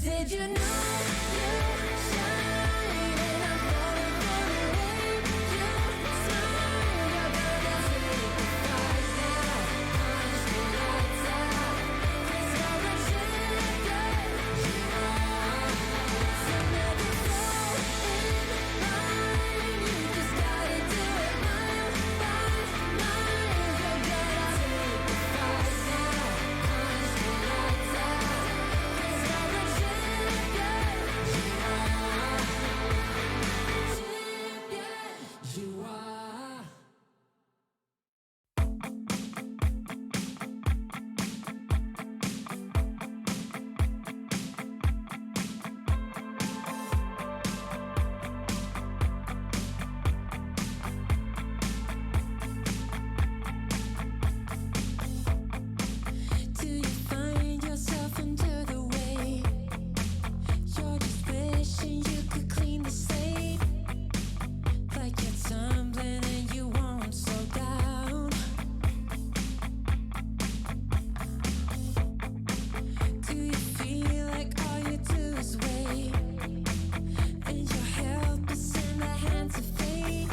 Did you know you shine and I'm falling for the way you smile? You're gonna take the fight now, punch the lights out, 'cause you're a champion. You are, so never fall in line. You just gotta do it mile by mile. You're gonna take the fight now, punch the lights out, 'cause you're a you are. Do you find yourself under the weight? You're just wishing you could clean the slate, like you're tumbling and you won't slow down. Do you feel like all you do is wait, and you're helpless in the hands of fate,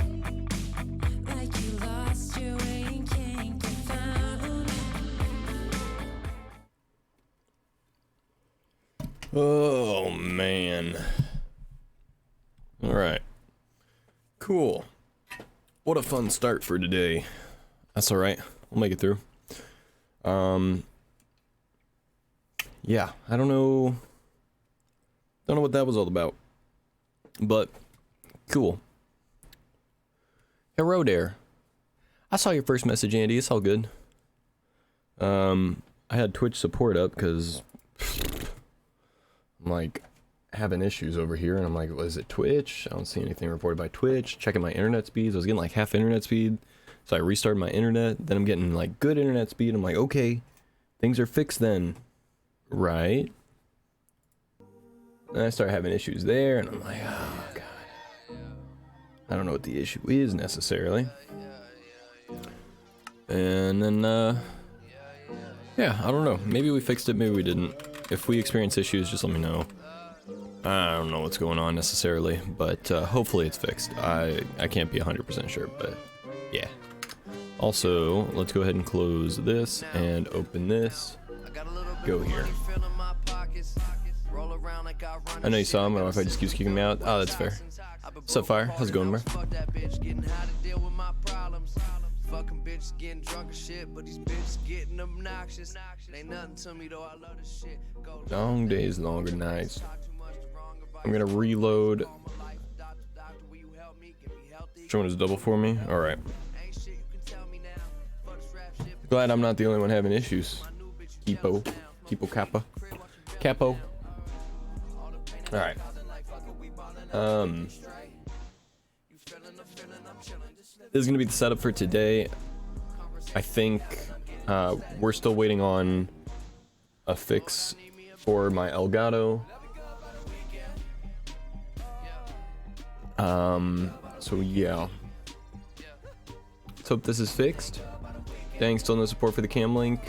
like you lost your way and can't get found? Oh man. All right. Cool. What a fun start for today. That's all right. We'll make it through. Yeah, I don't know what that was all about. But cool. Hello there. I saw your first message, Andy. It's all good. I had Twitch support up because I'm like having issues over here, and I'm like, was it Twitch? I don't see anything reported by Twitch. Checking my internet speeds, I was getting like half internet speed, so I restarted my internet. Then I'm getting like good internet speed. I'm like, okay, things are fixed then, right? And I start having issues there, and I'm like, oh god, I don't know what the issue is necessarily. And then, yeah, I don't know. Maybe we fixed it, maybe we didn't. If we experience issues, just let me know. I don't know what's going on necessarily, but hopefully it's fixed. I can't be 100% sure, but yeah. Also, let's go ahead and close this and open this. Go here. I know you saw him, I don't know if I just keeps kicking me out. Oh, that's fair. What's up, Fire? How's it going, bro? Fucking bitches getting drunk and shit, but these bitches getting obnoxious. Ain't nothing to me though, I love this shit. Long days, longer nights. I'm gonna reload. Which one is double for me? Alright. Glad I'm not the only one having issues. Keepo Kappa. Capo. Alright. This is gonna be the setup for today. I think we're still waiting on a fix for my Elgato. So yeah. Let's hope this is fixed. Dang, still no support for the cam link.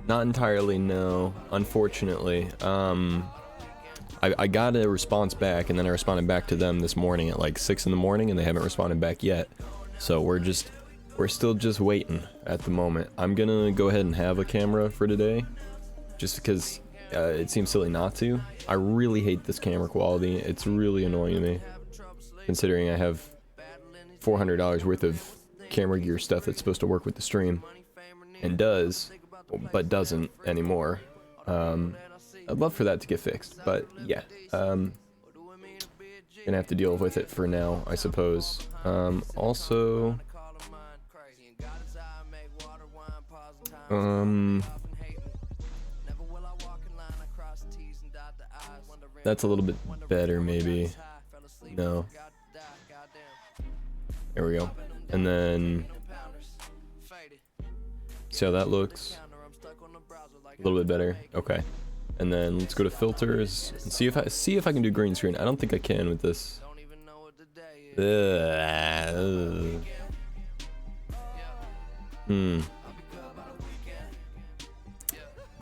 Not entirely, no. Unfortunately. I got a response back, and then I responded back to them this morning at like 6 in the morning, and they haven't responded back yet. So we're still just waiting at the moment. I'm gonna go ahead and have a camera for today, just because it seems silly not to. I really hate this camera quality. It's really annoying to me, considering I have $400 worth of camera gear stuff that's supposed to work with the stream, and does, but doesn't anymore. I'd love for that to get fixed, but yeah. Gonna have to deal with it for now, I suppose. Also, that's a little bit better, maybe. No. There we go. And then, see how that looks? A little bit better. Okay. And then let's go to filters and see if I can do green screen. I don't think I can with this.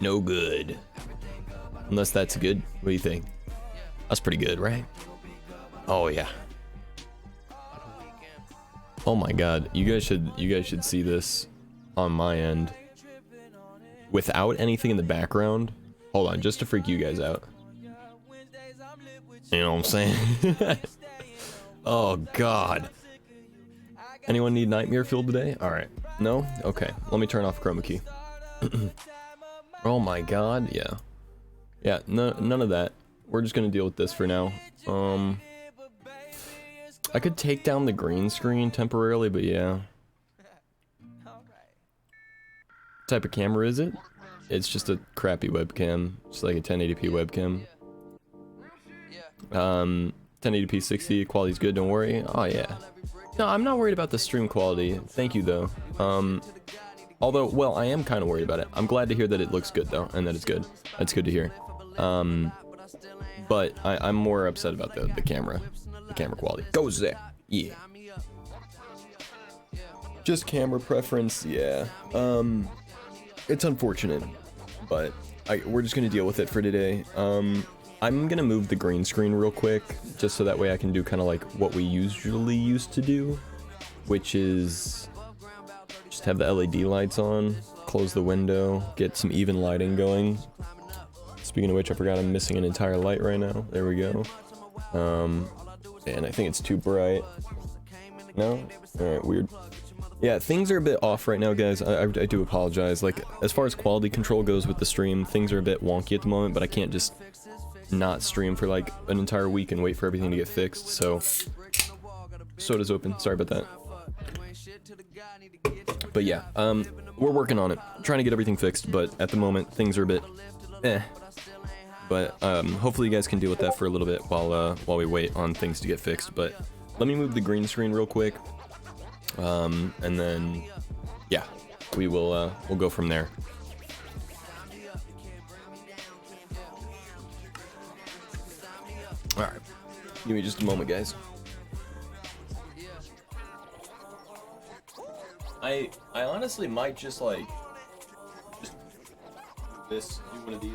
No good. Unless that's good. What do you think? That's pretty good, right? Oh yeah. Oh my god. You guys should see this on my end. Without anything in the background. Hold on, just to freak you guys out. You know what I'm saying? Oh god. Anyone need nightmare fuel today? Alright. No? Okay. Let me turn off chroma key. Oh my god, yeah. Yeah, none of that. We're just gonna deal with this for now. I could take down the green screen temporarily, but yeah. What type of camera is it? It's just a crappy webcam. It's like a 1080p webcam. 1080p 60, quality's good, don't worry. Oh yeah. No, I'm not worried about the stream quality. Thank you though. Although, well, I am kind of worried about it. I'm glad to hear that it looks good though, and that it's good. That's good to hear. But I'm more upset about the camera. The camera quality. Goes there. Yeah. Just camera preference, yeah. It's unfortunate, but we're just gonna deal with it for today. I'm gonna move the green screen real quick, just so that way I can do kind of like what we usually used to do, which is just have the LED lights on, close the window, get some even lighting going. Speaking of which, I forgot I'm missing an entire light right now. There we go. And I think it's too bright. No? Alright, weird. Yeah, things are a bit off right now, guys. I do apologize. Like, as far as quality control goes with the stream, things are a bit wonky at the moment, but I can't just not stream for like an entire week and wait for everything to get fixed, so soda's open, sorry about that. But yeah, we're working on it, trying to get everything fixed, but at the moment things are a bit but hopefully you guys can deal with that for a little bit while we wait on things to get fixed. But let me move the green screen real quick, and then yeah, we'll go from there. Alright, give me just a moment, guys. I honestly might just like just do one of these.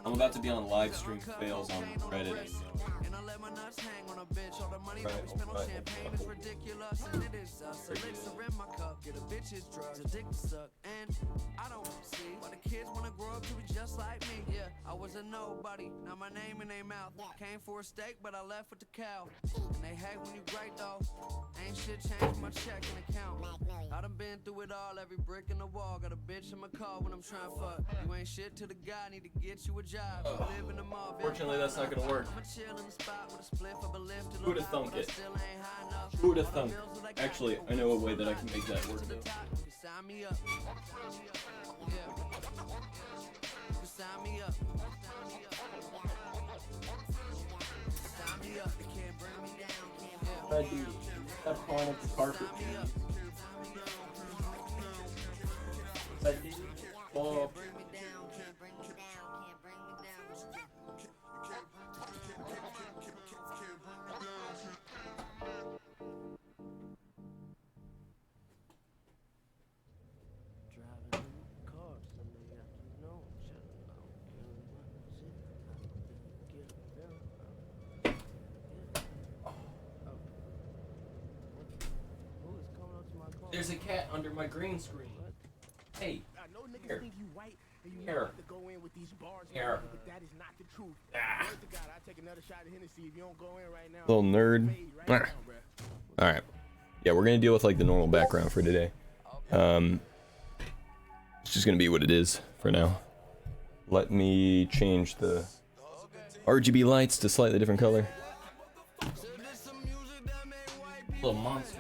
I'm about to be on live stream fails on Reddit. And I let my nuts hang on a bitch. All the money that we spend on champagne is ridiculous. And it is us. Elixir in my cup. Get a bitch's drugs. A dick to suck. And I don't see why the kids wanna grow up to be just like me. Yeah, I was a nobody. Now my name in their mouth. Came for a steak, but I left with the cow. And they hate when you great though. Ain't shit changed my checking account. I done been through it all. Every brick in the wall. Got a bitch in my car when I'm trying to fuck. You ain't shit to the guy. Need to get you a job. Live in the mall. Fortunately, that's not gonna work. I'ma chill in the spot with a spliff of a lift. Who would've thunk it? Who would've thunk? Actually, I know a way that I can make that work. Sign me up. Yeah. Sign me up. Sign me up. They can't bring me down. What I do? Step on the carpet. I did. Oh. Bring me down. Can't bring me down. Can't bring me down. Driving in the car Sunday afternoon, chilling out, killing my shit. I don't get a bill. Who is coming up to my car? There's a cat under my green screen. Hey, I know niggas here. think you white and you Here. know have to go in with these bars, and Here. everything, but that is not the truth. Ah. Swear to God, I take another shot of Hennessy if you don't go in right now. Little nerd. Fade right now, bruh. All right. Yeah, we're gonna deal with like the normal background for today. It's just gonna be what it is for now. Let me change the RGB lights to slightly different color. Little monster.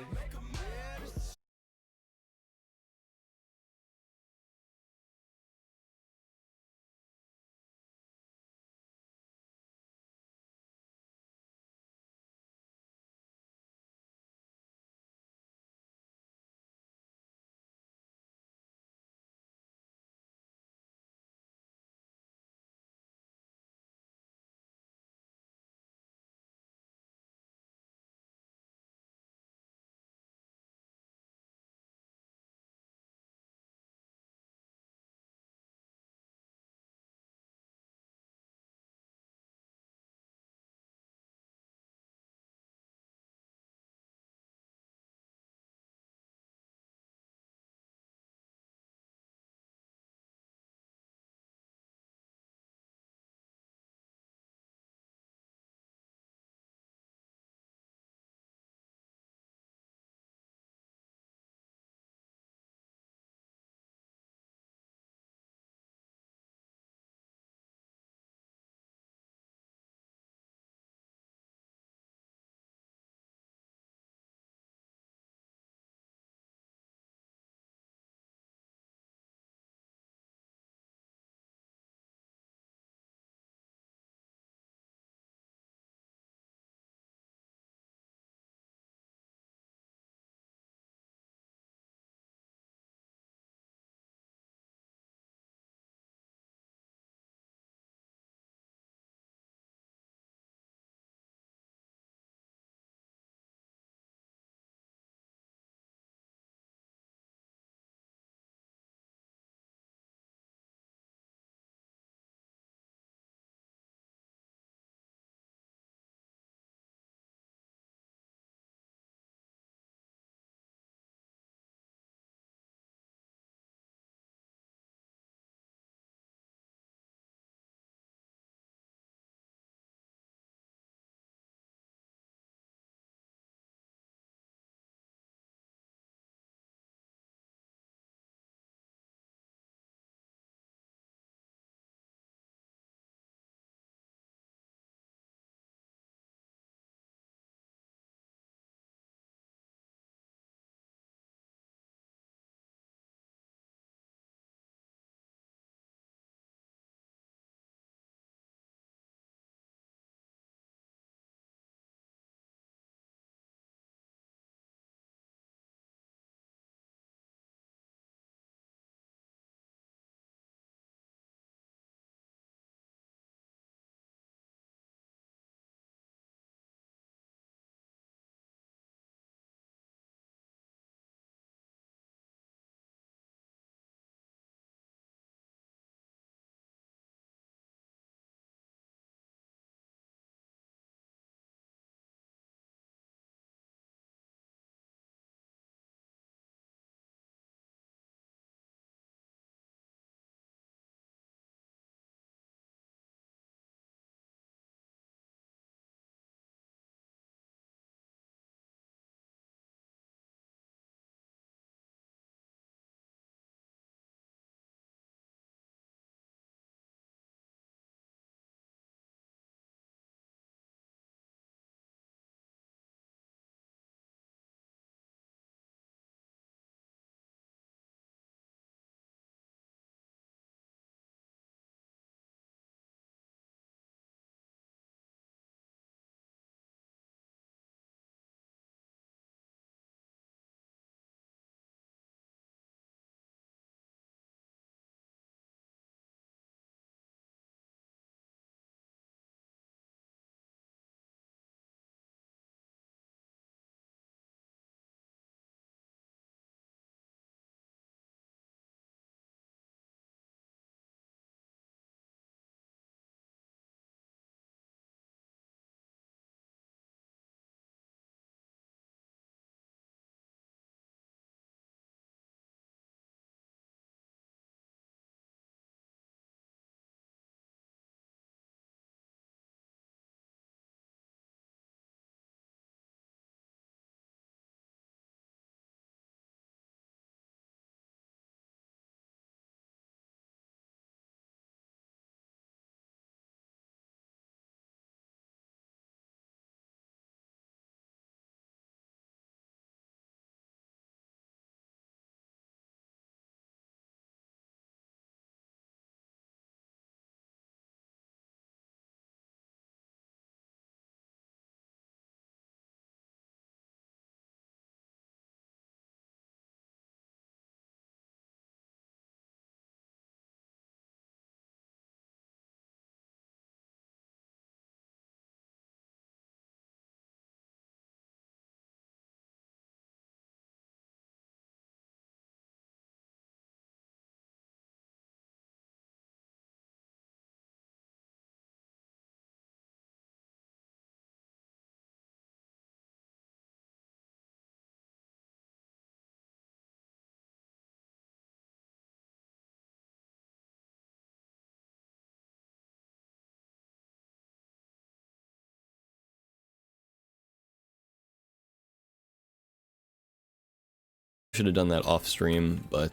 Should have done that off stream, but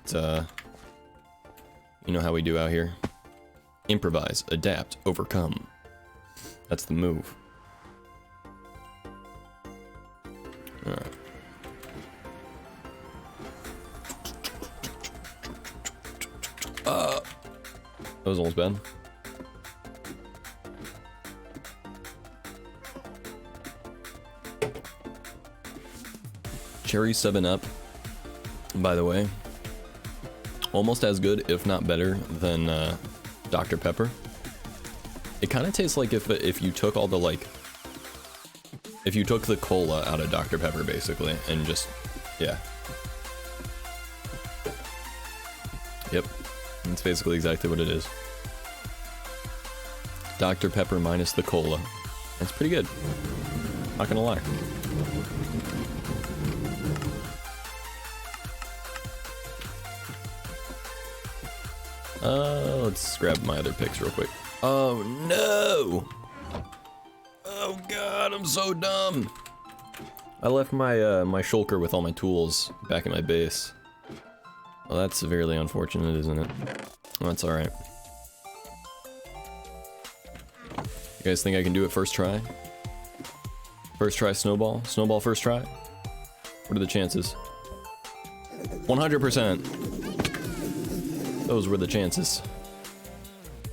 you know how we do out here. Improvise, adapt, overcome. That's the move. Alright. That was almost bad. Cherry 7-Up, by the way, almost as good, if not better, than Dr. Pepper. It kind of tastes like if you took all the, like, if you took the cola out of Dr. Pepper, basically, and just, yeah. Yep, that's basically exactly what it is. Dr. Pepper minus the cola. That's pretty good. Not gonna lie. Let's grab my other picks real quick. Oh no! Oh god, I'm so dumb. I left my my shulker with all my tools back at my base. Well, that's severely unfortunate, isn't it? Well, that's alright. You guys think I can do it first try? First try snowball? Snowball first try? What are the chances? 100%. Those were the chances.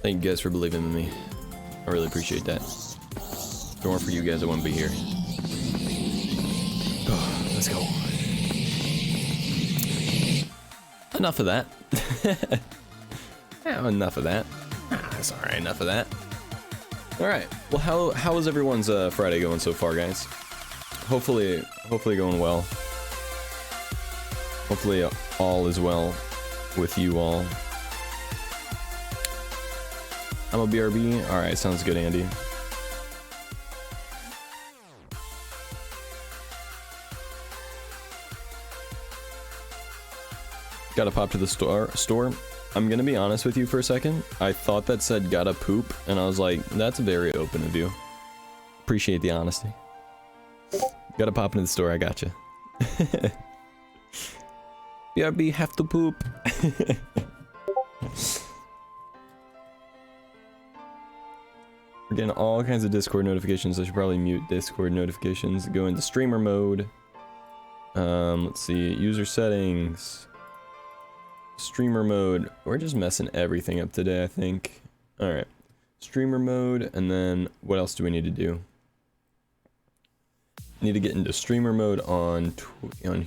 Thank you guys for believing in me. I really appreciate that. If it weren't for you guys, I wouldn't be here. Oh, let's go. Enough of that. Yeah, enough of that. That's alright, enough of that. Alright, well how is everyone's Friday going so far, guys? Hopefully going well. Hopefully all is well with you all. I'm a BRB. Alright, sounds good, Andy. Gotta pop to the store. I'm gonna be honest with you for a second. I thought that said gotta poop, and I was like, that's very open of you. Appreciate the honesty. Gotta pop into the store, I gotcha. BRB, have to poop. We're getting all kinds of Discord notifications. I should probably mute Discord notifications. Go into streamer mode. Let's see, user settings. Streamer mode. We're just messing everything up today, I think. Alright. Streamer mode, and then what else do we need to do? Need to get into streamer mode on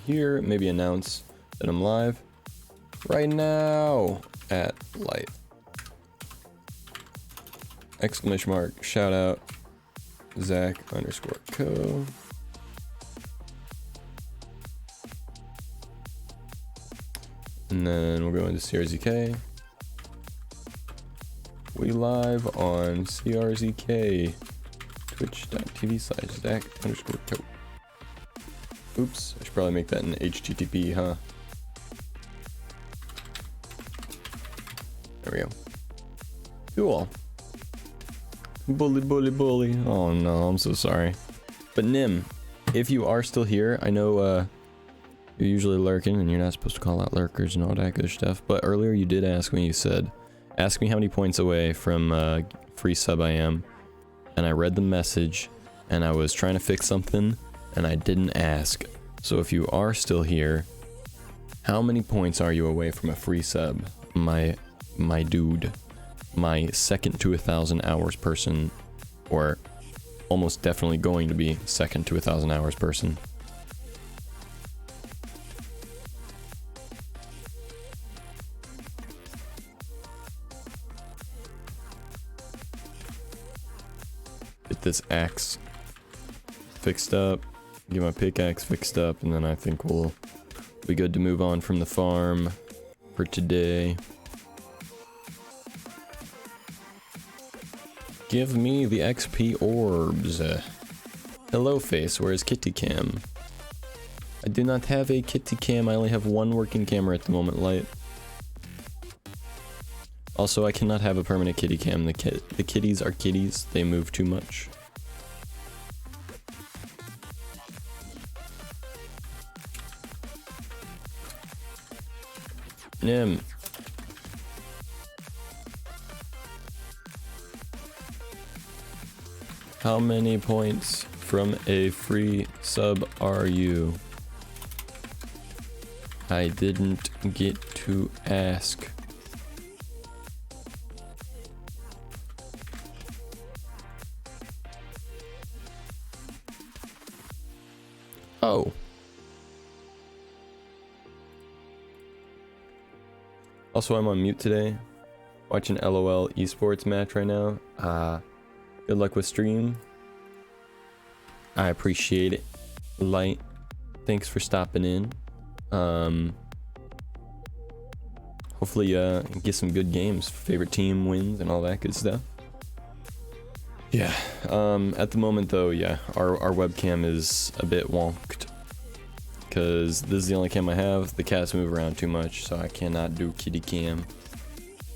here. Maybe announce that I'm live right now at light. Exclamation mark, shout out, Zach_co. And then we'll go into CRZK. We live on CRZK. Twitch.tv/Zach_co. Oops, I should probably make that an HTTP, huh? There we go. Cool. Bully. Oh no, I'm so sorry. But Nim, if you are still here, I know you're usually lurking and you're not supposed to call out lurkers and all that good stuff. But earlier you did ask me, you said, ask me how many points away from free sub I am. And I read the message and I was trying to fix something and I didn't ask. So if you are still here, how many points are you away from a free sub? My dude. My second to 1,000 hours person, or almost definitely going to be second to 1,000 hours person. Get this axe fixed up, get my pickaxe fixed up, and then I think we'll be good to move on from the farm for today. Give me the XP orbs. Hello face, where is Kitty Cam? I do not have a Kitty Cam, I only have one working camera at the moment, Light. Also, I cannot have a permanent kitty cam. The kitties are kitties, they move too much. Nim. How many points from a free sub are you? I didn't get to ask. Oh. Also, I'm on mute today. Watching LOL esports match right now. Good luck with stream. I appreciate it. Light. Thanks for stopping in. Hopefully get some good games. Favorite team wins and all that good stuff. Yeah. At the moment though, yeah, our webcam is a bit wonked. Because this is the only cam I have. The cats move around too much, so I cannot do kitty cam.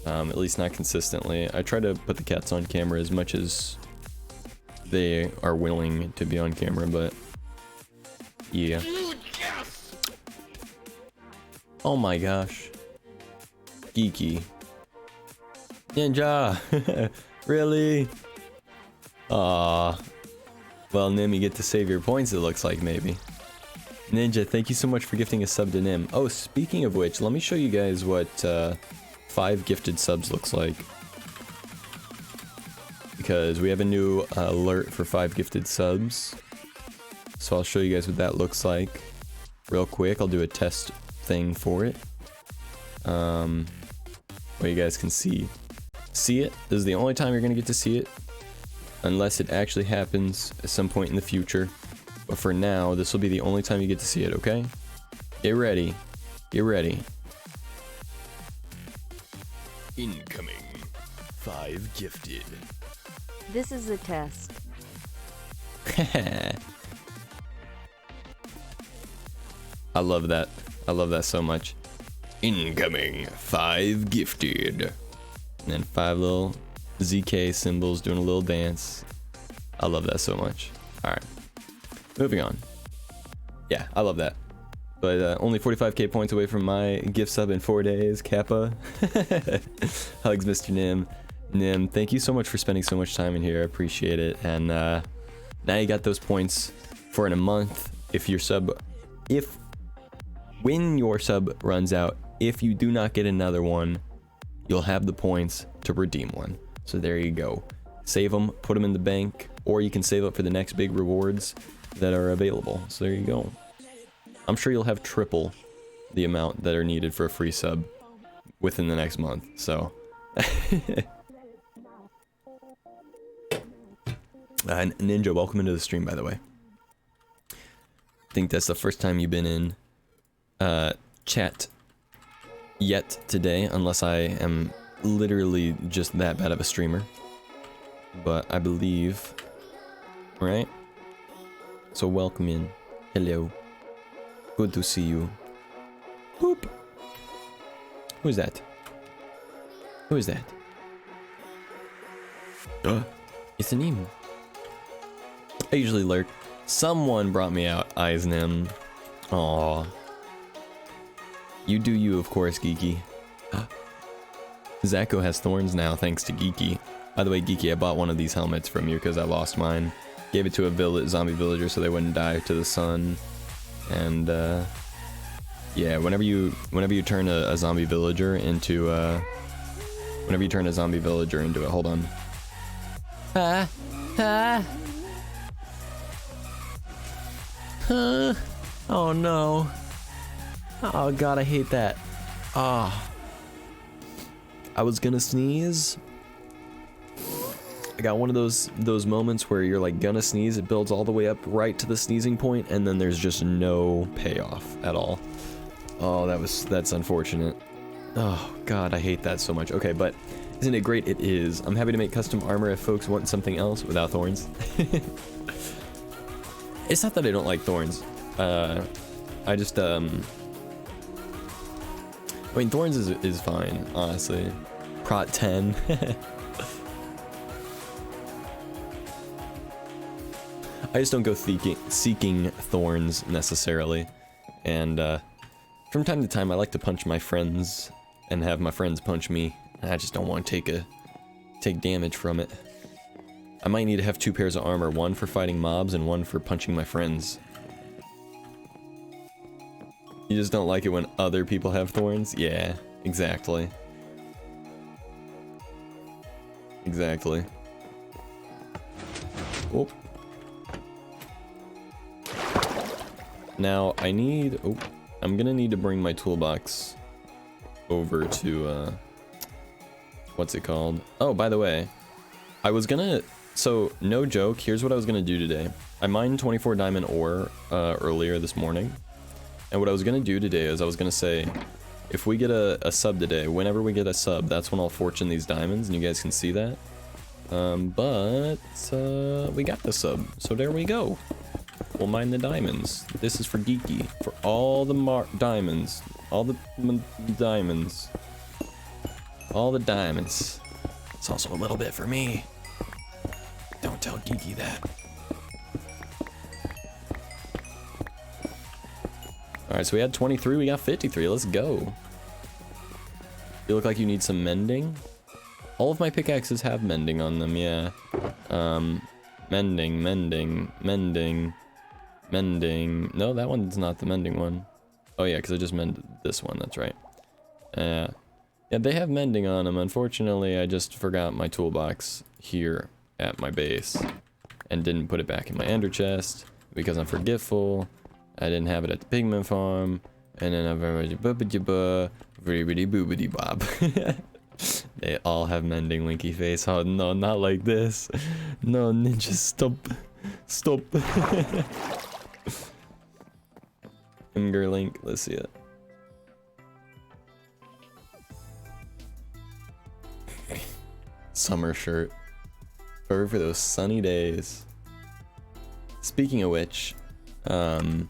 At least not consistently. I try to put the cats on camera as much as they are willing to be on camera, but yeah. Oh my gosh. Geeky. Ninja! Really? Aww. Well, Nim, you get to save your points, it looks like, maybe. Ninja, thank you so much for gifting a sub to Nim. Oh, speaking of which, let me show you guys what 5 gifted subs looks like. Because we have a new alert for 5 gifted subs. So I'll show you guys what that looks like real quick. I'll do a test thing for it. Where you guys can see it. This is the only time you're gonna get to see it, unless it actually happens at some point in the future. But for now, this will be the only time you get to see it, okay? Get ready. Get ready. Incoming. 5 gifted. This is a test. I love that. I love that so much. Incoming 5 gifted. And then 5 little ZK symbols doing a little dance. I love that so much. Alright. Moving on. Yeah, I love that. But only 45k points away from my gift sub in 4 days. Kappa. Hugs, Mr. Nim. Nim, thank you so much for spending so much time in here. I appreciate it. And now you got those points for in a month. When your sub runs out, if you do not get another one, you'll have the points to redeem one. So there you go. Save them, put them in the bank, or you can save up for the next big rewards that are available. So there you go. I'm sure you'll have triple the amount that are needed for a free sub within the next month. So Ninja, welcome into the stream, by the way. I think that's the first time you've been in chat yet today, unless I am literally just that bad of a streamer. But I believe, right? So welcome in. Hello. Good to see you. Boop. Who is that? Who is that? It's an emu. I usually lurk. Someone brought me out, Eisnem. Aww. You do you, of course, Geeky. Zacho has thorns now, thanks to Geeky. By the way, Geeky, I bought one of these helmets from you because I lost mine. Gave it to a zombie villager so they wouldn't die to the sun. And, yeah, whenever you turn a zombie villager into, hold on. Oh no. Oh god, I hate that. Ah. I was gonna sneeze. I got one of those moments where you're like gonna sneeze, it builds all the way up right to the sneezing point, and then there's just no payoff at all. Oh, that's unfortunate. Oh god, I hate that so much. Okay, but isn't it great? It is. I'm happy to make custom armor if folks want something else without thorns. It's not that I don't like thorns. I just I mean, thorns is fine, honestly. Prot 10. I just don't go seeking thorns necessarily, and From time to time, I like to punch my friends and have my friends punch me. I just don't want to take damage from it. I might need to have 2 pairs of armor, one for fighting mobs and one for punching my friends. You just don't like it when other people have thorns? Yeah, exactly. Exactly. Oh. Now, I'm gonna need to bring my toolbox over to, what's it called? Oh, by the way, so, no joke, here's what I was gonna do today. I mined 24 diamond ore, earlier this morning. And what I was gonna do today is I was gonna say, if we get a sub today, whenever we get a sub, that's when I'll fortune these diamonds, and you guys can see that. But we got the sub, so there we go. We'll mine the diamonds. This is for Geeky, for all the diamonds. All the diamonds. All the diamonds. It's also a little bit for me. Don't tell Geeky that. Alright, so we had 23, we got 53, let's go. You look like you need some mending? All of my pickaxes have mending on them, yeah. Mending. No, that one's not the mending one. Oh yeah, because I just mended this one, that's right. Yeah, they have mending on them. Unfortunately, I just forgot my toolbox here at my base. And didn't put it back in my ender chest, because I'm forgetful. I didn't have it at the pigment farm. And then I've already boobity bob. They all have mending, Winky face. Oh no, not like this. No, ninja, stop. Stop. Finger link, let's see it. Summer shirt. Perfect for those sunny days. Speaking of which, that's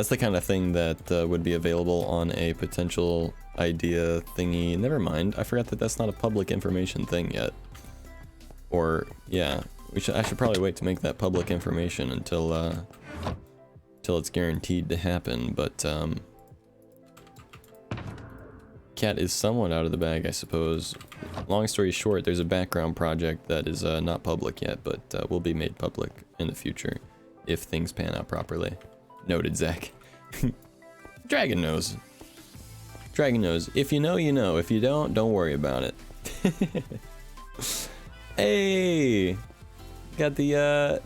the kind of thing that would be available on a potential idea thingy. Never mind, I forgot that that's not a public information thing yet. Or, yeah, I should probably wait to make that public information until it's guaranteed to happen, but, cat is somewhat out of the bag, I suppose. Long story short, there's a background project that is not public yet, but will be made public in the future if things pan out properly. Noted, Zach. Dragon knows. Dragon knows. If you know, you know. If you don't worry about it. Hey! Got the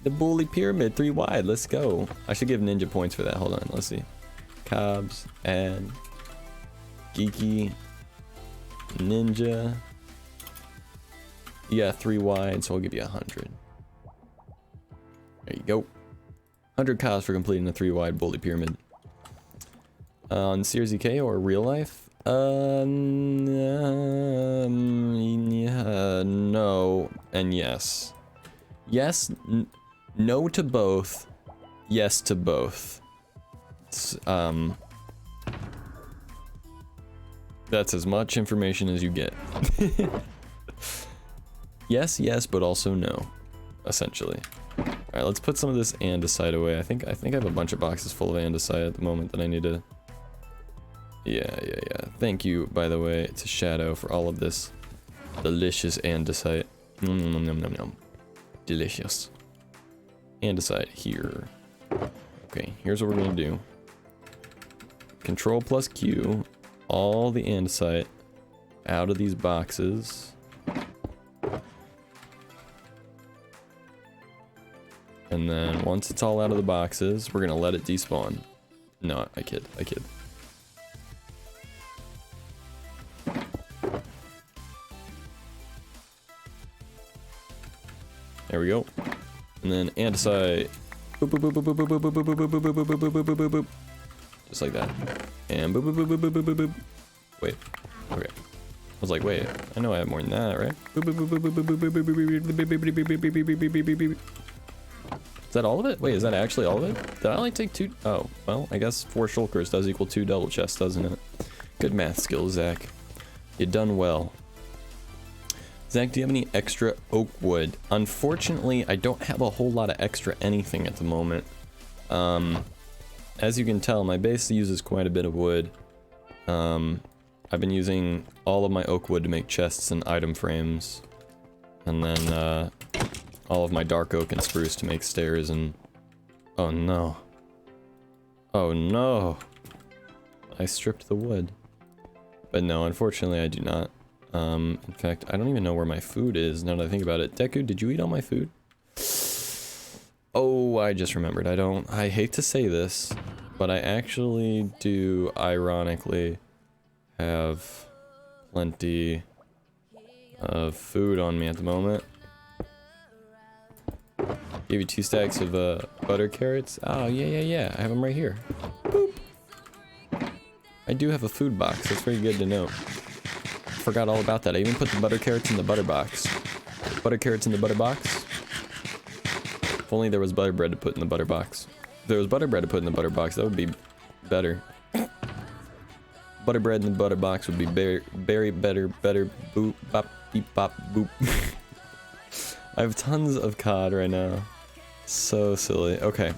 bully pyramid 3 wide. Let's go. I should give ninja points for that. Hold on. Let's see. Cobbs, add, Geeky, ninja. Yeah, 3 wide, so I'll give you 100. There you go. 100 cows for completing the 3 wide bully pyramid. On CRZK or real life? Yeah, no, and yes. Yes, no to both. Yes to both. It's, that's as much information as you get. Yes, yes, but also no, essentially. All right, let's put some of this andesite away. I think I have a bunch of boxes full of andesite at the moment that I need to. Yeah. Thank you, by the way, to Shadow for all of this delicious andesite. Nom. Delicious. Andesite here. Okay, here's what we're gonna do. Control plus Q, all the andesite out of these boxes. And then once it's all out of the boxes, we're gonna let it despawn. No, I kid. There we go. And then andesite. Boop, boop, boop, boop, boop, boop, boop, boop, boop, boop, boop, boop, boop, boop, boop, boop. Just like that. And boop, boop, boop, boop, boop, boop, boop, boop. Wait. Okay. I was like, wait, I know I have more than that, right? Is that all of it? Wait, is that actually all of it? Did I only take 2? Oh, well, I guess 4 shulkers does equal 2 double chests, doesn't it? Good math skills, Zach. You done well. Zach, do you have any extra oak wood? Unfortunately, I don't have a whole lot of extra anything at the moment. as you can tell, my base uses quite a bit of wood. I've been using all of my oak wood to make chests and item frames. And then, all of my dark oak and spruce to make stairs and... Oh no. Oh no! I stripped the wood. But no, unfortunately I do not. In fact, I don't even know where my food is now that I think about it. Deku, did you eat all my food? Oh, I just remembered. I hate to say this, but I actually do, ironically, have plenty of food on me at the moment. Gave you 2 stacks of butter carrots. Oh, yeah. I have them right here. Boop. I do have a food box. That's very good to know. Forgot all about that. I even put the butter carrots in the butter box. Butter carrots in the butter box. If only there was butter bread to put in the butter box. If there was butter bread to put in the butter box, that would be better. Butter bread in the butter box would be very better, boop, bop, beep, bop, boop. I have tons of cod right now. So silly. Okay.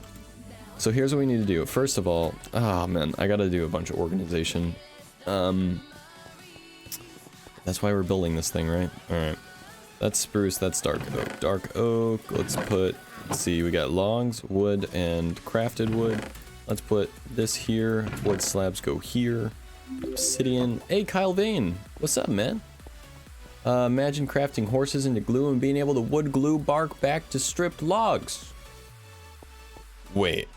So here's what we need to do. First of all, oh man, I gotta do a bunch of organization. That's why we're building this thing, right? Alright. That's spruce, that's dark oak. Dark oak, let's see, we got logs, wood, and crafted wood. Let's put this here. Wood slabs go here. Obsidian. Hey, Kyle Vane. What's up, man? Imagine crafting horses into glue and being able to wood glue bark back to stripped logs. Wait.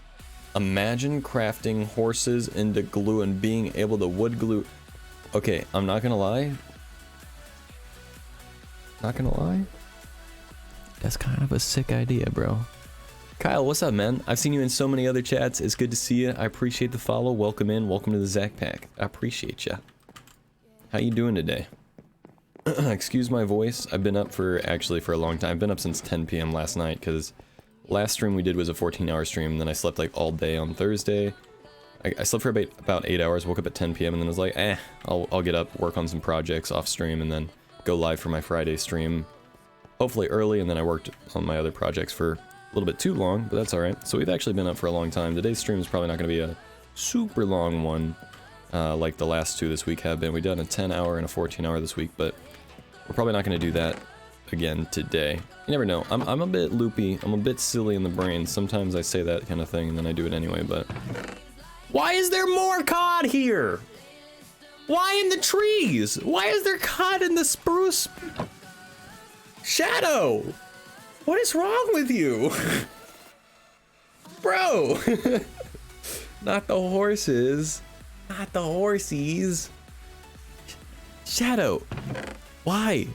Imagine crafting horses into glue and being able to wood glue. Okay, I'm not gonna lie. That's kind of a sick idea, bro. Kyle, what's up, man? I've seen you in so many other chats. It's good to see you. I appreciate the follow. Welcome in. Welcome to the Zach Pack. I appreciate ya. How you doing today? Excuse my voice. I've been up for a long time. I've been up since 10 p.m. last night because last stream we did was a 14-hour stream. Then I slept like all day on Thursday. I slept for about 8 hours. Woke up at 10 p.m. and then was like, I'll get up, work on some projects off stream, and then go live for my Friday stream. Hopefully early, and then I worked on my other projects for a little bit too long, but that's alright. So we've actually been up for a long time. Today's stream is probably not going to be a super long one, like the last 2 this week have been. We've done a 10-hour and a 14-hour this week, but we're probably not going to do that again today. You never know. I'm a bit loopy. I'm a bit silly in the brain. Sometimes I say that kind of thing, and then I do it anyway, but... Why is there more cod here? Why in the trees? Why is there cod in the spruce? Shadow! What is wrong with you? Bro! Not the horses. Not the horsies. Shadow. Why?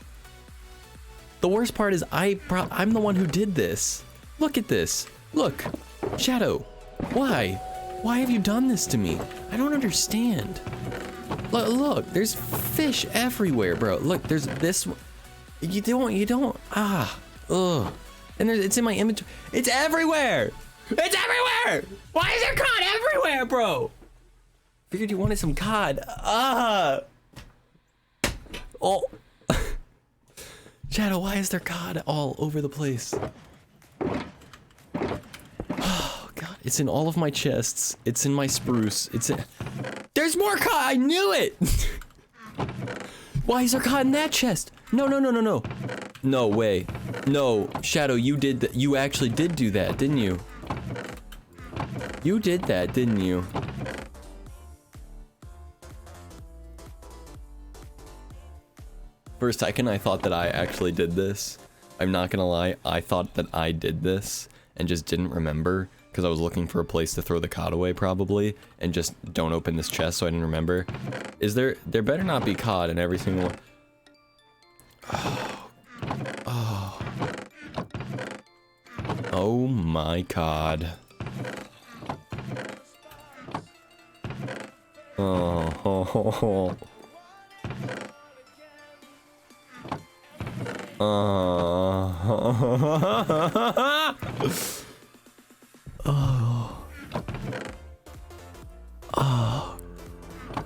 The worst part is I'm the one who did this. Look at this. Look. Shadow. Why? Why have you done this to me? I don't understand. Look, there's fish everywhere, bro. Look, there's this. You don't. Ugh. And it's in my inventory. It's everywhere. It's everywhere. Why is there cod everywhere, bro? Figured you wanted some cod. Oh. Shadow, why is there cod all over the place? Oh god, it's in all of my chests. It's in my spruce. There's more cod. I knew it. Why is there cod in that chest? No. No way. No, Shadow, you actually did do that, didn't you? You did that, didn't you? For a second, I thought that I actually did this. I'm not gonna lie, I thought that I did this and just didn't remember because I was looking for a place to throw the cod away probably and just don't open this chest, so I didn't remember. There better not be cod in every single one. Oh my god. Oh.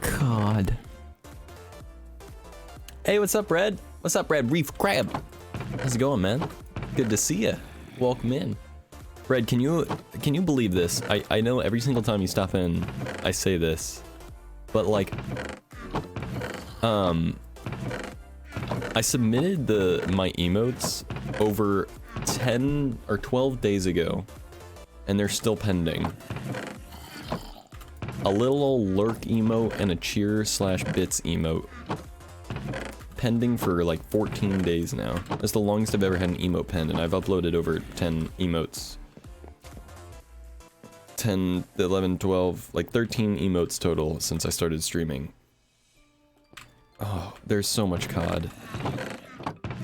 God. Hey, what's up, Red? What's up, Red? Reef Crab. How's it going, man? Good to see ya. Welcome in. Red, can you believe this? I know every single time you stop in, I say this, but like, I submitted my emotes over 10 or 12 days ago, and they're still pending. A little old lurk emote and a cheer/bits emote. Pending for like 14 days now. That's the longest I've ever had an emote penned, and I've uploaded over 10 emotes. 10, 11, 12, like 13 emotes total since I started streaming. Oh, there's so much COD.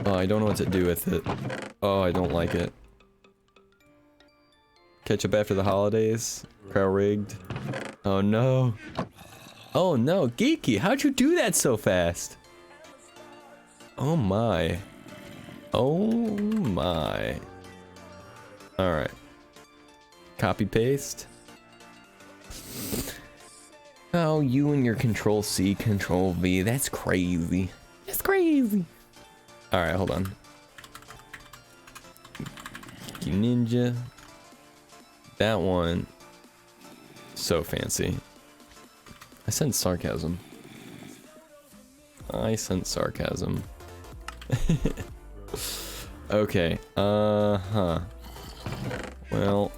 Oh, I don't know what to do with it. Oh, I don't like it. Catch up after the holidays? Crowd rigged? Oh no. Oh no, Geeky, how'd you do that so fast? Oh my. Oh my. Alright. Copy paste. Oh, you and your Control C, Control V. That's crazy. That's crazy. Alright, hold on. Ninja. That one. So fancy. I sense sarcasm. I sense sarcasm. Okay. Well.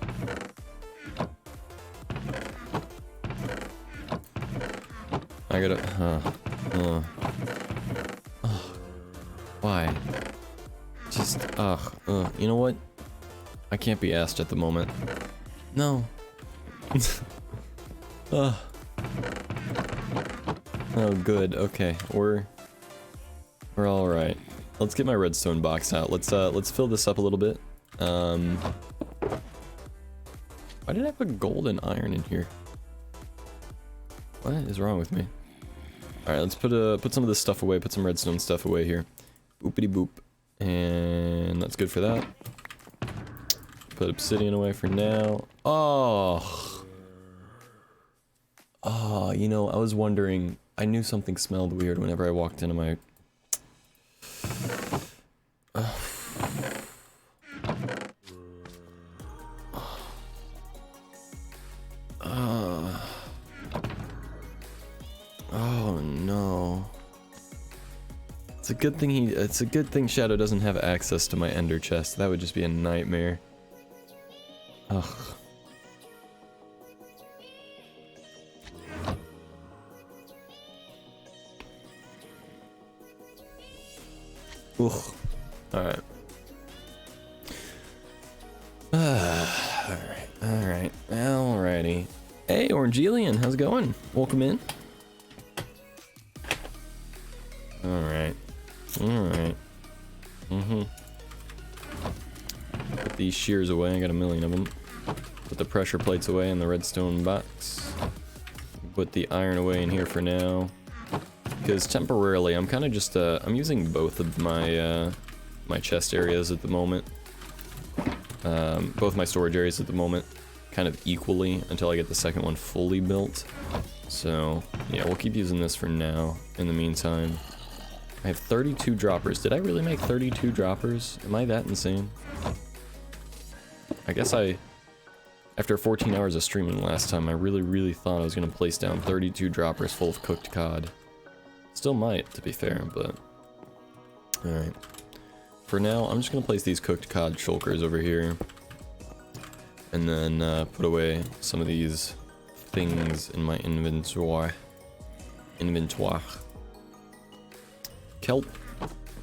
I gotta. Why? Just. You know what? I can't be asked at the moment. No. Oh, good. Okay, we're all right. Let's get my redstone box out. Let's fill this up a little bit. Why did I have a gold and iron in here? What is wrong with me? All right, let's put some of this stuff away. Put some redstone stuff away here. Boopity boop, and that's good for that. Put obsidian away for now. Oh, you know, I was wondering. I knew something smelled weird whenever I walked into my. Oh no. It's a good thing Shadow doesn't have access to my ender chest. That would just be a nightmare. Ugh. Ugh. Alright. Alright. Alrighty. Hey, Orangelian, how's it going? Welcome in. Alright. Alright. Put these shears away, I got a million of them. Put the pressure plates away in the redstone box. Put the iron away in here for now. Because temporarily, I'm kind of just, I'm using both of my, my chest areas at the moment. Both my storage areas at the moment, kind of equally, until I get the second one fully built. So, yeah, we'll keep using this for now, in the meantime. I have 32 droppers. Did I really make 32 droppers? Am I that insane? I guess after 14 hours of streaming last time, I really thought I was going to place down 32 droppers full of cooked cod. Still might, to be fair, but... Alright. For now, I'm just going to place these cooked cod shulkers over here. And then put away some of these things in my inventory. Kelp.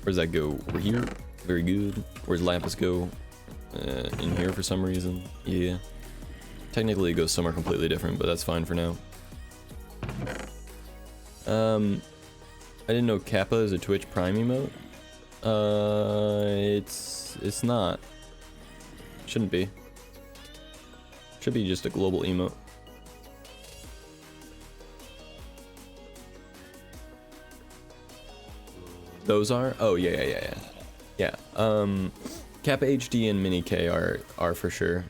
Where's that go? Over here. Very good. Where's Lapis go? In here for some reason. Yeah. Technically it goes somewhere completely different, but that's fine for now. I didn't know Kappa is a Twitch Prime emote. It's not. Shouldn't be. Should be just a global emote. Those are? Oh yeah. Yeah. Kappa HD and Mini K are for sure.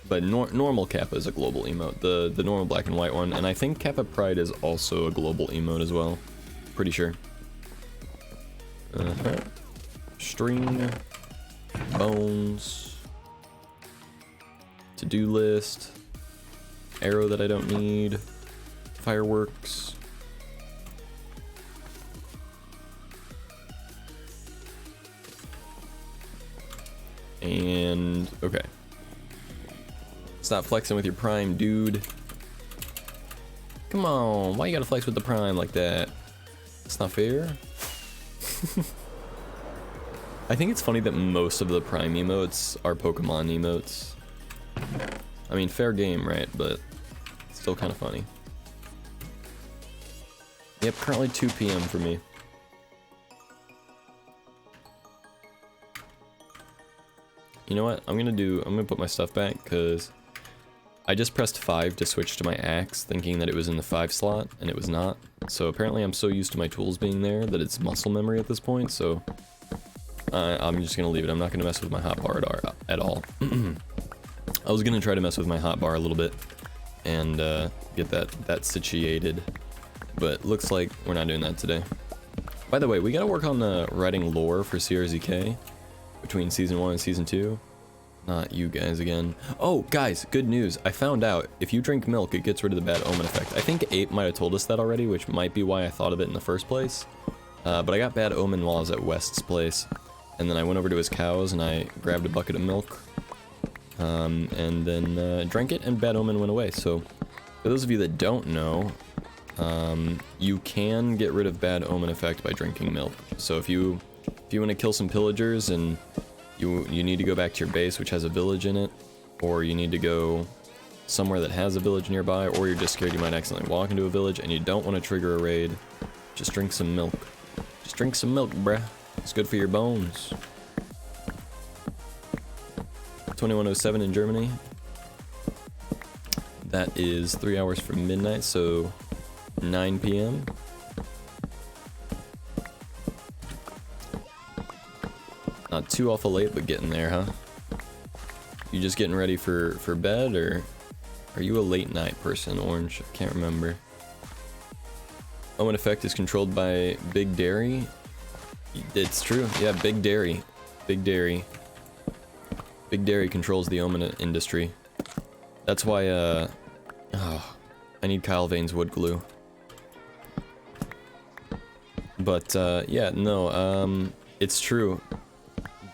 But normal Kappa is a global emote, the normal black and white one, and I think Kappa Pride is also a global emote as well. Pretty sure. String, bones, to-do list, arrow that I don't need, fireworks. And okay. Stop flexing with your prime, dude. Come on, why you gotta flex with the prime like that? It's not fair. I think it's funny that most of the prime emotes are Pokemon emotes. I mean, fair game, right? But still kind of funny. Yep, currently 2 p.m. for me. You know what? I'm gonna put my stuff back because I just pressed 5 to switch to my axe, thinking that it was in the 5 slot, and it was not. So apparently I'm so used to my tools being there that it's muscle memory at this point, so I'm just gonna leave it. I'm not gonna mess with my hotbar at all. I was gonna try to mess with my hotbar a little bit and get that situated, but looks like we're not doing that today. By the way, we gotta work on writing lore for CRZK between season 1 and season 2. Not you guys again. Oh, guys, good news. I found out if you drink milk, it gets rid of the bad omen effect. I think Ape might have told us that already, which might be why I thought of it in the first place. But I got bad omen while I was at West's place. And then I went over to his cows and I grabbed a bucket of milk. And then drank it and bad omen went away. So for those of you that don't know, you can get rid of bad omen effect by drinking milk. So if you want to kill some pillagers and you need to go back to your base, which has a village in it, or you need to go somewhere that has a village nearby, or you're just scared you might accidentally walk into a village and you don't want to trigger a raid, just drink some milk. Just drink some milk, bruh. It's good for your bones. 2107 in Germany. That is 3 hours from midnight, so 9 p.m. Not too awful late, but getting there, huh? You just getting ready for bed, or are you a late night person, Orange? I can't remember. Omen effect is controlled by Big Dairy. It's true, yeah, Big Dairy. Big Dairy. Big Dairy controls the Omen industry. That's why, I need Kyle Vane's wood glue. But, yeah, no, it's true.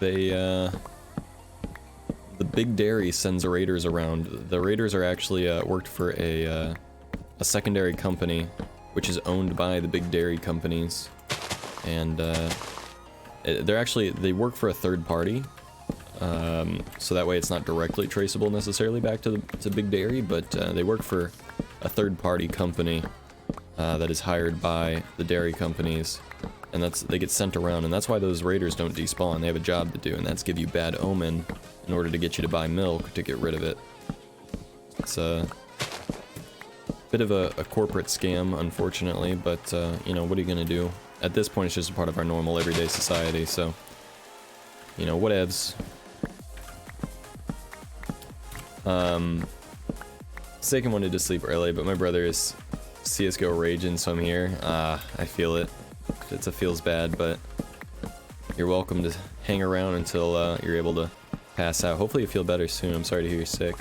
The Big Dairy sends raiders around. The raiders are actually worked for a secondary company, which is owned by the Big Dairy companies, and they work for a third party, so that way it's not directly traceable necessarily back to Big Dairy, but they work for a third party company that is hired by the dairy companies. And they get sent around, and that's why those raiders don't despawn. They have a job to do, and that's give you bad omen in order to get you to buy milk to get rid of it. It's a bit of a corporate scam, unfortunately, but you know, what are you gonna do? At this point, it's just a part of our normal everyday society, so you know, whatevs. Sagan wanted to sleep early, but my brother is CSGO raging, so I'm here. I feel it. It feels bad, but you're welcome to hang around until you're able to pass out. Hopefully you feel better soon. I'm sorry to hear you're sick.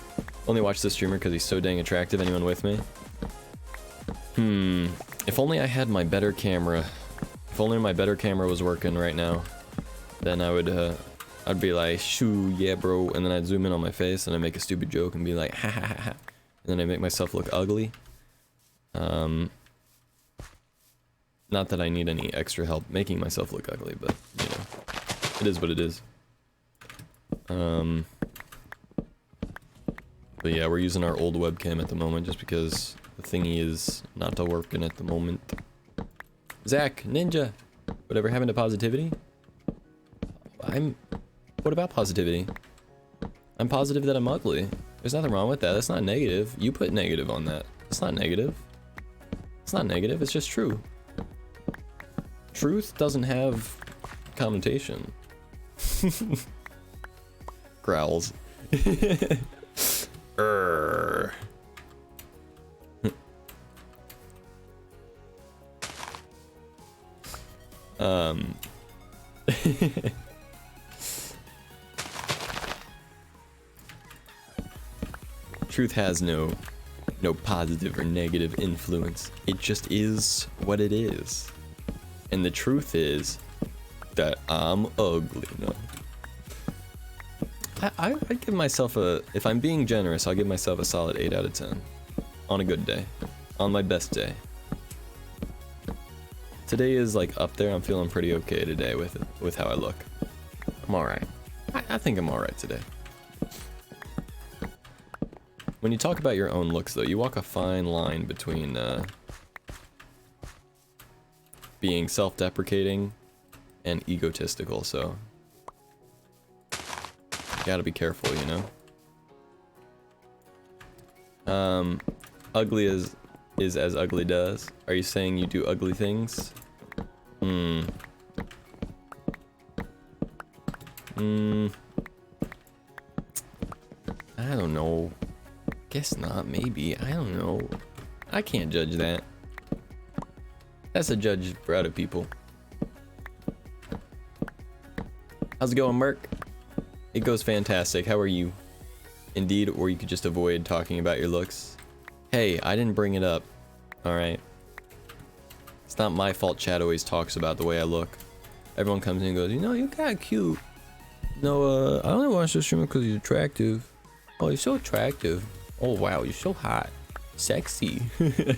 Only watch this streamer because he's so dang attractive. Anyone with me? If only I had my better camera. If only my better camera was working right now, then I would, I'd be like, shoo, yeah, bro, and then I'd zoom in on my face and I'd make a stupid joke and be like, ha ha ha ha, and then I make myself look ugly. Not that I need any extra help making myself look ugly, but, you know, it is what it is. But yeah, we're using our old webcam at the moment just because the thingy is not working at the moment. Zach, Ninja, whatever happened to positivity? What about positivity? I'm positive that I'm ugly. There's nothing wrong with that. That's not negative. You put negative on that. It's not negative. It's not negative, it's just true. Truth doesn't have connotation. Growls. Truth has no positive or negative influence. It just is what it is. And the truth is that I'm ugly. No. I'd give myself if I'm being generous, I'll give myself a solid 8 out of 10. On a good day. On my best day. Today is like up there. I'm feeling pretty okay today with how I look. I'm alright. I think I'm alright today. When you talk about your own looks though, you walk a fine line between being self-deprecating and egotistical, so you gotta be careful, you know? Ugly is as ugly does. Are you saying you do ugly things? I don't know. Guess not, maybe. I don't know. I can't judge that. That's a judge for other people. How's it going, Merc? It goes fantastic. How are you? Indeed, or you could just avoid talking about your looks. Hey, I didn't bring it up. Alright. It's not my fault Chad always talks about the way I look. Everyone comes in and goes, you know, you're kinda cute. No, I only watch this streamer because you're attractive. Oh, you're so attractive. Oh wow, you're so hot. Sexy. And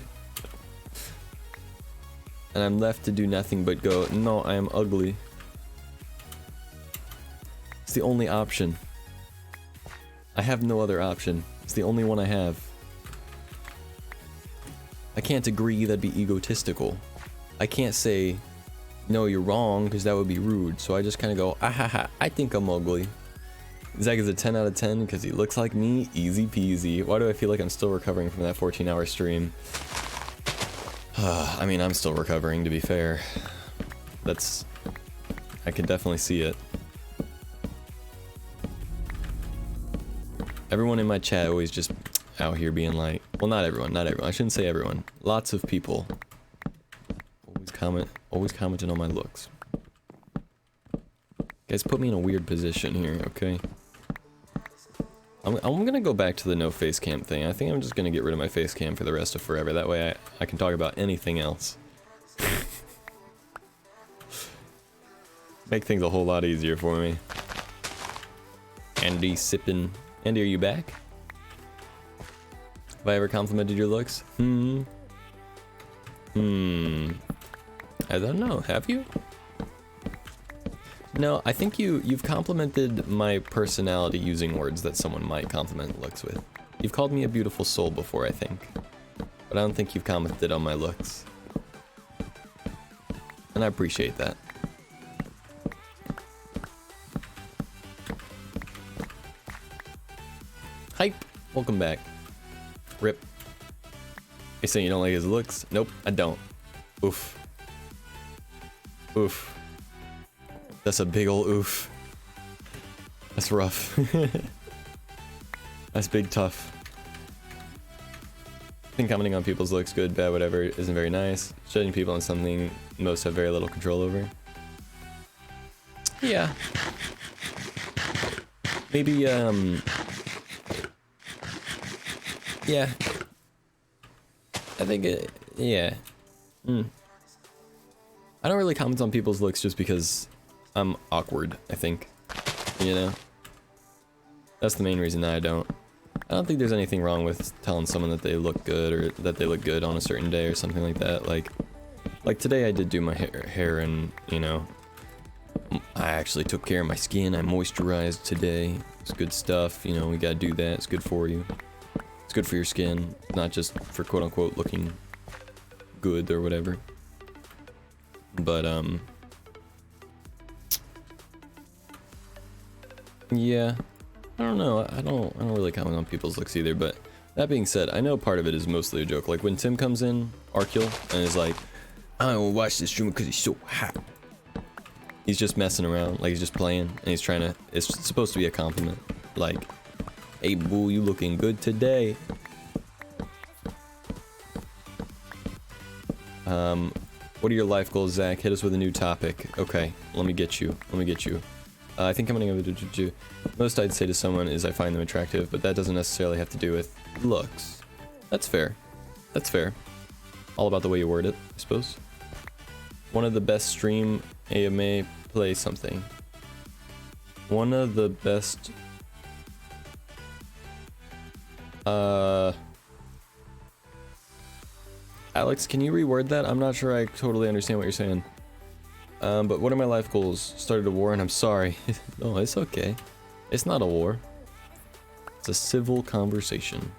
I'm left to do nothing but go, no, I am ugly. It's the only option. I have no other option. It's the only one I have. I can't agree, that'd be egotistical. I can't say, no, you're wrong, because that would be rude. So I just kind of go, ahaha, I think I'm ugly. Zach is a 10 out of 10 because he looks like me, easy peasy. Why do I feel like I'm still recovering from that 14-hour stream? I mean, I'm still recovering, to be fair. I can definitely see it. Everyone in my chat always just out here being like, well, not everyone, I shouldn't say everyone. Lots of people always commenting on my looks. Guys, put me in a weird position here, okay? I'm gonna go back to the no face cam thing. I think I'm just gonna get rid of my face cam for the rest of forever. That way I can talk about anything else. Make things a whole lot easier for me. Andy sipping. Andy, are you back? Have I ever complimented your looks? I don't know. Have you? No, I think you've complimented my personality using words that someone might compliment looks with. You've called me a beautiful soul before, I think. But I don't think you've commented on my looks. And I appreciate that. Hype! Welcome back. Rip. You saying you don't like his looks? Nope, I don't. Oof. Oof. That's a big ol' oof. That's rough. That's big tough. I think commenting on people's looks, good, bad, whatever, isn't very nice. Judging people on something most have very little control over. Yeah. Maybe, yeah. I think yeah. I don't really comment on people's looks just because I'm awkward, I think. You know? That's the main reason that I don't. I don't think there's anything wrong with telling someone that they look good or that they look good on a certain day or something like that. Like today I did do my hair and, you know, I actually took care of my skin. I moisturized today. It's good stuff, you know, we gotta do that. It's good for you. It's good for your skin, not just for quote-unquote looking good or whatever. But, yeah, I don't know. I don't really comment on people's looks either, but that being said, I know part of it is mostly a joke. Like when Tim comes in, Arkil, and is like, I don't watch this streamer because he's so hot. He's just messing around, like he's just playing, and he's trying to, it's supposed to be a compliment. Like, hey boo, you looking good today. What are your life goals, Zach? Hit us with a new topic. Okay, let me get you. I think I'm gonna go to most I'd say to someone is I find them attractive, but that doesn't necessarily have to do with looks. That's fair. That's fair. All about the way you word it, I suppose. One of the best stream AMA play something. One of the best... Alex, can you reword that? I'm not sure I totally understand what you're saying. But what are my life goals? Started a war and I'm sorry. No, it's okay. It's not a war. It's a civil conversation.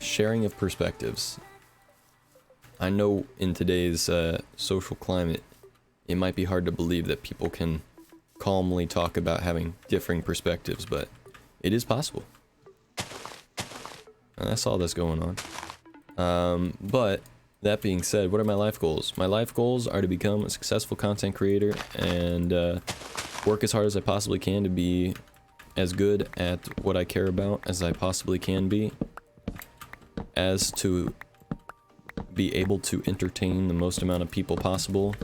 Sharing of perspectives. I know in today's social climate, it might be hard to believe that people can calmly talk about having differing perspectives, but it is possible. And that's all that's going on. But that being said, what are my life goals? My life goals are to become a successful content creator and work as hard as I possibly can to be as good at what I care about as I possibly can be, as to be able to entertain the most amount of people possible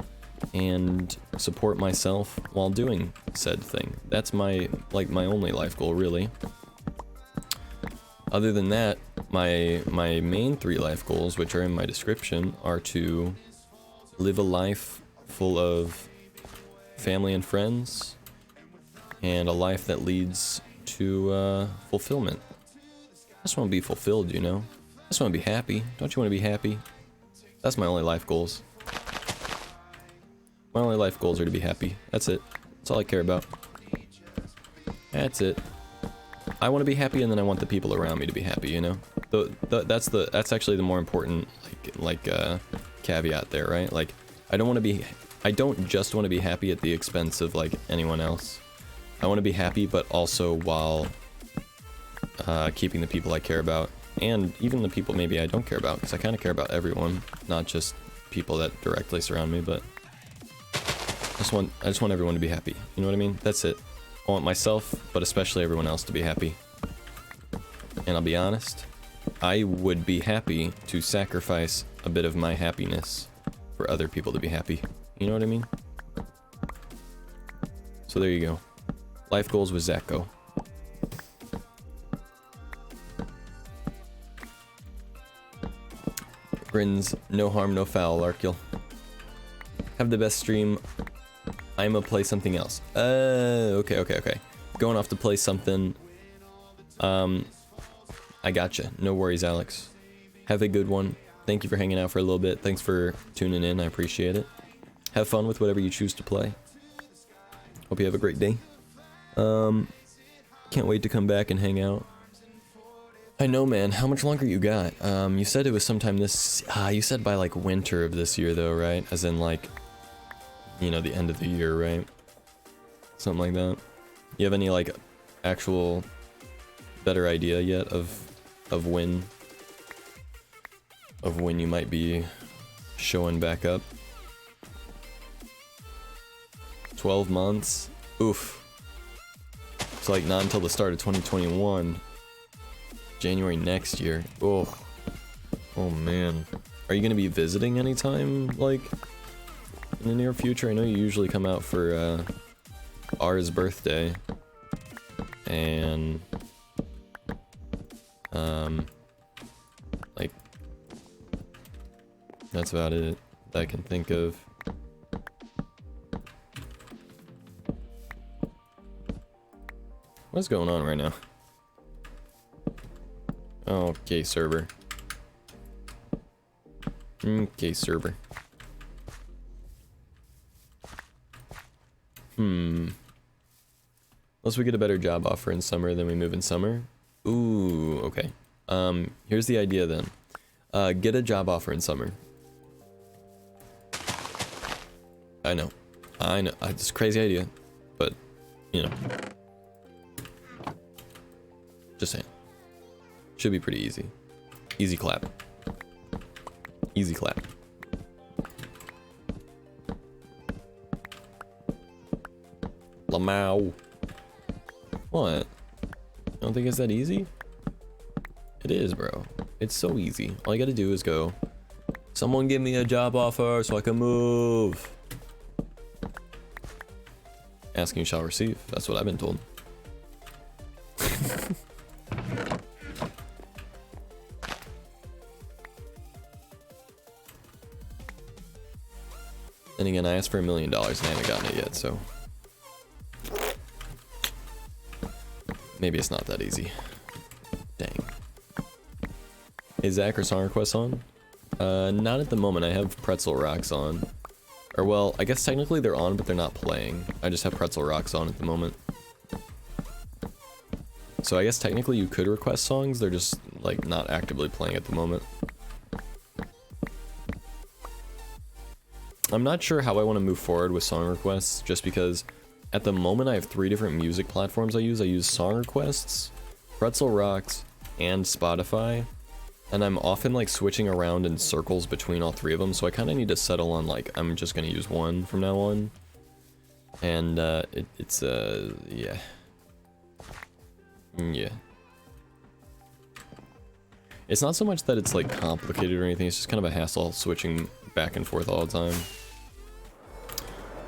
and support myself while doing said thing. That's my only life goal, really. Other than that, my main 3 life goals, which are in my description, are to live a life full of family and friends, and a life that leads to fulfillment. I just want to be fulfilled, you know? I just want to be happy. Don't you want to be happy? That's my only life goals. My only life goals are to be happy. That's it. That's all I care about. That's it. I want to be happy, and then I want the people around me to be happy, you know? That's actually the more important caveat there, right? Like, I don't just want to be happy at the expense of like anyone else. I want to be happy, but also while keeping the people I care about, and even the people maybe I don't care about, because I kind of care about everyone, not just people that directly surround me, but I just want everyone to be happy. You know what I mean? That's it. I want myself, but especially everyone else to be happy. And I'll be honest, I would be happy to sacrifice a bit of my happiness for other people to be happy. You know what I mean? So there you go. Life goals with Zacko. Grins, no harm, no foul, Larkill. Have the best stream. I'ma play something else. Okay. Going off to play something. I gotcha. No worries, Alex. Have a good one. Thank you for hanging out for a little bit. Thanks for tuning in. I appreciate it. Have fun with whatever you choose to play. Hope you have a great day. Can't wait to come back and hang out. I know, man. How much longer you got? You said it was sometime this... you said by, like, winter of this year, though, right? As in, like, you know, the end of the year, right? Something like that. You have any, like, actual better idea yet of when you might be showing back up? 12 months? Oof. It's like not until the start of 2021. January next year. Oh man. Are you gonna be visiting anytime, like, in the near future? I know you usually come out for R's birthday, and like, that's about it that I can think of. What's going on right now? Okay, server. Okay, server. Unless we get a better job offer in summer, then we move in summer. Ooh, okay. Here's the idea then. Get a job offer in summer. I know. It's a crazy idea, but, you know. Just saying. Should be pretty easy. Easy clap. Easy clap. Lamau. What? Don't think it's that easy? It is, bro. It's so easy. All you gotta do is go, someone give me a job offer so I can move. Asking you shall receive. That's what I've been told. And again, I asked for $1 million and I haven't gotten it yet, so maybe it's not that easy. Dang. Hey Zach, are song requests on? Not at the moment. I have Pretzel Rocks on. Or well, I guess technically they're on, but they're not playing. I just have Pretzel Rocks on at the moment. So I guess technically you could request songs, they're just like not actively playing at the moment. I'm not sure how I want to move forward with song requests, just because at the moment I have 3 different music platforms I use. I use song requests, Pretzel Rocks, and Spotify. And I'm often like switching around in circles between all 3 of them, so I kind of need to settle on like, I'm just going to use one from now on. And yeah. Yeah. It's not so much that it's like complicated or anything, it's just kind of a hassle switching back and forth all the time.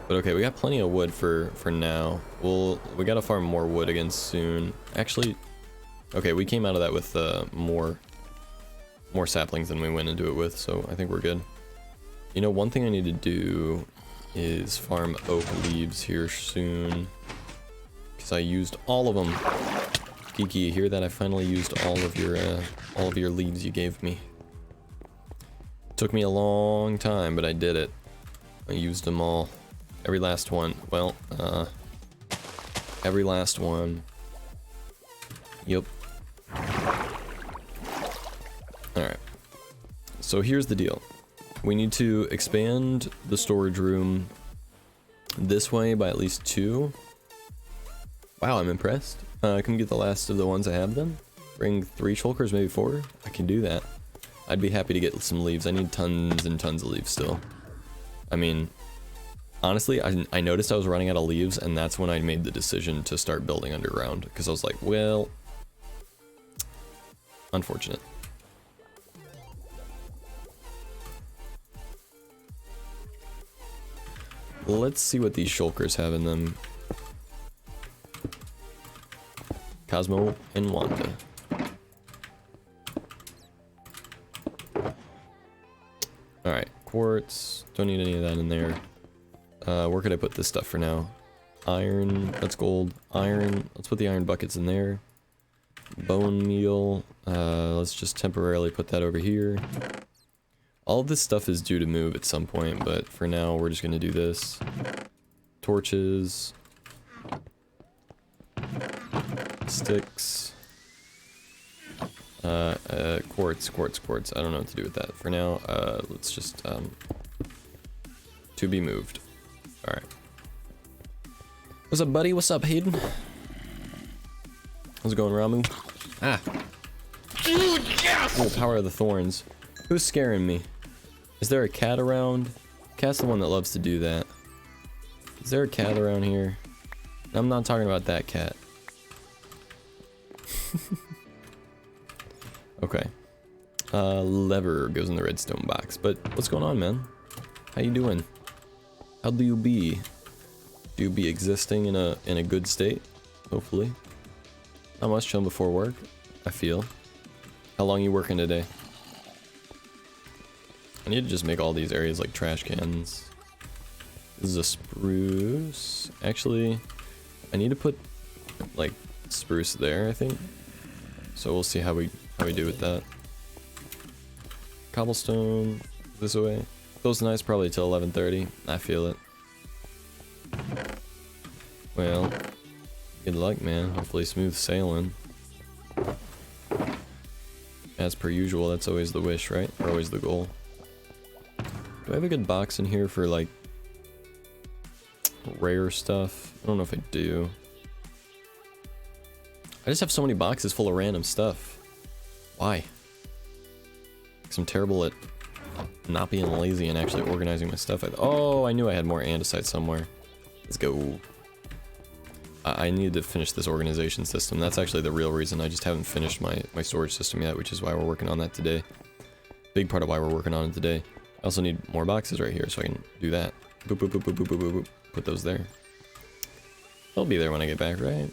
But okay, we got plenty of wood for now. We gotta farm more wood again soon. Actually, okay, we came out of that with more saplings than we went into it with, so I think we're good. You know, one thing I need to do is farm oak leaves here soon, because I used all of them. Kiki, you hear that? I finally used all of your leaves you gave me. Took me a long time, but I did it. I used them all. Every last one. Well, every last one. Yep. Alright. So here's the deal. We need to expand the storage room this way by at least 2. Wow, I'm impressed. Can we get the last of the ones I have then? Bring 3 shulkers, maybe 4? I can do that. I'd be happy to get some leaves. I need tons and tons of leaves still. I mean, honestly, I noticed I was running out of leaves, and that's when I made the decision to start building underground. Because I was like, well, unfortunate. Let's see what these shulkers have in them. Cosmo and Wanda. Alright, quartz. Don't need any of that in there. Where could I put this stuff for now? Iron, that's gold. Iron, let's put the iron buckets in there. Bone meal, let's just temporarily put that over here. All of this stuff is due to move at some point, but for now we're just gonna do this. Torches. Sticks. Quartz. I don't know what to do with that. For now, let's just, to be moved. Alright. What's up, buddy? What's up, Hayden? How's it going, Ramu? Ah! Oh, power of the thorns. Who's scaring me? Is there a cat around? Cat's the one that loves to do that. Is there a cat around here? I'm not talking about that cat. Okay. Lever goes in the redstone box. But what's going on, man? How you doing? How do you be? Do you be existing in a good state? Hopefully. Not much chilling before work, I feel. How long you working today? I need to just make all these areas like trash cans. This is a spruce. Actually, I need to put like spruce there, I think. So we'll see how we do with that. Cobblestone this way. Close nice probably till 11:30. I feel it. Well, good luck, man. Hopefully smooth sailing. As per usual, that's always the wish, right? Or always the goal. Do I have a good box in here for like rare stuff? I don't know if I do. I just have so many boxes full of random stuff. Why? Because I'm terrible at not being lazy and actually organizing my stuff. Oh, I knew I had more andesite somewhere. Let's go. I need to finish this organization system. That's actually the real reason. I just haven't finished my storage system yet, which is why we're working on that today. Big part of why we're working on it today. I also need more boxes right here so I can do that. Boop, boop, boop, boop, boop, boop, boop, boop. Put those there. They'll be there when I get back, right?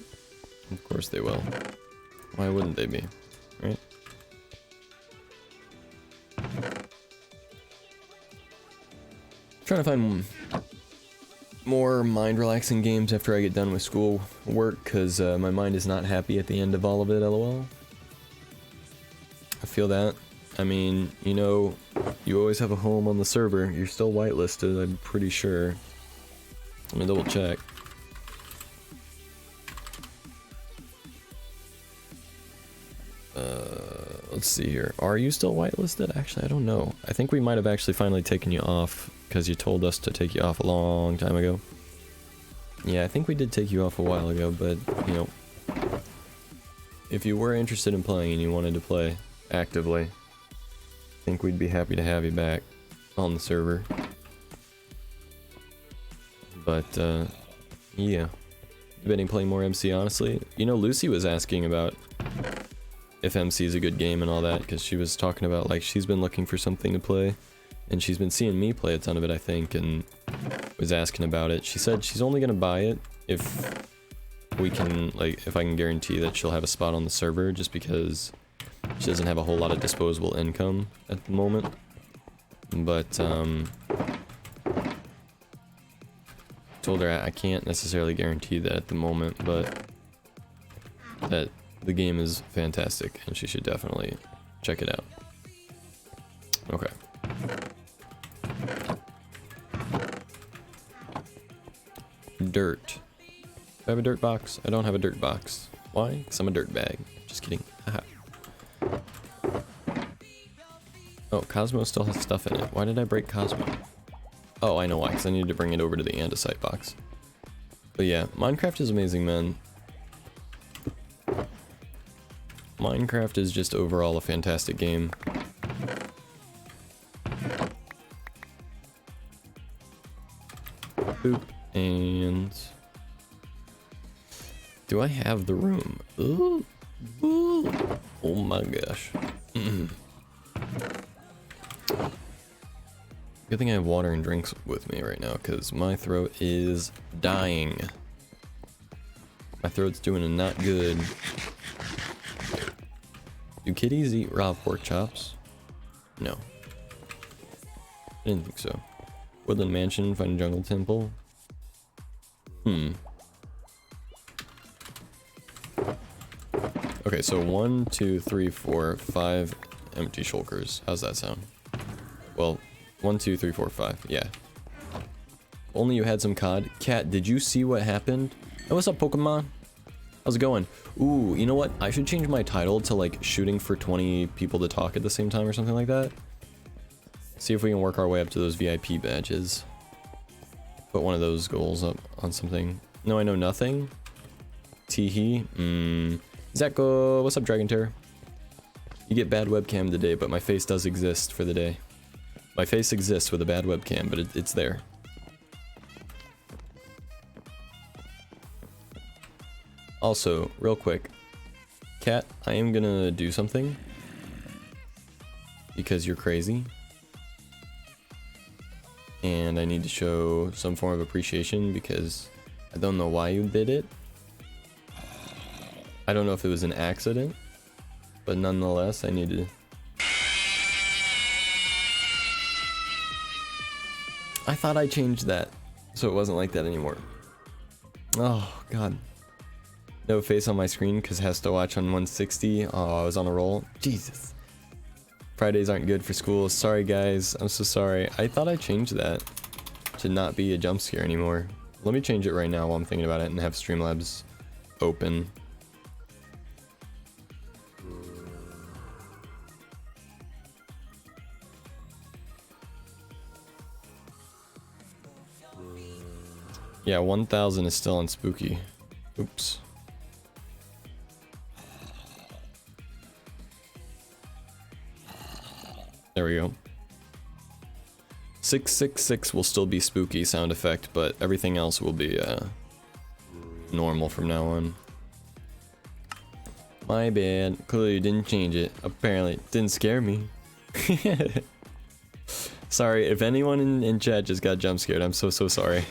Of course they will. Why wouldn't they be? Right? Trying to find more mind-relaxing games after I get done with school work, because my mind is not happy at the end of all of it, lol. I feel that. I mean, you know, you always have a home on the server. You're still whitelisted, I'm pretty sure. Let me double check. Let's see here. Are you still whitelisted? Actually, I don't know. I think we might have actually finally taken you off because you told us to take you off a long time ago. Yeah, I think we did take you off a while ago, but, you know, if you were interested in playing and you wanted to play actively, I think we'd be happy to have you back on the server. But, yeah. Debating playing more MC, honestly. You know, Lucy was asking about if MC is a good game and all that, because she was talking about, like, she's been looking for something to play, and she's been seeing me play a ton of it, I think, and was asking about it. She said she's only gonna buy it if we can, like, if I can guarantee that she'll have a spot on the server, just because she doesn't have a whole lot of disposable income at the moment. But, told her I can't necessarily guarantee that at the moment, but that the game is fantastic and she should definitely check it out. Okay. Dirt. Do I have a dirt box? I don't have a dirt box. Why? Because I'm a dirt bag. Just kidding. Haha. Oh, Cosmo still has stuff in it. Why did I break Cosmo? Oh, I know why, because I needed to bring it over to the andesite box. But yeah, Minecraft is amazing, man. Minecraft is just overall a fantastic game. Boop, and... do I have the room? Ooh, ooh. Oh my gosh. Good thing I have water and drinks with me right now, because my throat is dying. My throat's doing not good. Do kitties eat raw pork chops? No. I didn't think so. Woodland Mansion, find a jungle temple. Okay, so 1, 2, 3, 4, 5 empty shulkers. How's that sound? Well, 1, 2, 3, 4, 5. Yeah. Only you had some COD. Cat, did you see what happened? Hey, what's up, Pokemon? How's it going? Ooh, you know what? I should change my title to, like, shooting for 20 people to talk at the same time or something like that. See if we can work our way up to those VIP badges. Put one of those goals up on something. No, I know nothing. Teehee. Zeko, what's up, Dragon Terror? You get bad webcam today, but my face does exist for the day. My face exists with a bad webcam, but it's there. Also, real quick, Cat, I am gonna do something because you're crazy. And I need to show some form of appreciation because I don't know why you did it. I don't know if it was an accident, but nonetheless, I need to... I thought I changed that, so it wasn't like that anymore. Oh, God. No face on my screen because it has to watch on 160. Oh, I was on a roll. Jesus. Fridays aren't good for school. Sorry, guys. I'm so sorry. I thought I changed that to not be a jump scare anymore. Let me change it right now while I'm thinking about it and have Streamlabs open. Yeah, 1000 is still on spooky. Oops. There we go. 666 will still be spooky sound effect, but everything else will be normal from now on. My bad. Clearly you didn't change it. Apparently it didn't scare me. Sorry, if anyone in chat just got jump scared, I'm so sorry.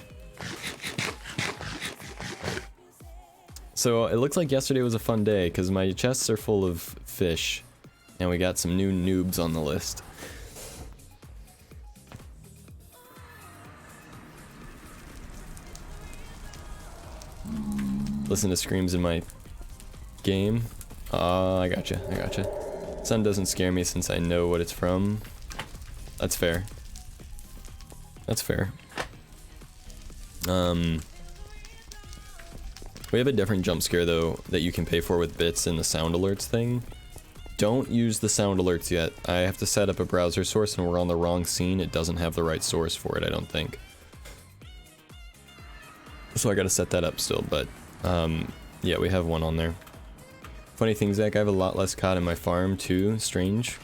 So it looks like yesterday was a fun day because my chests are full of fish and we got some new noobs on the list. listen to screams in my game. I gotcha, I gotcha. Sun doesn't scare me since I know what it's from. That's fair. That's fair. We have a different jump scare though that you can pay for with bits in the sound alerts thing. Don't use the sound alerts yet. I have to set up a browser source and we're on the wrong scene. It doesn't have the right source for it, I don't think. So I gotta set that up still, but yeah, we have one on there. Funny thing, Zach, I have a lot less cod in my farm too. Strange.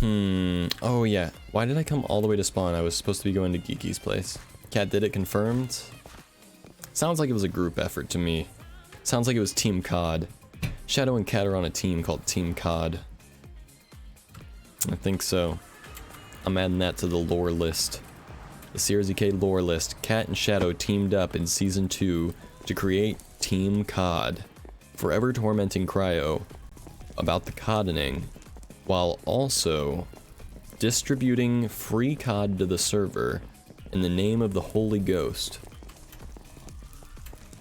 Oh yeah. Why did I come all the way to spawn? I was supposed to be going to Geeky's place. Cat did it confirmed. Sounds like it was a group effort to me. Sounds like it was Team COD. Shadow and Cat are on a team called Team COD. I think so. I'm adding that to the lore list. The CRZK lore list. Cat and Shadow teamed up in Season 2 to create Team COD. Forever tormenting Cryo about the CODing, while also distributing free COD to the server in the name of the Holy Ghost.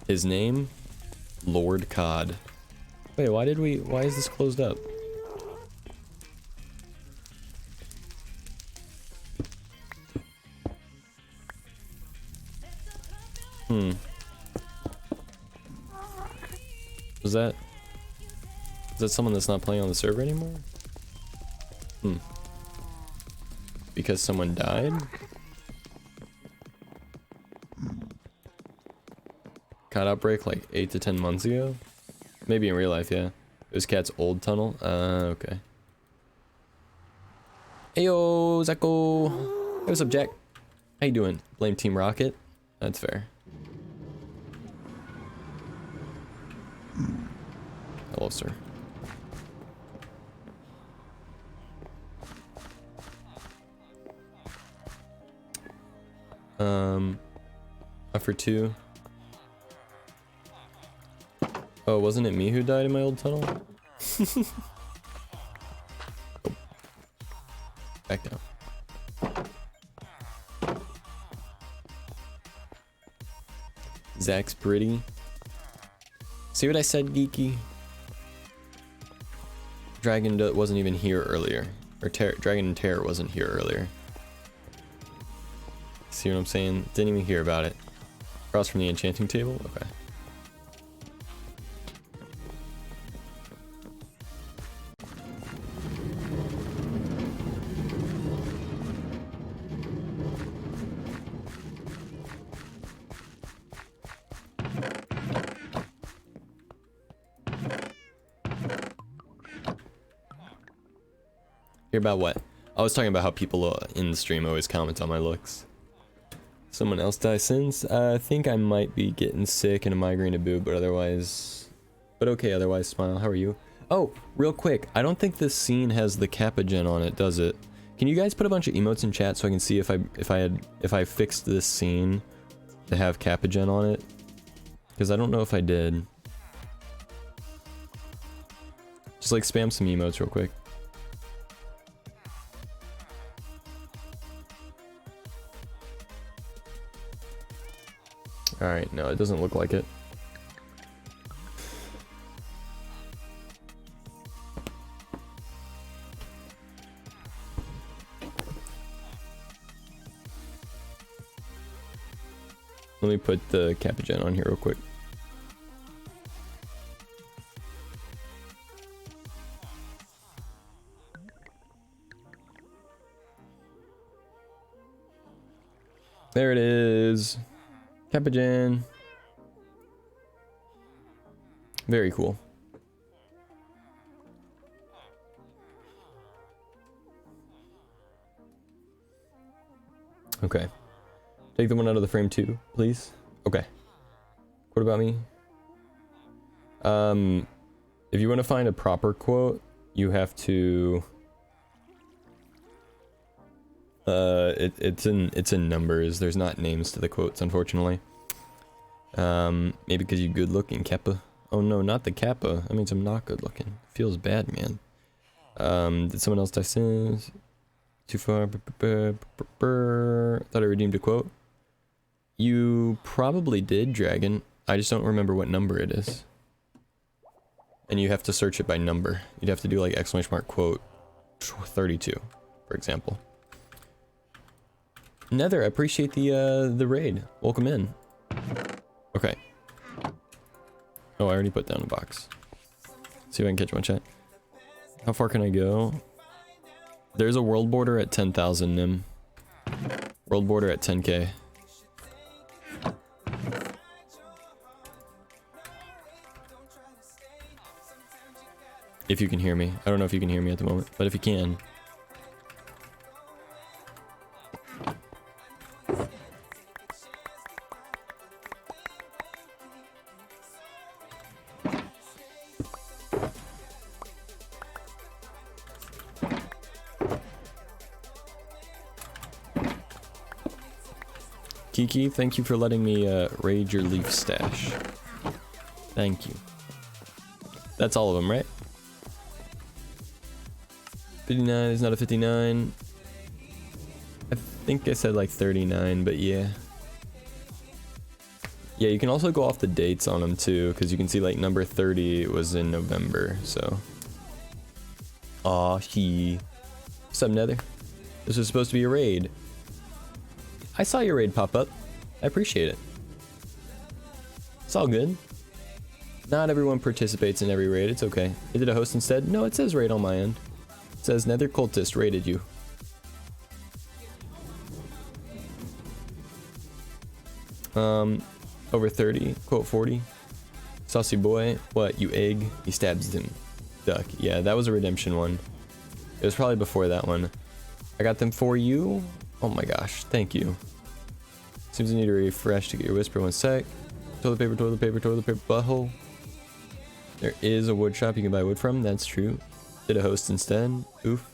His name? Lord COD. Wait, why is this closed up? Is that someone that's not playing on the server anymore? Because someone died? COD outbreak like 8 to 10 months ago? Maybe in real life, yeah. It was Cat's old tunnel? Okay. Heyo, Zako! Hey, what's up, Jack? How you doing? Blame Team Rocket? That's fair. Hello, sir. For 2. Oh, wasn't it me who died in my old tunnel? Oh. Back down. Zach's pretty. See what I said, Geeky? Dragon wasn't even here earlier. Or Dragon and Terror wasn't here earlier. See what I'm saying? Didn't even hear about it. Across from the enchanting table? Okay. Hear about what? I was talking about how people in the stream always comment on my looks. Someone else die since? I think I might be getting sick and a migraine to boot, but otherwise... But okay, otherwise, Smile. How are you? Oh, real quick. I don't think this scene has the Kappa gen on it, does it? Can you guys put a bunch of emotes in chat so I can see if I fixed this scene to have Kappa gen on it? Because I don't know if I did. Just like spam some emotes real quick. Alright, no, it doesn't look like it. Let me put the Kappa gen on here real quick. There it is. Kappa gen. Very cool. Okay. Take the one out of the frame too, please. Okay. What about me? If you want to find a proper quote, you have to it's in numbers. There's not names to the quotes, unfortunately. Maybe because you're good looking, Kappa. Oh no, not the Kappa. That means I'm not good looking. Feels bad, man. Did someone else die since? Too far. Thought I redeemed a quote. You probably did, Dragon. I just don't remember what number it is. And you have to search it by number. You'd have to do like exclamation mark quote 32, for example. Nether, I appreciate the raid. Welcome in. Okay. Oh, I already put down a box. See if I can catch one chat. How far can I go? There's a world border at 10,000 Nim. World border at 10k. If you can hear me. I don't know if you can hear me at the moment, but if you can. Kiki, thank you for letting me raid your leaf stash. Thank you. That's all of them, right? 59 is not a 59. I think I said like 39, but yeah. Yeah, you can also go off the dates on them too, because you can see like number 30 was in November, so. Aw, What's up, Nether? This was supposed to be a raid. I saw your raid pop up. I appreciate it. It's all good. Not everyone participates in every raid, it's okay. Is it a host instead? No, it says raid on my end. It says Nether Cultist raided you. Over 30, quote 40. Saucy boy, what, you egg? He stabs him. Duck. Yeah, that was a redemption one. It was probably before that one. I got them for you. Oh my gosh, thank you. Seems I need to refresh to get your whisper. 1 sec. Toilet paper, toilet paper, toilet paper, butthole. There is a wood shop you can buy wood from, that's true. Did a host instead. Oof.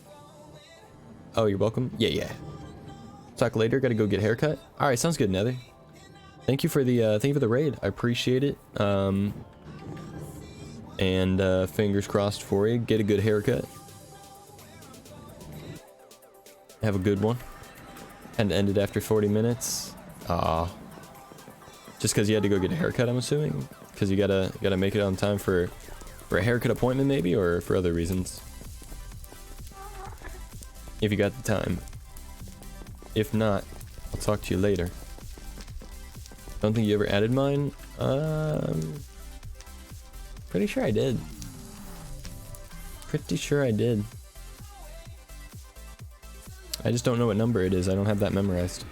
Oh, you're welcome. Yeah. Talk later, gotta go get a haircut. Alright, sounds good, Nether. Thank you for the raid. I appreciate it. And fingers crossed for you. Get a good haircut. Have a good one. And ended after 40 minutes. Just because you had to go get a haircut, I'm assuming. Because you gotta make it on time for a haircut appointment, maybe, or for other reasons. If you got the time. If not, I'll talk to you later. Don't think you ever added mine. Pretty sure I did. Pretty sure I did. I just don't know what number it is. I don't have that memorized.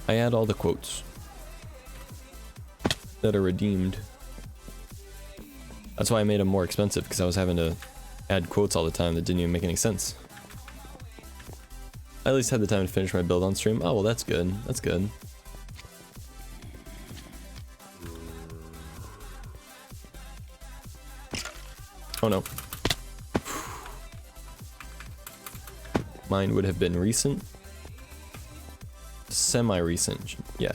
I add all the quotes that are redeemed. That's why I made them more expensive, because I was having to add quotes all the time that didn't even make any sense. I at least had the time to finish my build on stream. Oh, well, that's good. That's good. Oh no. Mine would have been recent. Semi-recent, yeah.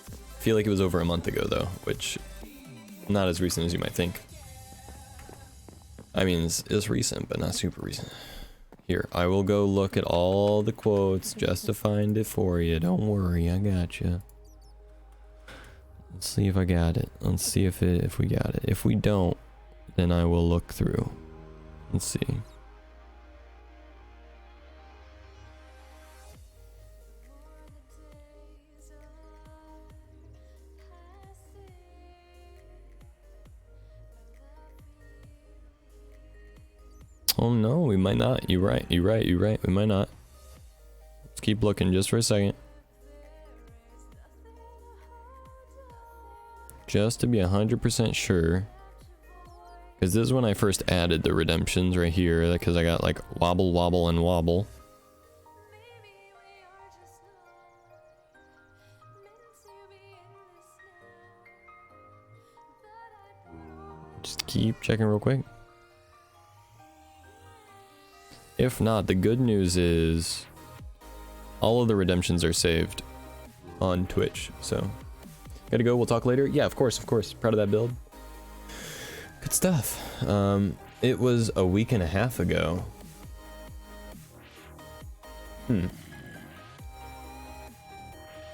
I feel like it was over a month ago though, which not as recent as you might think. I mean, it's recent, but not super recent. Here, I will go look at all the quotes just to find it for you. Don't worry, I got you. Let's see if I got it. Let's see if we got it. If we don't, then I will look through. Let's see. Oh no, we might not. You're right. We might not. Let's keep looking just for a second. Just to be 100% sure. Because this is when I first added the redemptions right here. Because I got like wobble, wobble, and wobble. Just keep checking real quick. If not, the good news is all of the redemptions are saved on Twitch, so gotta go. We'll talk later. Yeah, of course. Proud of that build. Good stuff. It was a week and a half ago.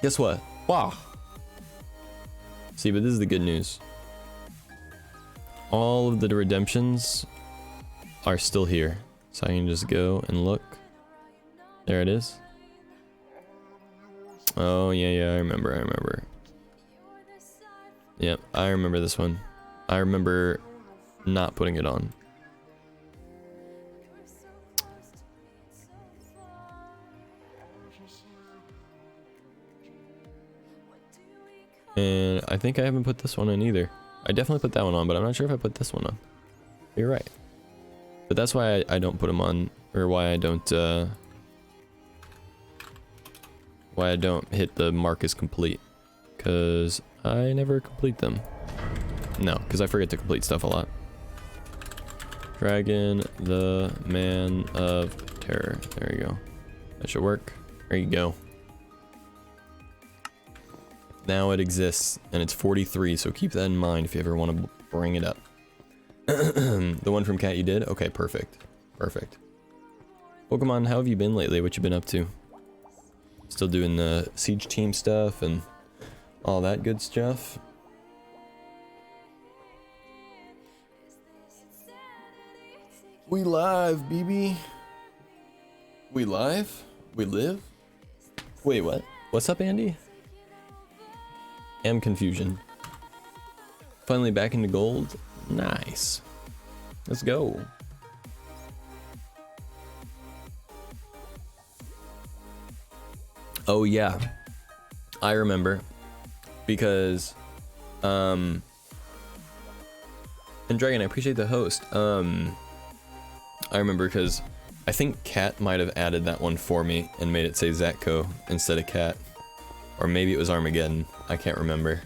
Guess what? Wow. See, but this is the good news. All of the redemptions are still here. So I can just go and look. There it is. Oh, yeah, I remember. Yep, I remember this one. I remember not putting it on. And I think I haven't put this one in either. I definitely put that one on, but I'm not sure if I put this one on. You're right. But that's why I don't put them on, or why I don't hit the mark as complete. Because I never complete them. No, because I forget to complete stuff a lot. Dragon, the Man of Terror. There you go. That should work. There you go. Now it exists, and it's 43, so keep that in mind if you ever want to bring it up. The one from Cat you did? Okay, perfect. Perfect. Pokemon, how have you been lately? What you been up to? Still doing the Siege Team stuff and all that good stuff? We live, BB. We live? We live? Wait, what? What's up, Andy? Am confusion. Finally back into gold? Nice. Let's go. Oh yeah. I remember. Because and Dragon, I appreciate the host. I remember because I think Cat might have added that one for me and made it say Zatko instead of Cat. Or maybe it was Armageddon. I can't remember.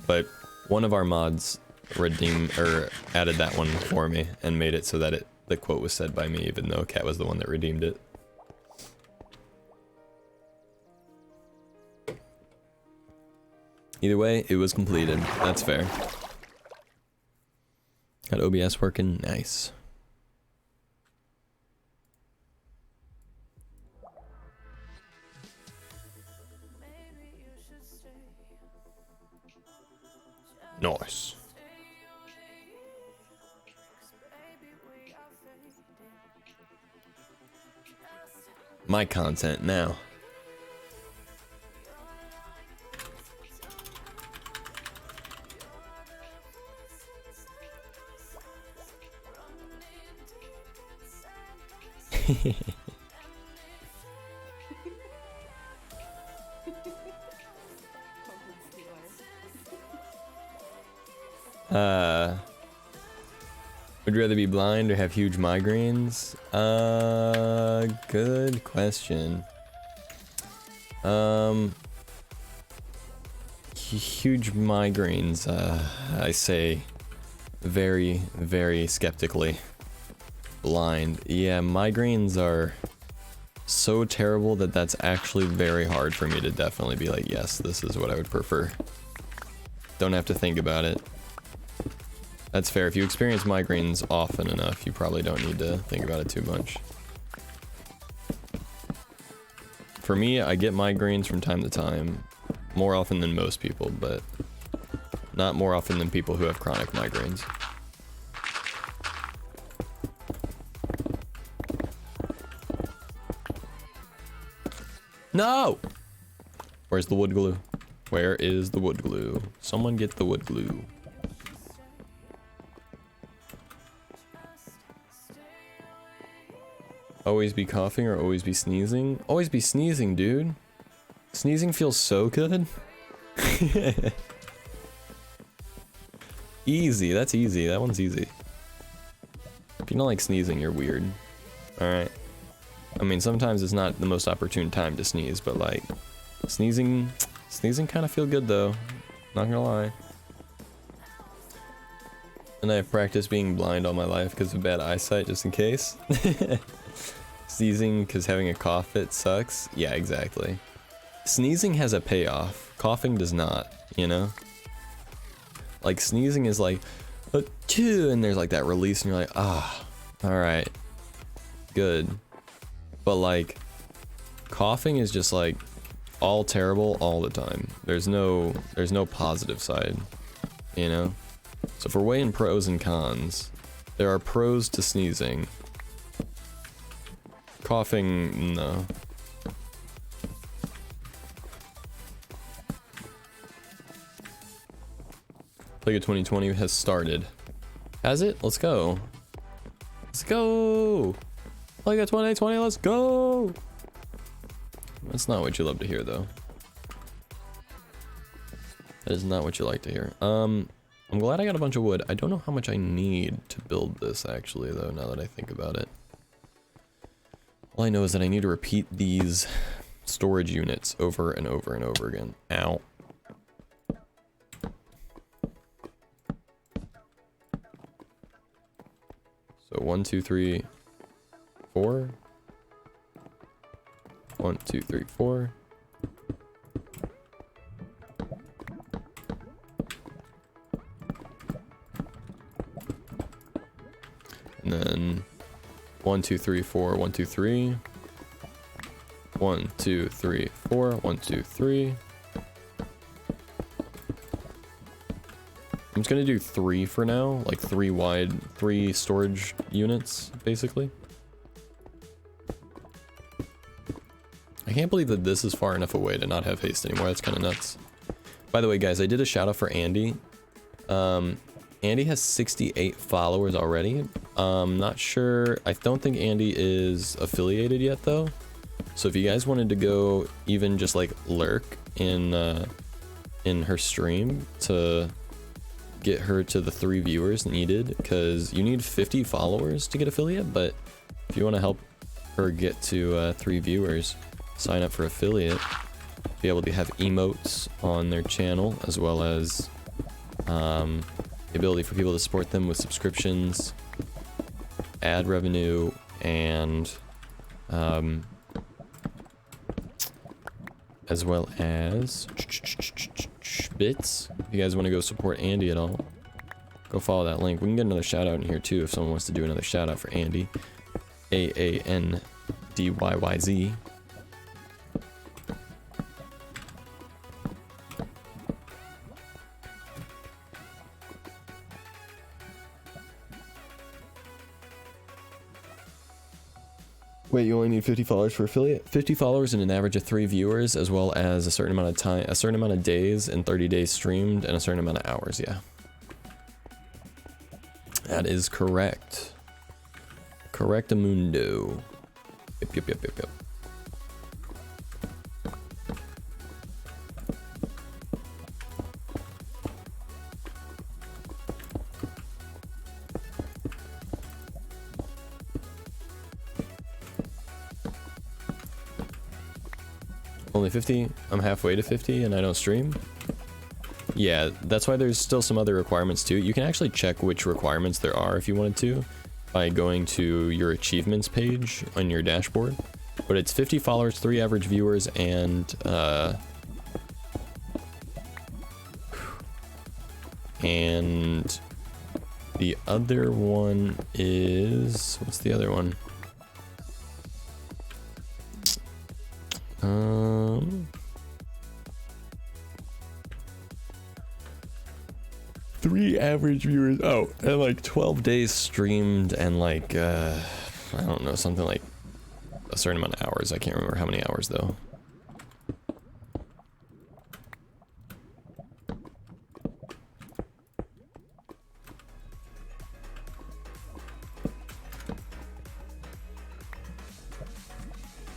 But one of our mods added that one for me and made it so that the quote was said by me, even though Cat was the one that redeemed it. Either way, it was completed. That's fair. Got OBS working. Nice. Nice. My content now. Would you rather be blind or have huge migraines? Good question. Huge migraines, I say very, very skeptically. Blind. Yeah, migraines are so terrible that that's actually very hard for me to definitely be like, yes, this is what I would prefer. Don't have to think about it. That's fair. If you experience migraines often enough, you probably don't need to think about it too much. For me, I get migraines from time to time, more often than most people, but not more often than people who have chronic migraines. No! Where's the wood glue? Where is the wood glue? Someone get the wood glue. Always be coughing or always be sneezing? Always be sneezing, dude. Sneezing feels so good. Easy, that's easy. That one's easy. If you don't like sneezing, you're weird. Alright. I mean, sometimes it's not the most opportune time to sneeze, but like, sneezing kind of feel good though. Not gonna lie. And I've practiced being blind all my life because of bad eyesight, just in case. Sneezing because having a cough fit sucks. Yeah, exactly. Sneezing has a payoff. Coughing does not, you know? Like, sneezing is like, achoo, and there's like that release and you're like, ah, alright. Good. But like, coughing is just like, all terrible all the time. There's no positive side, you know? So if we're weighing pros and cons, there are pros to sneezing. Coughing, no. League of 2020 has started. Has it? Let's go. Let's go! League of 2020, let's go! That's not what you love to hear, though. That is not what you like to hear. I'm glad I got a bunch of wood. I don't know how much I need to build this, actually, though, now that I think about it. All I know is that I need to repeat these storage units over and over and over again. Ow. So 1, 2, 3, 4. 1, 2, 3, 4. And then 1, 2, 3, 4, 1, 2, 3. 1, 2, 3, 4, 1, 2, 3. I'm just gonna do 3 for now, like 3 wide, 3 storage units, basically. I can't believe that this is far enough away to not have haste anymore. That's kind of nuts. By the way, guys, I did a shout out for Andy. Andy has 68 followers already. Not sure. I don't think Andy is affiliated yet, though. So if you guys wanted to go even just like lurk in her stream to get her to the 3 viewers needed, because you need 50 followers to get affiliate, but if you want to help her get to 3 viewers, sign up for affiliate, be able to have emotes on their channel, as well as the ability for people to support them with subscriptions, ad revenue, and as well as bits. If you guys want to go support Andy at all, go follow that link. We can get another shout out in here too if someone wants to do another shout out for Andy. AANDYYZ. Wait, you only need 50 followers for affiliate? 50 followers and an average of 3 viewers, as well as a certain amount of time, a certain amount of days and 30 days streamed, and a certain amount of hours, yeah. That is correct. Correctamundo. Yep. Only 50? I'm halfway to 50 and I don't stream? Yeah, that's why there's still some other requirements too. You can actually check which requirements there are if you wanted to by going to your achievements page on your dashboard. But it's 50 followers, 3 average viewers, and the other one is, what's the other one? 3 average viewers. Oh, and like 12 days streamed, and like I don't know, something like a certain amount of hours. I can't remember how many hours though.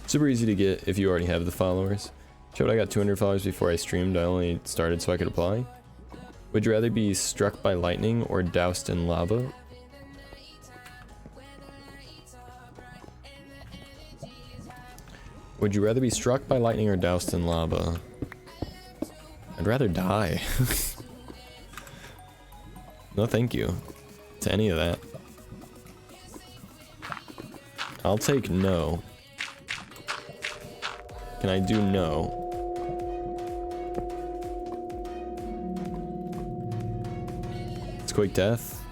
Super easy to get if you already have the followers. Showed I got 200 followers before I streamed. I only started so I could apply. Would you rather be struck by lightning or doused in lava? Would you rather be struck by lightning or doused in lava? I'd rather die. No thank you to any of that. I'll take no. Can I do no? It's quick death.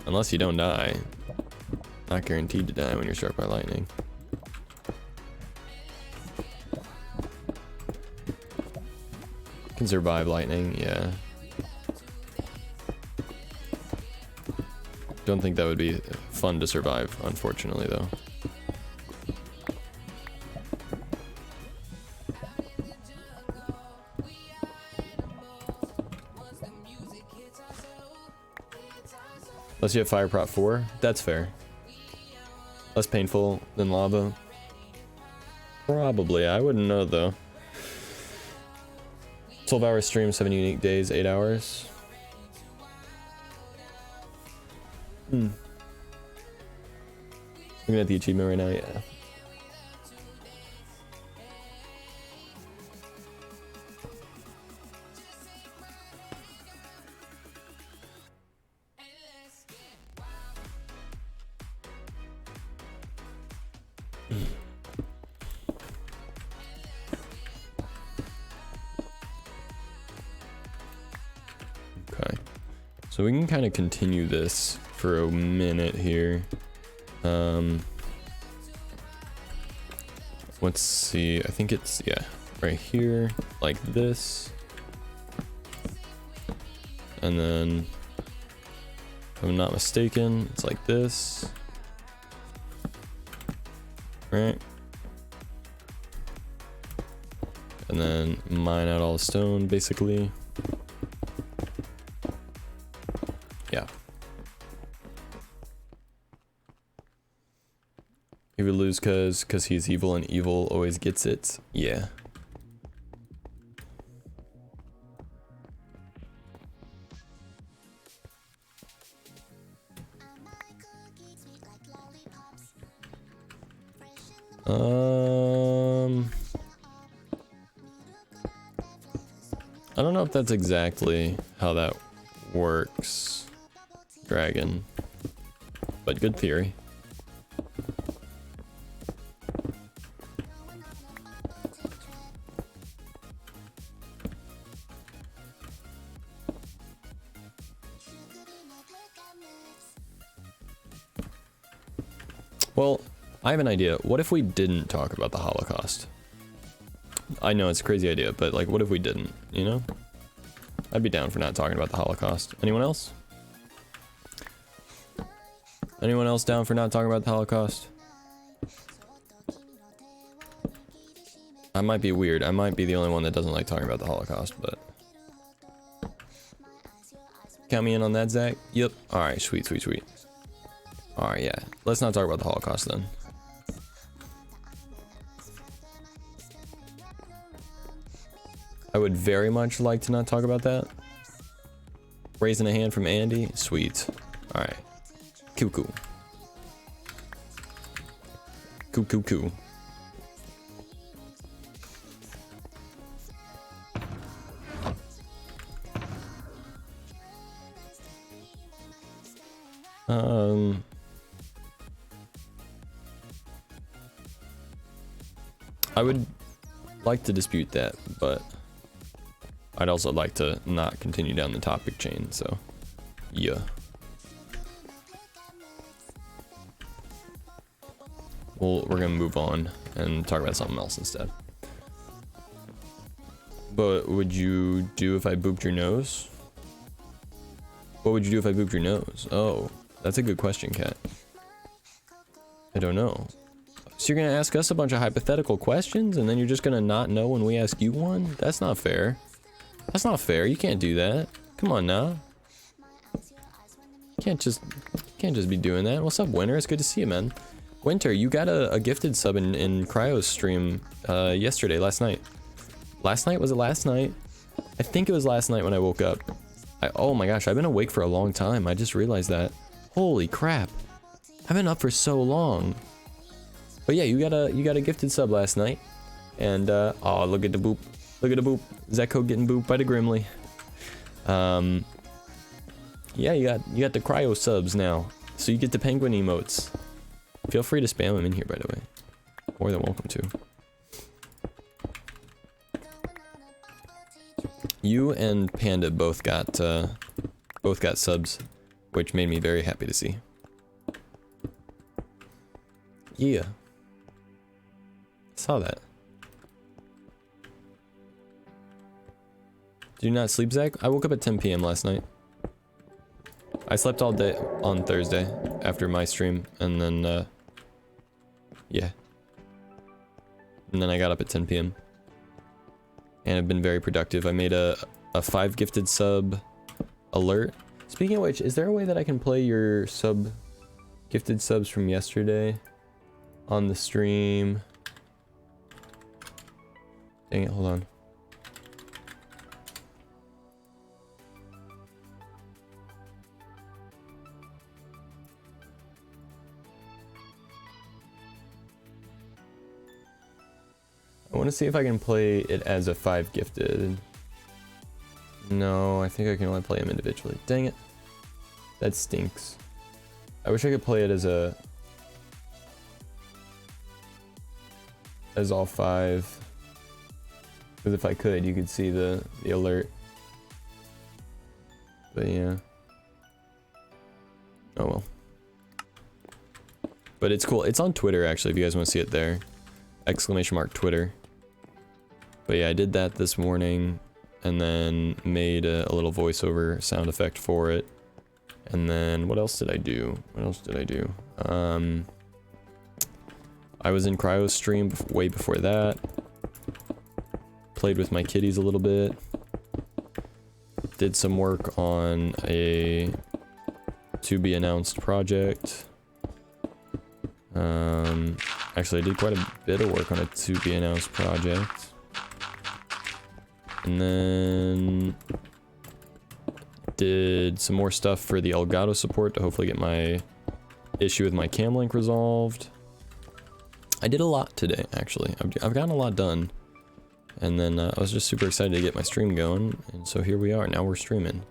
Unless you don't die. Not guaranteed to die when you're struck by lightning. Can survive lightning, yeah. Don't think that would be fun to survive, unfortunately, though. Unless you have fire prop 4, that's fair. Less painful than lava. Probably, I wouldn't know though. 12-hour stream, 7 unique days, 8 hours. Looking at the achievement right now, yeah. Okay, so we can kind of continue this for a minute here. Let's see, I think it's, yeah, right here, like this. And then, if I'm not mistaken, it's like this. Right? And then mine out all the stone, basically. Yeah. He would lose cause he's evil and evil always gets it. Yeah. I don't know if that's exactly how that works, Dragon, but good theory. Well, I have an idea. What if we didn't talk about the Holocaust? I know it's a crazy idea, but like, what if we didn't, you know? I'd be down for not talking about the Holocaust. Anyone else? Anyone else down for not talking about the Holocaust? I might be weird. I might be the only one that doesn't like talking about the Holocaust, but... Count me in on that, Zach? Yep. Alright, sweet, sweet, sweet. Alright, yeah. Let's not talk about the Holocaust then. I would very much like to not talk about that. Raising a hand from Andy. Sweet. Alright. Cool, cool. Cool, cool, cool. I would like to dispute that, but I'd also like to not continue down the topic chain, so yeah. We're gonna move on and talk about something else instead. But would you do if I booped your nose? What would you do if I booped your nose? Oh, that's a good question, Kat. I don't know. So you're gonna ask us a bunch of hypothetical questions and then you're just gonna not know when we ask you one? That's not fair. That's not fair. You can't do that. Come on now. Can't just be doing that. What's up, Winter? It's good to see you, man. Winter, you got a gifted sub in Cryo's stream yesterday, last night. Last night? Was it last night? I think it was last night when I woke up. Oh my gosh, I've been awake for a long time. I just realized that. Holy crap. I've been up for so long. But yeah, you got a gifted sub last night. And oh, look at the boop. Look at the boop. Zeko getting booped by the Grimly. Yeah, you got the cryo subs now. So you get the penguin emotes. Feel free to spam them in here, by the way. More than welcome to. You and Panda both got subs, which made me very happy to see. Yeah. Saw that. Did you not sleep, Zach? I woke up at 10 p.m. last night. I slept all day on Thursday after my stream, and then, yeah. And then I got up at 10 p.m. And I've been very productive. I made a 5 gifted sub alert. Speaking of which, is there a way that I can play your gifted subs from yesterday on the stream? Dang it, hold on. I want to see if I can play it as a 5 gifted. No, I think I can only play them individually. Dang it. That stinks. I wish I could play it as all 5. Because if I could, you could see the alert. But yeah. Oh well. But it's cool. It's on Twitter actually, if you guys want to see it there. ! Twitter. But yeah, I did that this morning, and then made a little voiceover sound effect for it. And then what else did I do? I was in Cryo's stream way before that. Played with my kitties a little bit. Did some work on a to be announced project. Actually, I did quite a bit of work on a to be announced project. And then did some more stuff for the Elgato support to hopefully get my issue with my cam link resolved. I did a lot today, actually. I've gotten a lot done. And then I was just super excited to get my stream going. And so here we are. Now we're streaming.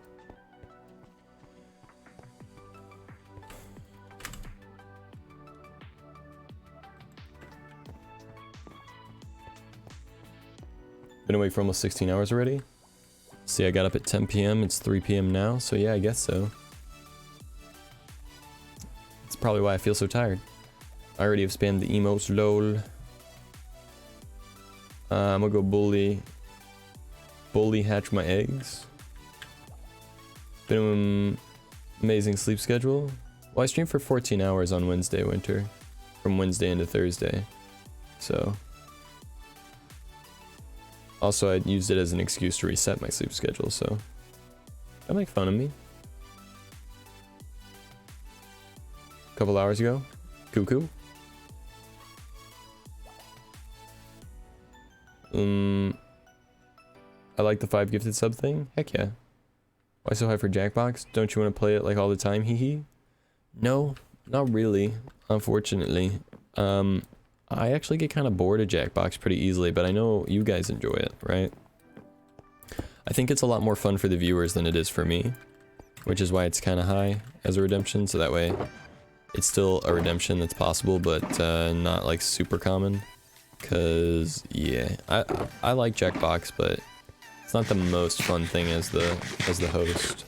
Been awake for almost 16 hours already. See, I got up at 10 p.m. It's 3 p.m. now, so yeah, I guess so. It's probably why I feel so tired. I already have spammed the emotes, lol. I'm gonna go bully hatch my eggs. Been amazing sleep schedule. Well, I streamed for 14 hours on Wednesday, Winter. From Wednesday into Thursday. So... Also, I used it as an excuse to reset my sleep schedule, so... Don't make fun of me. A couple hours ago. Cuckoo. I like the 5 gifted sub thing. Heck yeah. Why so high for Jackbox? Don't you want to play it like all the time, hee hee? No, not really, unfortunately. I actually get kind of bored of Jackbox pretty easily, but I know you guys enjoy it, right? I think it's a lot more fun for the viewers than it is for me, which is why it's kind of high as a redemption, so that way it's still a redemption that's possible, but not like super common. Cause yeah, I like Jackbox, but it's not the most fun thing as the host.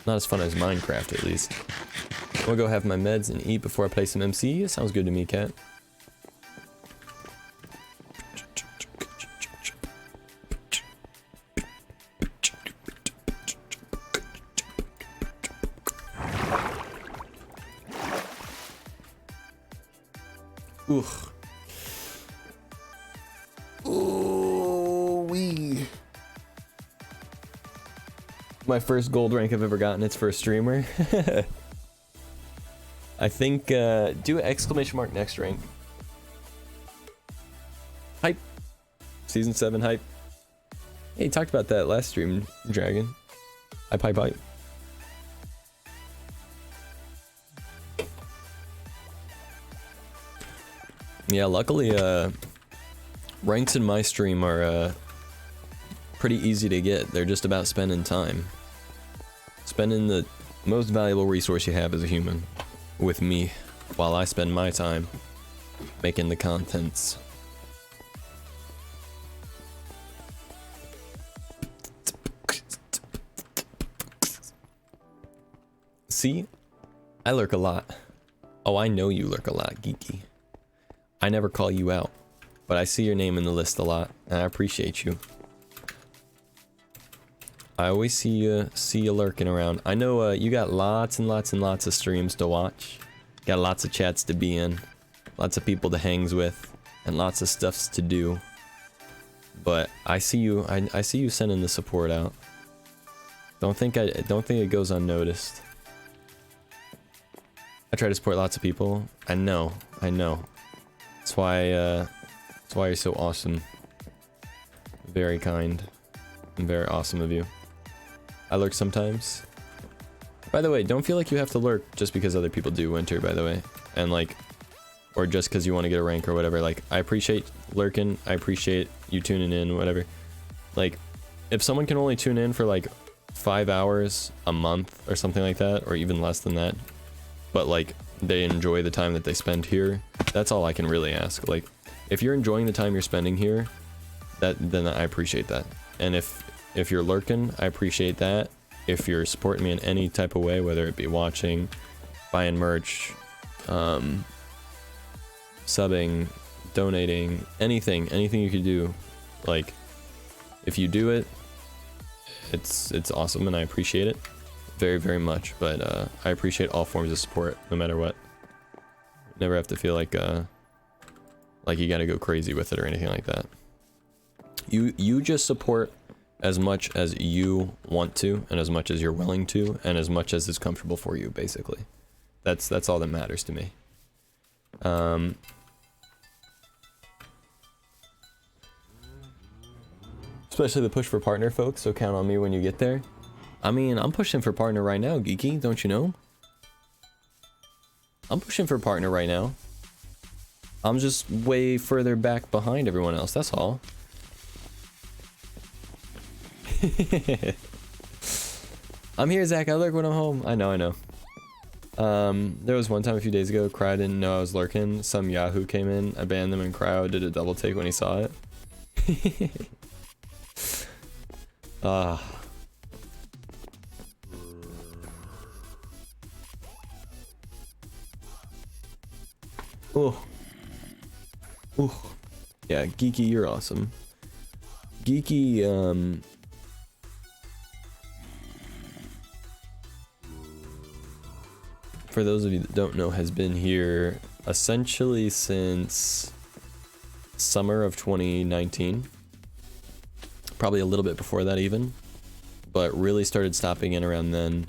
Not as fun as Minecraft, at least. I'm gonna go have my meds and eat before I play some MC. It sounds good to me, cat. Ugh. Ooh wee. My first gold rank I've ever gotten. It's for a streamer. I think, do an ! Next rank. Hype. Season 7 hype. Hey, you talked about that last stream, Dragon. Hype. Yeah, luckily, ranks in my stream are, pretty easy to get. They're just about spending time. Spending the most valuable resource you have as a human. With me, while I spend my time making the contents. See? I lurk a lot. Oh, I know you lurk a lot, Geeky. I never call you out, but I see your name in the list a lot, and I appreciate you. I always see you lurking around. I know you got lots and lots and lots of streams to watch. Got lots of chats to be in, lots of people to hangs with, and lots of stuffs to do. But I see you. I see you sending the support out. Don't think it goes unnoticed. I try to support lots of people. I know. That's why you're so awesome. Very kind and very awesome of you. I lurk sometimes. By the way, don't feel like you have to lurk just because other people do winter, by the way. And like, or just because you want to get a rank or whatever. Like, I appreciate lurking. I appreciate you tuning in, whatever. Like, if someone can only tune in for like 5 hours a month or something like that, or even less than that, but like they enjoy the time that they spend here, that's all I can really ask. Like, if you're enjoying the time you're spending here, then I appreciate that. And if you're lurking, I appreciate that. If you're supporting me in any type of way, whether it be watching, buying merch, subbing, donating, anything you could do, like, if you do it, it's awesome and I appreciate it very, very much. But I appreciate all forms of support, no matter what. Never have to feel like you gotta go crazy with it or anything like that. You just support as much as you want to, and as much as you're willing to, and as much as is comfortable for you, basically. That's all that matters to me. Especially the push for partner, folks, so count on me when you get there. I mean, I'm pushing for partner right now, Geeky, don't you know? I'm pushing for partner right now. I'm just way further back behind everyone else, that's all. I'm here, Zach. I lurk when I'm home. I know. There was one time a few days ago, Cryo didn't know I was lurking. Some Yahoo came in, I banned them, and Cryo did a double take when he saw it. Yeah, Geeky, you're awesome. Geeky, for those of you that don't know, has been here essentially since summer of 2019. Probably a little bit before that even, but really started stopping in around then.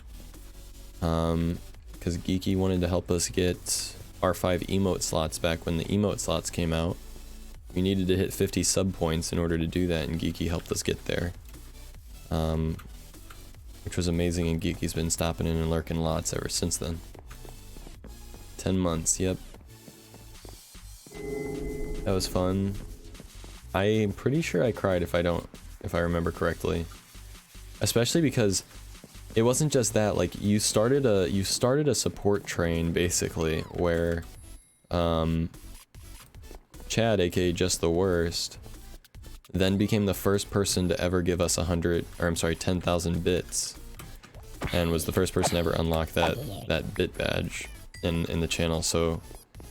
Because Geeky wanted to help us get our 5 emote slots back when the emote slots came out. We needed to hit 50 sub points in order to do that, and Geeky helped us get there. Which was amazing, and Geeky's been stopping in and lurking lots ever since then. 10 months, yep. That was fun. I'm pretty sure I cried if I remember correctly. Especially because it wasn't just that, like, you started a support train basically where Chad, aka Just the Worst, then became the first person to ever give us 10,000 bits, and was the first person to ever unlock that bit badge in the channel. So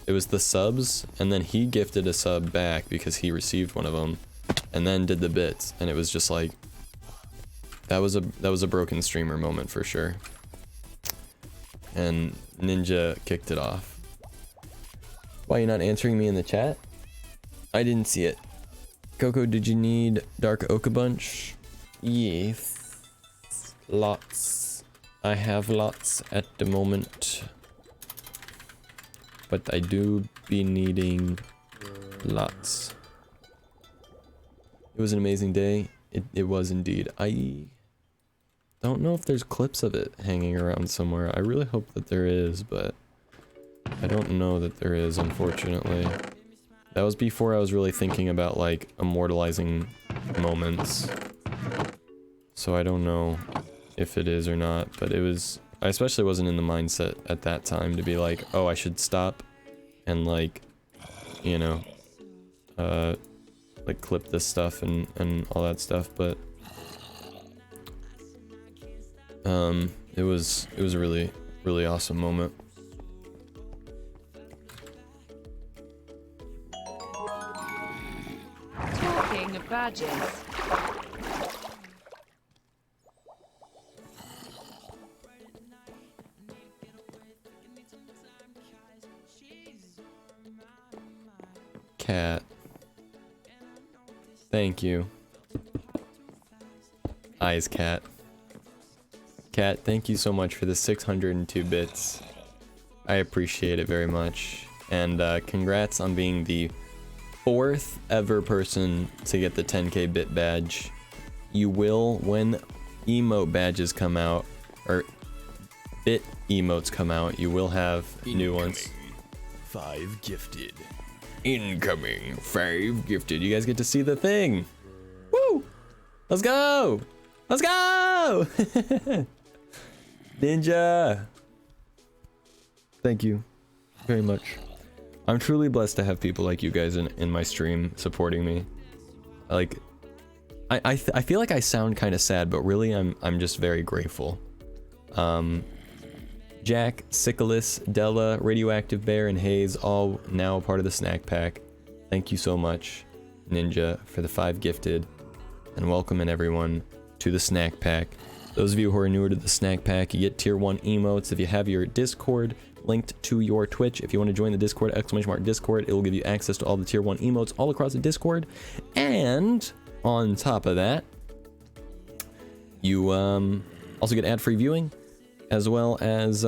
it was the subs, and then he gifted a sub back because he received one of them, and then did the bits, and it was just like, that was a broken streamer moment for sure. And Ninja kicked it off. Why are you not answering me in the chat? I didn't see it. Coco, did you need Dark Oak a bunch? Yes. Lots. I have lots at the moment. But I do be needing lots. It was an amazing day. It was indeed. I don't know if there's clips of it hanging around somewhere. I really hope that there is, but I don't know that there is, unfortunately. That was before I was really thinking about, like, immortalizing moments. So I don't know if it is or not, but it was... I especially wasn't in the mindset at that time to be like, oh, I should stop and, like, you know, like, clip this stuff and all that stuff, but it was a really, really awesome moment. Talking of badges. Cat. Thank you. Eyes Cat. Cat, thank you so much for the 602 bits. I appreciate it very much. And congrats on being the 4th ever person to get the 10k bit badge. You will, when emote badges come out, or bit emotes come out, you will have new ones. 5 gifted. Incoming 5 gifted. You guys get to see the thing. Woo! Let's go! Let's go! Ninja! Thank you very much. I'm truly blessed to have people like you guys in my stream supporting me. Like, I feel like I sound kind of sad, but really I'm just very grateful. Jack, Sycolis, Della, Radioactive Bear, and Hayes, all now part of the snack pack. Thank you so much, Ninja, for the 5 gifted. And welcome in everyone to the snack pack. Those of you who are newer to the snack pack, you get tier 1 emotes. If you have your Discord linked to your Twitch, if you want to join the Discord, !Discord, it will give you access to all the tier 1 emotes all across the Discord. And on top of that, you also get ad-free viewing, as well as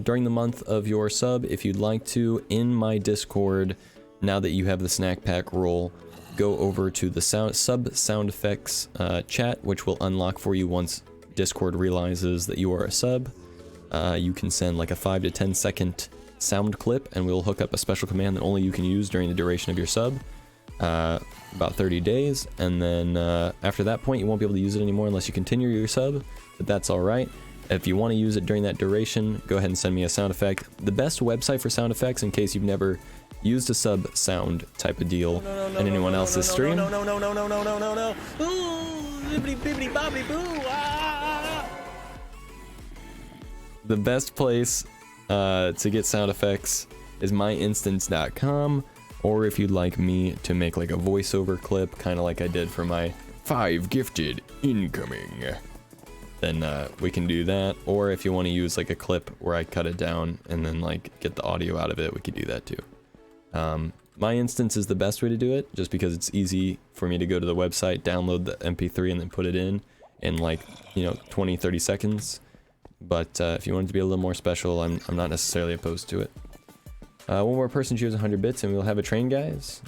during the month of your sub, if you'd like to, in my Discord, now that you have the snack pack role, go over to the sub sound effects chat, which will unlock for you once Discord realizes that you are a sub. You can send like a 5 to 10 second sound clip, and we'll hook up a special command that only you can use during the duration of your sub, about 30 days, and then after that point you won't be able to use it anymore unless you continue your sub, but that's alright. If you want to use it during that duration, go ahead and send me a sound effect. The best website for sound effects, in case you've never used a sub sound type of deal in anyone else's stream. No. Ooh, bibbidi bibbidi bobbidi boo. Ah. The best place to get sound effects is myinstance.com, or if you'd like me to make like a voiceover clip, kind of like I did for my 5 gifted incoming, then we can do that. Or if you want to use like a clip where I cut it down and then like get the audio out of it, we could do that too. My instance is the best way to do it, just because it's easy for me to go to the website, download the MP3, and then put it in like, 20-30 seconds. But if you want it to be a little more special, I'm not necessarily opposed to it. One more person choose 100 bits and we'll have a train, guys.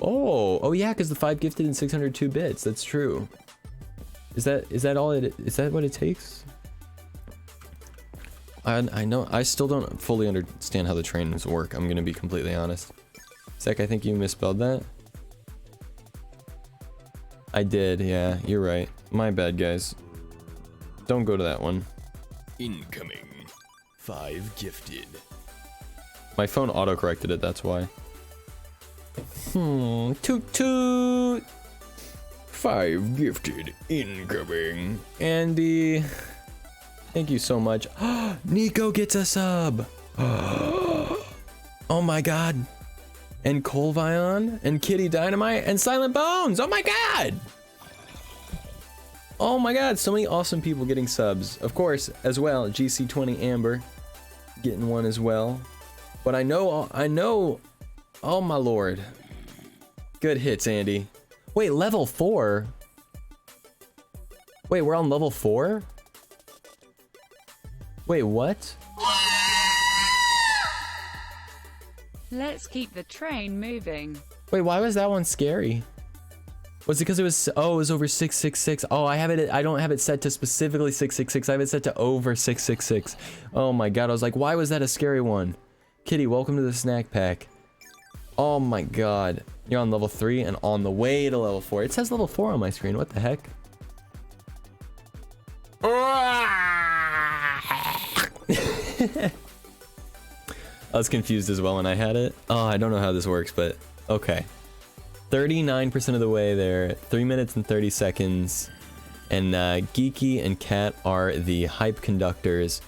Oh yeah, because the 5 gifted and 602 bits. That's true. Is that all it is? That what it takes? I know I still don't fully understand how the trains work. I'm gonna be completely honest. Zach, I think you misspelled that. I did, yeah, you're right. My bad, guys. Don't go to that one. Incoming 5 gifted. My phone auto-corrected it, that's why. Toot toot! 5 gifted incoming. Andy, thank you so much. Nico gets a sub! Oh my god! And Colvion, and Kitty Dynamite, and Silent Bones! Oh my god! Oh my god, so many awesome people getting subs. Of course, as well, GC20 Amber getting one as well. But I know, oh my lord. Good hits, Andy. Wait, level 4? Wait, we're on level 4? Wait, what? Let's keep the train moving. Wait, why was that one scary? Was it because it was, it was over 666. Oh, I don't have it set to specifically 666. I have it set to over 666. Oh my god, I was like, why was that a scary one? Kitty, welcome to the snack pack. Oh my god. You're on level 3 and on the way to level 4. It says level 4 on my screen. What the heck? I was confused as well when I had it. Oh, I don't know how this works, but okay. 39% of the way there, 3 minutes and 30 seconds. And Geeky and Cat are the hype conductors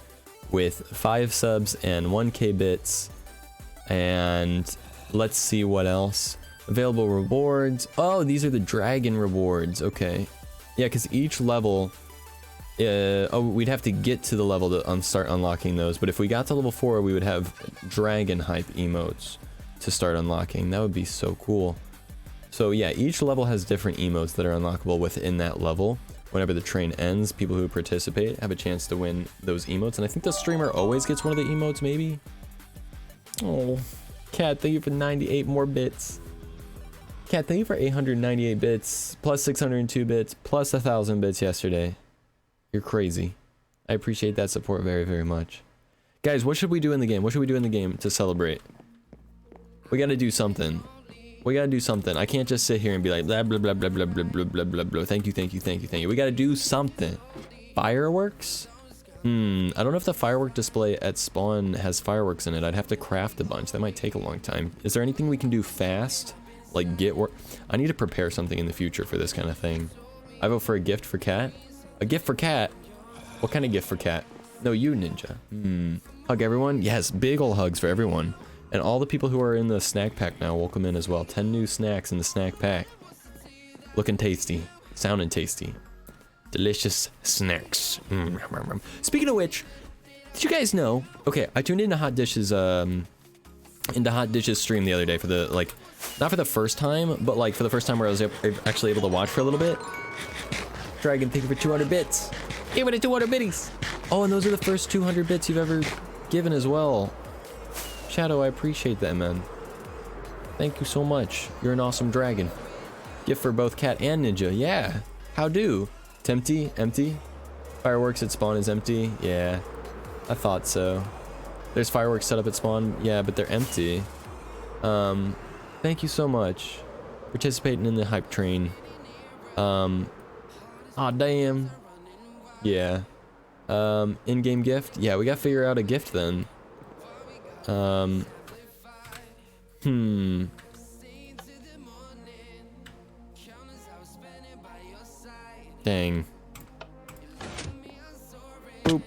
with 5 subs and 1k bits. And let's see what else. Available rewards. Oh, these are the dragon rewards. Okay. Yeah, because each level Oh, we'd have to get to the level to start unlocking those. But if we got to level 4, we would have dragon hype emotes to start unlocking. That would be so cool. So yeah, each level has different emotes that are unlockable within that level. Whenever the train ends, people who participate have a chance to win those emotes. And I think the streamer always gets one of the emotes, maybe? Oh, Cat, thank you for 98 more bits. Cat, thank you for 898 bits, plus 602 bits, plus 1,000 bits yesterday. You're crazy. I appreciate that support very, very much. Guys, what should we do in the game? What should we do in the game to celebrate? We gotta do something. We gotta do something. I can't just sit here and be like blah blah blah blah blah blah blah blah blah blah. Thank you, thank you, thank you, thank you. We gotta do something. Fireworks? I don't know if the firework display at spawn has fireworks in it. I'd have to craft a bunch. That might take a long time. Is there anything we can do fast? Like get work? I need to prepare something in the future for this kind of thing. I vote for a gift for Cat. A gift for Cat? What kind of gift for Cat? No, you, Ninja. Hug everyone? Yes, big ol' hugs for everyone. And all the people who are in the snack pack now, welcome in as well. 10 new snacks in the snack pack. Looking tasty. Sounding tasty. Delicious snacks. Speaking of which, did you guys know? Okay, I tuned into Hot Dish's stream the other day for the, like, not for the first time, but like for the first time where I was actually able to watch for a little bit. Dragon, thank you for 200 bits. Give it a 200 bitties. Oh, and those are the first 200 bits you've ever given as well. Shadow, I appreciate that, man. Thank you so much. You're an awesome dragon. Gift for both Cat and Ninja. Yeah. How do? Tempty? Empty? Fireworks at spawn is empty? Yeah. I thought so. There's fireworks set up at spawn? Yeah, but they're empty. Thank you so much. Participating in the hype train. Aw, damn. Yeah. In-game gift? Yeah, we gotta figure out a gift then. Dang. Boop.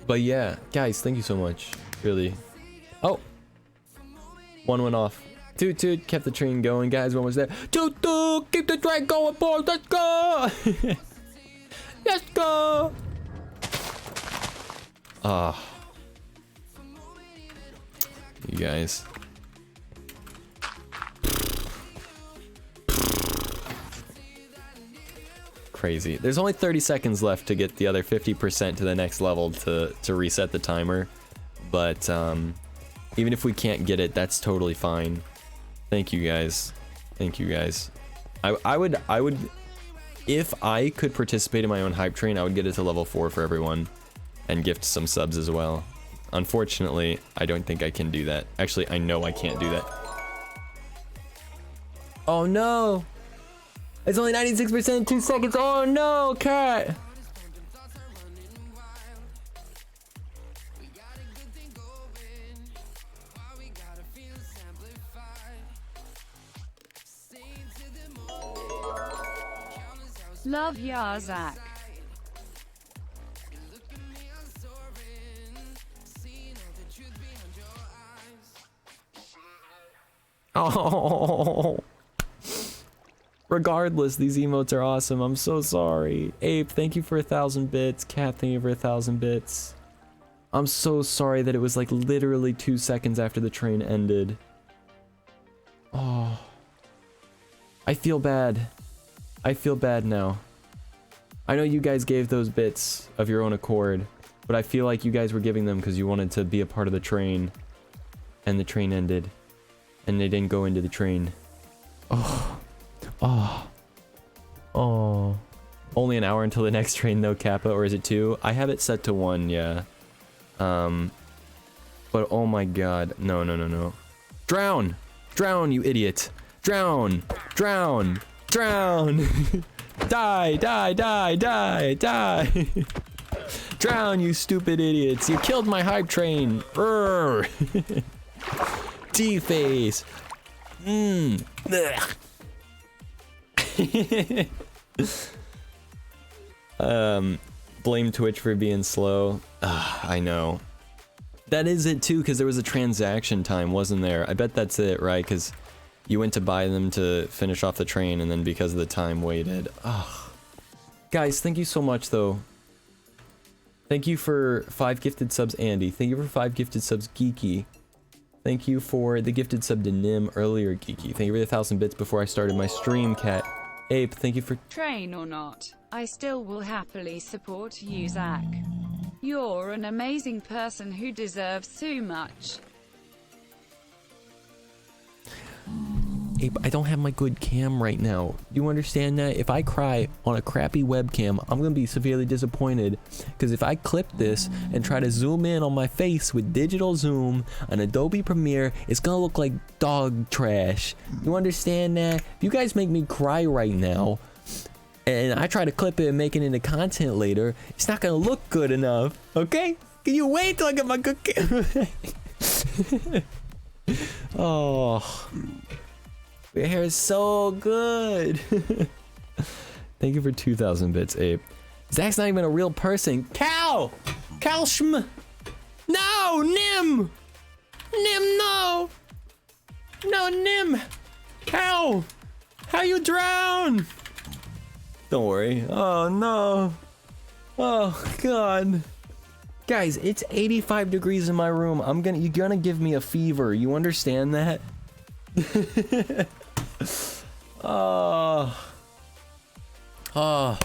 But yeah, guys, thank you so much. Really. Oh! One went off. Toot toot, kept the train going. Guys, one was there. Toot toot, keep the train going, boys. Let's go! Let's go! Ah. You guys. Crazy. There's only 30 seconds left to get the other 50% to the next level to reset the timer. But even if we can't get it, that's totally fine. Thank you guys. Thank you guys. I would if I could participate in my own hype train, I would get it to level 4 for everyone and gift some subs as well. Unfortunately, I don't think I can do that. Actually, I know I can't do that. Oh no! It's only 96% in 2 seconds. Oh no, Cat! Love CRZK. Oh. Regardless, these emotes are awesome. I'm so sorry. Ape, thank you for 1,000 bits. Cat, thank you for 1,000 bits. I'm so sorry that it was like literally 2 seconds after the train ended. Oh. I feel bad. I feel bad now. I know you guys gave those bits of your own accord, but I feel like you guys were giving them because you wanted to be a part of the train. And the train ended. And they didn't go into the train. Oh. Oh. Oh. Only an hour until the next train though, Kappa, or is it 2? I have it set to 1, yeah. But oh my god. No, no, no, no. Drown! Drown, you idiot! Drown! Drown! Drown! Die, die, die, die, die! Drown, you stupid idiots! You killed my hype train! Urgh! T-face! Blame Twitch for being slow. I know. That is it too, because there was a transaction time, wasn't there? I bet that's it, right? Because you went to buy them to finish off the train, and then because of the time waited. Ugh. Guys, thank you so much, though. Thank you for 5 gifted subs, Andy. Thank you for 5 gifted subs, Geeky. Thank you for the gifted sub to Nim earlier, Geeky. Thank you for the 1,000 bits before I started my stream, Cat. Ape, thank you for... Train or not, I still will happily support you, Zach. You're an amazing person who deserves so much. Ape, I don't have my good cam right now. You understand that? If I cry on a crappy webcam, I'm gonna be severely disappointed. Because if I clip this and try to zoom in on my face with digital zoom on Adobe Premiere, it's gonna look like dog trash. You understand that? If you guys make me cry right now, and I try to clip it and make it into content later, it's not gonna look good enough, okay? Can you wait till I get my good camera? Oh, your hair is so good. Thank you for 2,000 bits, Ape. Zach's not even a real person. Cal! Calshm! No, Nim! Nim, no! No, Nim! How? How you drown? Don't worry. Oh no. Oh god. Guys, it's 85 degrees in my room. You're gonna give me a fever. You understand that? Oh. Oh.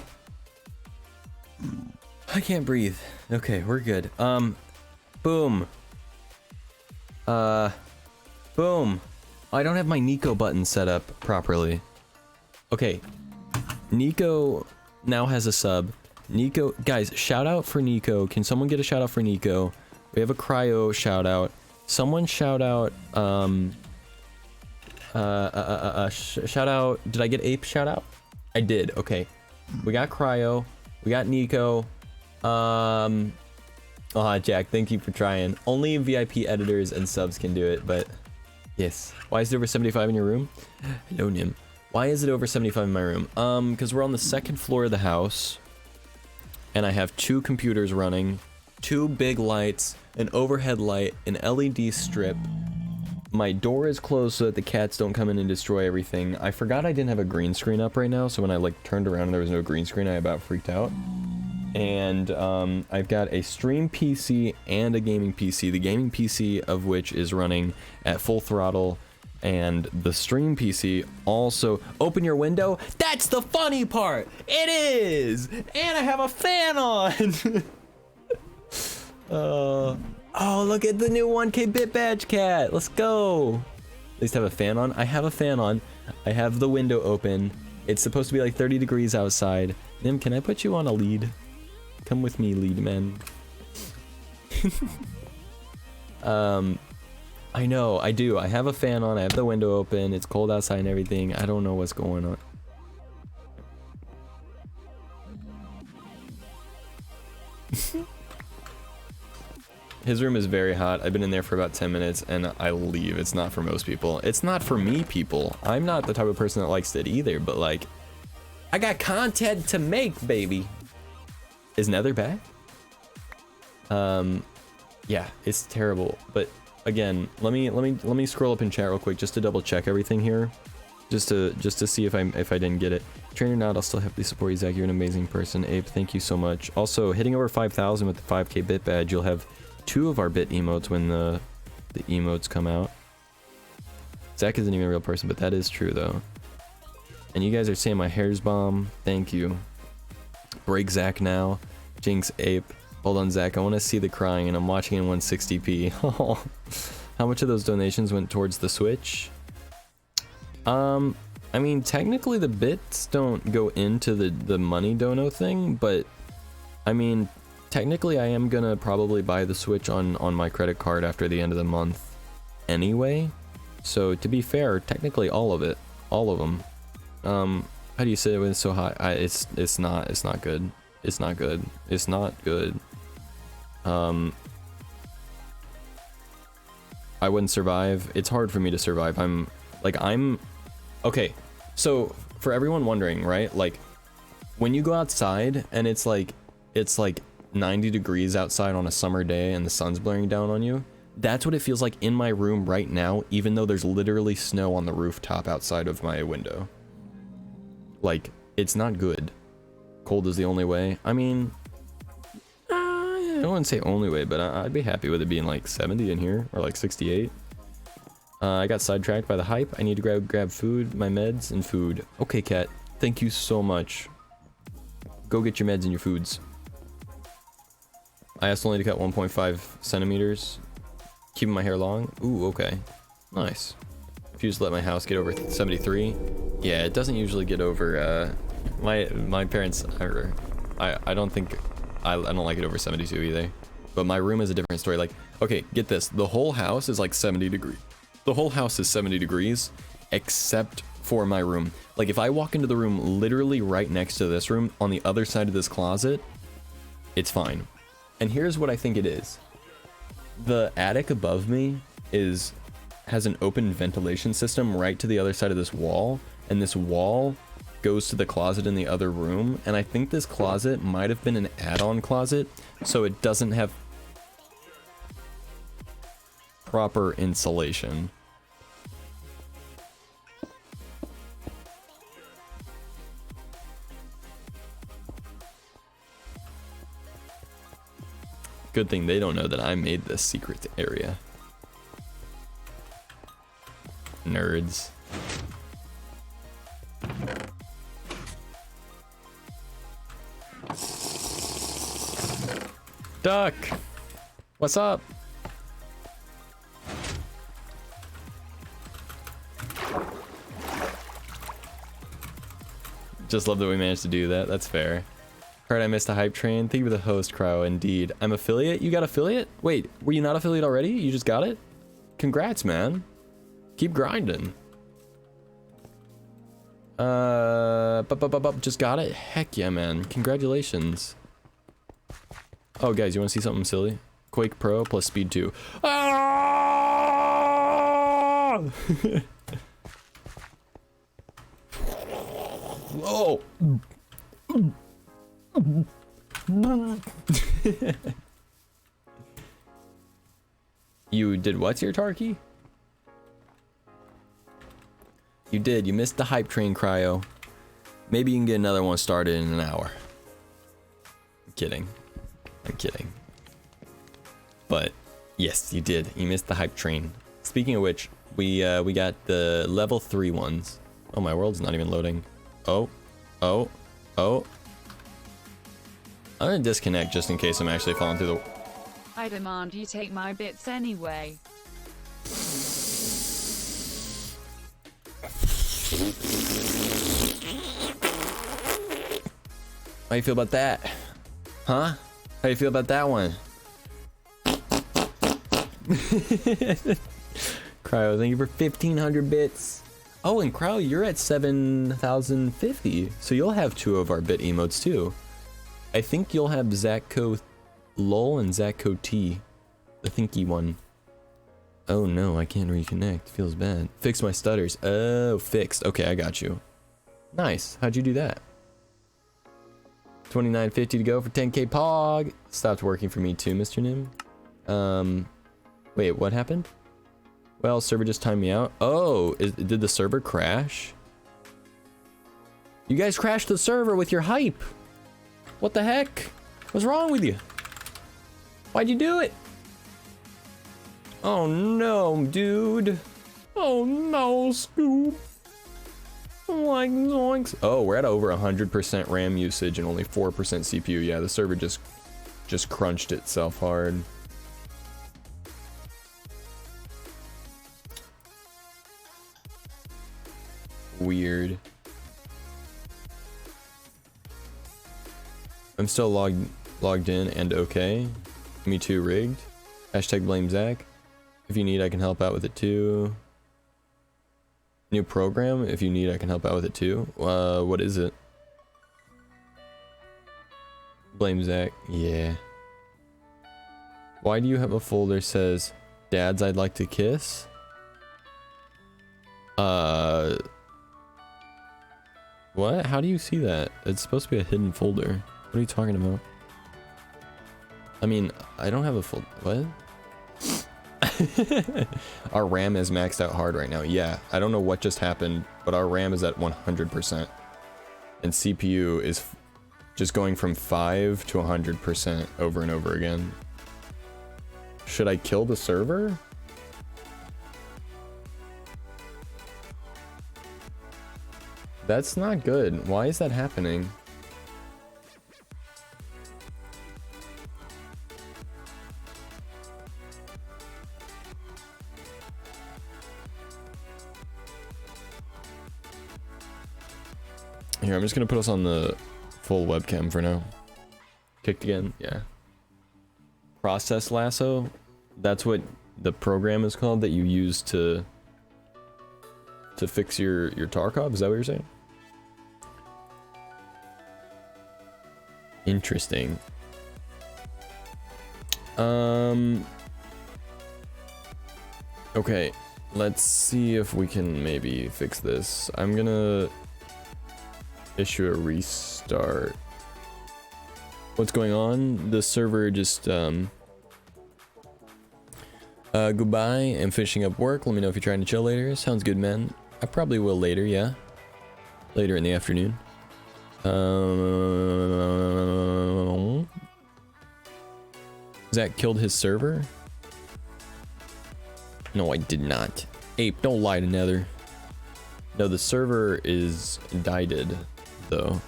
I can't breathe. Okay, we're good. Boom. Boom. I don't have my Nico button set up properly. Okay. Nico now has a sub. Nico, guys, shout out for Nico. Can someone get a shout out for Nico? We have a cryo shout out. Someone shout out, shout out. Did I get Ape shout out? I did. Okay. We got cryo. We got Nico. Jack, thank you for trying. Only VIP editors and subs can do it, but yes. Why is it over 75 in your room? Hello, Nim. Why is it over 75 in my room? Because we're on the second floor of the house, and I have 2 computers running, 2 big lights, an overhead light, an LED strip. My door is closed so that the cats don't come in and destroy everything. I forgot I didn't have a green screen up right now, so when I like turned around and there was no green screen, I about freaked out. And I've got a stream PC and a gaming PC. The gaming PC of which is running at full throttle, and the stream PC also. Open your window. That's the funny part. It is, and I have a fan on. Oh, look at the new 1K bit badge, cat. Let's go. At least have a fan on. I have a fan on. I have the window open. It's supposed to be like 30 degrees outside. Nim, can I put you on a lead? Come with me, lead man. I know, I do. I have a fan on, I have the window open, it's cold outside and everything. I don't know what's going on. His room is very hot. I've been in there for about 10 minutes and I leave. It's not for most people. It's not for me, people. I'm not the type of person that likes it either, but like, I got content to make, baby. Is Nether back? Yeah, it's terrible, but again, let me scroll up in chat real quick just to double check everything here, just to see if I didn't get it. Trainer not, I'll still happily support you, Zach. You're an amazing person. Ape, thank you so much. Also, hitting over 5,000 with the 5K bit badge, you'll have 2 of our bit emotes when the emotes come out. Zach isn't even a real person, but that is true though. And you guys are saying my hair's bomb. Thank you. Break Zach now. Jinx, Ape. Hold on, Zach. I want to see the crying, and I'm watching in 160p. How much of those donations went towards the Switch? I mean, technically the bits don't go into the money dono thing, but I mean, technically I am gonna probably buy the Switch on my credit card after the end of the month anyway. So to be fair, technically all of it, all of them. How do you say it when it's so hot? It's not good. It's not good. It's not good. I wouldn't survive. It's hard for me to survive. Okay, so for everyone wondering, right? Like, when you go outside and it's like 90 degrees outside on a summer day and the sun's blaring down on you, that's what it feels like in my room right now, even though there's literally snow on the rooftop outside of my window. Like, it's not good. cold is the only way. I mean, I wouldn't say only way, but I'd be happy with it being like 70 in here, or like 68. I got sidetracked by the hype. I need to grab food, my meds, and food. Okay, cat. Thank you so much. Go get your meds and your foods. I asked only to cut 1.5 centimeters. Keeping my hair long. Ooh, okay. Nice. If you just let my house get over 73. Yeah, it doesn't usually get over, my parents are, I don't think, I don't like it over 72 either. But my room is a different story. Like, okay, get this. The whole house is like 70 degrees. The whole house is 70 degrees, except for my room. Like, if I walk into the room literally right next to this room, on the other side of this closet, it's fine. And here's what I think it is. The attic above me has an open ventilation system right to the other side of this wall, and this wall goes to the closet in the other room, and I think this closet might have been an add-on closet, so it doesn't have proper insulation. Good thing they don't know that I made this secret area. Nerds. Duck! What's up? Just love that we managed to do that. That's fair. Heard I missed a hype train. Thank you for the host, Cryo. Indeed. I'm affiliate? You got affiliate? Wait, were you not affiliate already? You just got it? Congrats, man. Keep grinding. Just got it? Heck yeah, man. Congratulations. Oh, guys, you want to see something silly? Quake Pro plus Speed 2. Ah! Oh! You did what to your Tarky? You did. You missed the hype train, Cryo. Maybe you can get another one started in an hour. I'm kidding. I'm kidding. But yes, you did. You missed the hype train. Speaking of which, we got the level 3 ones. Oh, my world's not even loading. Oh. I'm gonna disconnect just in case I'm actually falling through the... I demand you take my bits anyway. How you feel about that? Huh? How you feel about that one? Cryo, thank you for 1,500 bits. Oh, and Cryo, you're at 7,050. So you'll have 2 of our bit emotes too. I think you'll have Zacko Lol and Zacko T. The thinky one. Oh no, I can't reconnect. Feels bad. Fix my stutters. Oh, fixed. Okay, I got you. Nice. How'd you do that? 29.50 to go for 10k pog. Stopped working for me too, Mr. Nim. Wait, what happened? Well, server just timed me out. Oh, did the server crash? You guys crashed the server with your hype. What the heck? What's wrong with you? Why'd you do it? Oh no, dude. Oh no, Scoop. Like zoinks. Oh, we're at over 100% RAM usage and only 4% CPU. Yeah, the server just crunched itself hard. Weird. I'm still logged in and okay. Me too, rigged. Hashtag blame Zach. If you need, I can help out with it too. New program. If you need, I can help out with it too. What is it? Blame Zach. Yeah. Why do you have a folder says dads I'd like to kiss? What? How do you see that? It's supposed to be a hidden folder. What are you talking about? I mean, I don't have a folder. What? Our RAM is maxed out hard right now. Yeah, I don't know what just happened, but our RAM is at 100%. And CPU is Just going from 5 to 100% over and over again. Should I kill the server? That's not good. Why is that happening? Here, I'm just gonna put us on the full webcam for now. Kicked again? Yeah. Process lasso? That's what the program is called that you use to fix your Tarkov? Is that what you're saying? Interesting. Okay, let's see if we can maybe fix this. I'm gonna issue a restart. What's going on? The server just goodbye. I'm finishing up work. Let me know if you're trying to chill later. Sounds good, man. I probably will later, yeah. Later in the afternoon. Zach killed his server? No, I did not. Ape, don't lie to Nether. No, the server is died, though.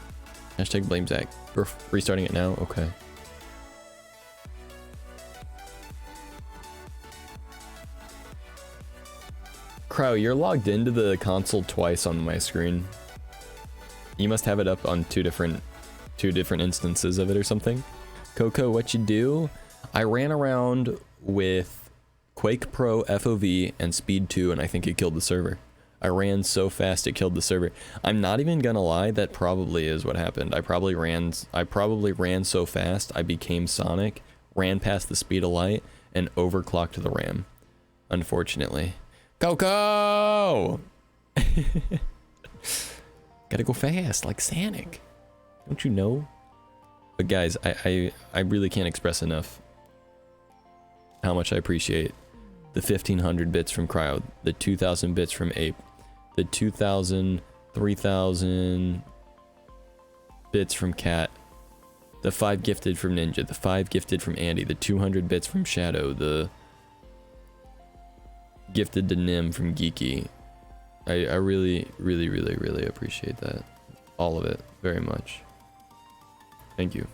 Hashtag blame Zach. We're restarting it now? Okay. Crow, you're logged into the console twice on my screen. You must have it up on two different instances of it or something. Coco, what you do? I ran around with Quake Pro FOV and Speed 2 and I think it killed the server. I ran so fast it killed the server. I'm not even gonna lie, that probably is what happened. I probably ran so fast I became Sonic, ran past the speed of light, and overclocked the RAM. Unfortunately. Coco! Gotta go fast, like Sonic. Don't you know? But guys, I really can't express enough how much I appreciate the 1500 bits from Cryo, the 2000 bits from Ape, the 2000, 3000 bits from Cat, the 5 gifted from Ninja, the 5 gifted from Andy, the 200 bits from Shadow, the gifted to Nim from Geeky. I really, really, really, really appreciate that. All of it, very much. Thank you.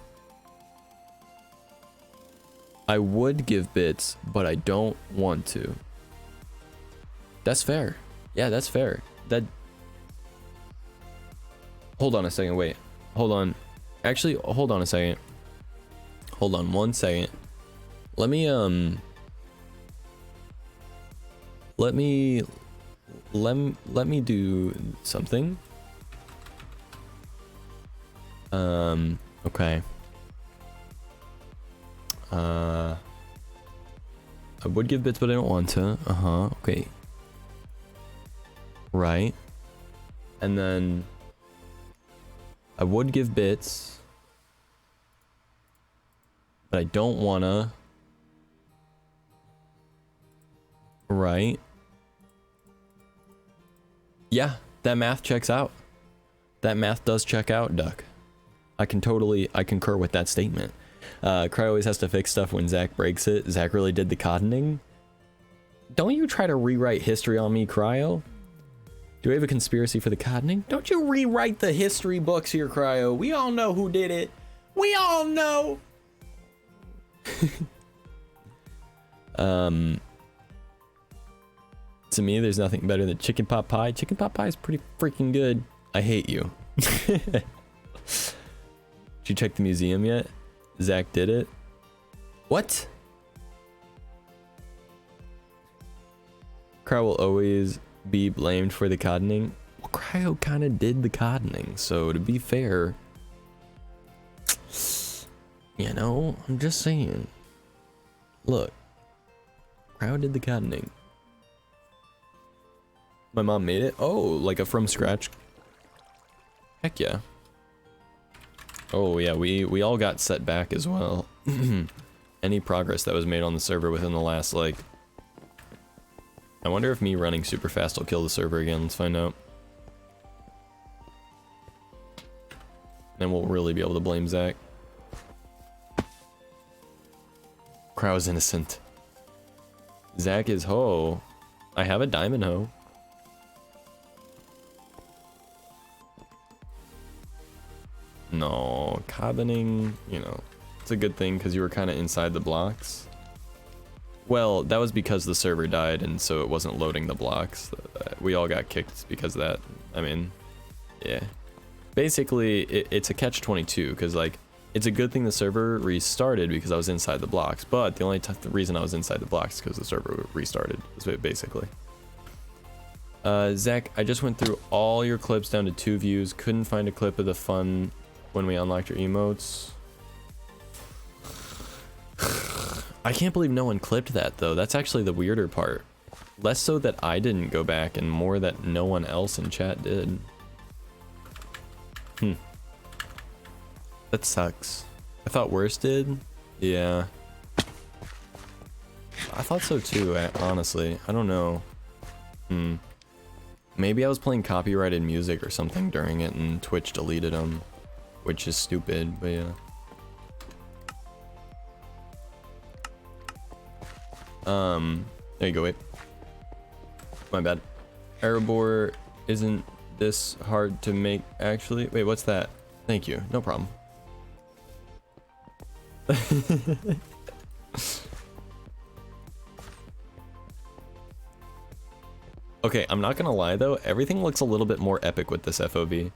I would give bits, but I don't want to. That's fair. Yeah, that's fair. That... Hold on a second, wait. Hold on. Actually, hold on a second. Hold on 1 second. Let me do something. Okay. I would give bits, but I don't want to. Okay. Right. And then I would give bits, but I don't wanna. Right. Yeah, that math checks out. That math does check out, Duck. I concur with that statement. Cry always has to fix stuff when Zach breaks it. Zach really did the cottoning. Don't you try to rewrite history on me, Cryo. Do we have a conspiracy for the cottoning? Don't you rewrite the history books here, Cryo. We all know who did it. We all know. To me, there's nothing better than chicken pot pie. Chicken pot pie is pretty freaking good. I hate you. Did you check the museum yet? Zach did it. What? Cryo will always be blamed for the cottoning. Well, Cryo kind of did the cottoning, so to be fair, you know, I'm just saying. Look, Cryo did the cottoning. My mom made it? Oh, like a from scratch? Heck yeah. Oh yeah, we all got set back as well. Any progress that was made on the server within the last, like... I wonder if me running super fast will kill the server again. Let's find out. and we'll really be able to blame Zach. Crow's innocent. Zach is hoe. I have a diamond hoe. No, cabining, you know, it's a good thing because you were kind of inside the blocks. Well, that was because the server died and so it wasn't loading the blocks. We all got kicked because of that. I mean, yeah. Basically, it's a catch-22 because, like, it's a good thing the server restarted because I was inside the blocks, but the only reason I was inside the blocks is because the server restarted, basically. Zach, I just went through all your clips down to 2 views. Couldn't find a clip of the fun when we unlocked your emotes. I can't believe no one clipped that, though. That's actually the weirder part. Less so that I didn't go back, and more that no one else in chat did. That sucks. I thought worse did? Yeah. I thought so too, honestly. I don't know. Maybe I was playing copyrighted music or something during it and Twitch deleted them. Which is stupid, but yeah. There you go, wait. My bad. Erebor isn't this hard to make, actually. Wait, what's that? Thank you, no problem. Okay, I'm not gonna lie though, everything looks a little bit more epic with this FOV.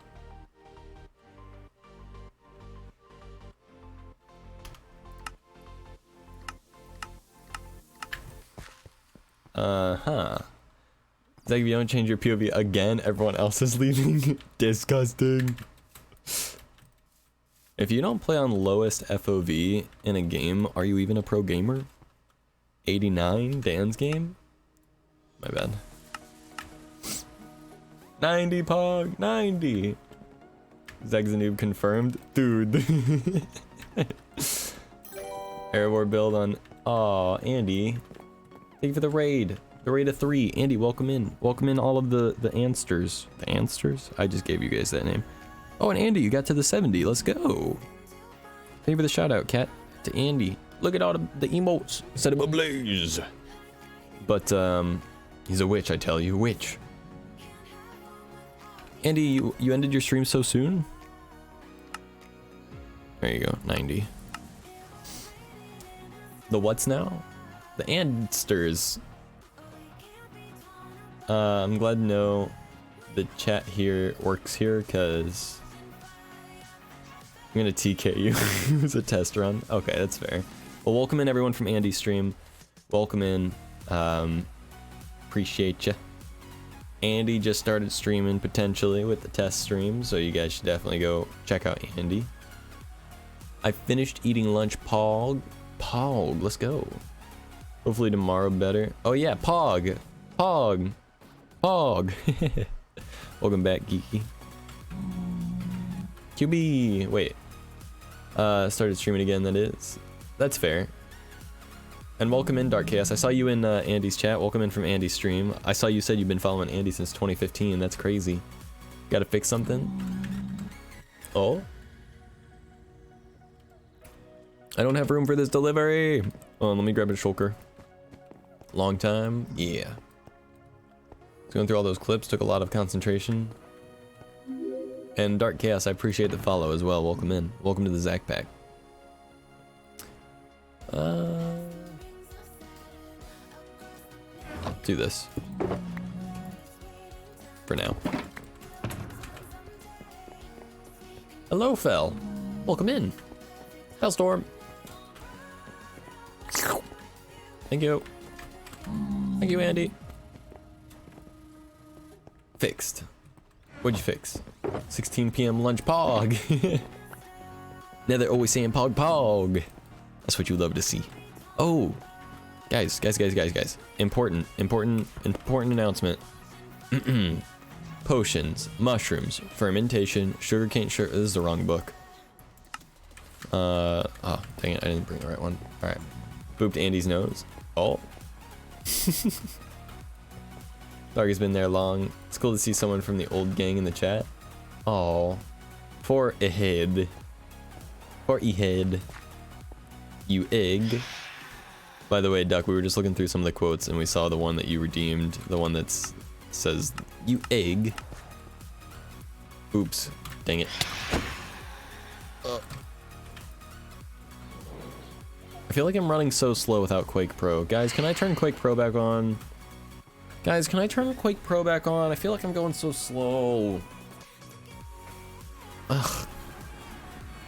It's like if you don't change your POV again, everyone else is leaving. Disgusting. If you don't play on lowest FOV in a game, are you even a pro gamer? 89, Dan's game? My bad. 90 Pog, 90. Zeg's a noob confirmed. Dude. Erebor build on, aw, Andy. Thank you for the raid. The raid of 3. Andy, welcome in. Welcome in all of the Ansters. The Ansters? I just gave you guys that name. Oh, and Andy, you got to the 70. Let's go. Thank you for the shout out, Cat. To Andy. Look at all the emotes. Set him ablaze. But, he's a witch, I tell you. Witch. Andy, you ended your stream so soon? There you go. 90. The what's now? The Ansters. I'm glad to know the chat here works here, because I'm gonna TK you. It's a test run. Okay, that's fair. Well, welcome in everyone from Andy's stream. Welcome in. Appreciate ya. Andy just started streaming potentially with the test stream, so you guys should definitely go check out Andy. I finished eating lunch, Pog. Pog, let's go. Hopefully tomorrow better. Oh yeah, Pog. Pog. Pog. Welcome back, Geeky. QB. Wait. Started streaming again, that is. That's fair. And welcome in, Dark Chaos. I saw you in Andy's chat. Welcome in from Andy's stream. I saw you said you've been following Andy since 2015. That's crazy. Gotta fix something? Oh? I don't have room for this delivery. Oh, let me grab a shulker. Long time? Yeah. Going through all those clips took a lot of concentration. And Dark Chaos, I appreciate the follow as well. Welcome in. Welcome to the Zach Pack. Do this. For now. Hello, Fel. Welcome in. Hellstorm. Thank you. Thank you, Andy. Fixed. What'd you fix? 16 p.m. lunch Pog. Now they're always saying Pog Pog. That's what you love to see. Oh, guys. Important announcement. Potions, mushrooms, fermentation, sugarcane sugar. This is the wrong book. Oh, dang it, I didn't bring the right one. All right. Booped Andy's nose. Oh. Dog has been there long. It's cool to see someone from the old gang in the chat. Oh, For a head. For a head. You egg. By the way, Duck, we were just looking through some of the quotes and we saw the one that you redeemed. The one that says, you egg. Oops. Dang it. I feel like I'm running so slow without Quake Pro. Guys, can I turn Quake Pro back on? Guys, can I turn Quake Pro back on? I feel like I'm going so slow. Ugh.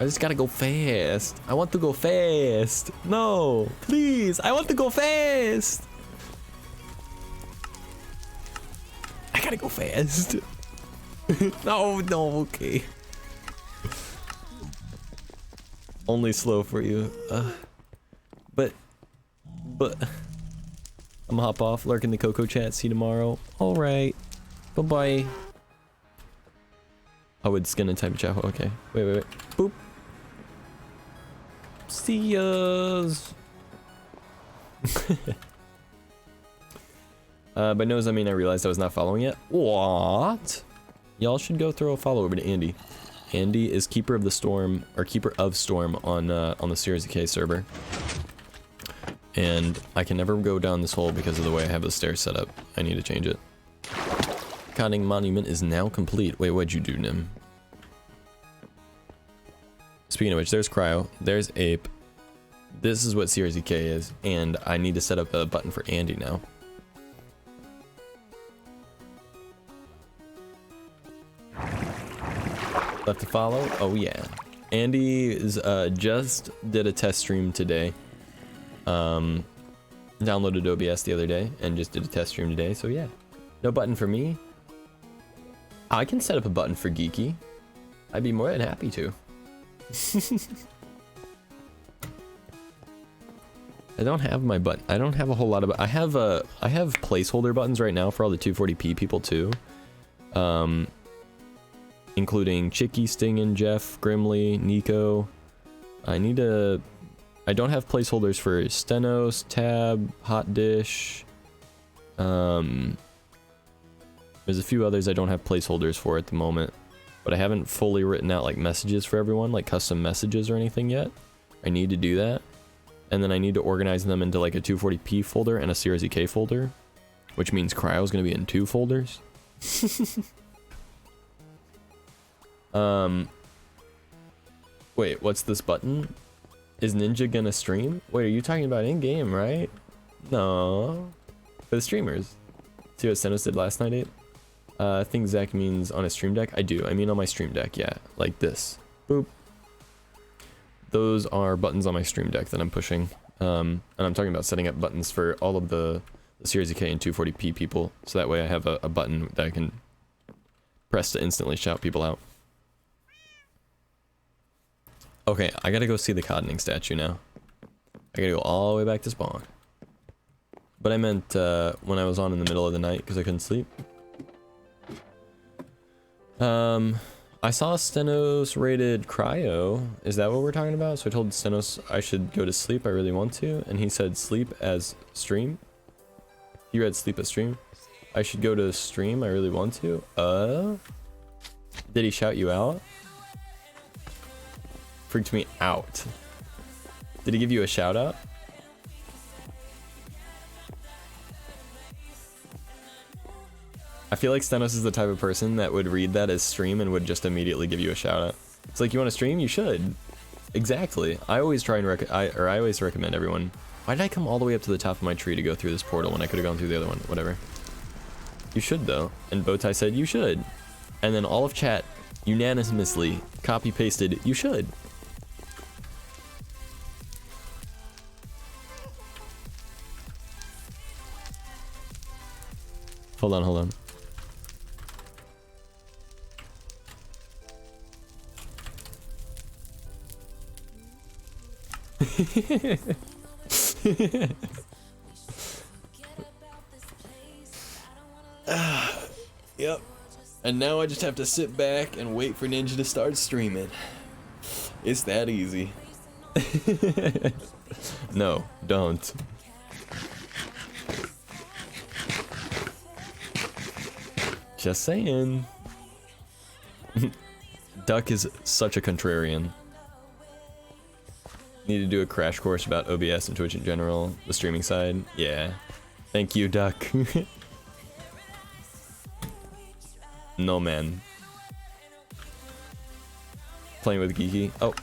I just gotta go fast. I want to go fast. No, please. I want to go fast. I gotta go fast. No, okay. Only slow for you. But I'm gonna hop off, lurk in the Coco chat, see you tomorrow. Alright. Bye-bye. Oh, it's gonna type chat. Okay. Wait. Boop. See yas. By no's I mean I realized I was not following it. What? Y'all should go throw a follow over to Andy. Andy is Keeper of the Storm, or Keeper of Storm on the CRZK server. And I can never go down this hole because of the way I have the stairs set up. I need to change it. Conning Monument is now complete. Wait, what'd you do, Nim? Speaking of which, there's Cryo, there's Ape. This is what CRZK is, and I need to set up a button for Andy now. Left to follow? Oh yeah. Andy is just did a test stream today. Downloaded OBS the other day and just did a test stream today, so yeah. No button for me. I can set up a button for Geeky. I'd be more than happy to. I don't have my button. I don't have a whole lot of. I have placeholder buttons right now for all the 240p people too. Including Chicky, Stingin, Jeff, Grimly, Nico. I don't have placeholders for Stenos, Tab, Hot Dish. There's a few others I don't have placeholders for at the moment, but I haven't fully written out like messages for everyone, like custom messages or anything yet. I need to do that. And then I need to organize them into like a 240p folder and a CRZK folder, which means Cryo is going to be in 2 folders. Wait, what's this button? Is Ninja gonna stream? Wait, are you talking about in-game, right? No. For the streamers. See what Stenos did last night, Abe? I think Zach means on a stream deck. I do. I mean on my stream deck, yeah. Like this. Boop. Those are buttons on my stream deck that I'm pushing. And I'm talking about setting up buttons for all of the CRZK and 240p people. So that way I have a button that I can press to instantly shout people out. Okay, I gotta go see the Codning statue now. I gotta go all the way back to spawn. But I meant when I was on in the middle of the night because I couldn't sleep. I saw Stenos rated Cryo. Is that what we're talking about? So I told Stenos I should go to sleep, I really want to. And he said sleep as stream. He read sleep as stream. I should go to stream, I really want to. Did he shout you out? Freaked me out. Did he give you a shout out? I feel like Stenos is the type of person that would read that as stream and would just immediately give you a shout out. It's like, you want to stream? You should. Exactly. I always try and I always recommend everyone. Why did I come all the way up to the top of my tree to go through this portal when I could have gone through the other one? Whatever. You should though. And Bowtie said you should. And then all of chat unanimously copy pasted you should. Hold on. Yep. And now I just have to sit back and wait for Ninja to start streaming. It's that easy. No, don't. Just saying. Duck is such a contrarian. Need to do a crash course about OBS and Twitch in general, the streaming side. Yeah. Thank you, Duck. No, man. Playing with Geeky. Oh.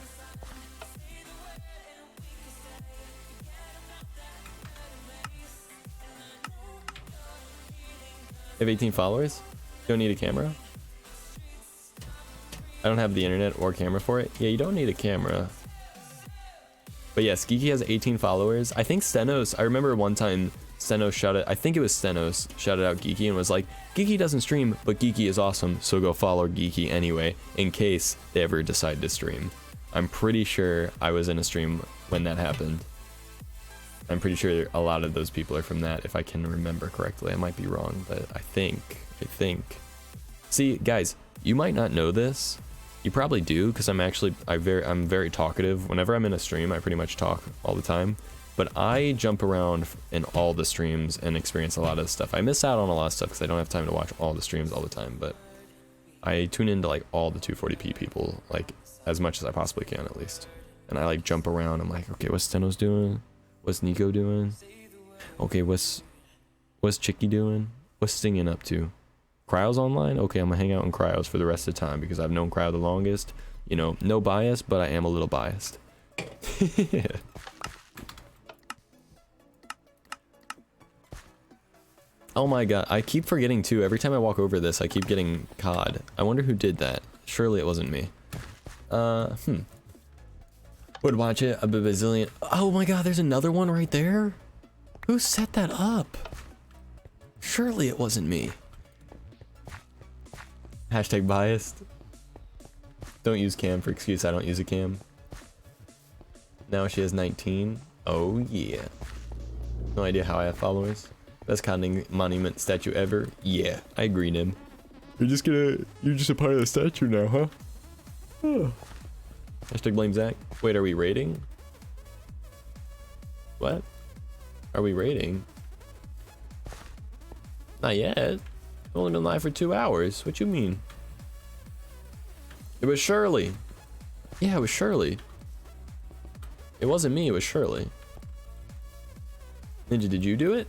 You have 18 followers? You don't need a camera? I don't have the internet or camera for it. Yeah, you don't need a camera. But yes, Geeky has 18 followers. I think Stenos, I remember one time Stenos shouted, I think it was Stenos, shouted out Geeky and was like, Geeky doesn't stream, but Geeky is awesome, so go follow Geeky anyway, in case they ever decide to stream. I'm pretty sure I was in a stream when that happened. I'm pretty sure a lot of those people are from that, if I can remember correctly. I might be wrong, but I think. See, guys, you might not know this. You probably do, because I'm very talkative. Whenever I'm in a stream, I pretty much talk all the time. But I jump around in all the streams and experience a lot of stuff. I miss out on a lot of stuff because I don't have time to watch all the streams all the time. But I tune into like all the 240p people, like as much as I possibly can at least. And I like jump around. I'm like, okay, what's Steno's doing? What's Nico doing? Okay, what's Chicky doing? What's Stingin' up to? Cryo's online? Okay, I'm gonna hang out in Cryos for the rest of the time because I've known Cryo the longest. You know, no bias, but I am a little biased. Oh my god, I keep forgetting too. Every time I walk over this, I keep getting COD. I wonder who did that. Surely it wasn't me. Would watch it a bazillion. Oh my god, there's another one right there? Who set that up? Surely it wasn't me. Hashtag biased. Don't use cam for excuse I don't use a cam. Now she has 19. Oh yeah. No idea how I have followers. Best conding monument statue ever. Yeah, I agree, Nim. You're just a part of the statue now, huh? Oh. Hashtag blame Zach. Wait, are we raiding? What? Are we raiding? Not yet. I've only been live for 2 hours. What you mean? It was Shirley. Yeah, it was Shirley. It wasn't me, it was Shirley. Ninja, did you do it?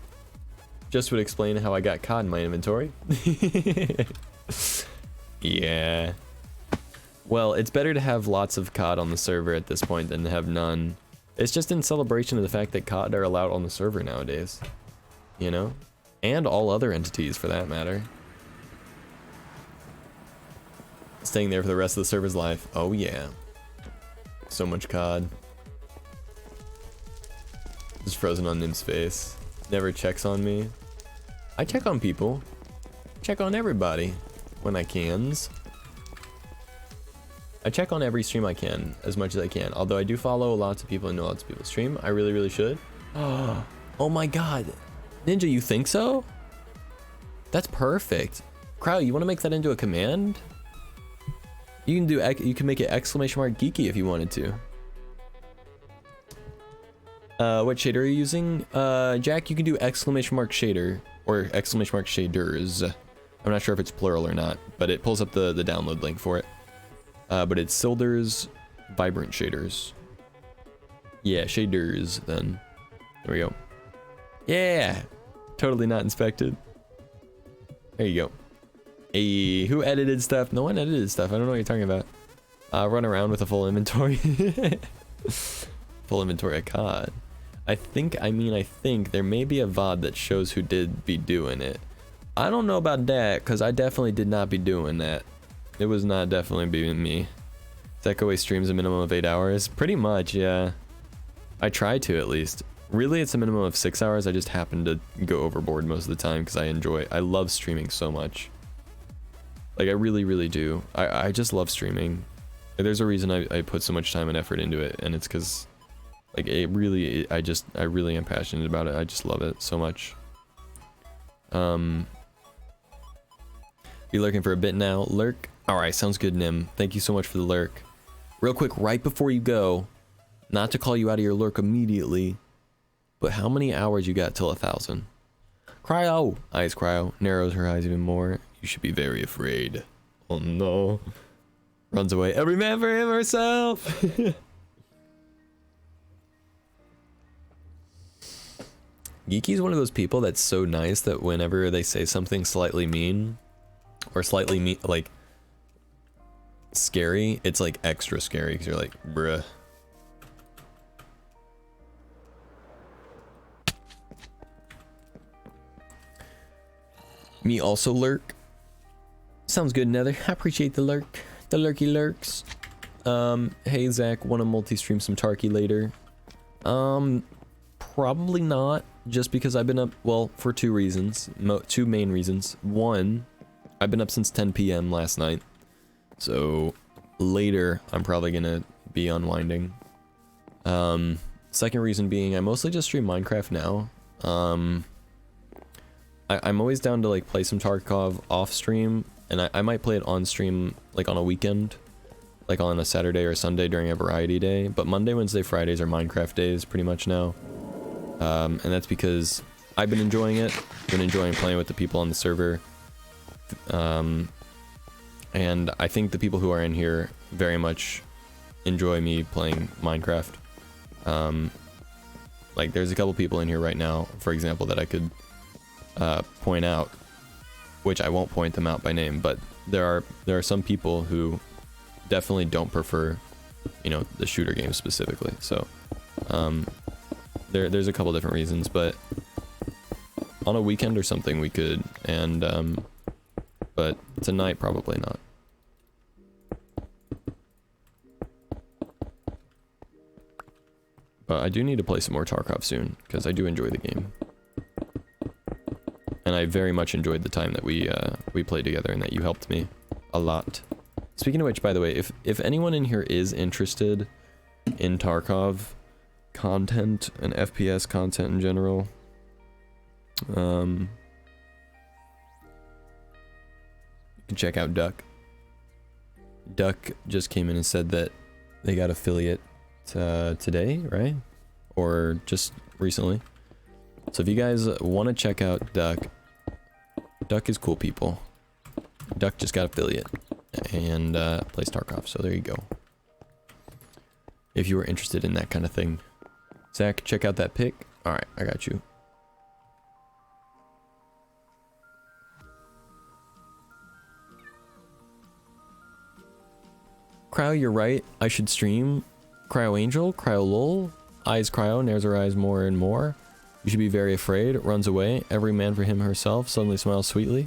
Just would explain how I got COD in my inventory. Yeah. Well, it's better to have lots of COD on the server at this point than to have none. It's just in celebration of the fact that COD are allowed on the server nowadays. You know? And all other entities for that matter. Staying there for the rest of the server's life. Oh yeah. So much COD. Just frozen on Nim's face. Never checks on me. I check on people. Check on everybody when I cans. I check on every stream I can as much as I can. Although I do follow lots of people and know lots of people stream. I really, really should. Oh my god. Ninja, you think so? That's perfect. Crowd, you want to make that into a command? You can make it !geeky if you wanted to. What shader are you using? Jack, you can do !shader or !shaders. I'm not sure if it's plural or not, but it pulls up the download link for it. But it's Silder's Vibrant Shaders. Yeah, shaders then. There we go. Yeah! Totally not inspected. There you go. Hey, who edited stuff? No one edited stuff. I don't know what you're talking about. Run around with a full inventory. Full inventory of COD. I think there may be a VOD that shows who did be doing it. I don't know about that, because I definitely did not be doing that. It was not definitely being me. Zekaway streams a minimum of 8 hours? Pretty much, yeah. I try to, at least. Really, it's a minimum of 6 hours. I just happen to go overboard most of the time because I love streaming so much. Like, I really, really do. I just love streaming. There's a reason I put so much time and effort into it, and it's because, like, I really am passionate about it. I just love it so much. You lurking for a bit now? Lurk? Alright, sounds good, Nim. Thank you so much for the lurk. Real quick, right before you go, not to call you out of your lurk immediately, but how many hours you got till 1,000? Cryo! Eyes cryo. Narrows her eyes even more. You should be very afraid. Oh no. Runs away. Every man for him or herself. Geeky's one of those people that's so nice that whenever they say something slightly mean or slightly like scary, it's like extra scary because you're like, bruh. Me also lurk. Sounds good, Nether. I appreciate the lurk. The lurky lurks. Hey Zach, wanna multi-stream some Tarky later? Probably not, just because I've been up, well, for two reasons. Two main reasons. One, I've been up since 10 p.m. last night. So, later, I'm probably gonna be unwinding. Second reason being, I mostly just stream Minecraft now. I'm always down to, like, play some Tarkov off-stream, and I might play it on-stream, like, on a weekend. Like, on a Saturday or Sunday during a variety day. But Monday, Wednesday, Fridays are Minecraft days, pretty much now. And that's because I've been enjoying it. Been enjoying playing with the people on the server. And I think the people who are in here very much enjoy me playing Minecraft. Like, there's a couple people in here right now, for example, that I could point out, which I won't point them out by name, but there are some people who definitely don't prefer, you know, the shooter games specifically. So, there's a couple different reasons, but on a weekend or something we could, and but tonight probably not. But I do need to play some more Tarkov soon, because I do enjoy the game. And I very much enjoyed the time that we played together and that you helped me a lot. Speaking of which, by the way, if anyone in here is interested in Tarkov content and FPS content in general, you can check out Duck. Duck just came in and said that they got affiliate today, right? Or just recently. So if you guys want to check out Duck, Duck is cool people. Duck just got affiliate and plays Tarkov, so there you go. If you were interested in that kind of thing. Zach, check out that pic. Alright, I got you. Cryo, you're right. I should stream Cryo Angel, Cryo Lol, Eyes Cryo, nares her eyes more and more. You should be very afraid. Runs away. Every man for him herself. Suddenly smiles sweetly.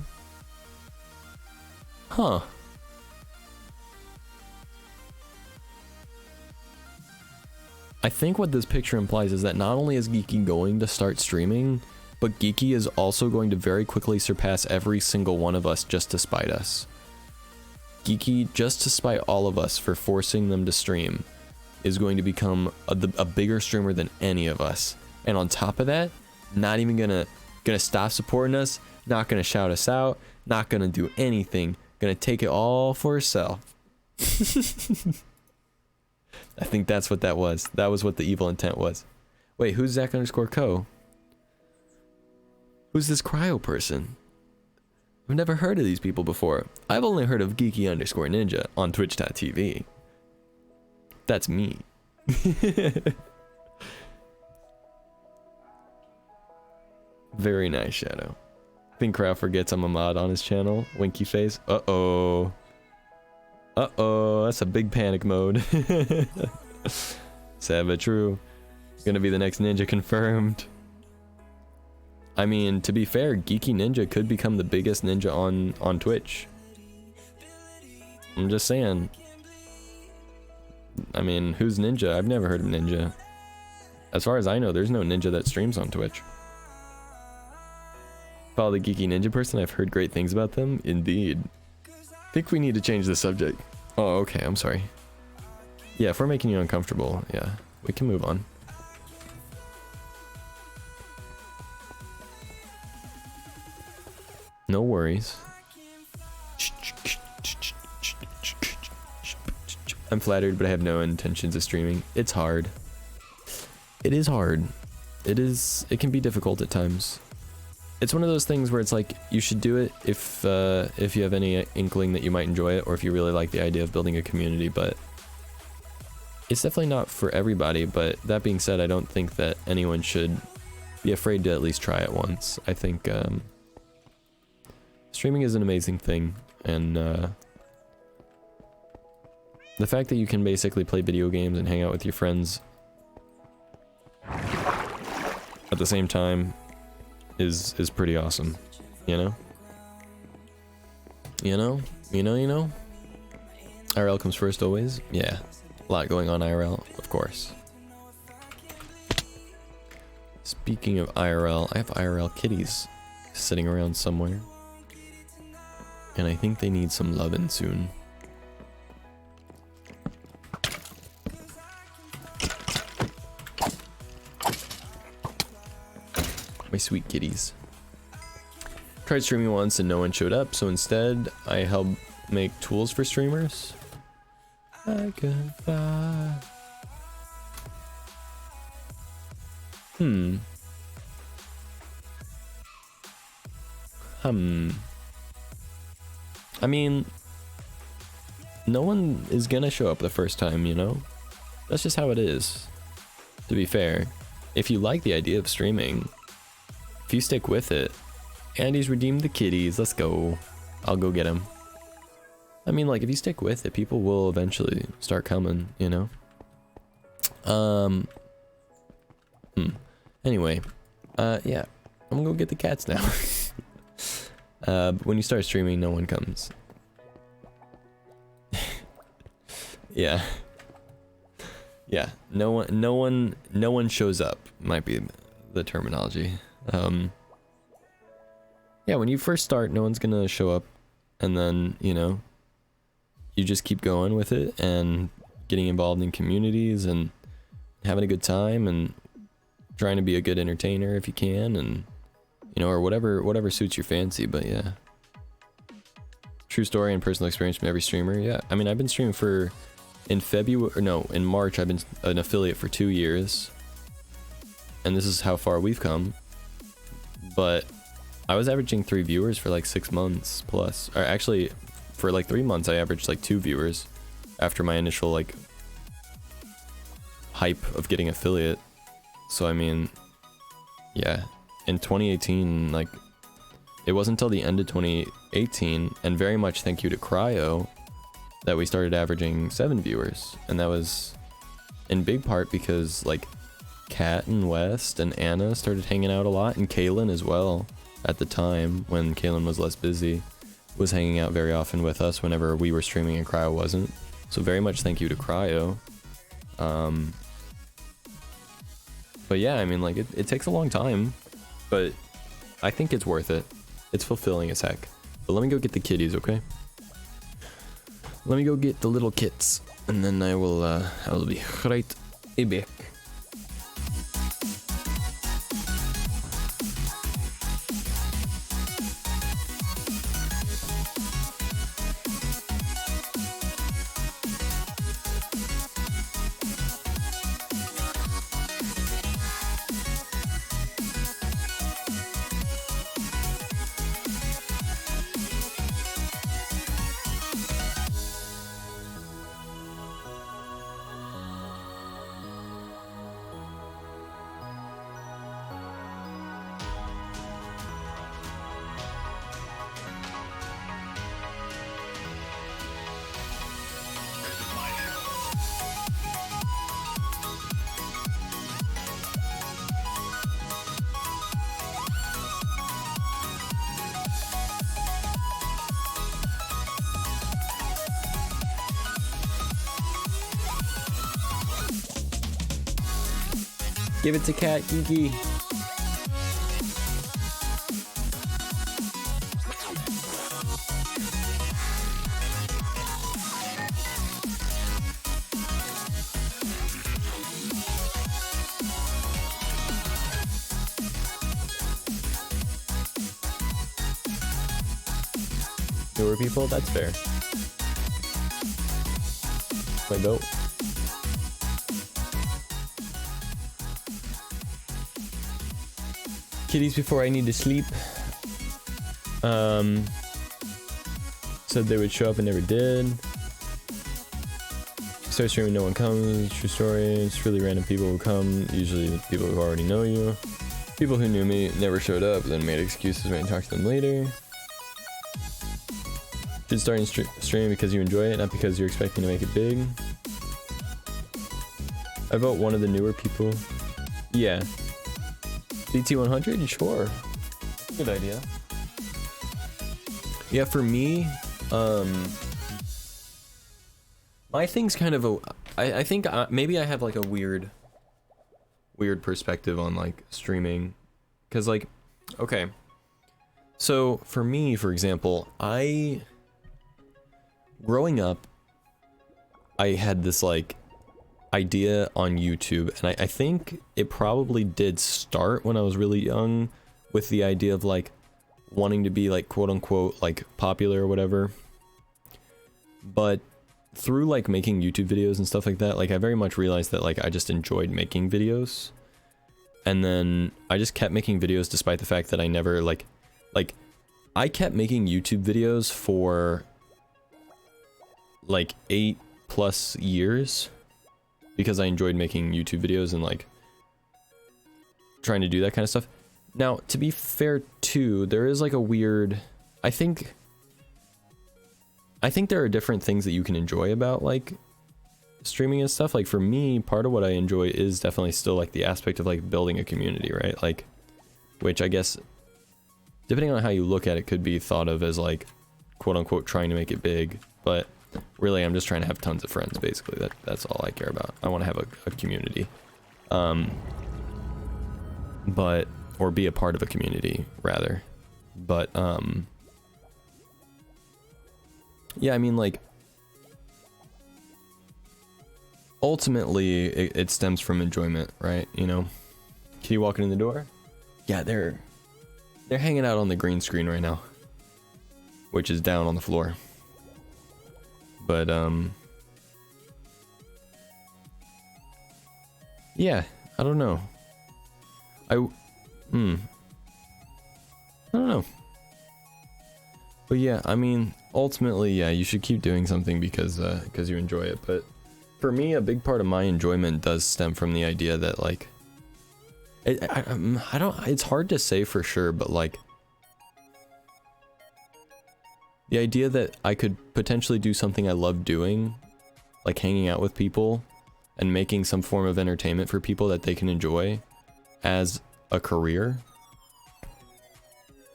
Huh. I think what this picture implies is that not only is Geeky going to start streaming, but Geeky is also going to very quickly surpass every single one of us just to spite us. Geeky, just to spite all of us for forcing them to stream, is going to become a bigger streamer than any of us. And on top of that, not even gonna stop supporting us, not gonna shout us out, not gonna do anything, gonna take it all for herself. I think that's what that was. That was what the evil intent was. Wait, who's Zach_Co? Who's this cryo person? I've never heard of these people before. I've only heard of Geeky_Ninja on Twitch.tv. That's me. Very nice, Shadow. I think Crowd forgets I'm a mod on his channel. Winky face. Uh-oh. Uh-oh, that's a big panic mode. Sad but true. Gonna be the next ninja confirmed. I mean, to be fair, Geeky Ninja could become the biggest ninja on Twitch. I'm just saying. I mean, who's Ninja? I've never heard of Ninja. As far as I know, there's no ninja that streams on Twitch. Follow the Geeky Ninja person, I've heard great things about them. Indeed. Think we need to change the subject. Oh, okay, I'm sorry. Yeah, if we're making you uncomfortable, yeah, we can move on. No worries. I'm flattered, but I have no intentions of streaming. It's hard. It is hard. It can be difficult at times. it's one of those things where it's like you should do it if you have any inkling that you might enjoy it, or if you really like the idea of building a community. But it's definitely not for everybody. But that being said, I don't think that anyone should be afraid to at least try it once. I think streaming is an amazing thing, and the fact that you can basically play video games and hang out with your friends at the same time is pretty awesome, you know? You know? IRL comes first always? Yeah. A lot going on IRL, of course. Speaking of IRL, I have IRL kitties sitting around somewhere. And I think they need some lovin' soon. My sweet kitties. Tried streaming once and no one showed up, so instead I helped make tools for streamers. I can fly. I mean, no one is gonna show up the first time, you know? That's just how it is. To be fair, if you like the idea of streaming, if you stick with it, Andy's redeemed the kitties, let's go. I'll go get him. I mean, like, if you stick with it, people will eventually start coming, you know? Anyway, yeah, I'm gonna go get the cats now. But when you start streaming, no one comes. Yeah. Yeah, no one shows up, might be the terminology. Yeah, when you first start, no one's gonna show up, and then, you know, you just keep going with it and getting involved in communities and having a good time and trying to be a good entertainer if you can, and, you know, or whatever suits your fancy. But yeah, true story and personal experience from every streamer. Yeah, I mean, I've been streaming in March I've been an affiliate for 2 years, and this is how far we've come. But I was averaging 3 viewers for like 6 months plus, or actually for like 3 months I averaged like 2 viewers after my initial like hype of getting affiliate. So I mean, yeah, in 2018, like, it wasn't until the end of 2018, and very much thank you to Cryo, that we started averaging 7 viewers. And that was in big part because like Kat and West and Anna started hanging out a lot, and Kaylin as well at the time when Kaylin was less busy, was hanging out very often with us whenever we were streaming and Cryo wasn't. So very much thank you to Cryo. But yeah, I mean, like, it takes a long time, but I think it's worth it. It's fulfilling as heck. But let me go get the kitties, okay? Let me go get the little kits, and then I will be right back. Give it to Cat Kiki. Newer people, that's fair. My goat. Kitties before I need to sleep. Said they would show up and never did. Start streaming, no one comes. True story. It's really random people who come. Usually people who already know you. People who knew me never showed up, then made excuses when you talk to them later. Should start streaming because you enjoy it, not because you're expecting to make it big. I vote one of the newer people. Yeah. BT100? Sure. Good idea. Yeah, for me, my thing's kind of I think maybe I have like a weird perspective on like streaming, because like, okay, so for me, for example, growing up, I had this like idea on YouTube, and I think it probably did start when I was really young with the idea of like wanting to be like quote unquote like popular or whatever, but through like making YouTube videos and stuff like that, like I very much realized that like I just enjoyed making videos, and then I just kept making videos despite the fact that I never like I kept making YouTube videos for like 8+ years because I enjoyed making YouTube videos and like trying to do that kind of stuff. Now, to be fair too, there is like a weird, I think there are different things that you can enjoy about like streaming and stuff. Like for me, part of what I enjoy is definitely still like the aspect of like building a community, right? Like, which I guess, depending on how you look at it, could be thought of as like quote unquote trying to make it big, but really I'm just trying to have tons of friends, basically. That's all I care about. I want to have a community. But, or be a part of a community rather. But yeah, I mean, like, ultimately, it stems from enjoyment, right? You know, Kitty walking in the door? Yeah, they're hanging out on the green screen right now, which is down on the floor. But, yeah, I don't know. I don't know. But yeah, I mean, ultimately, yeah, you should keep doing something because you enjoy it. But for me, a big part of my enjoyment does stem from the idea that like, I don't, it's hard to say for sure, but like, the idea that I could potentially do something I love doing, like hanging out with people and making some form of entertainment for people that they can enjoy as a career,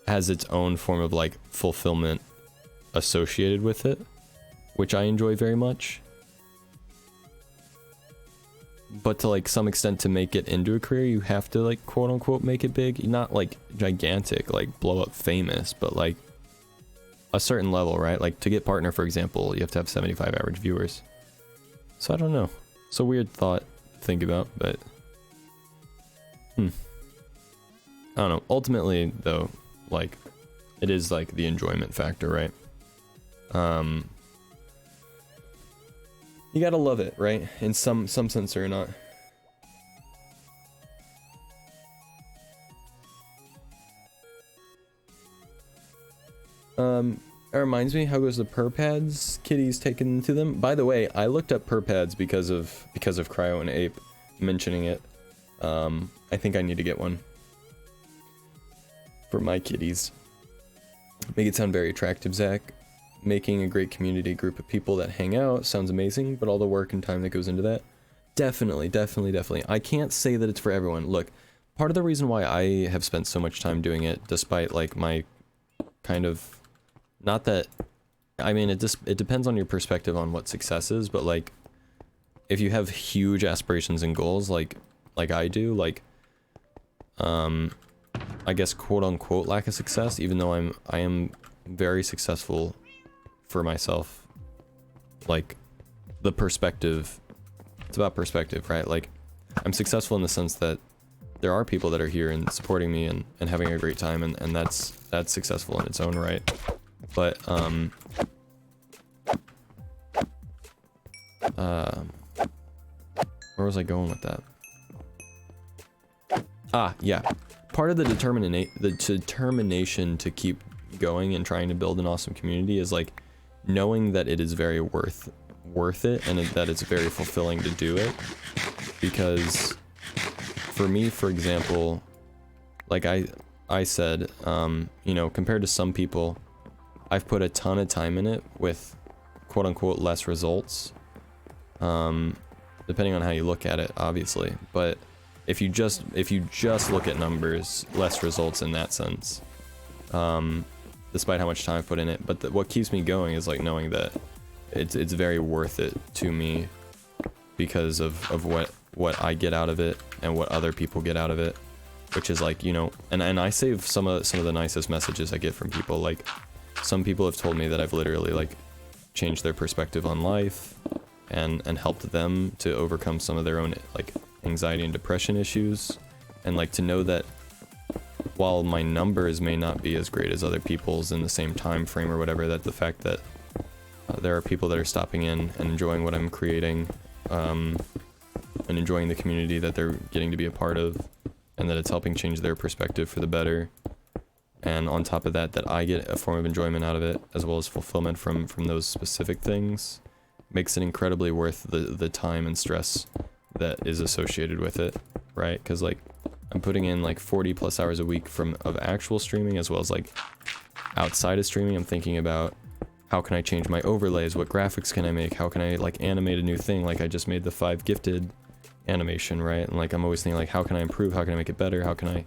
has its own form of like fulfillment associated with it, which I enjoy very much. But to like some extent, to make it into a career, you have to like quote unquote make it big. Not like gigantic, like blow up famous, but like a certain level, right? Like to get partner, for example, you have to have 75 average viewers. So I don't know. It's a weird thought to think about, but I don't know. Ultimately though, like it is like the enjoyment factor, right? You gotta love it, right? In some sense or not. It reminds me, how goes the purr pads? Kitty's taken to them. By the way, I looked up purr pads because of Cryo and Ape mentioning it. I think I need to get one for my kitties. Make it sound very attractive, Zach. Making a great community group of people that hang out sounds amazing, but all the work and time that goes into that, definitely. I can't say that it's for everyone. Look, part of the reason why I have spent so much time doing it, despite like my kind of, not that, I mean, it depends on your perspective on what success is, but like, if you have huge aspirations and goals, like I do, like, I guess quote unquote lack of success, even though I am very successful for myself. Like, the perspective, it's about perspective, right? Like, I'm successful in the sense that there are people that are here and supporting me and having a great time, and that's successful in its own right. But where was I going with that? Ah, yeah. Part of the determination to keep going and trying to build an awesome community is like knowing that it is very worth it, and that it's very fulfilling to do it. Because for me, for example, like I said, you know, compared to some people, I've put a ton of time in it with quote unquote less results, depending on how you look at it, obviously. But if you just look at numbers, less results in that sense, despite how much time I put in it. But what keeps me going is like knowing that it's very worth it to me because of what I get out of it and what other people get out of it, which is like, you know, and I save some of the nicest messages I get from people. Like, some people have told me that I've literally like changed their perspective on life and helped them to overcome some of their own like anxiety and depression issues. And like to know that while my numbers may not be as great as other people's in the same time frame or whatever, that the fact that there are people that are stopping in and enjoying what I'm creating, and enjoying the community that they're getting to be a part of, and that it's helping change their perspective for the better. And on top of that, that I get a form of enjoyment out of it, as well as fulfillment from those specific things, makes it incredibly worth the time and stress that is associated with it, right? Because like I'm putting in like 40 plus hours a week of actual streaming, as well as like outside of streaming. I'm thinking about how can I change my overlays, what graphics can I make, how can I like animate a new thing. Like I just made the 5 gifted animation, right? And like I'm always thinking like, how can I improve, how can I make it better, how can I,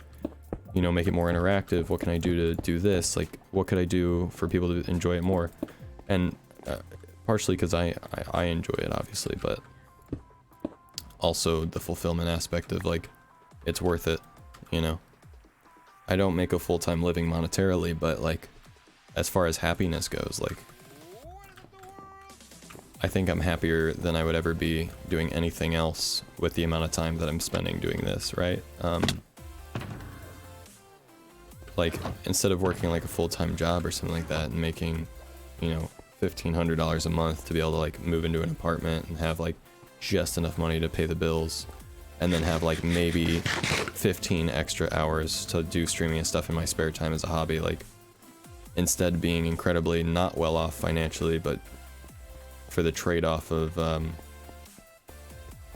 you know, make it more interactive, what can I do to do this, like what could I do for people to enjoy it more. And partially because I enjoy it, obviously, but also the fulfillment aspect of like it's worth it, you know. I don't make a full-time living monetarily, but like as far as happiness goes, like I think I'm happier than I would ever be doing anything else with the amount of time that I'm spending doing this, right? Like instead of working like a full-time job or something like that and making, you know, $1,500 a month to be able to like move into an apartment and have like just enough money to pay the bills, and then have like maybe 15 extra hours to do streaming and stuff in my spare time as a hobby, like instead being incredibly not well off financially, but for the trade-off of an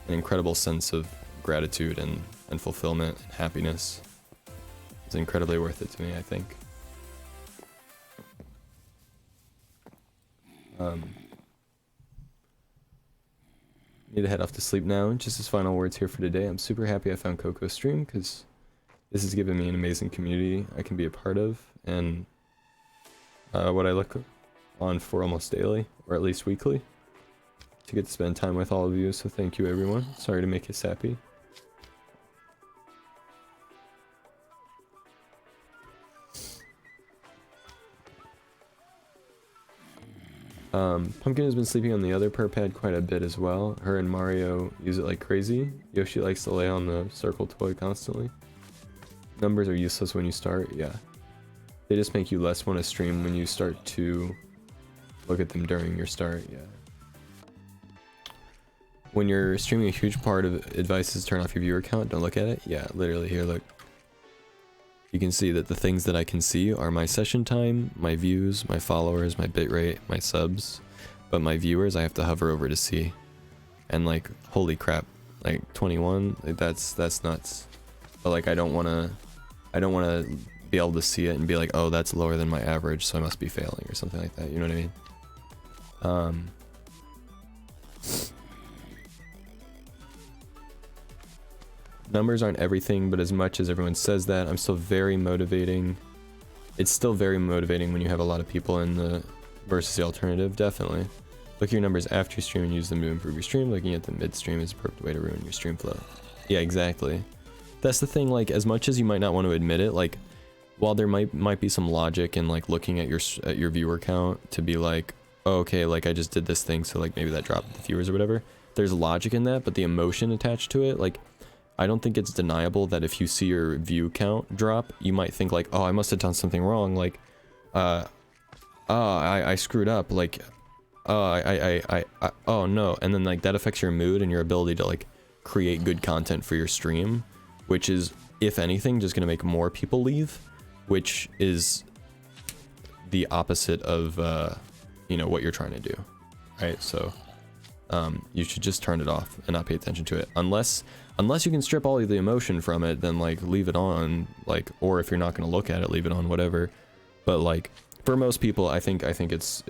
incredible sense of gratitude and fulfillment and happiness, it's incredibly worth it to me, I think. Need to head off to sleep now. Just his final words here for today. I'm super happy I found Coco's stream because this has given me an amazing community I can be a part of, and what I look on for almost daily, or at least weekly, to get to spend time with all of you. So thank you, everyone. Sorry to make you sappy. Pumpkin has been sleeping on the other perp pad quite a bit as well. Her and Mario use it like crazy. Yoshi likes to lay on the circle toy constantly. Numbers are useless when you start, yeah. They just make you less want to stream when you start to look at them during your start, yeah. When you're streaming, a huge part of advice is turn off your viewer count, don't look at it. Yeah, literally here, look. You can see that the things that I can see are my session time, my views, my followers, my bitrate, my subs, but my viewers I have to hover over to see. And like, holy crap, like 21, like that's nuts. But like I don't wanna be able to see it and be like, oh, that's lower than my average, so I must be failing or something like that, you know what I mean? Numbers aren't everything, but as much as everyone says that, I'm still very motivating. It's still very motivating when you have a lot of people in the versus the alternative, definitely. Look at your numbers after your stream and use them to improve your stream. Looking at the mid-stream is a perfect way to ruin your stream flow. Yeah, exactly. That's the thing, like, as much as you might not want to admit it, like, while there might be some logic in, like, looking at your viewer count to be like, oh, okay, like, I just did this thing, so, like, maybe that dropped the viewers or whatever. There's logic in that, but the emotion attached to it, like, I don't think it's deniable that if you see your view count drop, you might think like, oh, I must have done something wrong, like, I screwed up, like, oh no, and then like that affects your mood and your ability to like create good content for your stream, which is, if anything, just gonna make more people leave, which is the opposite of you know, what you're trying to do, right? So you should just turn it off and not pay attention to it, unless you can strip all of the emotion from it. Then like leave it on, like, or if you're not going to look at it, leave it on, whatever. But like for most people, I think it's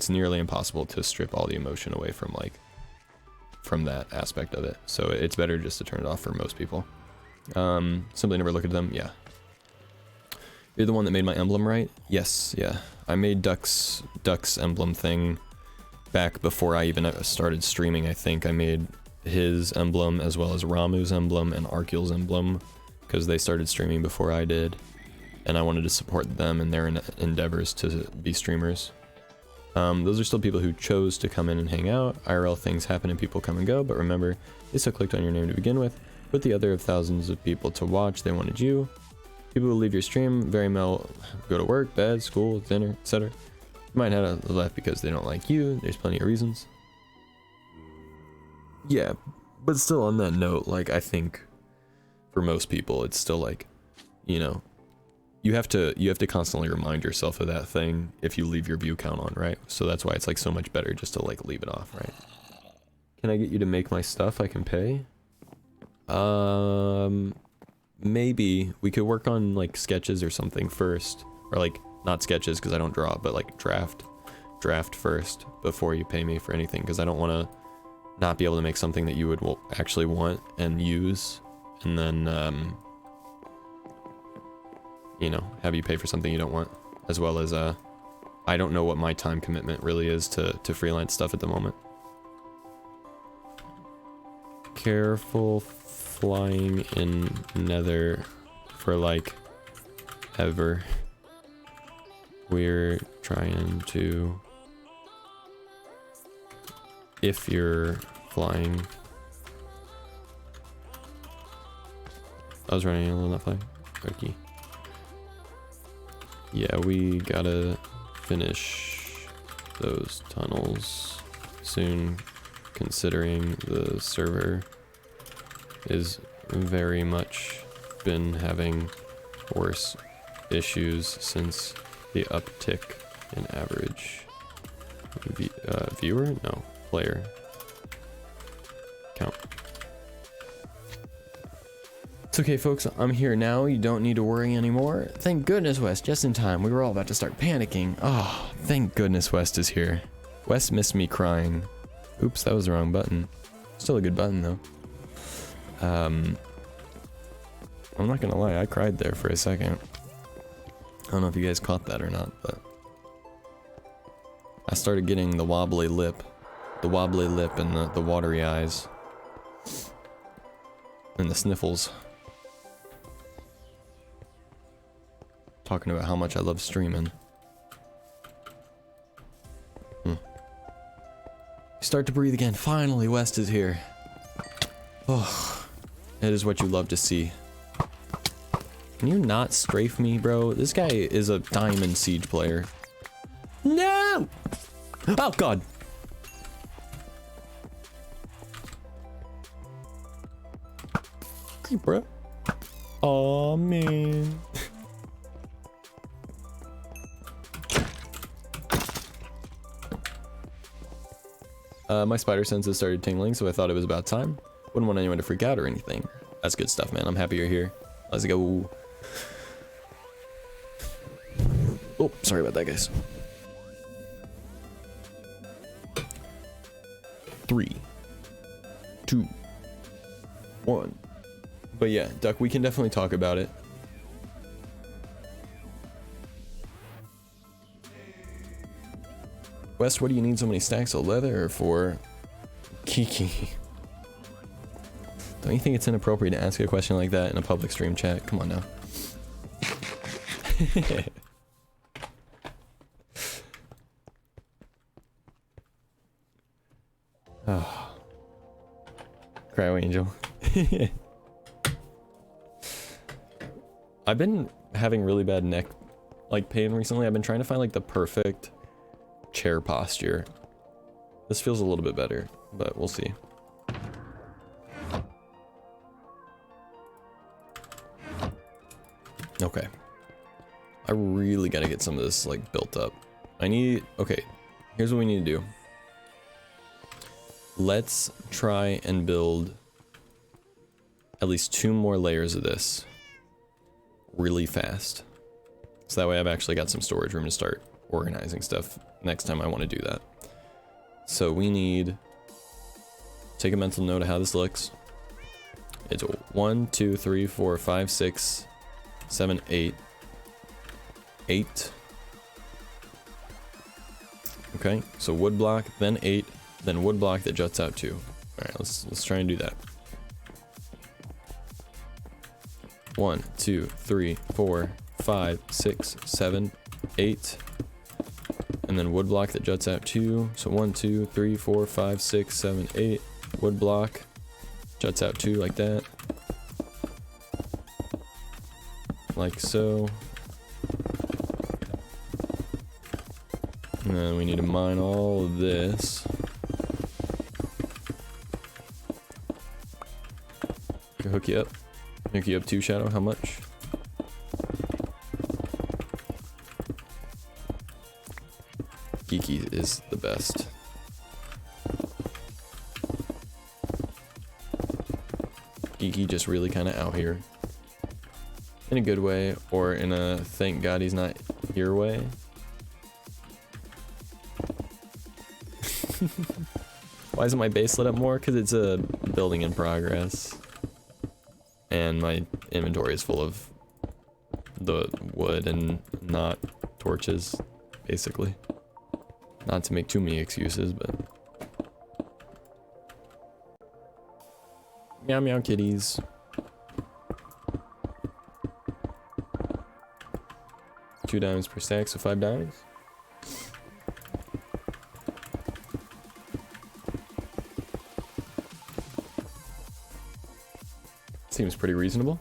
nearly impossible to strip all the emotion away from that aspect of it. So it's better just to turn it off for most people. Simply never look at them. Yeah. You're the one that made my emblem, right? Yes, yeah. I made Duck's emblem thing back before I even started streaming. I think I made his emblem as well as Ramu's emblem and Arceal's emblem because they started streaming before I did, and I wanted to support them in their endeavors to be streamers. Those are still people who chose to come in and hang out. IRL things happen and people come and go, but remember, they still clicked on your name to begin with. Put the other of thousands of people to watch, they wanted you. People will leave your stream, very well go to work, bed, school, dinner, etc. You might have left because they don't like you, there's plenty of reasons. Yeah, but still on that note, like, I think for most people, it's still like, you know, you have to constantly remind yourself of that thing if you leave your view count on, right? So that's why it's like so much better just to like leave it off, right? Can I get you to make my stuff I can pay? Maybe we could work on like sketches or something first, or like not sketches because I don't draw, but like draft first before you pay me for anything, because I don't want to not be able to make something that you would actually want and use, and then you know, have you pay for something you don't want, as well as I don't know what my time commitment really is to freelance stuff at the moment. Careful flying in Nether for like ever. We're trying to, if you're flying. I was running a little, not flying. Okay. Yeah, we gotta finish those tunnels soon, considering the server is very much been having worse issues since the uptick in average viewer? No, player count. It's okay, folks, I'm here now. You don't need to worry anymore. Thank goodness, West, just in time. We were all about to start panicking. Oh, thank goodness West is here. West missed me crying. Oops, that was the wrong button. Still a good button, though. I'm not gonna lie, I cried there for a second. I don't know if you guys caught that or not, but I started getting the wobbly lip and the watery eyes and the sniffles. Talking about how much I love streaming. Start to breathe again. Finally, West is here. Oh, it is what you love to see. Can you not strafe me, bro? This guy is a diamond siege player. No! Oh, God. Okay, bro. Oh, man. My spider senses started tingling, so I thought it was about time. Wouldn't want anyone to freak out or anything. That's good stuff, man. I'm happy you're here. Let's go. Oh, sorry about that, guys. 3, 2, 1. But yeah, Duck, we can definitely talk about it. West, what do you need so many stacks of leather for? Kiki. Don't you think it's inappropriate to ask a question like that in a public stream chat? Come on now. Oh. Cryo Angel. I've been having really bad neck pain recently. I've been trying to find like the perfect chair posture. This feels a little bit better, but we'll see. Okay. I really gotta get some of this like built up. Okay, here's what we need to do. Let's try and build at least 2 more layers of this really fast. So that way I've actually got some storage room to start organizing stuff next time I want to do that. So we need, take a mental note of how this looks. It's 1, 2, 3, 4, 5, 6, 7, 8. 8. Okay, so wood block, then 8, then wood block that juts out 2. Alright, let's try and do that. 1, 2, 3, 4, 5, 6, 7, 8. And then wood block that juts out 2. So 1, 2, 3, 4, 5, 6, 7, 8. Wood block juts out 2 like that. Like so. And then we need to mine all of this. Can hook you up. Hook you up too, Shadow. How much? Geeky is the best. Geeky just really kind of out here. In a good way, or in a thank God he's not here way. Why isn't my base lit up more? Because it's a building in progress. And my inventory is full of the wood and not torches, basically. Not to make too many excuses, but... Meow meow kitties. $2 per stack, so $5. Seems pretty reasonable.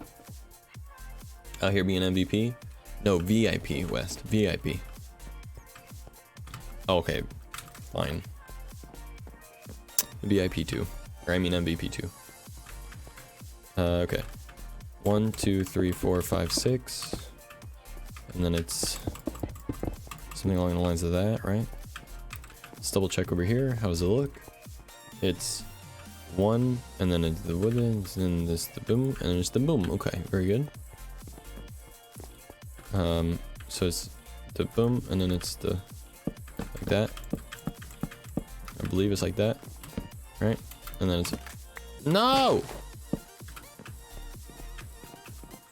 Out here being MVP. No, VIP, West. VIP. Oh, okay. Fine. VIP 2. Or I mean MVP 2. Okay. 1, 2, 3, 4, 5, 6. And then it's something along the lines of that, right? Let's double check over here. How does it look? It's 1, and then it's the wooden, and this the boom, and then it's the boom. Okay, very good. So it's the boom, and then it's the like that. I believe it's like that, right? And then it's no.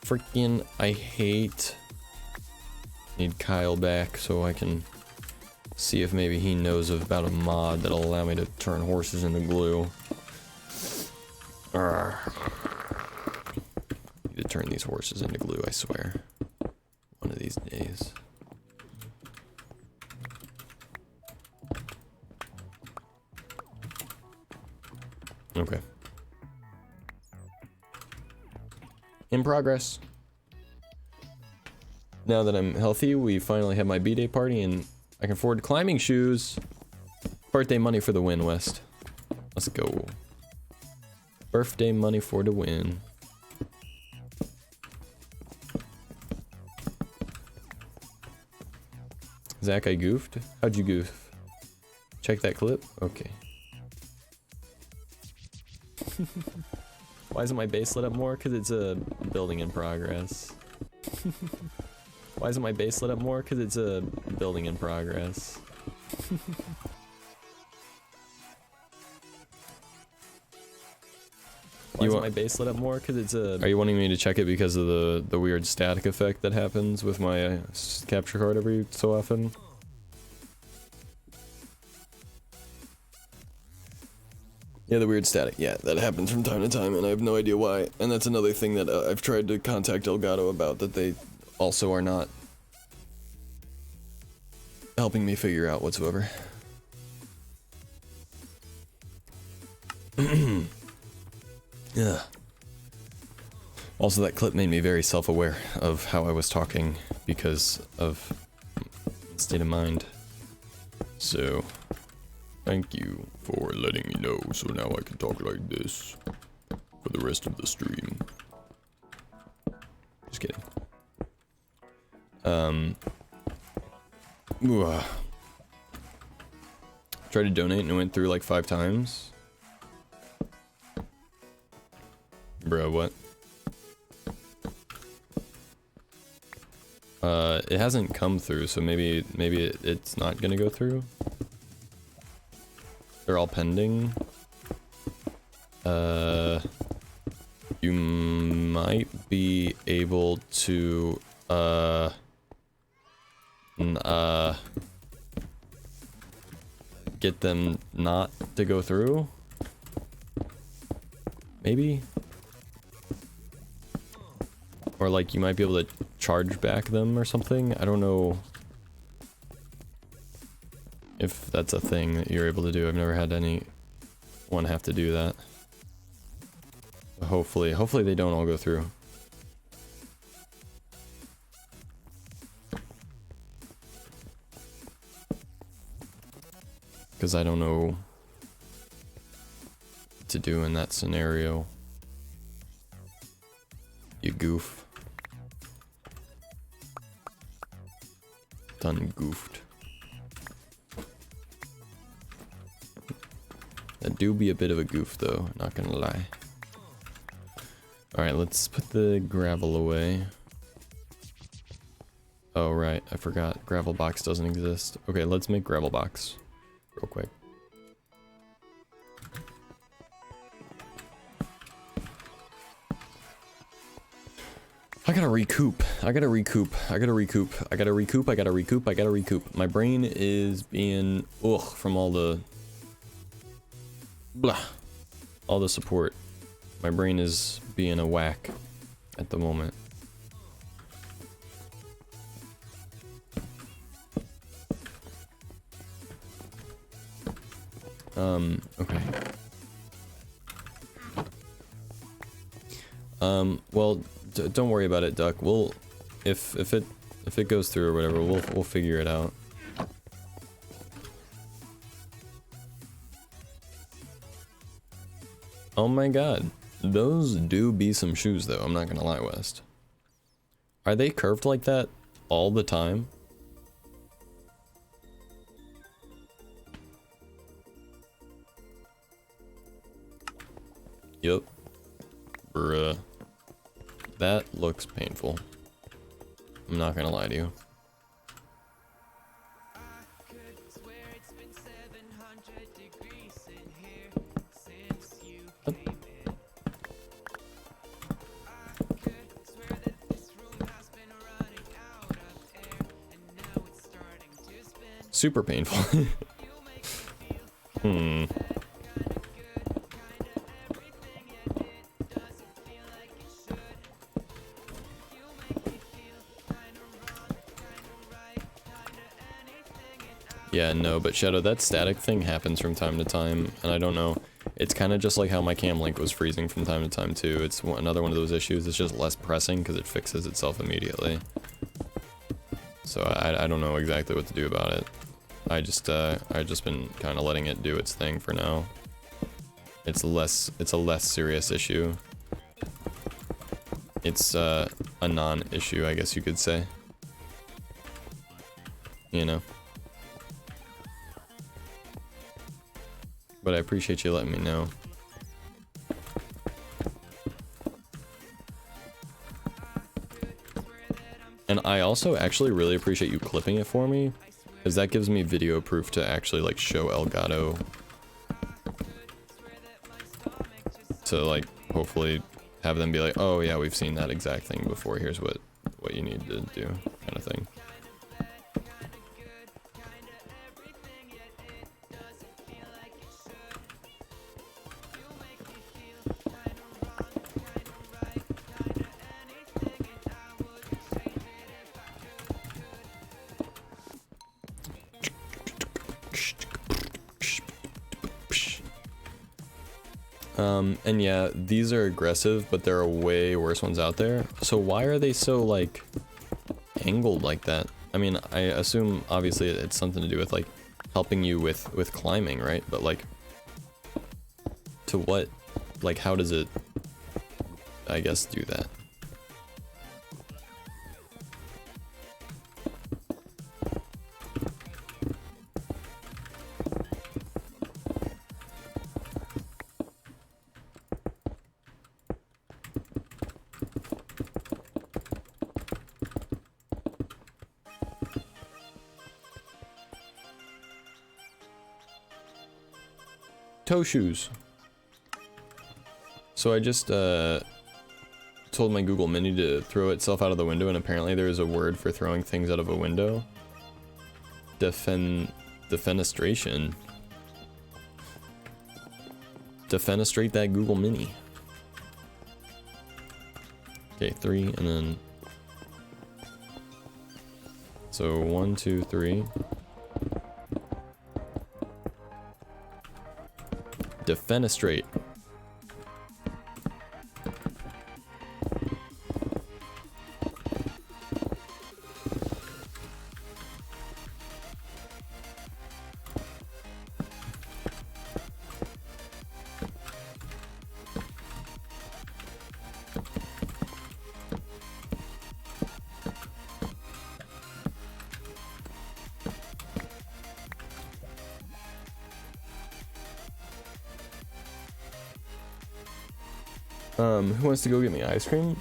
Freaking! I hate. Need Kyle back so I can see if maybe he knows about a mod that'll allow me to turn horses into glue. Need to turn these horses into glue, I swear. One of these days. Okay. In progress. Now that I'm healthy, we finally have my B-Day party and I can afford climbing shoes. Birthday money for the win, West. Let's go. Birthday money for the win. Zach, I goofed? How'd you goof? Check that clip? Okay. Why isn't my base lit up more? Because it's a building in progress. Why isn't my base lit up more? Because it's a building in progress. Why isn't my base lit up more? Because it's a... Are you wanting me to check it because of the weird static effect that happens with my capture card every so often? Yeah, the weird static. Yeah, that happens from time to time, and I have no idea why. And that's another thing that I've tried to contact Elgato about, that they also are not helping me figure out whatsoever. Yeah. Also, that clip made me very self-aware of how I was talking because of state of mind. So, thank you for letting me know, so now I can talk like this for the rest of the stream. Just kidding. Ugh. Tried to donate and it went through like 5 times. Bro, what? It hasn't come through, so maybe it's not gonna go through. They're all pending. You might be able to get them not to go through. Maybe. Or like you might be able to charge back them or something. I don't know if that's a thing that you're able to do. I've never had anyone have to do that. Hopefully they don't all go through. Because I don't know what to do in that scenario. You goof. Done goofed. That do be a bit of a goof though, not gonna lie. Alright, let's put the gravel away. Oh right, I forgot. Gravel box doesn't exist. Okay, let's make gravel box real quick. I gotta recoup. I gotta recoup. I gotta recoup. I gotta recoup. I gotta recoup. I gotta recoup. My brain is being ugh from all the blah, all the support. My brain is being a whack at the moment. Okay. Well, don't worry about it, Duck. We'll, if it goes through or whatever, we'll figure it out. Oh my god. Those do be some shoes though, I'm not gonna lie, West. Are they curved like that all the time? Yup. Bruh. That looks painful. I'm not gonna lie to you. Super painful. Yeah, no, but Shadow, that static thing happens from time to time, and I don't know. It's kind of just like how my cam link was freezing from time to time too. It's another one of those issues. It's just less pressing because it fixes itself immediately. So I don't know exactly what to do about it. I just been kind of letting it do its thing for now. It's a less serious issue. It's a non-issue, I guess you could say. You know. But I appreciate you letting me know. And I also actually really appreciate you clipping it for me, because that gives me video proof to actually like show Elgato. To like hopefully have them be like, oh yeah, we've seen that exact thing before, here's what you need to do, kind of thing. And yeah, these are aggressive, but there are way worse ones out there. So why are they so, like, angled like that? I mean, I assume, obviously, it's something to do with, like, helping you with climbing, right? But, like, to what? Like, how does it, I guess, do that? toe shoes. So I just told my Google Mini to throw itself out of the window, and apparently there is a word for throwing things out of a window. Defenestration. Defenestrate that Google Mini. Okay, 3, and then... So 1, 2, 3. Defenestrate. Who wants to go get me ice cream?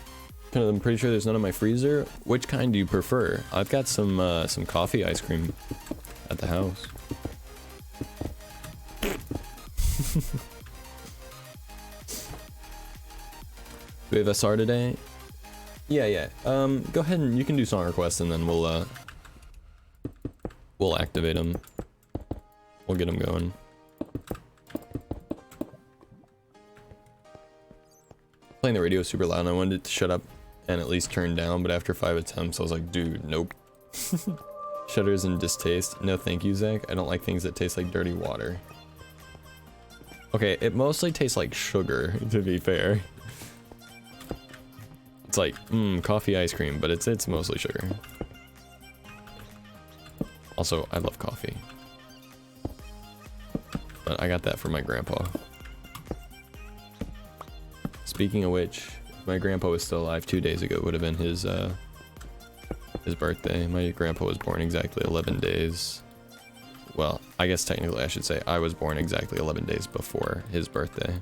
I'm pretty sure there's none in my freezer. Which kind do you prefer? I've got some coffee ice cream at the house. Do we have SR today? Yeah. Go ahead and you can do song requests, and then we'll activate them. We'll get them going. Playing the radio super loud, and I wanted it to shut up and at least turn down, but after 5 attempts I was like, dude, nope. Shudders and distaste. No thank you, Zach. I don't like things that taste like dirty water. Okay, it mostly tastes like sugar, to be fair. It's like, coffee ice cream, but it's mostly sugar. Also, I love coffee. But I got that from my grandpa. Speaking of which, if my grandpa was still alive 2 days ago, it would have been his birthday. My grandpa was born exactly 11 days. Well, I guess technically I should say I was born exactly 11 days before his birthday.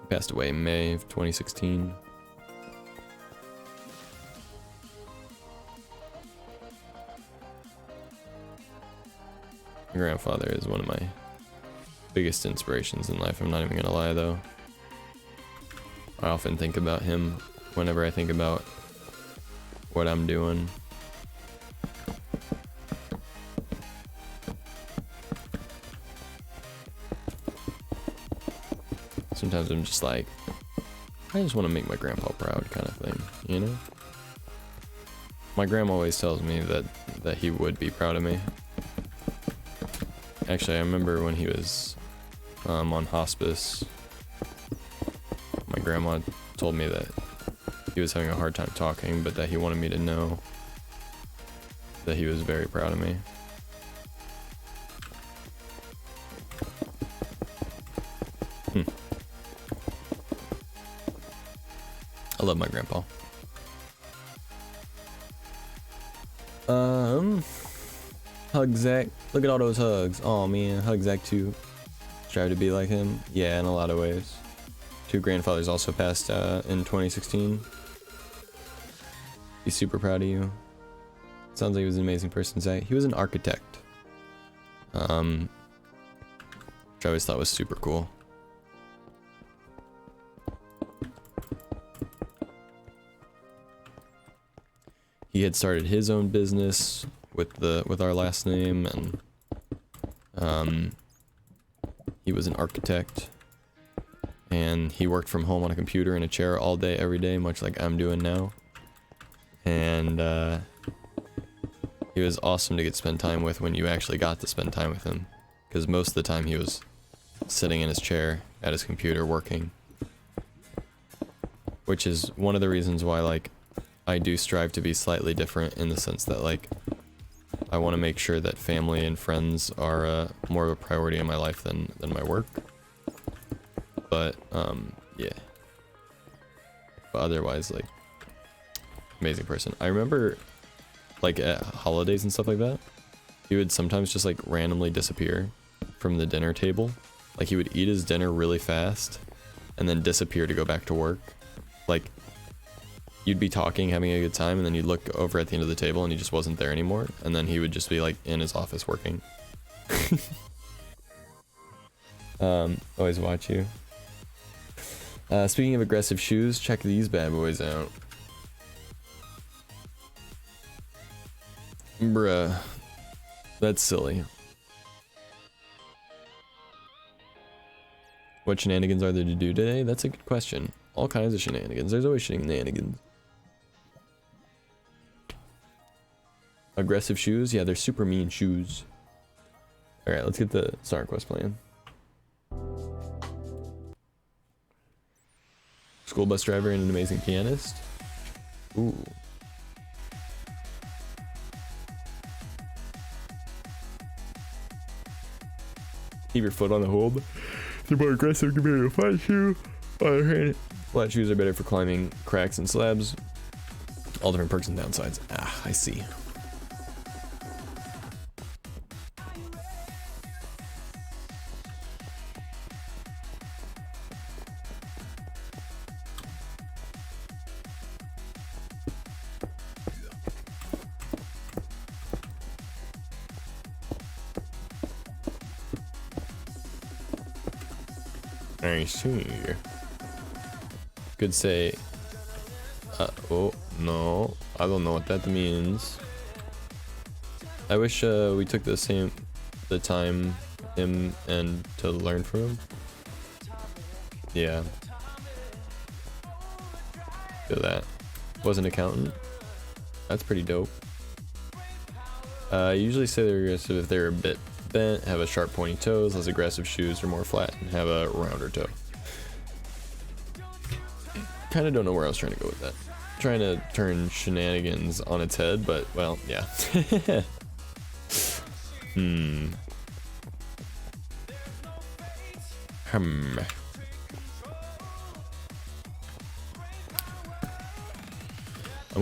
He passed away in May of 2016. My grandfather is one of my biggest inspirations in life. I'm not even gonna lie though. I often think about him whenever I think about what I'm doing. Sometimes I'm just like, I just want to make my grandpa proud kind of thing, you know? My grandma always tells me that he would be proud of me. Actually, I remember when he was on hospice, my grandma told me that he was having a hard time talking, but that he wanted me to know that he was very proud of me. I love my grandpa. Hug Zach. Look at all those hugs. Oh man, hug Zach too. Strive to be like him. Yeah, in a lot of ways. 2 grandfathers also passed in 2016. He's super proud of you. Sounds like he was an amazing person, Zach. He was an architect. Which I always thought was super cool. He had started his own business with our last name, and he was an architect, and he worked from home on a computer in a chair all day every day, much like I'm doing now. And he was awesome to spend time with when you actually got to spend time with him, because most of the time he was sitting in his chair at his computer working, which is one of the reasons why like I do strive to be slightly different, in the sense that like I want to make sure that family and friends are more of a priority in my life than my work. But yeah. But otherwise, like, amazing person. I remember like at holidays and stuff like that, he would sometimes just like randomly disappear from the dinner table. Like he would eat his dinner really fast and then disappear to go back to work. Like you'd be talking, having a good time, and then you'd look over at the end of the table and he just wasn't there anymore, and then he would just be like in his office working. Always watch you. Speaking of aggressive shoes, check these bad boys out. Bruh. That's silly. What shenanigans are there to do today? That's a good question. All kinds of shenanigans. There's always shenanigans. Aggressive shoes? Yeah, they're super mean shoes. Alright, let's get the Star Quest playing. School bus driver and an amazing pianist. Ooh. Keep your foot on the hold. They're more aggressive compared to a flat shoe. On the other hand, flat shoes are better for climbing cracks and slabs. All different perks and downsides. Ah, I see. I see. Could say, oh no, I don't know what that means. I wish we took the time him and to learn from him. Yeah. Feel that. Was an accountant. That's pretty dope. I usually say they're aggressive if they're a bit bent, have a sharp pointy toes, less aggressive shoes, or more flat, and have a rounder toe. Kind of don't know where I was trying to go with that. Trying to turn shenanigans on its head, but well, yeah. I'm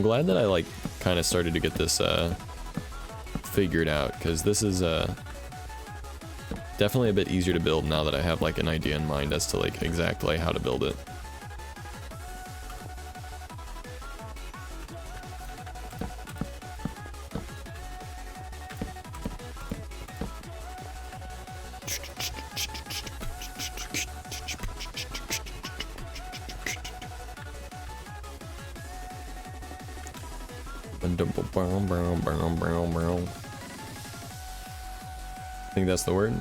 glad that I like kind of started to get this figured out, because this is definitely a bit easier to build now that I have like an idea in mind as to like exactly how to build it. I think that's the word.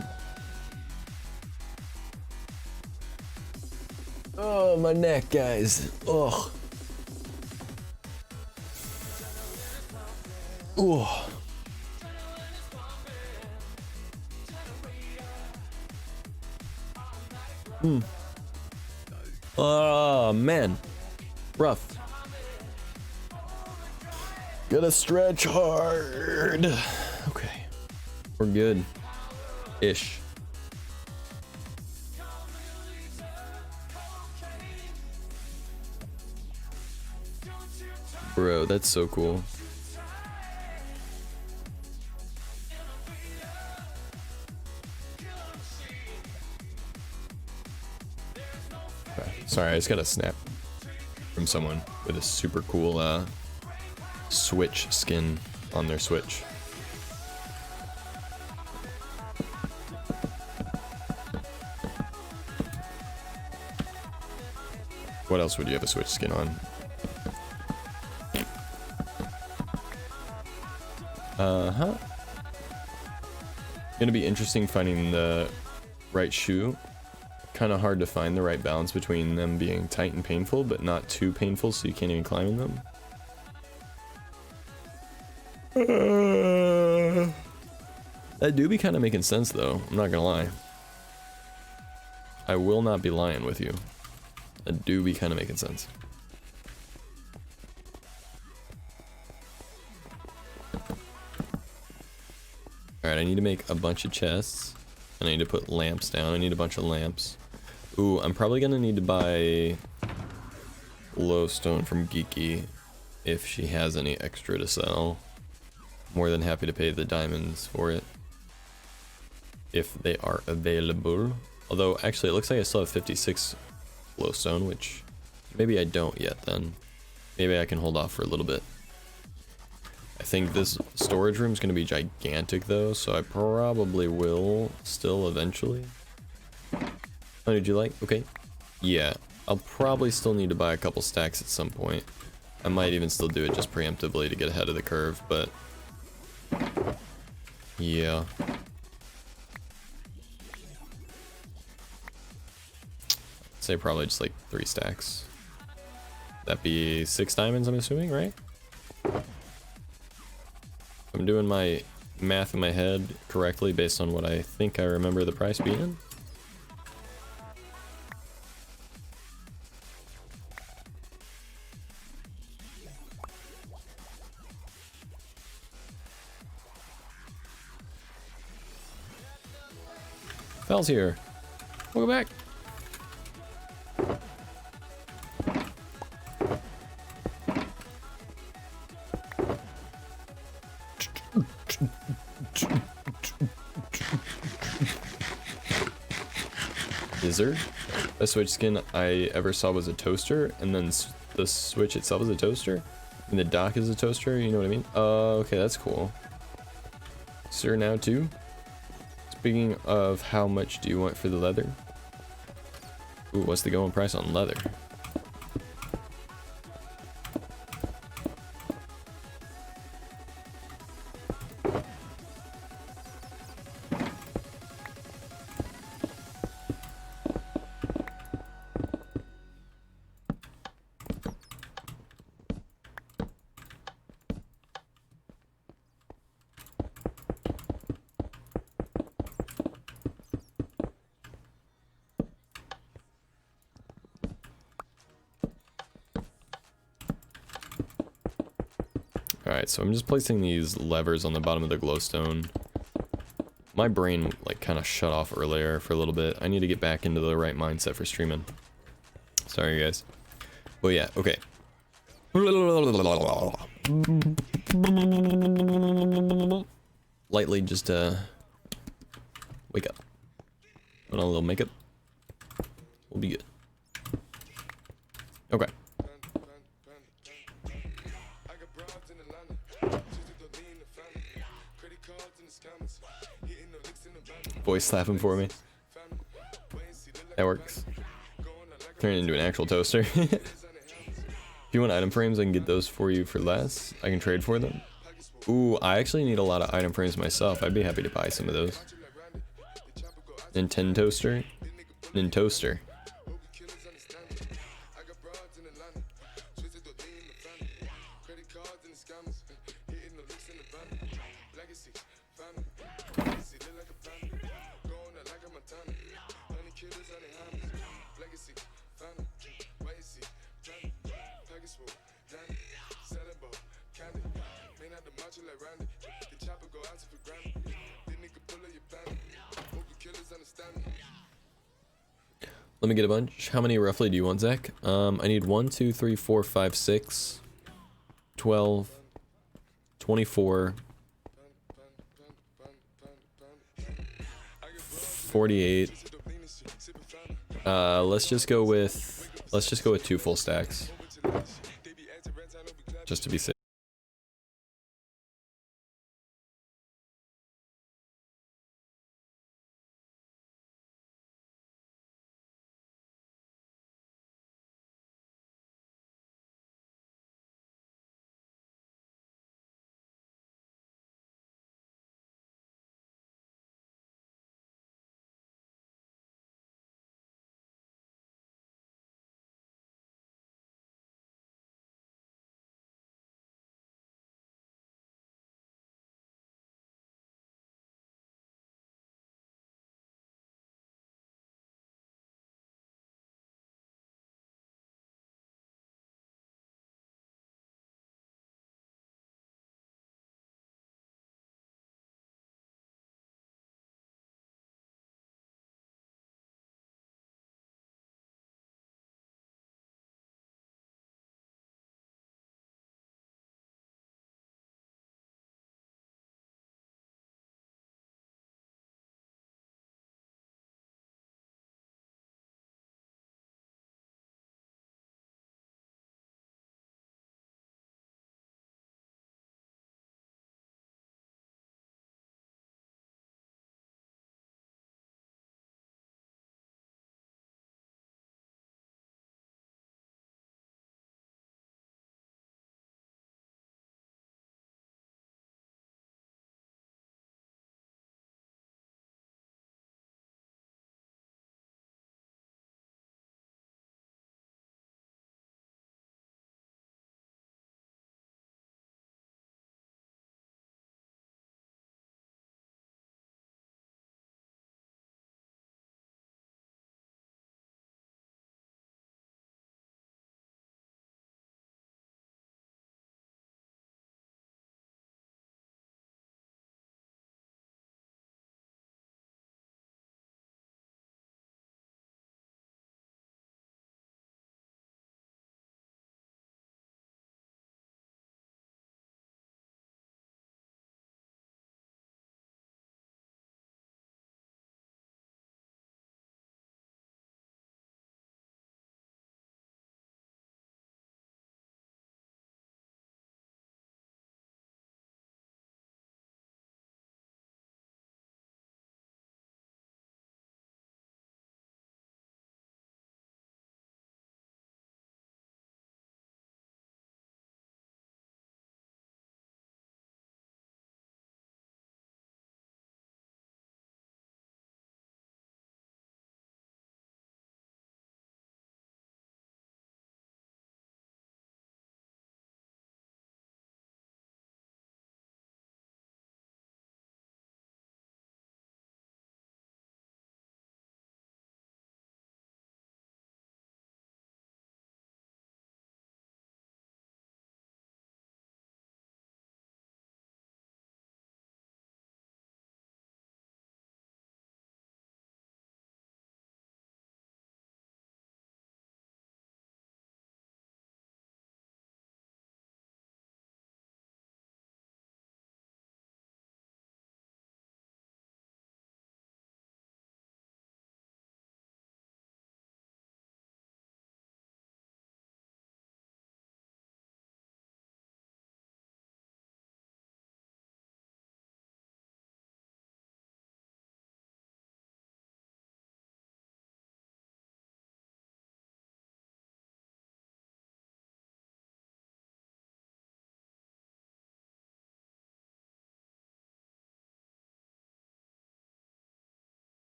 Oh, my neck, guys. Ugh. Ooh. Oh, man. Rough. Gotta stretch hard. Okay. We're good. Ish. Bro, that's so cool. Okay. Sorry, I just got a snap from someone with a super cool Switch skin on their Switch. What else would you have a Switch skin on? Gonna be interesting finding the right shoe. Kind of hard to find the right balance between them being tight and painful, but not too painful so you can't even climb in them. That do be kind of making sense though, I'm not gonna lie. I will not be lying with you. That do be kind of making sense. Alright, I need to make a bunch of chests. And I need to put lamps down. I need a bunch of lamps. Ooh, I'm probably gonna need to buy glowstone from Geeky if she has any extra to sell. More than happy to pay the diamonds for it if they are available. Although, actually, it looks like I still have 56 glowstone, which maybe I don't yet then. maybe I can hold off for a little bit. I think this storage room is going to be gigantic though, so I probably will still eventually. Oh, did you like? Okay. Yeah, I'll probably still need to buy a couple stacks at some point. I might even still do it just preemptively to get ahead of the curve, but yeah. I'd say probably just like 3 stacks. That'd be 6 diamonds, I'm assuming, right? I'm doing my math in my head correctly based on what I think I remember the price being. Val's here. Welcome back. Lizard. The Switch skin I ever saw was a toaster, and then the Switch itself is a toaster, and the dock is a toaster. You know what I mean? Okay, that's cool. Sir, now too. Speaking of, how much do you want for the leather? Ooh, what's the going price on leather? Alright, so I'm just placing these levers on the bottom of the glowstone. My brain, like, kind of shut off earlier for a little bit. I need to get back into the right mindset for streaming. Sorry, guys. But yeah, okay. Lightly just, wake up. Put on a little makeup. We'll be good. Okay. Voice slapping for me. That works. Turn it into an actual toaster. If you want item frames, I can get those for you for less. I can trade for them. Ooh, I actually need a lot of item frames myself. I'd be happy to buy some of those. Nintendo toaster. Nintoaster. Let me get a bunch. How many roughly do you want, Zach? I need 1, 2, 3, 4, 5, 6, 12, 24, 48. Let's just go with 2 full stacks. Just to be safe.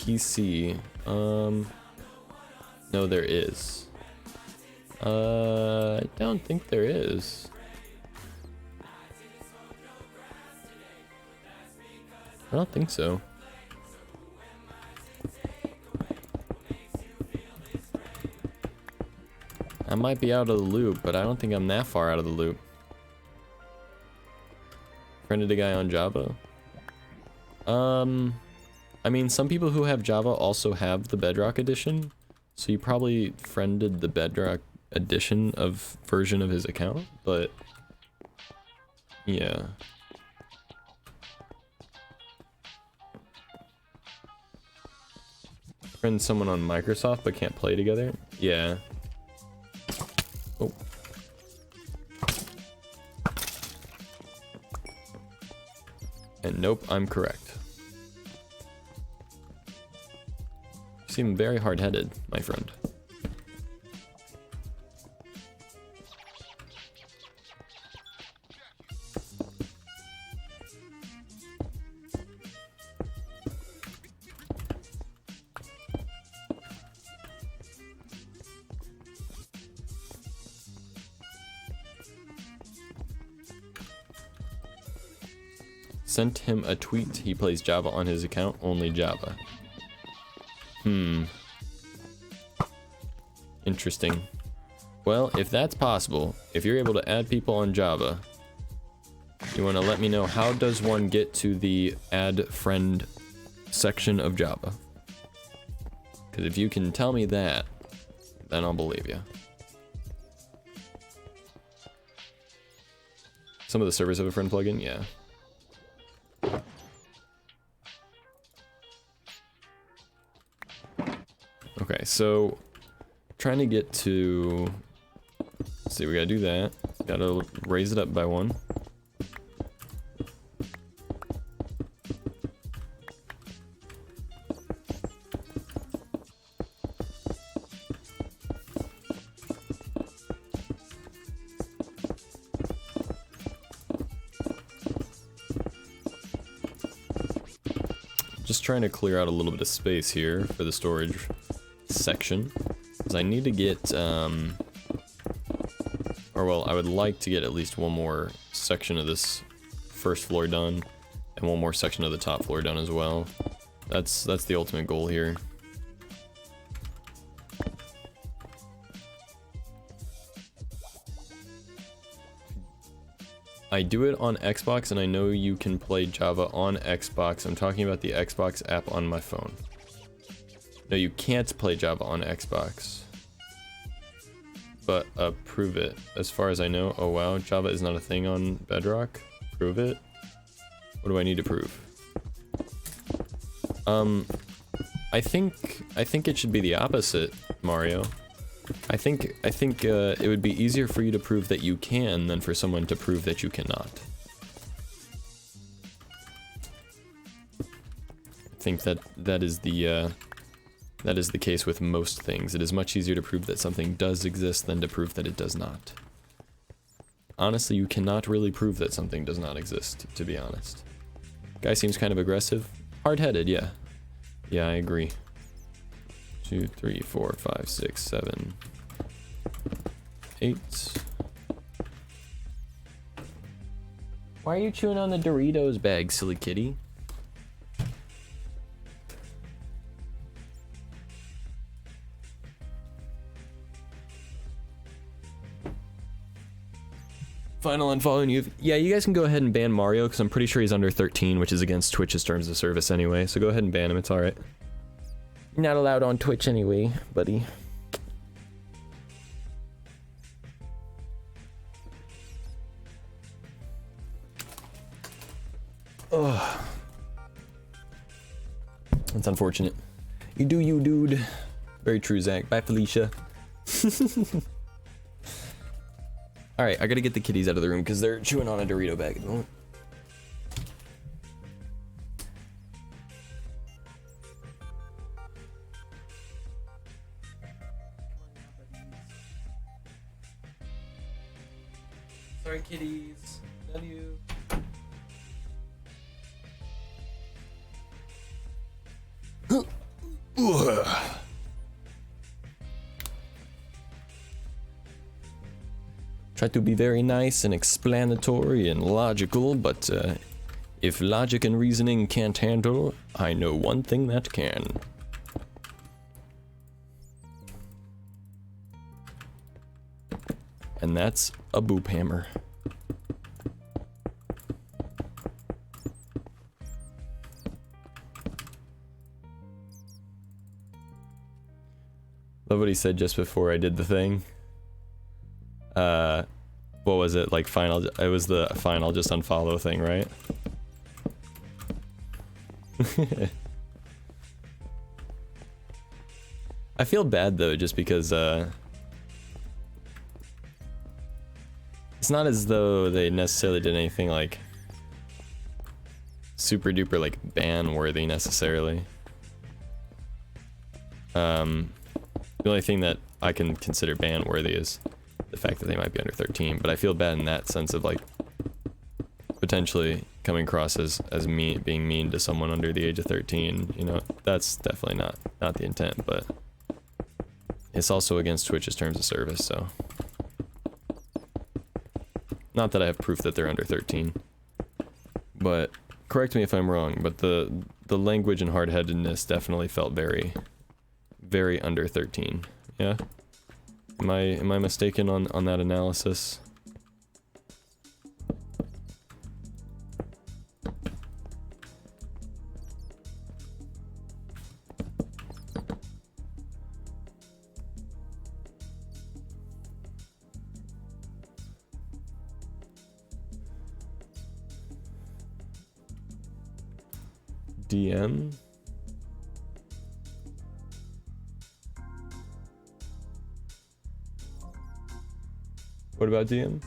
PC. No, there is. I don't think there is. I don't think so. I might be out of the loop, but I don't think I'm that far out of the loop. Friended a guy on Java. I mean, some people who have Java also have the Bedrock edition, so you probably friended the Bedrock edition of version of his account, but yeah. Friend someone on Microsoft but can't play together? Yeah. Oh. And nope, I'm correct. You seem very hard-headed, my friend. Sent him a tweet. He plays Java on his account, only Java. Interesting. Well, if that's possible, if you're able to add people on Java, you want to let me know how does one get to the add friend section of Java? Because if you can tell me that, then I'll believe you. Some of the servers have a friend plugin, yeah. Okay, so trying to get to, let's see, we gotta do that. Gotta raise it up by one. Just trying to clear out a little bit of space here for the storage section, because I need to get, or well, I would like to get at least one more section of this first floor done, and one more section of the top floor done as well. That's the ultimate goal here. I do it on Xbox, and I know you can play Java on Xbox. I'm talking about the Xbox app on my phone. No, you can't play Java on Xbox. But prove it. As far as I know, oh wow, Java is not a thing on Bedrock. Prove it. What do I need to prove? I think it should be the opposite, Mario. I think it would be easier for you to prove that you can than for someone to prove that you cannot. I think that is the case with most things. It is much easier to prove that something does exist than to prove that it does not. Honestly, you cannot really prove that something does not exist, to be honest. Guy seems kind of aggressive. Hard-headed, yeah. Yeah, I agree. 2, 3, 4, 5, 6, 7, 8. Why are you chewing on the Doritos bag, silly kitty? Final unfollowing you. Yeah, you guys can go ahead and ban Mario, because I'm pretty sure he's under 13, which is against Twitch's terms of service anyway, so go ahead and ban him, it's alright. You're not allowed on Twitch anyway, buddy. Ugh. That's unfortunate. You do you, dude. Very true, Zach. Bye, Felicia. Alright, I gotta get the kitties out of the room because they're chewing on a Dorito bag at the moment. Sorry, kitties. Love you. Ugh. Try to be very nice and explanatory and logical, but if logic and reasoning can't handle, I know one thing that can. And that's a boop hammer. Love what he said just before I did the thing. What was it, like final, it was the final just unfollow thing, right? I feel bad though, just because it's not as though they necessarily did anything like super duper like ban worthy necessarily. The only thing that I can consider ban worthy is the fact that they might be under 13, but I feel bad in that sense of like potentially coming across as being mean to someone under the age of 13, you know. That's definitely not the intent, but it's also against Twitch's terms of service, so not that I have proof that they're under 13, but correct me if I'm wrong, but the language and hard-headedness definitely felt very under 13. Yeah, am I mistaken on that analysis? DM? What about DM?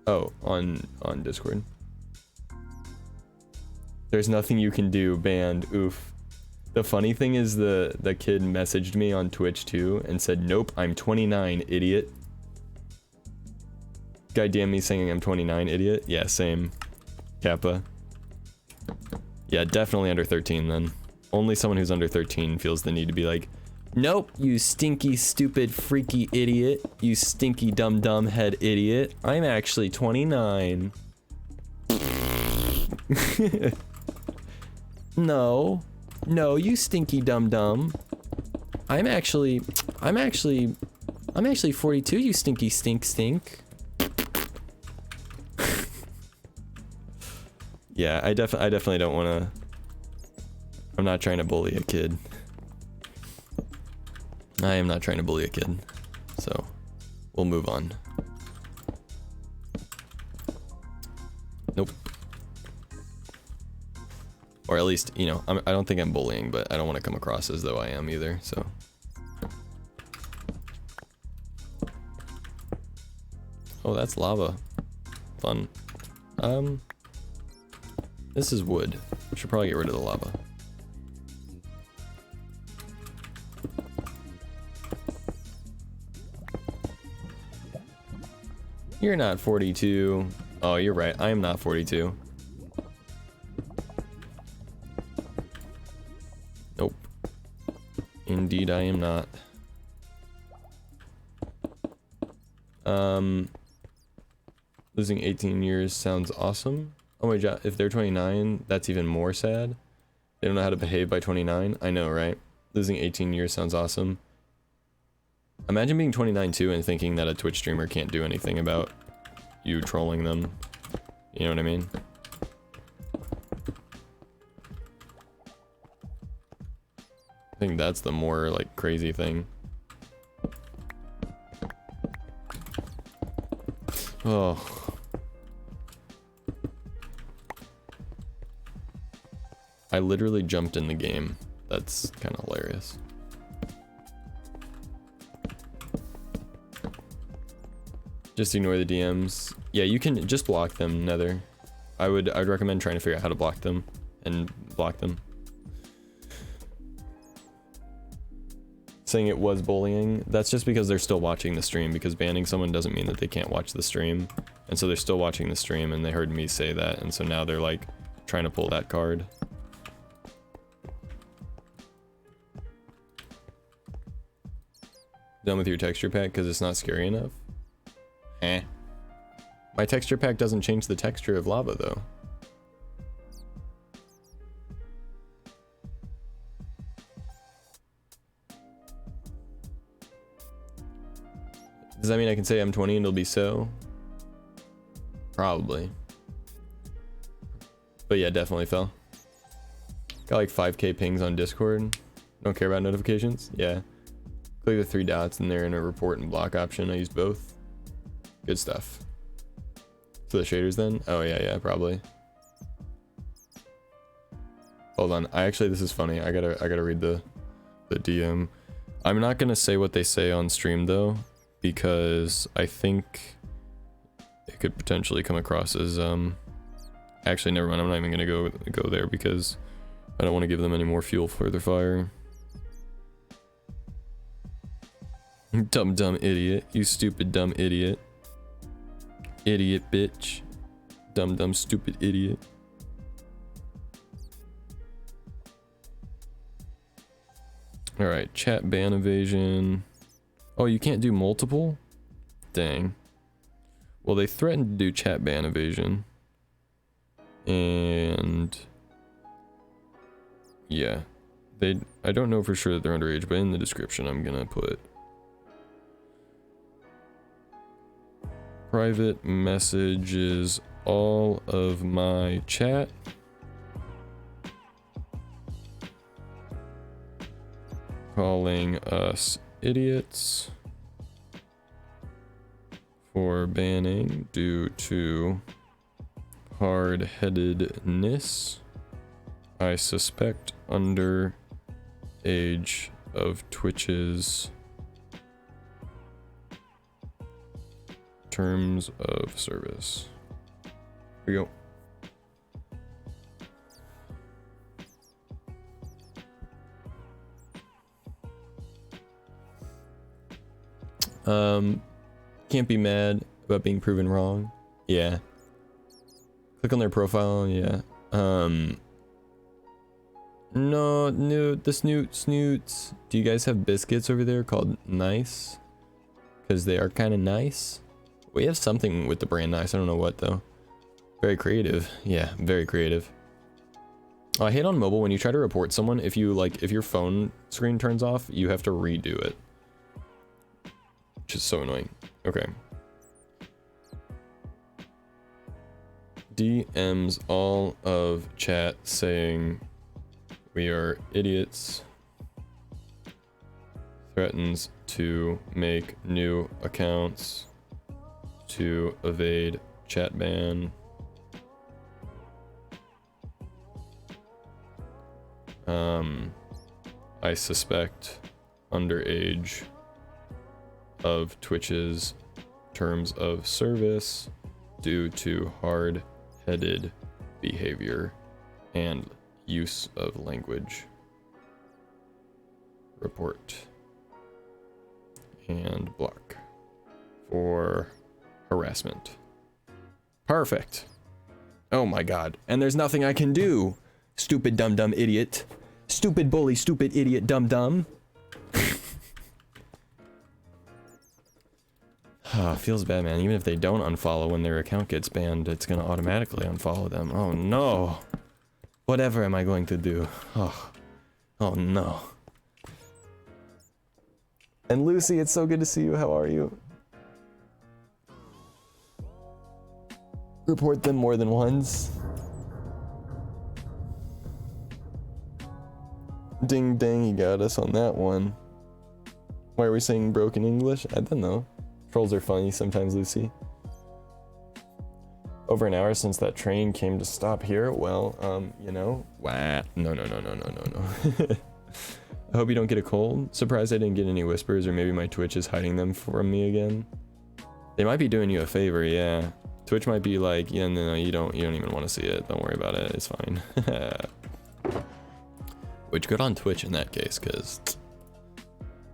Oh, on Discord. There's nothing you can do, banned, oof. The funny thing is the kid messaged me on Twitch too and said, nope, I'm 29, idiot. Guy DM me saying I'm 29, idiot. Yeah, same. Kappa. Yeah, definitely under 13 then. Only someone who's under 13 feels the need to be like, nope, you stinky, stupid, freaky idiot. You stinky, dumb head idiot. I'm actually 29. No, you stinky dumb. I'm actually 42, you stinky stink. Yeah, I definitely don't want to. I'm not trying to bully a kid. I am not trying to bully a kid, so we'll move on. Nope. Or at least, you know, I don't think I'm bullying, but I don't want to come across as though I am either, so. Oh, that's lava. Fun. This is wood. I should probably get rid of the lava. You're not 42. Oh, you're right. I am not 42. Nope. Indeed, I am not. Losing 18 years sounds awesome. Oh my god, if they're 29, that's even more sad. They don't know how to behave by 29. I know, right? Losing 18 years sounds awesome. Imagine being 29 too and thinking that a Twitch streamer can't do anything about you trolling them. You know what I mean? I think that's the more like crazy thing. Oh. I literally jumped in the game. That's kind of hilarious. Just ignore the DMs. Yeah, you can just block them, Nether. I would recommend trying to figure out how to block them and block them. Saying it was bullying, that's just because they're still watching the stream, because banning someone doesn't mean that they can't watch the stream. And so they're still watching the stream and they heard me say that, and so now they're like trying to pull that card. Done with your texture pack because it's not scary enough? Eh. My texture pack doesn't change the texture of lava though. Does that mean I can say I'm 20 and it'll be so? Probably. But yeah, definitely fell. Got like 5k pings on Discord. Don't care about notifications? Yeah. Click the 3 dots and they're in a report and block option. I used both. Good stuff. So the shaders then? Oh yeah, probably. Hold on. This is funny. I gotta read the DM. I'm not gonna say what they say on stream though, because I think it could potentially come across as actually never mind, I'm not even gonna go there because I don't want to give them any more fuel for their fire. Dumb idiot. You stupid dumb idiot. Idiot bitch. Dumb stupid idiot. Alright, chat ban evasion. Oh, you can't do multiple? Dang. Well, they threatened to do chat ban evasion. And yeah, I don't know for sure that they're underage, but in the description I'm gonna put private messages all of my chat calling us idiots for banning due to hard-headedness. I suspect under age of Twitch's terms of service. Here we go. Can't be mad about being proven wrong. Yeah. Click on their profile, yeah. No, the snoots. Do you guys have biscuits over there called Nice? Because they are kind of nice. We have something with the brand Nice, I don't know what though. Very creative. Yeah, very creative. Oh, I hate on mobile when you try to report someone, if your phone screen turns off, you have to redo it. Which is so annoying. Okay. DMs all of chat saying we are idiots. Threatens to make new accounts to evade chat ban. I suspect underage of Twitch's terms of service due to hard-headed behavior and use of language. Report and block for harassment. Perfect. Oh my god. And there's nothing I can do. Stupid dumb idiot. Stupid bully, stupid idiot dumb. Feels bad, man. Even if they don't unfollow when their account gets banned, it's gonna automatically unfollow them. Oh no. Whatever am I going to do? Oh no. And Lucy, it's so good to see you. How are you? Report them more than once. Ding dang, you got us on that one. Why are we saying broken English? I don't know. Trolls are funny sometimes, Lucy. Over an hour since that train came to stop here. Well, you know. What? No. I hope you don't get a cold. Surprised I didn't get any whispers, or maybe my Twitch is hiding them from me again. They might be doing you a favor, yeah. Twitch might be like, yeah, no, you don't even want to see it. Don't worry about it. It's fine. Which, good on Twitch in that case, because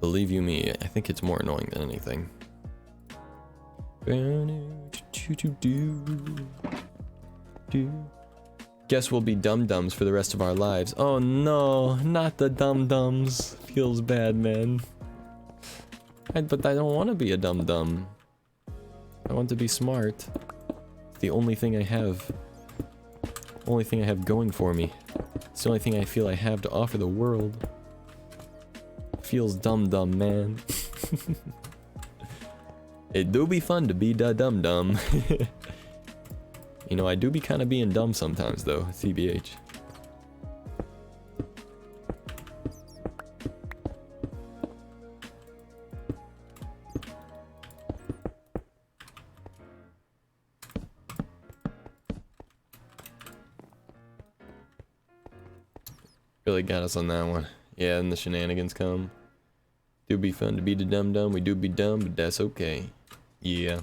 believe you me, I think it's more annoying than anything. Guess we'll be dum-dums for the rest of our lives. Oh no, not the dum-dums. Feels bad, man. But I don't want to be a dum-dum. I want to be smart. It's the only thing I have. Only thing I have going for me. It's the only thing I feel I have to offer the world. Feels dum-dum, man. It do be fun to be da dum-dum. You know, I do be kind of being dumb sometimes, though, TBH. Really got us on that one. Yeah, and the shenanigans come. Do be fun to be the dum-dum. We do be dumb, but that's okay. Yeah.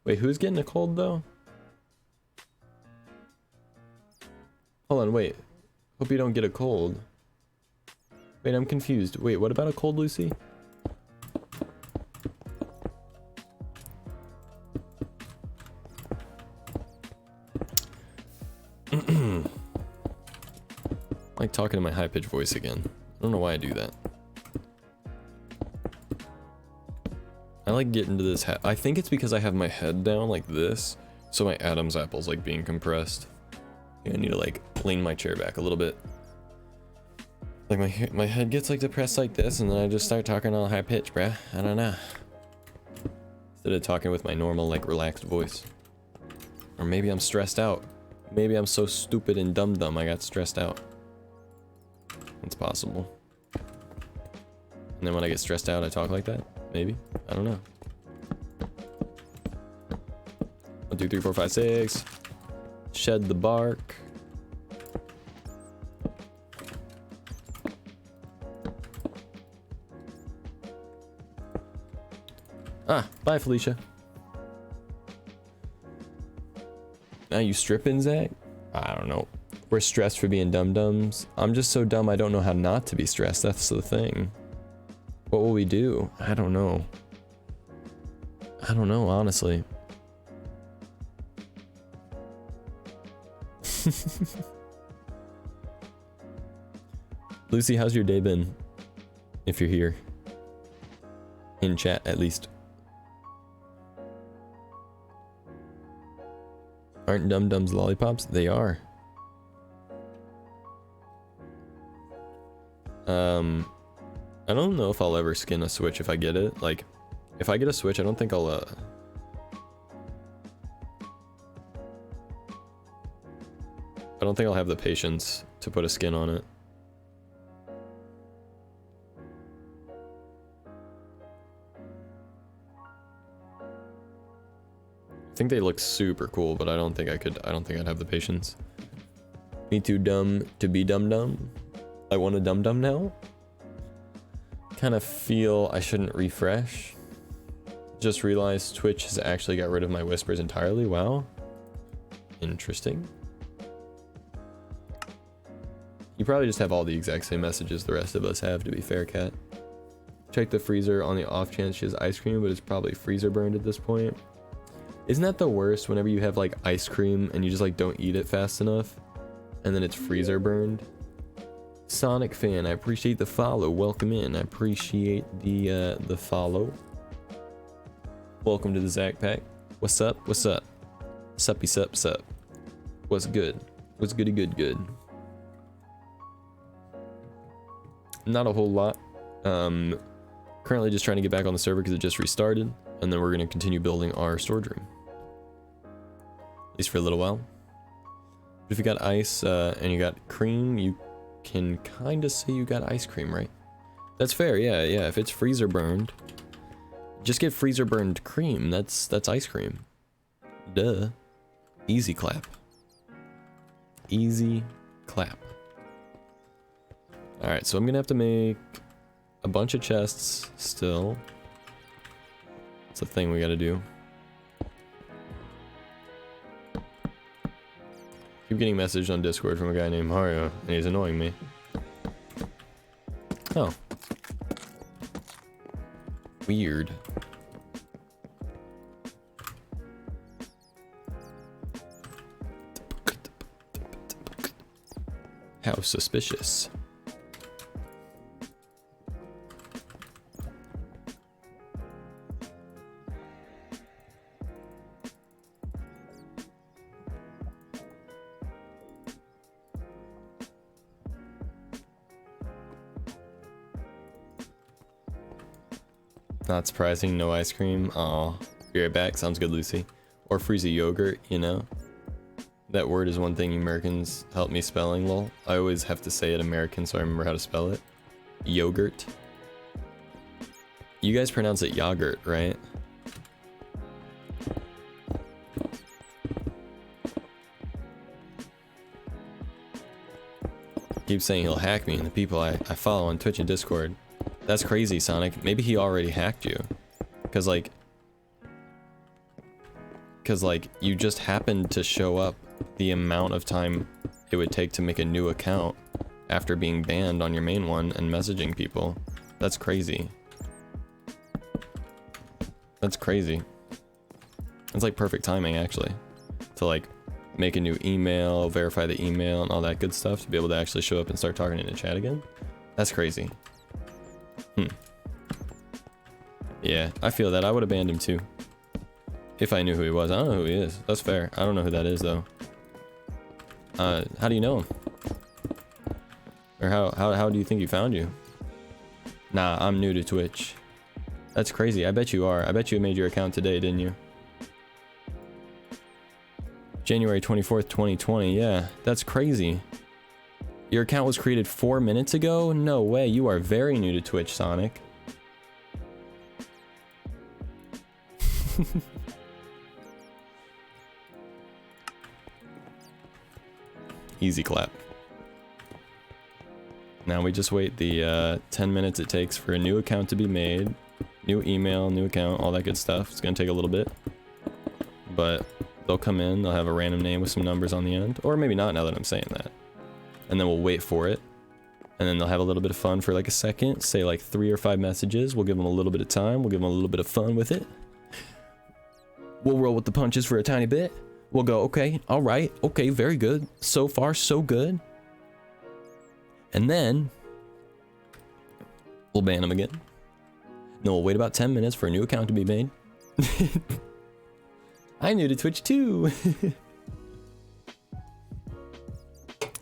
Wait, who's getting a cold, though? Hold on, wait. Hope you don't get a cold. Wait, I'm confused. Wait, what about a cold, Lucy? I like talking in my high-pitched voice again. I don't know why I do that. I like getting to this I think it's because I have my head down like this, so my Adam's apple's like being compressed. Yeah, I need to like lean my chair back a little bit. Like my head gets like depressed like this, and then I just start talking all high pitch, bruh. I don't know. Instead of talking with my normal like relaxed voice. Or maybe I'm stressed out. Maybe I'm so stupid and dumb I got stressed out. It's possible. And then when I get stressed out, I talk like that? Maybe? I don't know. 1, 2, 3, 4, 5, 6. Shed the bark. Ah, bye, Felicia. Now you stripping, Zach? I don't know. We're stressed for being dum-dums. I'm just so dumb I don't know how not to be stressed. That's the thing. What will we do? I don't know. I don't know, honestly. Lucy, how's your day been? If you're here. In chat, at least. Aren't dum-dums lollipops? They are. I don't know if I'll ever skin a Switch if I get it. Like, if I get a Switch, I don't think I'll, I don't think I'll have the patience to put a skin on it. I think they look super cool, but I don't think I'd have the patience. Me too dumb to be dum-dum. I want a dum-dum now. Kind of feel I shouldn't refresh. Just realized Twitch has actually got rid of my whispers entirely. Wow. Interesting. You probably just have all the exact same messages the rest of us have, to be fair, Cat. Check the freezer on the off chance she has ice cream, but it's probably freezer burned at this point. Isn't that the worst whenever you have like ice cream and you just like don't eat it fast enough and then it's freezer burned? Sonic fan, I appreciate the follow. Welcome in. I appreciate the follow. Welcome to the Zach Pack. What's up? What's up? Suppy sup sup. What's good? What's goody good good? Not a whole lot. Currently just trying to get back on the server because it just restarted, and then we're going to continue building our storage room. At least for a little while. But if you got ice and you got cream, you can kind of say you got ice cream, right? That's fair, yeah. If it's freezer burned, just get freezer burned cream. That's ice cream. Duh. Easy clap. Easy clap. Alright, so I'm gonna have to make a bunch of chests still. It's a thing we gotta do. Keep getting messaged on Discord from a guy named Mario, and he's annoying me. Oh. Weird. How suspicious. Not surprising, no ice cream. Aw. Be right back. Sounds good, Lucy. Or freeze a yogurt, you know? That word is one thing Americans help me spelling, lol. I always have to say it American so I remember how to spell it. Yogurt. You guys pronounce it yogurt, right? Keeps saying he'll hack me and the people I follow on Twitch and Discord. That's crazy, Sonic. Maybe he already hacked you. Cause like you just happened to show up the amount of time it would take to make a new account after being banned on your main one and messaging people. That's crazy. That's crazy. It's like perfect timing actually. To like make a new email, verify the email and all that good stuff to be able to actually show up and start talking in the chat again. That's crazy. Yeah, I feel that. I would have banned him too. If I knew who he was. I don't know who he is. That's fair. I don't know who that is though. How do you know him? Or how do you think he found you? Nah, I'm new to Twitch. That's crazy. I bet you are. I bet you made your account today, didn't you? January 24th, 2020. Yeah, that's crazy. Your account was created 4 minutes ago? No way. You are very new to Twitch, Sonic. Easy clap. Now we just wait the 10 minutes it takes for a new account to be made. New email, new account, all that good stuff. It's gonna take a little bit. But they'll come in, they'll have a random name with some numbers on the end. Or maybe not now that I'm saying that. And then we'll wait for it. And then they'll have a little bit of fun for like a second. Say like 3 or 5 messages. We'll give them a little bit of time. We'll give them a little bit of fun with it. We'll roll with the punches for a tiny bit. We'll go, okay, all right, okay, very good. So far, so good. And then we'll ban them again. Then we'll wait about 10 minutes for a new account to be made. I'm new to Twitch too.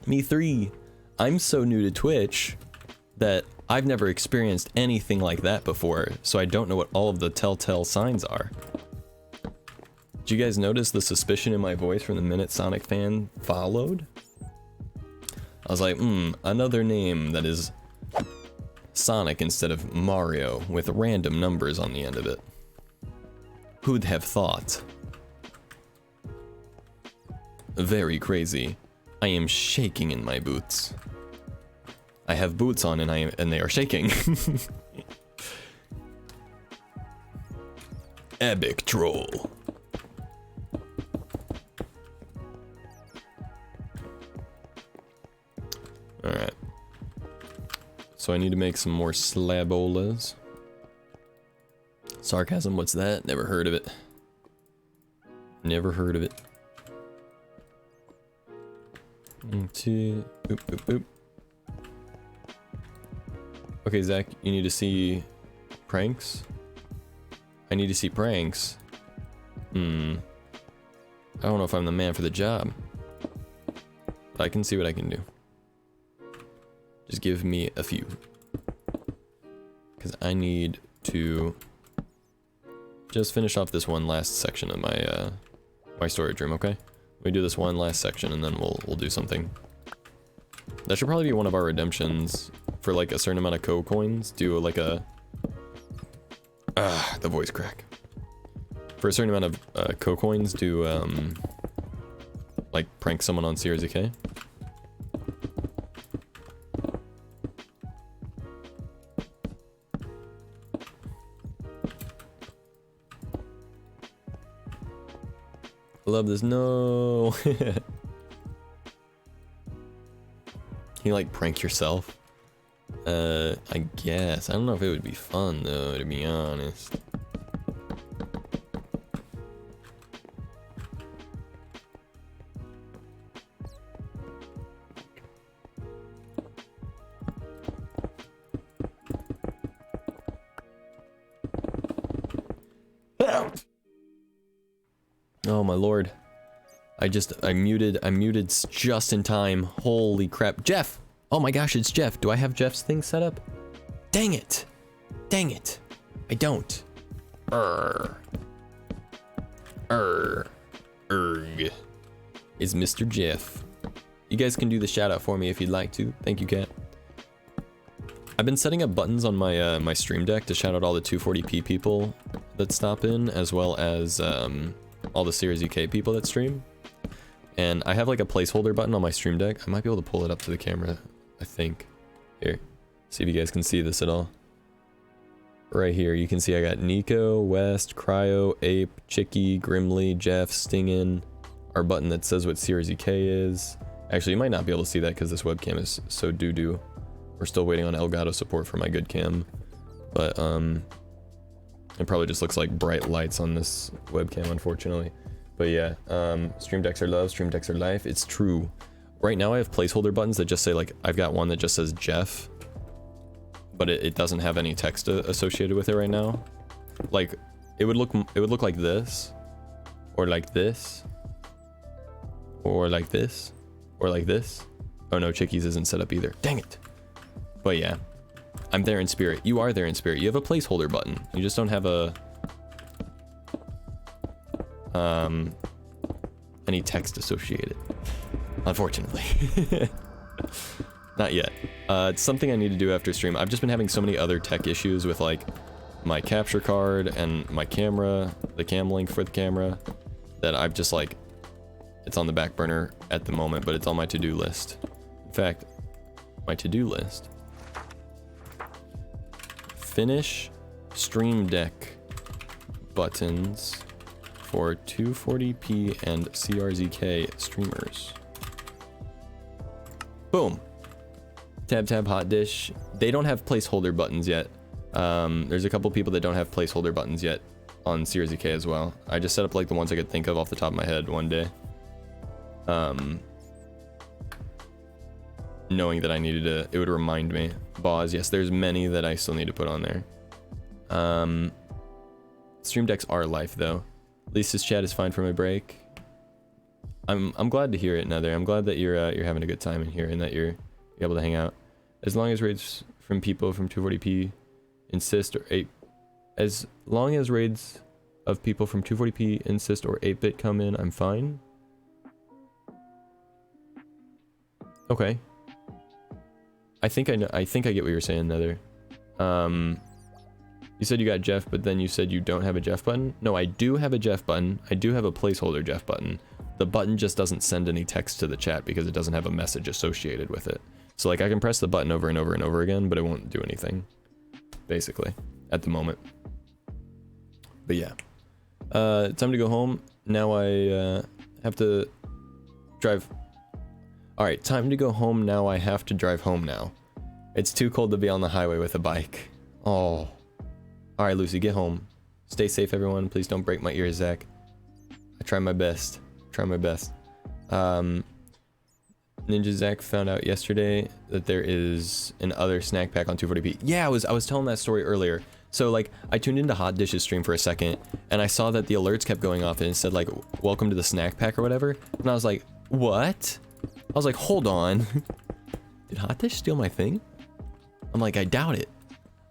Me 3. I'm so new to Twitch that I've never experienced anything like that before, so I don't know what all of the telltale signs are. Did you guys notice the suspicion in my voice from the minute Sonic fan followed? I was like, another name that is Sonic instead of Mario with random numbers on the end of it. Who'd have thought? Very crazy. I am shaking in my boots. I have boots on and they are shaking. Epic troll. Alright. So I need to make some more slabolas. Sarcasm, what's that? Never heard of it. Never heard of it. Boop, boop, boop. Okay, Zach, you need to see pranks? I need to see pranks. I don't know if I'm the man for the job. But I can see what I can do. Just give me a few. Because I need to just finish off this one last section of my my storage room, okay? We do this one last section and then we'll do something. That should probably be one of our redemptions for like a certain amount of coins. Do like a the voice crack. For a certain amount of coins, do like prank someone on CRZK. I love this. No. Can you like prank yourself? I guess. I don't know if it would be fun though, to be honest. Oh my lord. I muted just in time. Holy crap. Jeff! Oh my gosh, it's Jeff. Do I have Jeff's thing set up? Dang it. Dang it. I don't. Erg. Is Mr. Jeff. You guys can do the shout out for me if you'd like to. Thank you, Kat. I've been setting up buttons on my my stream deck to shout out all the 240p people that stop in, as well as all the CRZK people that stream. And I have like a placeholder button on my stream deck. I might be able to pull it up to the camera, I think. Here, see if you guys can see this at all. Right here, you can see I got Nico, West, Cryo, Ape, Chicky, Grimly, Jeff, Stingin, our button that says what CRZK is. Actually, you might not be able to see that because this webcam is so doo-doo. We're still waiting on Elgato support for my good cam. But, it probably just looks like bright lights on this webcam, unfortunately. But yeah, stream decks are love, stream decks are life. It's true. Right now I have placeholder buttons that just say, like, I've got one that just says Jeff, but it doesn't have any text associated with it right now. Like, it would look like this, or like this, or like this, or like this. Oh no, Chickies isn't set up either. Dang it. But yeah, I'm there in spirit. You are there in spirit. You have a placeholder button. You just don't have a any text associated, unfortunately. Not yet. It's something I need to do after stream. I've just been having so many other tech issues with like my capture card and my camera, the cam link for the camera, that I've just like, it's on the back burner at the moment, but it's on my to-do list. In fact, my to-do list. Finish stream deck buttons for 240p and CRZK streamers. Boom. Tab hot dish. They don't have placeholder buttons yet. There's a couple people that don't have placeholder buttons yet on CRZK as well. I just set up like the ones I could think of off the top of my head one day. Knowing that I needed to, it would remind me. Boz, yes, there's many that I still need to put on there. Stream decks are life though. Lisa's chat is fine for my break. I'm glad to hear it, Nether. I'm glad that you're having a good time in here and that you're able to hang out. As long as raids from people from 240p insist, or 8, as long as raids of people from 240p insist or 8-bit come in, I'm fine. Okay. I think I know. I think I get what you're saying, Nether. You said you got Jeff, but then you said you don't have a Jeff button. No, I do have a Jeff button. I do have a placeholder Jeff button. The button just doesn't send any text to the chat because it doesn't have a message associated with it. So like I can press the button over and over and over again, but it won't do anything, basically, at the moment. But yeah, time to go home. Now I have to drive. All right, time to go home now. I have to drive home now. It's too cold to be on the highway with a bike. Oh. All right, Lucy, get home. Stay safe, everyone. Please don't break my ears, Zach. I try my best. Try my best. Ninja Zach found out yesterday that there is an other snack pack on 240p. Yeah, I was telling that story earlier. So like I tuned into Hot Dish's stream for a second and I saw that the alerts kept going off and it said like welcome to the snack pack or whatever. And I was like, what? I was like, hold on. Did Hot Dish steal my thing? I'm like, I doubt it.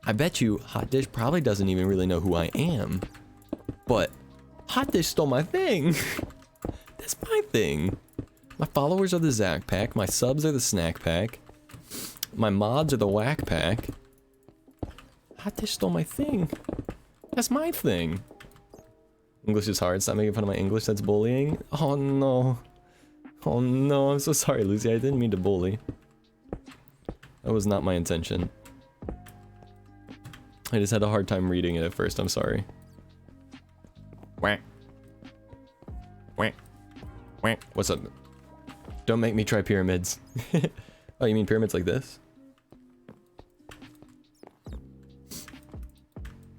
I bet you Hot Dish probably doesn't even really know who I am. But Hot Dish stole my thing. That's my thing. My followers are the Zack Pack. My subs are the Snack Pack. My mods are the Whack Pack. Hot Dish stole my thing. That's my thing. English is hard. Stop making fun of my English. That's bullying. Oh no. Oh no. I'm so sorry, Lucy. I didn't mean to bully. That was not my intention. I just had a hard time reading it at first. I'm sorry. Whack. Whack. Whack. What's up? Don't make me try pyramids. Oh, you mean pyramids like this?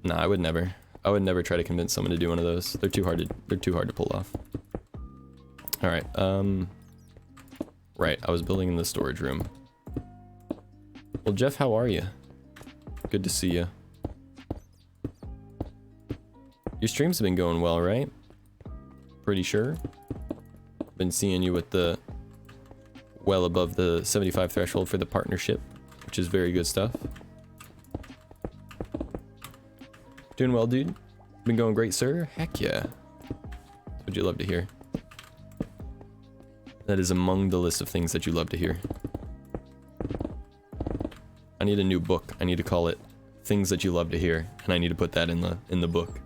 Nah, I would never. I would never try to convince someone to do one of those. They're too hard to pull off. All right. Right. I was building in the storage room. Well, Jeff, how are you? Good to see you. Your streams have been going well, right? Pretty sure. Been seeing you with the well above the 75 threshold for the partnership, which is very good stuff. Doing well, dude. Been going great, sir. Heck yeah. Would you love to hear? That is among the list of things that you love to hear. I need a new book. I need to call it Things That You Love to Hear, and I need to put that in the book.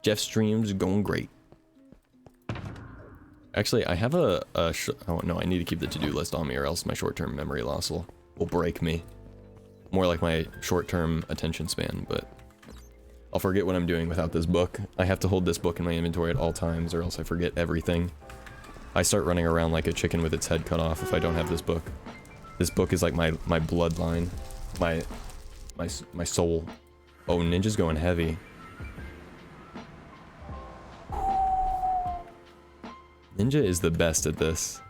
Jeff's stream's going great. Actually, I have oh no, I need to keep the to-do list on me or else my short-term memory loss will break me. More like my short-term attention span, but I'll forget what I'm doing without this book. I have to hold this book in my inventory at all times or else I forget everything. I start running around like a chicken with its head cut off if I don't have this book. This book is like my bloodline, my soul. Oh, Ninja's going heavy. Ninja is the best at this.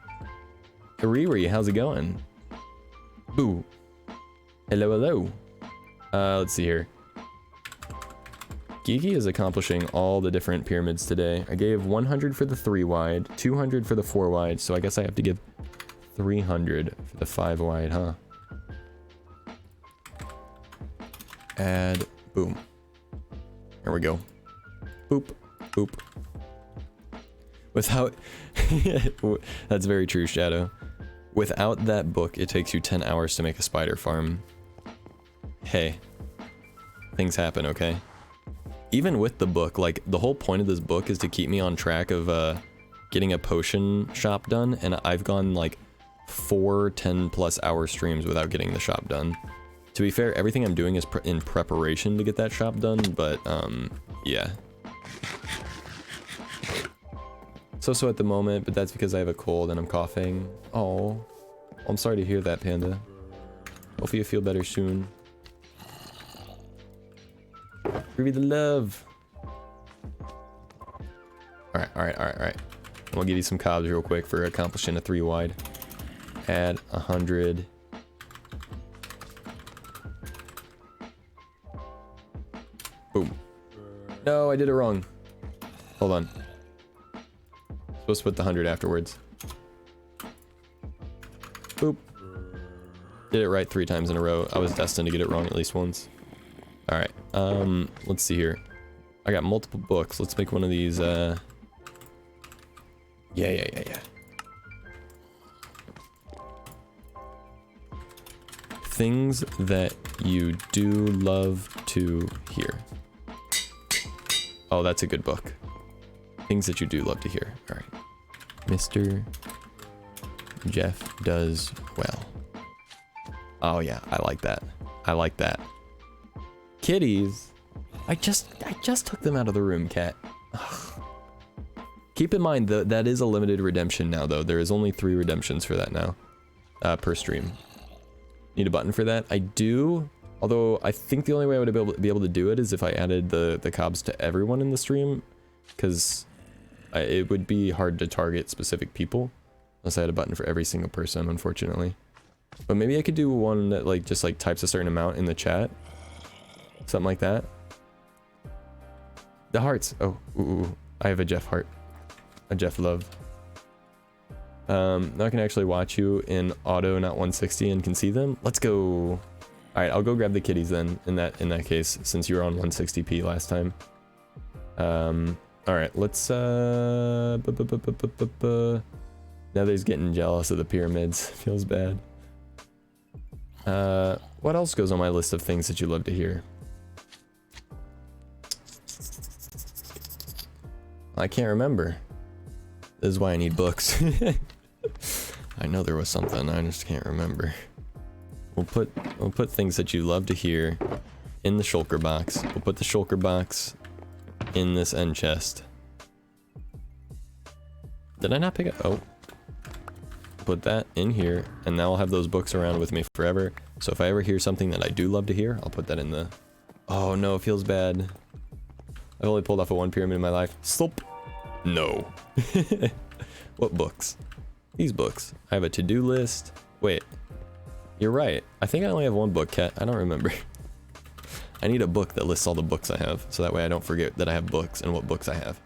Riri, how's it going? Boo. Hello, hello. Let's see here. Geeky is accomplishing all the different pyramids today. I gave 100 for the 3 wide, 200 for the 4 wide, so I guess I have to give 300 for the 5 wide, huh? Add, boom. There we go. Boop, boop. Without, that's very true, Shadow. Without that book, it takes you 10 hours to make a spider farm. Hey, things happen, okay? Even with the book, like, the whole point of this book is to keep me on track of, getting a potion shop done, and I've gone, like, 4 10+ hour streams without getting the shop done. To be fair, everything I'm doing is in preparation to get that shop done, but, yeah. So at the moment, but that's because I have a cold and I'm coughing. Oh, I'm sorry to hear that, Panda. Hopefully you feel better soon. Ruby the love. Alright. I'm gonna give you some cobs real quick for accomplishing a 3 wide. Add 100. Boom. No, I did it wrong. Hold on. Supposed to put the 100 afterwards. Boop. Did it right 3 times in a row. I was destined to get it wrong at least once. Alright, let's see here. I got multiple books. Let's make one of these, Yeah. Things that you do love to hear. Oh, that's a good book. Things that you do love to hear. Alright. Mr. Jeff does well. Oh yeah, I like that. I like that. Kitties. I just took them out of the room, cat. Ugh. Keep in mind that is a limited redemption now though. There is only 3 redemptions for that now. Per stream. Need a button for that? I do. Although I think the only way I would be able to do it is if I added the cobs to everyone in the stream. Because it would be hard to target specific people. Unless I had a button for every single person, unfortunately. But maybe I could do one that like just like types a certain amount in the chat. Something like that. The hearts. Oh, ooh. I have a Jeff heart. A Jeff love. Now I can actually watch you in auto, not 160, and can see them. Let's go. Alright, I'll go grab the kitties then, in that case, since you were on 160p last time. Alright, let's, Nether's getting jealous of the pyramids. Feels bad. What else goes on my list of things that you love to hear? I can't remember. This is why I need books. I know there was something, I just can't remember. We'll put things that you love to hear in the shulker box. We'll put the shulker box in this end chest. Did I not pick it? Oh. Put that in here, and now I'll have those books around with me forever. So if I ever hear something that I do love to hear, I'll put that in the... Oh no, it feels bad. I've only pulled off a 1 pyramid in my life. Slop. No. What books? These books. I have a to-do list. Wait. You're right. I think I only have 1 book, Cat. I don't remember. I need a book that lists all the books I have, so that way I don't forget that I have books and what books I have.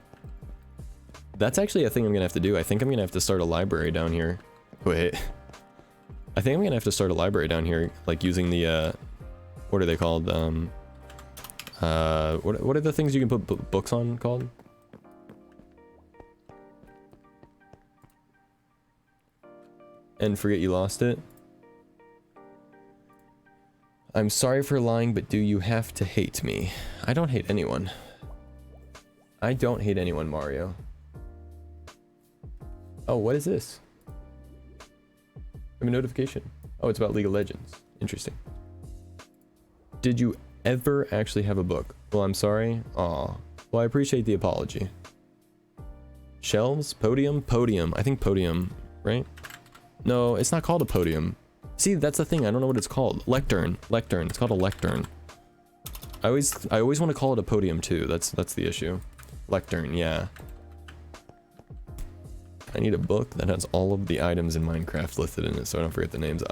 That's actually a thing I'm gonna have to do. I think I'm gonna have to start a library down here. Wait. I think I'm gonna have to start a library down here, like using the, what are they called? What are the things you can put books on called? And forget you lost it? I'm sorry for lying, but do you have to hate me? I don't hate anyone. I don't hate anyone, Mario. Oh, what is this? I have a notification. Oh, it's about League of Legends. Interesting. Did you ever actually have a book? Well, I'm sorry. Aw. Well, I appreciate the apology. Shelves? Podium? Podium. I think podium, right? No, it's not called a podium. See, that's the thing. I don't know what it's called. Lectern. Lectern. It's called a lectern. I always want to call it a podium too. That's the issue. Lectern, yeah. I need a book that has all of the items in Minecraft listed in it so I don't forget the names.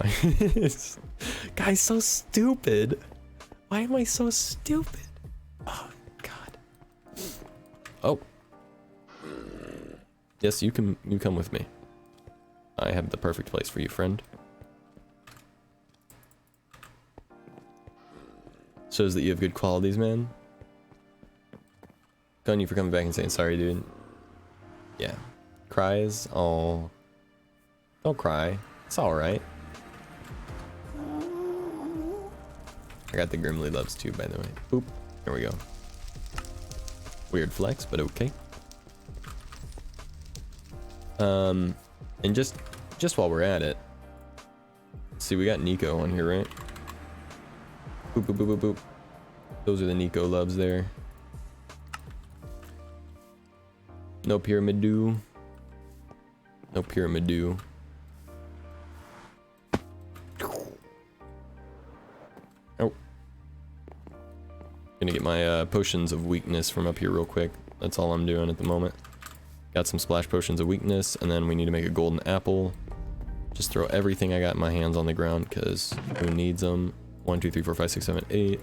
Guys, so stupid. Why am I so stupid? Oh, God. Oh. Yes, you come with me. I have the perfect place for you, friend. Shows that you have good qualities, man. Gun you for coming back and saying sorry, dude. Yeah. Cries? Oh. Don't cry. It's alright. I got the Grimly Loves too, by the way. Boop. There we go. Weird flex, but okay. And just while we're at it. See, we got Nico on here, right? Boop, boop, boop, boop, boop. Those are the Nico loves there. No pyramid do. No pyramid do. Oh. Gonna get my potions of weakness from up here real quick. That's all I'm doing at the moment. Got some splash potions of weakness, and then we need to make a golden apple. Just throw everything I got in my hands on the ground, because who needs them? 1, 2, 3, 4, 5, 6, 7, 8.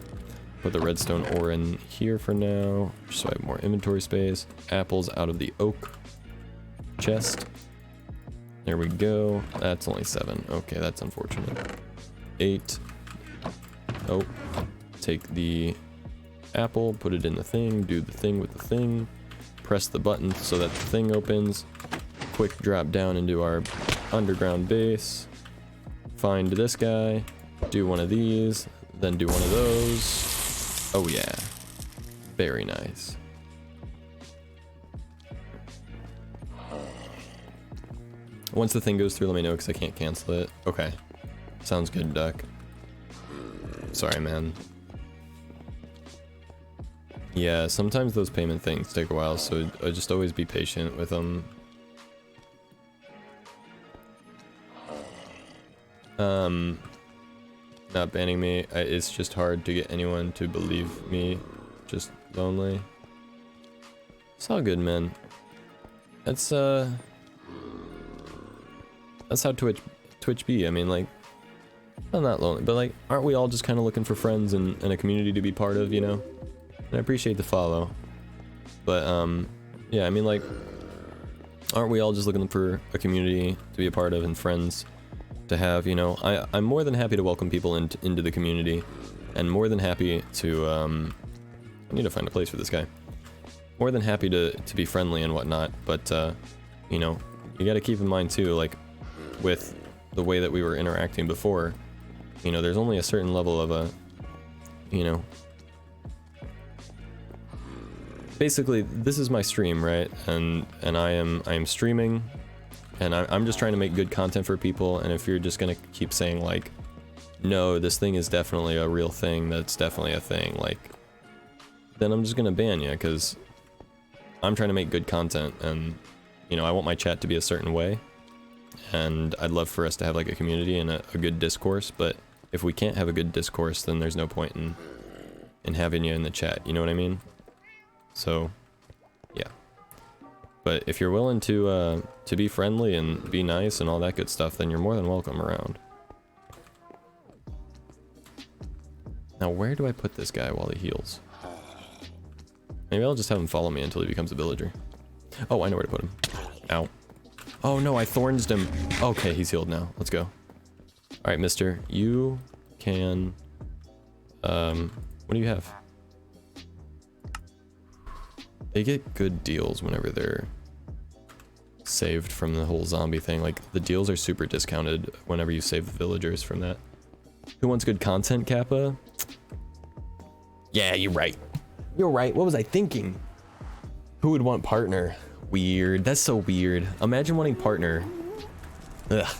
Put the redstone ore in here for now, just so I have more inventory space. Apples out of the oak chest. There we go. That's only 7. Okay, that's unfortunate. 8. Oh. Take the apple, put it in the thing, do the thing with the thing. Press the button so that the thing opens. Quick drop down into our underground base. Find this guy. Do one of these. Then do one of those. Oh yeah. Very nice. Once the thing goes through, let me know because I can't cancel it. Okay. Sounds good, Duck. Sorry, man. Yeah, sometimes those payment things take a while, so just always be patient with them. Not banning me. It's just hard to get anyone to believe me. Just lonely. It's all good, man. That's how Twitch be. I mean, like, I'm not lonely, but like, aren't we all just kind of looking for friends and a community to be part of, you know? And I appreciate the follow, but yeah, I mean, like, aren't we all just looking for a community to be a part of and friends to have, you know? I'm more than happy to welcome people into the community, and more than happy to I need to find a place for this guy. More than happy to be friendly and whatnot, but you know, you got to keep in mind too, like, with the way that we were interacting before, you know, there's only a certain level of you know, basically this is my stream, right? And I am streaming, and I'm just trying to make good content for people, and if you're just gonna keep saying like, no, this thing is definitely a real thing, that's definitely a thing, like, then I'm just gonna ban you, because I'm trying to make good content, and you know, I want my chat to be a certain way, and I'd love for us to have like a community and a good discourse, but if we can't have a good discourse, then there's no point in having you in the chat, you know what I mean? So, yeah. But if you're willing to be friendly and be nice and all that good stuff, then you're more than welcome around. Now, where do I put this guy while he heals? Maybe I'll just have him follow me until he becomes a villager. Oh, I know where to put him. Ow. Oh no, I thorns him. Okay, he's healed now. Let's go. Alright, mister. You can... what do you have? They get good deals whenever they're saved from the whole zombie thing. Like, the deals are super discounted whenever you save the villagers from that. Who wants good content, Kappa? Yeah, you're right. You're right. What was I thinking? Who would want partner? Weird. That's so weird. Imagine wanting partner. Ugh.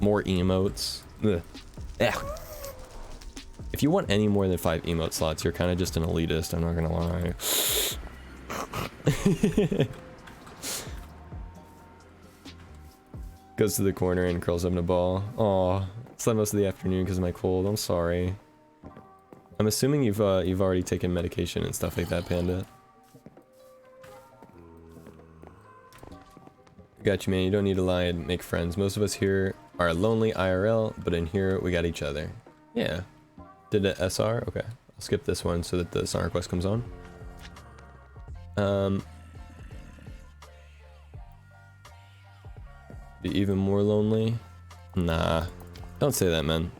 More emotes. Ugh. Ugh. If you want any more than 5 emote slots, you're kind of just an elitist, I'm not gonna lie. Goes to the corner and curls up in a ball. Aw, slept most of the afternoon because of my cold. I'm sorry. I'm assuming you've already taken medication and stuff like that, Panda. Got you, man. You don't need to lie and make friends. Most of us here are lonely IRL, but in here we got each other. Yeah. Did it SR? Okay. I'll skip this one so that the song request comes on. Be even more lonely? Nah. Don't say that, man.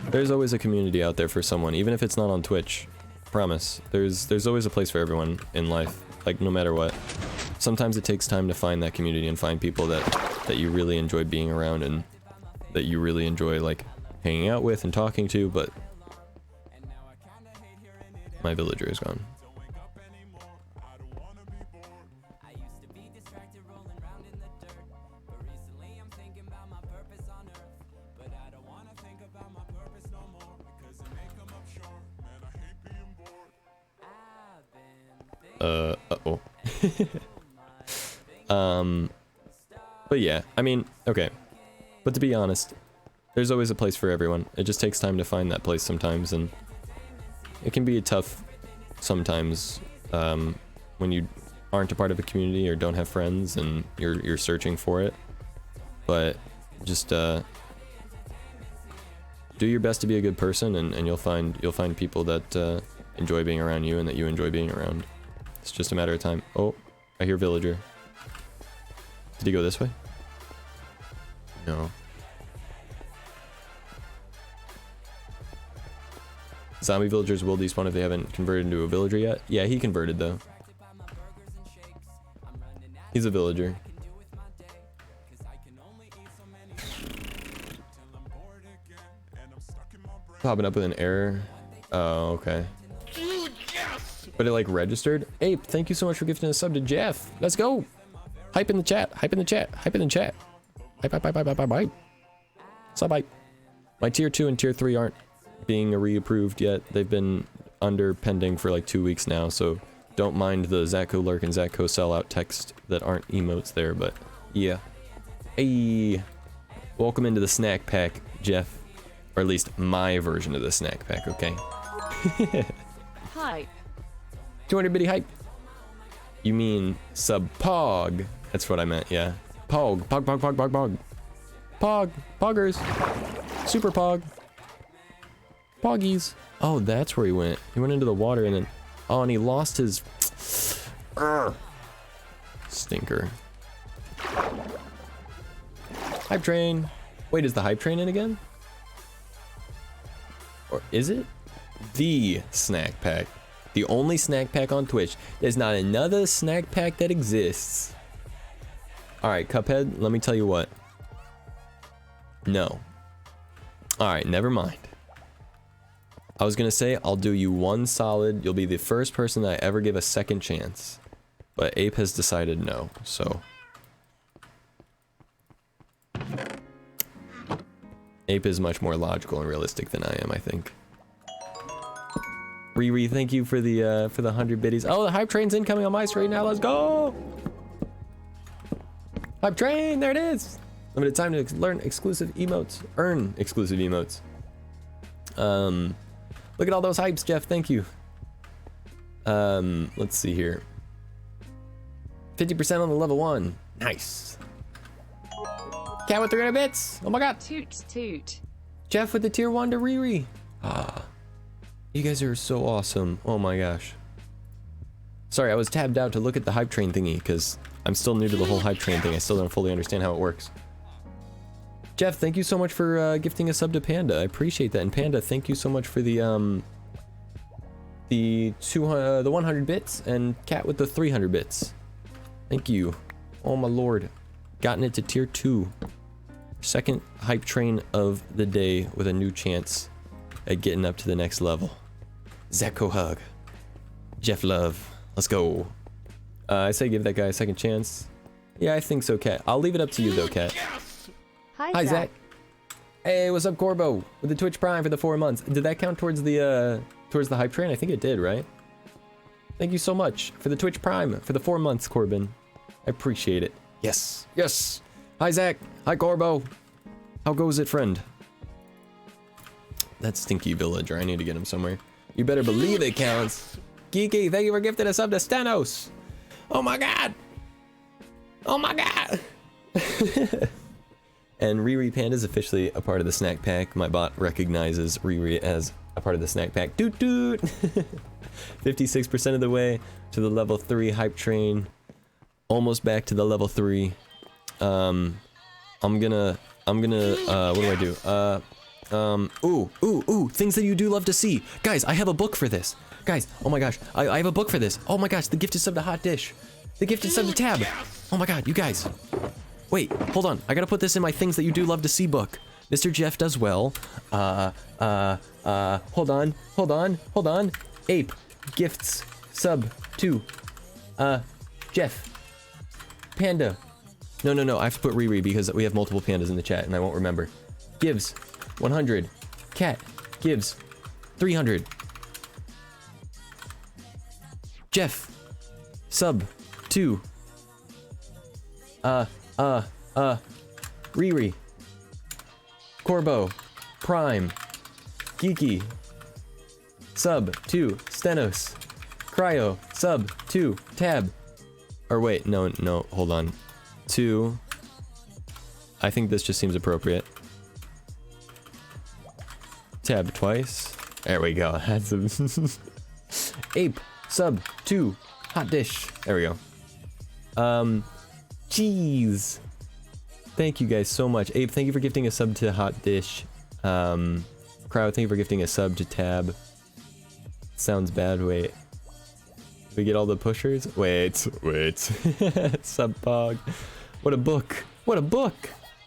There's always a community out there for someone, even if it's not on Twitch. Promise. There's always a place for everyone in life, like no matter what. Sometimes it takes time to find that community and find people that you really enjoy being around and that you really enjoy like hanging out with and talking to, but my villager is gone. Uh-oh. But yeah, I mean, okay. But to be honest, there's always a place for everyone. It just takes time to find that place sometimes, and it can be tough sometimes when you aren't a part of a community or don't have friends and you're searching for it. But just do your best to be a good person, and you'll find people that enjoy being around you and that you enjoy being around. It's just a matter of time. Oh, I hear villager. Did he go this way? No. Zombie villagers will despawn if they haven't converted into a villager yet. Yeah, he converted though. He's a villager. Popping up with an error. Oh, okay. But it like registered. Ape, thank you so much for gifting a sub to Jeff. Let's go. Hype in the chat. Hype in the chat. Hype in the chat. Hype, hype, hype, hype, hype, hype, hype. Sub hype. My tier 2 and tier 3 aren't being reapproved yet. They've been under pending for like 2 weeks now, so don't mind the Zatko lurk and Zatko sellout text that aren't emotes there, but yeah. Hey, welcome into the snack pack, Jeff. Or at least my version of the snack pack, okay? Hype. 200 bitty hype. You mean sub pog? That's what I meant, yeah. Pog, pog, pog, pog, pog, pog. Pog, poggers. Super pog. Poggies. Oh, that's where he went. He went into the water and then, oh, and he lost his stinker. Hype train. Wait, is the hype train in again? Or is it? The snack pack. The only snack pack on Twitch. There's not another snack pack that exists. Alright, Cuphead, let me tell you what. No. Alright, never mind. I was gonna say, I'll do you one solid. You'll be the first person that I ever give a second chance. But Ape has decided no, so. Ape is much more logical and realistic than I am, I think. Riri, thank you for the 100 biddies. Oh, the hype train's incoming on my screen now. Let's go! Hype train, there it is. Limited time to learn exclusive emotes, earn exclusive emotes. Look at all those hypes, Jeff. Thank you. Let's see here. 50% on the level 1. Nice. Cat with 300 bits. Oh my god. Toot toot. Jeff with the tier 1 to Riri. Ah. You guys are so awesome. Oh my gosh. Sorry, I was tabbed out to look at the hype train thingy because I'm still new to the whole hype train thing. I still don't fully understand how it works. Jeff, thank you so much for gifting a sub to Panda. I appreciate that. And Panda, thank you so much for the the 100 bits, and Cat with the 300 bits. Thank you. Oh my lord. Gotten it to tier 2. Second hype train of the day with a new chance at getting up to the next level. Zeko hug. Jeff love. Let's go. I say give that guy a second chance. Yeah, I think so, Cat. I'll leave it up to you though, Cat. Hi, Zach. Hey, what's up, Corbo? With the Twitch Prime for the 4 months. Did that count towards the hype train? I think it did, right? Thank you so much for the Twitch Prime for the 4 months, Corbin. I appreciate it. Yes. Yes. Hi, Zach. Hi, Corbo. How goes it, friend? That stinky villager. I need to get him somewhere. You better believe it counts. Geeky, thank you for gifting a sub to Stanos. Oh my god. Oh my god. And Riri Panda is officially a part of the snack pack. My bot recognizes Riri as a part of the snack pack. Doot doot. 56% of the way to the level 3 hype train. Almost back to the level 3. I'm gonna, what do I do? Ooh, things that you do love to see. Guys, I have a book for this. Guys, oh my gosh, I have a book for this. Oh my gosh, the gifted sub to Hot Dish. The gifted sub to Tab. Oh my god, you guys. Wait, hold on. I gotta put this in my things that you do love to see book. Mr. Jeff does well. Hold on. Ape, gifts, sub, 2. Jeff. Panda. No, I have to put Riri because we have multiple pandas in the chat and I won't remember. Gives, 100. Cat, gives, 300. Jeff, sub, 2. Riri, Corbo, Prime, Geeky, sub, 2, Stenos, Cryo, sub, 2, Tab. Or wait, no, hold on. 2. I think this just seems appropriate. Tab twice. There we go. That's a Ape, sub, 2, Hot Dish. There we go. Jeez. Thank you guys so much. Ape, thank you for gifting a sub to Hot Dish. Crowd, thank you for gifting a sub to Tab. Sounds bad. Wait. We get all the pushers? Wait. Sub Pog. What a book. What a book.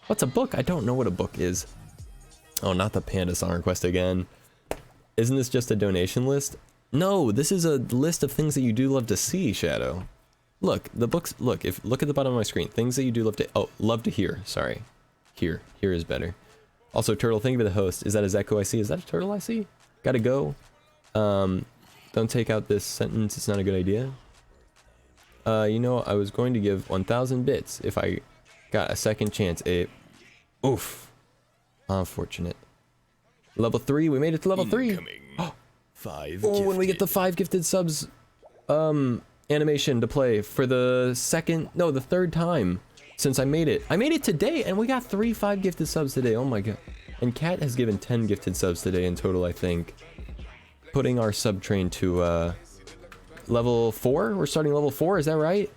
What's a book? I don't know what a book is. Oh, not the Panda song request again. Isn't this just a donation list? No, this is a list of things that you do love to see, Shadow. Look, the books, look at the bottom of my screen. Things that you do love to hear. Sorry. Here is better. Also, Turtle, thank you for the host. Is that a Zeko I see? Is that a Turtle I see? Gotta go. Don't take out this sentence, it's not a good idea. You know, I was going to give 1,000 bits if I got a second chance. Oof. Unfortunate. Level 3, we made it to level 3. Oh, 5 when we get the 5 gifted subs, animation to play for the third time since I made it. I made it today and we got 3 5 gifted subs today. Oh my god. And Cat has given 10 gifted subs today in total, I think. Putting our sub train to level 4. We're starting level 4, is that right?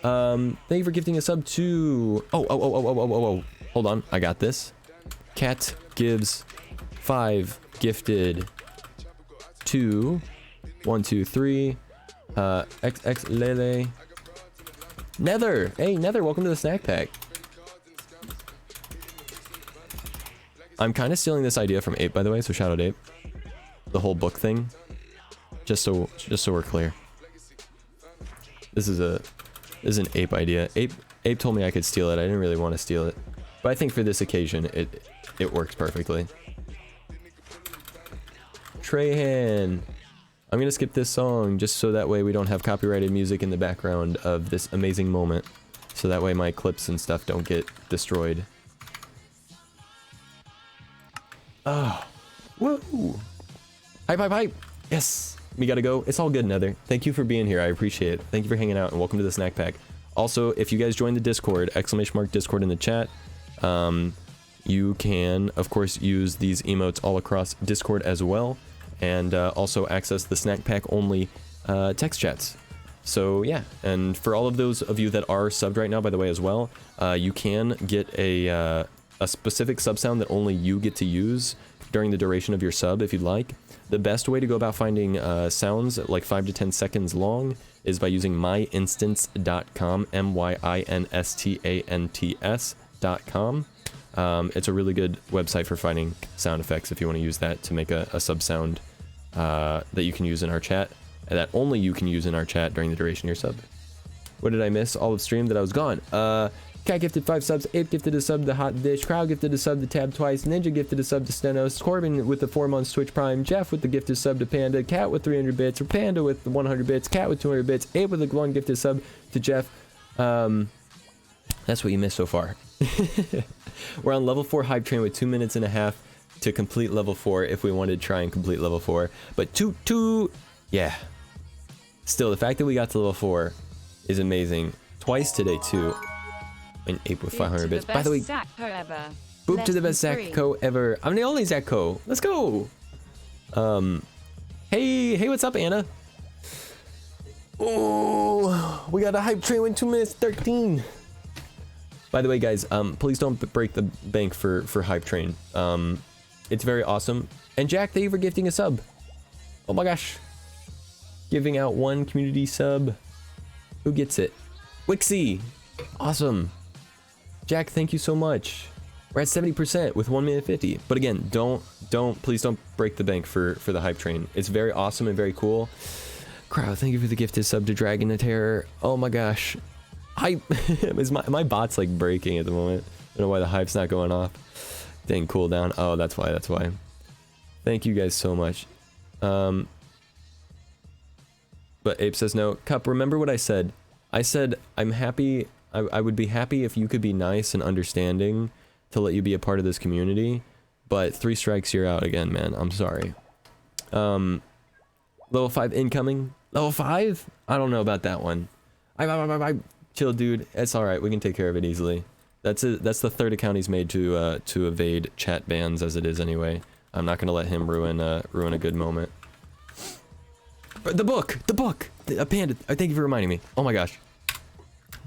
Thank you for gifting a sub to hold on, I got this. Cat gives 5 gifted to 1 2 3 XX Lele. Nether! Hey Nether, welcome to the snack pack. I'm kind of stealing this idea from Ape, by the way, so shout out Ape. The whole book thing. Just so we're clear. This is an Ape idea. Ape told me I could steal it. I didn't really want to steal it. But I think for this occasion it works perfectly. Treyhan. I'm gonna skip this song just so that way we don't have copyrighted music in the background of this amazing moment. So that way my clips and stuff don't get destroyed. Oh. Woo! Hype! Yes! We gotta go. It's all good, Nether. Thank you for being here. I appreciate it. Thank you for hanging out and welcome to the snack pack. Also, if you guys join the Discord, !Discord in the chat, you can, of course, use these emotes all across Discord as well, and also access the snack pack only text chats. So yeah, and for all of those of you that are subbed right now, by the way, as well, you can get a specific sub sound that only you get to use during the duration of your sub if you'd like. The best way to go about finding sounds like 5 to 10 seconds long is by using myinstants.com, myinstants.com. It's a really good website for finding sound effects if you want to use that to make a sub sound that you can use in our chat, and that only you can use in our chat during the duration of your sub. What did I miss? All of stream that I was gone. Cat gifted 5 subs, Ape gifted a sub to Hot Dish, Crowd gifted a sub to Tab twice, Ninja gifted a sub to Stenos, Corbin with the 4 months Twitch Prime, Jeff with the gifted sub to Panda, Cat with 300 bits, or Panda with 100 bits, Cat with 200 bits, Ape with a 1 gifted sub to Jeff. That's what you missed so far. We're on level 4 hype train with 2 minutes and a half to complete level 4 if we wanted to try and complete level 4. But yeah. Still, the fact that we got to level 4 is amazing. Twice today too. And Ape with 500 bits. By the way, boop to the best Zakko ever. I'm the only Zakko. Let's go. Hey, what's up, Anna? Oh, we got a hype train with 2 minutes 13. By the way, guys, please don't break the bank for hype train. It's very awesome. And Jack, thank you for gifting a sub. Oh my gosh. Giving out 1 community sub. Who gets it? Wixie. Awesome. Jack, thank you so much. We're at 70% with 1 minute 50. But again, please don't break the bank for the hype train. It's very awesome and very cool. Crowd, thank you for the gifted sub to Dragon the Terror. Oh my gosh. Hype. Is my bot's like breaking at the moment. I don't know why the hype's not going off. Didn't cool down. Oh, that's why. Thank you guys so much. But Ape says no. Cup, remember what I said? I said I'm happy. I would be happy if you could be nice and understanding to let you be a part of this community. But 3 strikes, you're out again, man. I'm sorry. Level 5 incoming. Level 5? I don't know about that one. I chill, dude. It's all right. We can take care of it easily. That's the 3rd account he's made to evade chat bans as it is anyway. I'm not gonna let him ruin a good moment. The book. Panda. Thank you for reminding me. Oh my gosh.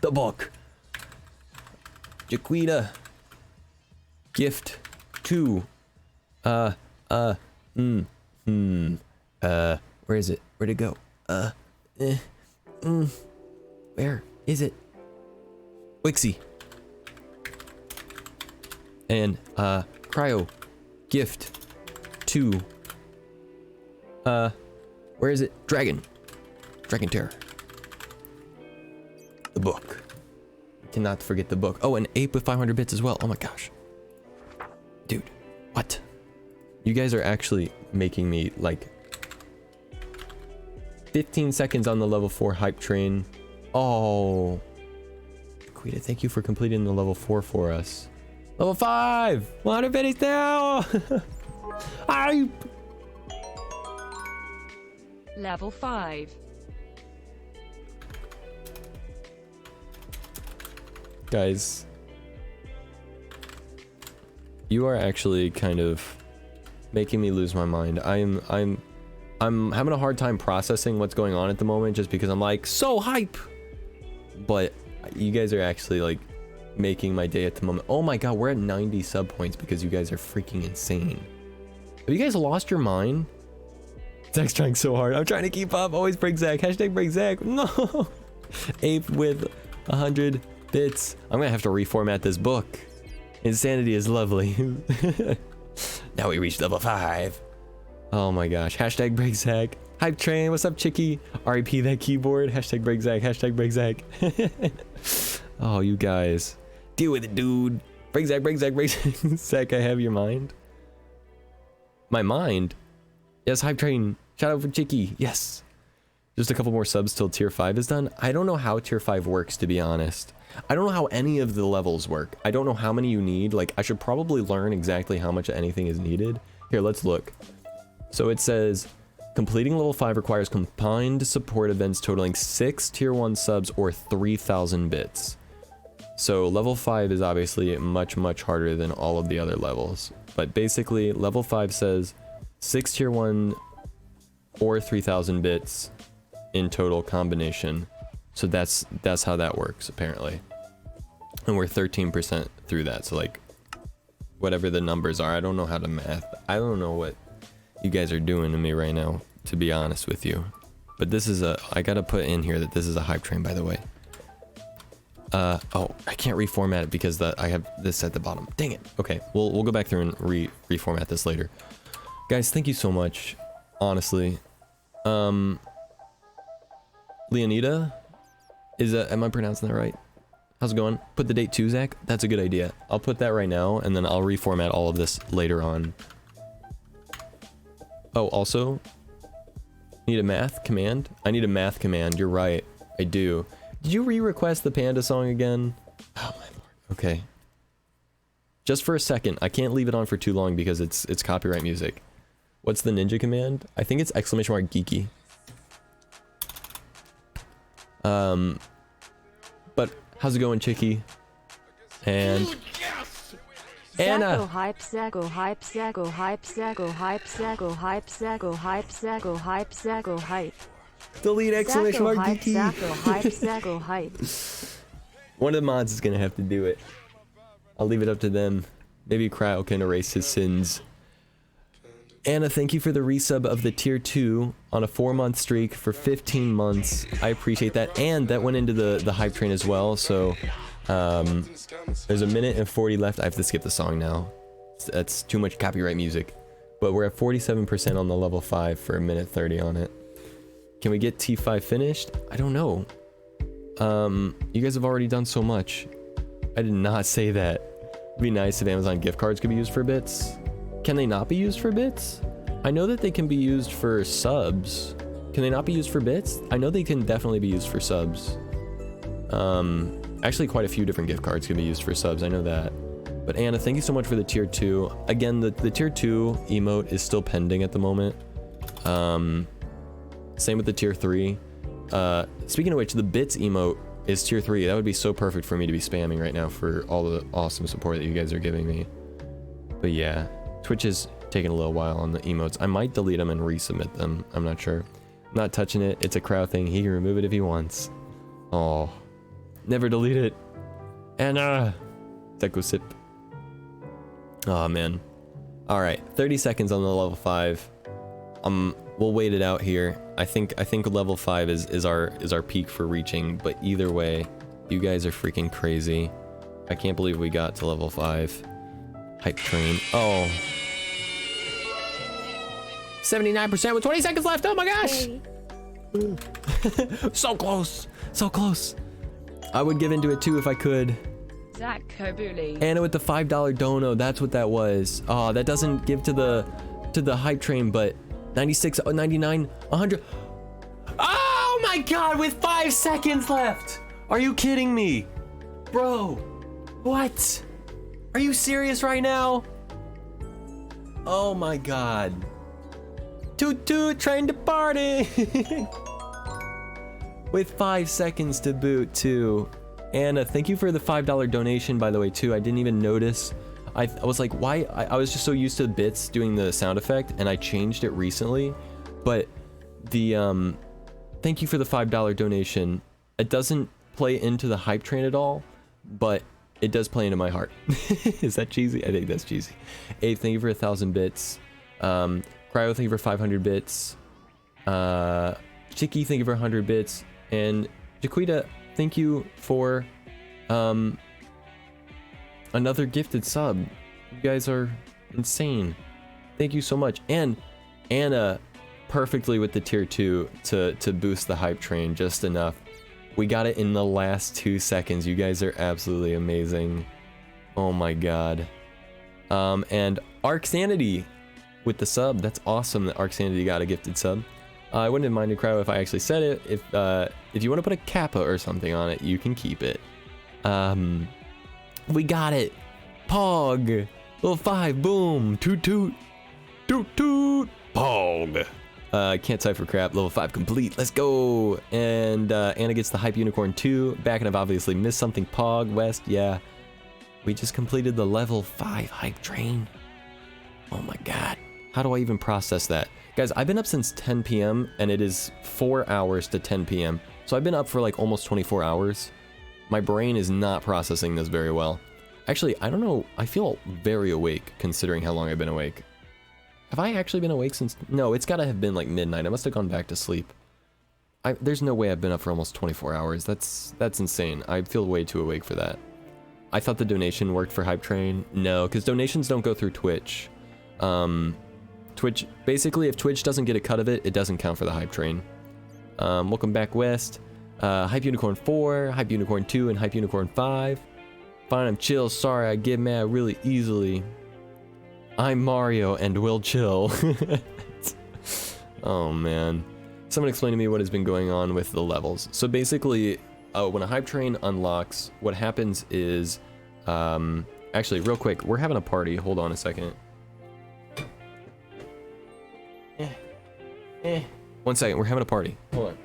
The book. Jaquita. Gift 2. Where is it? Where'd it go? Where is it? Wixie. And, Cryo. Gift 2. Where is it? Dragon Terror. The book. Cannot forget the book. Oh, an Ape with 500 bits as well. Oh my gosh. Dude, what? You guys are actually making me like 15 seconds on the level 4 hype train. Oh. Quita, thank you for completing the level 4 for us. Level 5! 100 bits now! Hype! Level 5. Guys, you are actually kind of making me lose my mind. I'm having a hard time processing what's going on at the moment just because I'm like so hype. But you guys are actually like making my day at the moment. Oh my god, we're at 90 sub points because you guys are freaking insane. Have you guys lost your mind? Zach's trying so hard. I'm trying to keep up. Always break Zach. Hashtag break Zach. No. Ape with 100 bits. I'm gonna have to reformat this book. Insanity is lovely. Now we reached level 5. Oh my gosh. Hashtag break Zach. Hype train. What's up, Chicky? RIP that keyboard. Hashtag break Zach. Hashtag break Zach. Oh, you guys. Deal with it, dude. Break Zach. Break Zach. Break Zach. Zach, I have your mind. My mind? Yes, hype train. Shout out for Chicky. Yes. Just a couple more subs till tier 5 is done. I don't know how tier 5 works, to be honest. I don't know how any of the levels work. I don't know how many you need. Like, I should probably learn exactly how much anything is needed. Here, let's look. So it says, completing level 5 requires combined support events totaling 6 tier 1 subs or 3,000 bits. So level 5 is obviously much, much harder than all of the other levels. But basically, level 5 says 6 tier 1 or 3,000 bits in total combination. So that's how that works, apparently. And we're 13% through that, so like whatever the numbers are. I don't know how to math. I don't know what you guys are doing to me right now, to be honest with you. But this is I gotta put in here that this is a hype train, by the way. Oh, I can't reformat it because I have this at the bottom. Dang it. Okay, we'll go back through and reformat this later. Guys, thank you so much. Honestly. Leonida? Am I pronouncing that right? How's it going? Put the date too, Zach? That's a good idea. I'll put that right now, and then I'll reformat all of this later on. Oh, also, need a math command? I need a math command. You're right. I do. Did you re-request the Panda song again? Oh, my lord. Okay. Just for a second. I can't leave it on for too long because it's copyright music. What's the ninja command? I think it's ! geeky. But how's it going, Chicky? And Anna. Hype, Zago, hype, Zago, hype, Zago, hype, Zago, hype, Zago, hype, Zago, hype, Zago, hype. Delete ! geeky. Zago, hype, Zago, hype. One of the mods is gonna have to do it. I'll leave it up to them. Maybe Cryo can erase his sins. Anna, thank you for the resub of the tier 2 on a 4-month streak for 15 months. I appreciate that. And that went into the hype train as well. So there's a minute and 40 left. I have to skip the song now. That's too much copyright music. But we're at 47% on the level 5 for a minute 30 on it. Can we get T5 finished? I don't know. You guys have already done so much. I did not say that. It'd be nice if Amazon gift cards could be used for bits. Can they not be used for bits? I know that they can be used for subs. Can they not be used for bits? I know they can definitely be used for subs. Actually quite a few different gift cards can be used for subs, I know that. But Anna, thank you so much for the tier 2. Again, the tier 2 emote is still pending at the moment. Same with the tier 3. Speaking of which, the bits emote is tier 3. That would be so perfect for me to be spamming right now for all the awesome support that you guys are giving me. But yeah, Twitch is taking a little while on the emotes. I might delete them and resubmit them. I'm not sure. I'm not touching it. It's a crowd thing. He can remove it if he wants. Oh, never delete it. Anna, Deco sip. Oh man. All right, 30 seconds on the level 5. We'll wait it out here. I think level 5 is our peak for reaching. But either way, you guys are freaking crazy. I can't believe we got to level 5. Hype train. Oh. 79% with 20 seconds left. Oh my gosh. So close. So close. I would give into it too if I could. Zach Kobuli. Anna with the $5 dono. That's what that was. Oh, that doesn't give to the hype train, but 96, 99, 100. Oh my god, with 5 seconds left. Are you kidding me? Bro, what? Are you serious right now? Oh my god. Toot toot, train to party. With 5 seconds to boot too. Anna, thank you for the $5 donation, by the way, too. I didn't even notice. I was like, why? I was just so used to bits doing the sound effect, and I changed it recently. But the thank you for the $5 donation. It doesn't play into the hype train at all, but it does play into my heart. Is that cheesy? I think that's cheesy. Abe, thank you for 1,000 bits. Cryo, thank you for 500 bits. Chicky, thank you for 100 bits. And Jaquita, thank you for another gifted sub. You guys are insane. Thank you so much. And Anna, perfectly with the tier 2 to boost the hype train just enough. We got it in the last 2 seconds. You guys are absolutely amazing. Oh my god. And Arc Sanity with the sub. That's awesome that Arc Sanity got a gifted sub. I wouldn't have minded, Cryo, if I actually said it. If you want to put a kappa or something on it, you can keep it. We got it. Pog. Level 5. Boom. Toot toot. Toot toot. Pog. Can't type for crap. Level 5 complete. Let's go. And Anna gets the Hype Unicorn 2. Back, and I've obviously missed something. Pog. West. Yeah. We just completed the level 5 hype train. Oh my god. How do I even process that? Guys, I've been up since 10 p.m. and it is 4 hours to 10 p.m. So I've been up for like almost 24 hours. My brain is not processing this very well. Actually, I don't know. I feel very awake considering how long I've been awake. Have I actually been awake since? No, it's gotta have been like midnight. I must have gone back to sleep. There's no way I've been up for almost 24 hours. That's insane. I feel way too awake for that. I thought the donation worked for Hype Train. No, because donations don't go through Twitch. Twitch, basically, if Twitch doesn't get a cut of it, it doesn't count for the Hype Train. Welcome back, West. Hype Unicorn 4, Hype Unicorn 2, and Hype Unicorn 5. Fine, I'm chill. Sorry, I get mad really easily. I'm Mario and will chill. Oh, man. Someone explain to me what has been going on with the levels. So basically, when a Hype Train unlocks, what happens is... actually, real quick, we're having a party. Hold on a second. 1 second, we're having a party. Hold on.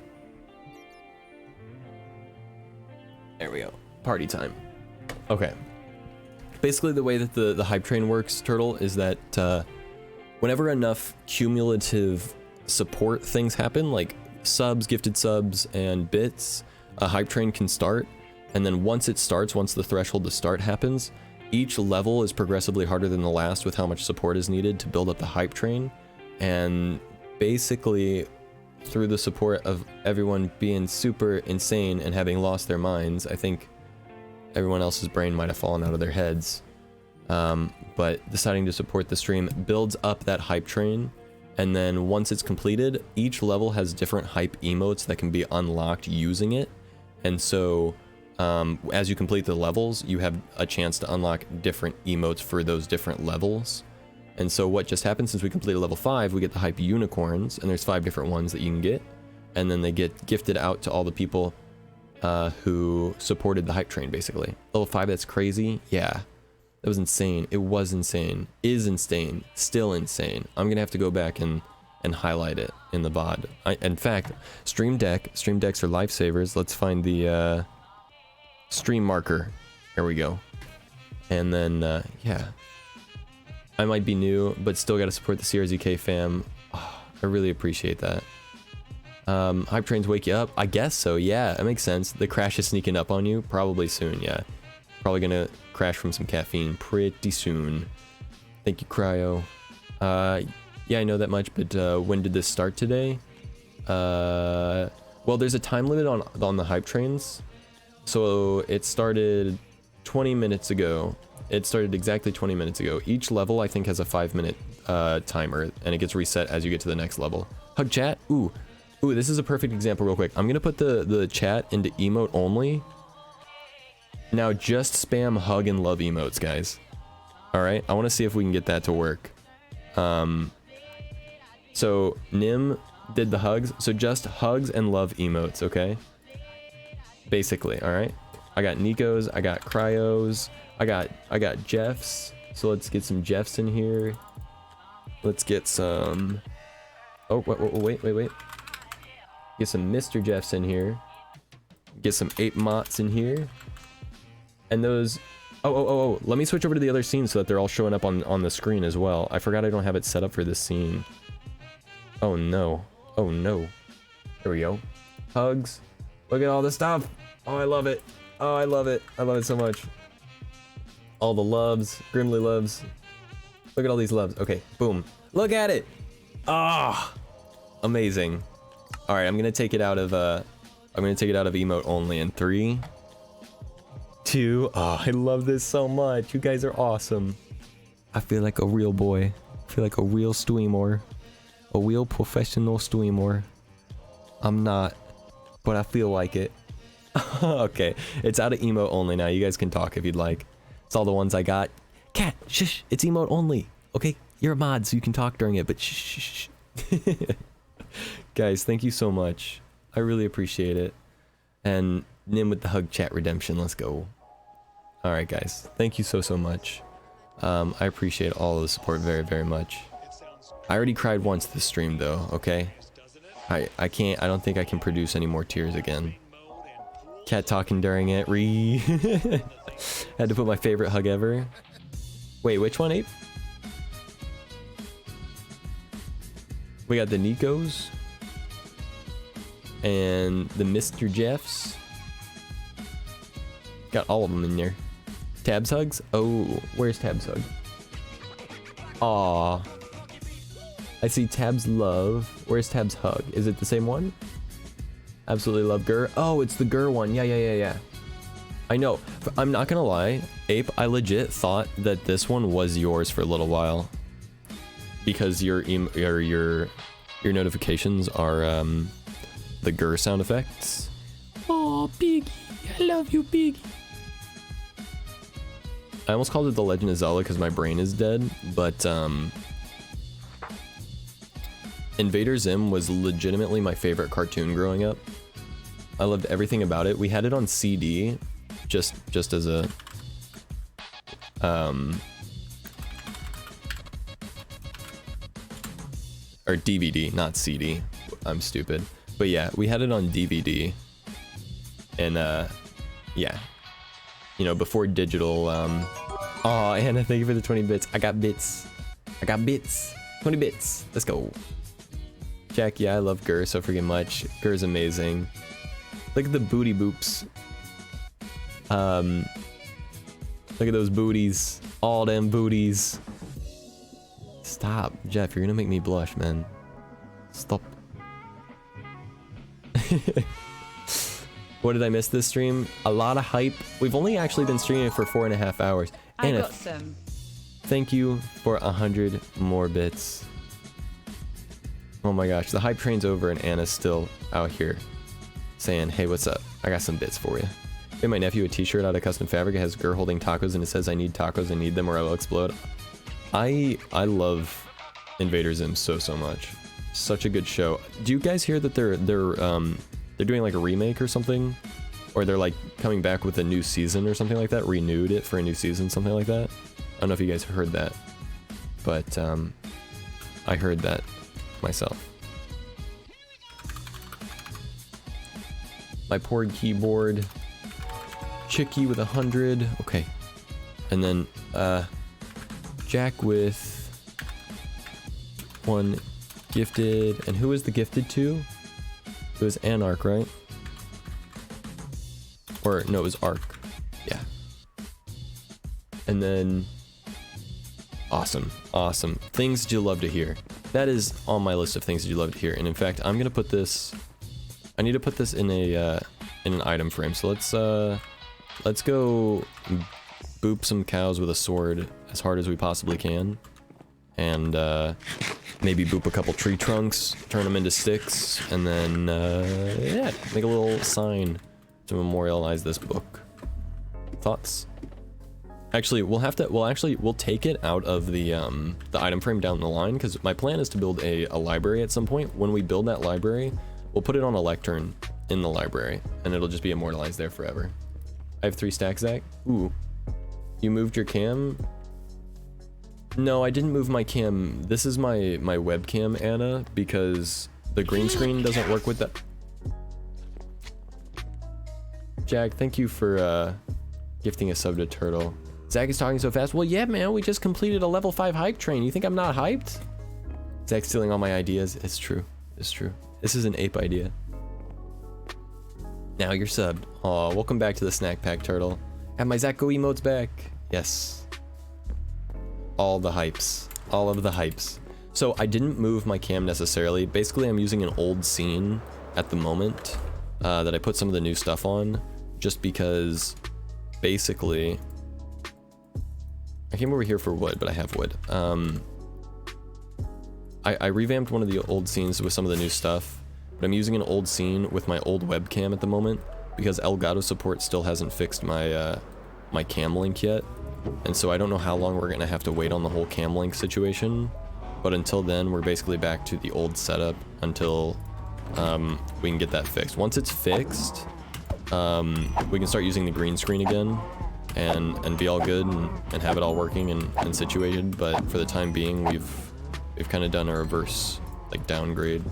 There we go. Party time. Okay. Basically, the way that the Hype Train works, Turtle, is that whenever enough cumulative support things happen, like subs, gifted subs, and bits, a Hype Train can start. And then once it starts, once the threshold to start happens, each level is progressively harder than the last with how much support is needed to build up the Hype Train. And basically, through the support of everyone being super insane and having lost their minds, I think everyone else's brain might have fallen out of their heads. But deciding to support the stream builds up that Hype Train. And then once it's completed, each level has different hype emotes that can be unlocked using it. And so as you complete the levels, you have a chance to unlock different emotes for those different levels. And so what just happened, since we completed level 5, we get the Hype Unicorns, and there's 5 different ones that you can get. And then they get gifted out to all the people who supported the Hype Train, basically. Level 5, that's crazy. Yeah, that was insane. It was insane. Is insane. Still insane. I'm gonna have to go back and highlight it in the VOD. In fact, Stream Decks are lifesavers. Let's find the stream marker. There we go. And then, yeah. I might be new, but still gotta support the CRZK fam. Oh, I really appreciate that. Hype Trains wake you up? I guess so, yeah, that makes sense. The crash is sneaking up on you? Probably soon, yeah. Probably gonna crash from some caffeine pretty soon. Thank you, Cryo. Yeah, I know that much, but when did this start today? Well, there's a time limit on the Hype Trains. So it started 20 minutes ago. It started exactly 20 minutes ago. Each level, I think, has a 5-minute timer, and it gets reset as you get to the next level. Hug chat? Ooh, this is a perfect example real quick. I'm gonna put the chat into emote only. Now just spam hug and love emotes, guys. Alright, I want to see if we can get that to work. So Nim did the hugs, so just hugs and love emotes, okay? Basically, alright? I got Nico's, I got Cryos, I got Jeff's, so let's get some Jeff's in here. Let's get some... Oh, wait. Get some Mr. Jeff's in here. Get some 8 Mots in here. And those... Oh, let me switch over to the other scene so that they're all showing up on the screen as well. I forgot I don't have it set up for this scene. Oh no. Oh no. There we go. Hugs. Look at all this stuff. Oh, I love it. Oh, I love it. I love it so much. All the loves. Grimly loves. Look at all these loves. Okay, boom. Look at it. Ah, amazing. All right, I'm gonna take it out of emote only in 3, 2. Oh, I love this so much. You guys are awesome. I feel like a real boy. I feel like a real streamer. A real professional streamer. I'm not, but I feel like it. Okay, it's out of emote only now. You guys can talk if you'd like. It's all the ones I got. Cat, shush, it's emote only. Okay, you're a mod, so you can talk during it, but shh. Guys, thank you so much. I really appreciate it. And Nim with the hug chat redemption, let's go. Alright guys, thank you so much. I appreciate all of the support very, very much. I already cried once this stream though, okay? I don't think I can produce any more tears again. Cat talking during it, Had to put my favorite hug ever. Wait, which one, Ape? We got the Nikos. And the Mr. Jeffs. Got all of them in there. Tabs hugs? Oh, where's Tabs hug? Aw. I see Tabs love. Where's Tabs hug? Is it the same one? Absolutely love Gur. Oh, it's the Gur one. Yeah. I know. I'm not gonna lie, Ape, I legit thought that this one was yours for a little while. Because your notifications are the Gur sound effects. Oh, Piggy. I love you, Piggy. I almost called it The Legend of Zelda because my brain is dead, but Invader Zim was legitimately my favorite cartoon growing up. I loved everything about it. We had it on CD, just as a or DVD, not CD. I'm stupid. But yeah, we had it on DVD. And yeah. You know, before digital, oh, Anna, thank you for the 20 bits. I got bits. 20 bits. Let's go. Jack, yeah, I love Gur so freaking much. Gur's amazing. Look at the booty boops. Look at those booties. All them booties. Stop, Jeff, you're gonna make me blush, man. Stop. What did I miss this stream? A lot of hype. We've only actually been streaming for 4.5 hours. I Anna, got some. thank you for 100 more bits. Oh my gosh, the hype train's over and Anna's still out here saying, hey, what's up? I got some bits for you. Made my nephew a t-shirt out of custom fabric. It has Gur holding tacos and it says, I need tacos, I need them or I will explode. I love Invader Zim so much. Such a good show. Do you guys hear that they're doing like a remake or something? Or they're like coming back with a new season or something like that? Renewed it for a new season, something like that? I don't know if you guys heard that. But I heard that myself. My poor keyboard. Chicky with 100. Okay. And then Jack with 1 gifted. And who was the gifted to? It was Anarch, right? Or no, it was Arc. Yeah. And then awesome. Things you love to hear. That is on my list of things that you love to hear. And in fact, I'm gonna put this. I need to put this in a in an item frame. So let's go boop some cows with a sword as hard as we possibly can, and maybe boop a couple tree trunks, turn them into sticks, and then yeah, make a little sign to memorialize this book. Thoughts? Actually, we'll take it out of the item frame down the line, because my plan is to build a library at some point. When we build that library, we'll put it on a lectern in the library, and it'll just be immortalized there forever. I have 3 stacks, Zach. Ooh. You moved your cam? No, I didn't move my cam. This is my webcam, Anna, because the green screen doesn't work with that. Jack, thank you for gifting a sub to Turtle. Zach is talking so fast. Well, yeah, man, we just completed a level 5 hype train. You think I'm not hyped? Zach's stealing all my ideas. It's true. It's true. This is an ape idea. Now you're subbed. Aw, welcome back to the snack pack, Turtle. Have my Zach Go emotes back. Yes. All the hypes. All of the hypes. So I didn't move my cam necessarily. Basically, I'm using an old scene at the moment that I put some of the new stuff on, just because basically I came over here for wood, but I have wood. I revamped one of the old scenes with some of the new stuff, but I'm using an old scene with my old webcam at the moment because Elgato support still hasn't fixed my my cam link yet, and so I don't know how long we're gonna have to wait on the whole cam link situation. But until then, we're basically back to the old setup until we can get that fixed. Once it's fixed, we can start using the green screen again and be all good and have it all working and situated. But for the time being, we've kind of done a reverse like downgrade.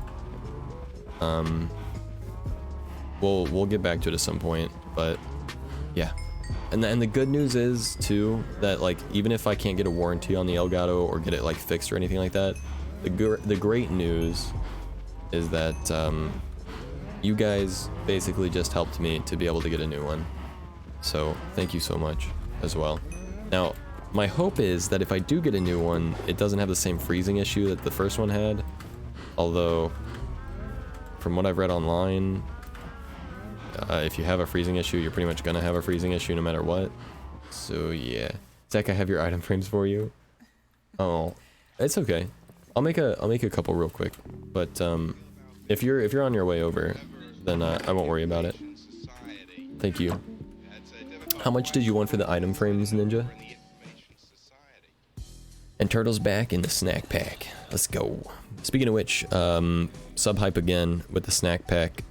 We'll get back to it at some point, but yeah. And the good news is too that like even if I can't get a warranty on the Elgato or get it like fixed or anything like that, the great news is that you guys basically just helped me to be able to get a new one. So thank you so much. as well. Now, my hope is that if I do get a new one, it doesn't have the same freezing issue that the first one had. Although, from what I've read online, if you have a freezing issue, you're pretty much gonna have a freezing issue no matter what. So yeah. Zach, I have your item frames for you. Oh, it's okay. I'll make a couple real quick. But if you're on your way over, then I won't worry about it. Thank you. How much did you want for the item frames, Ninja? And Turtle's back in the snack pack. Let's go. Speaking of which, sub hype again with the snack pack.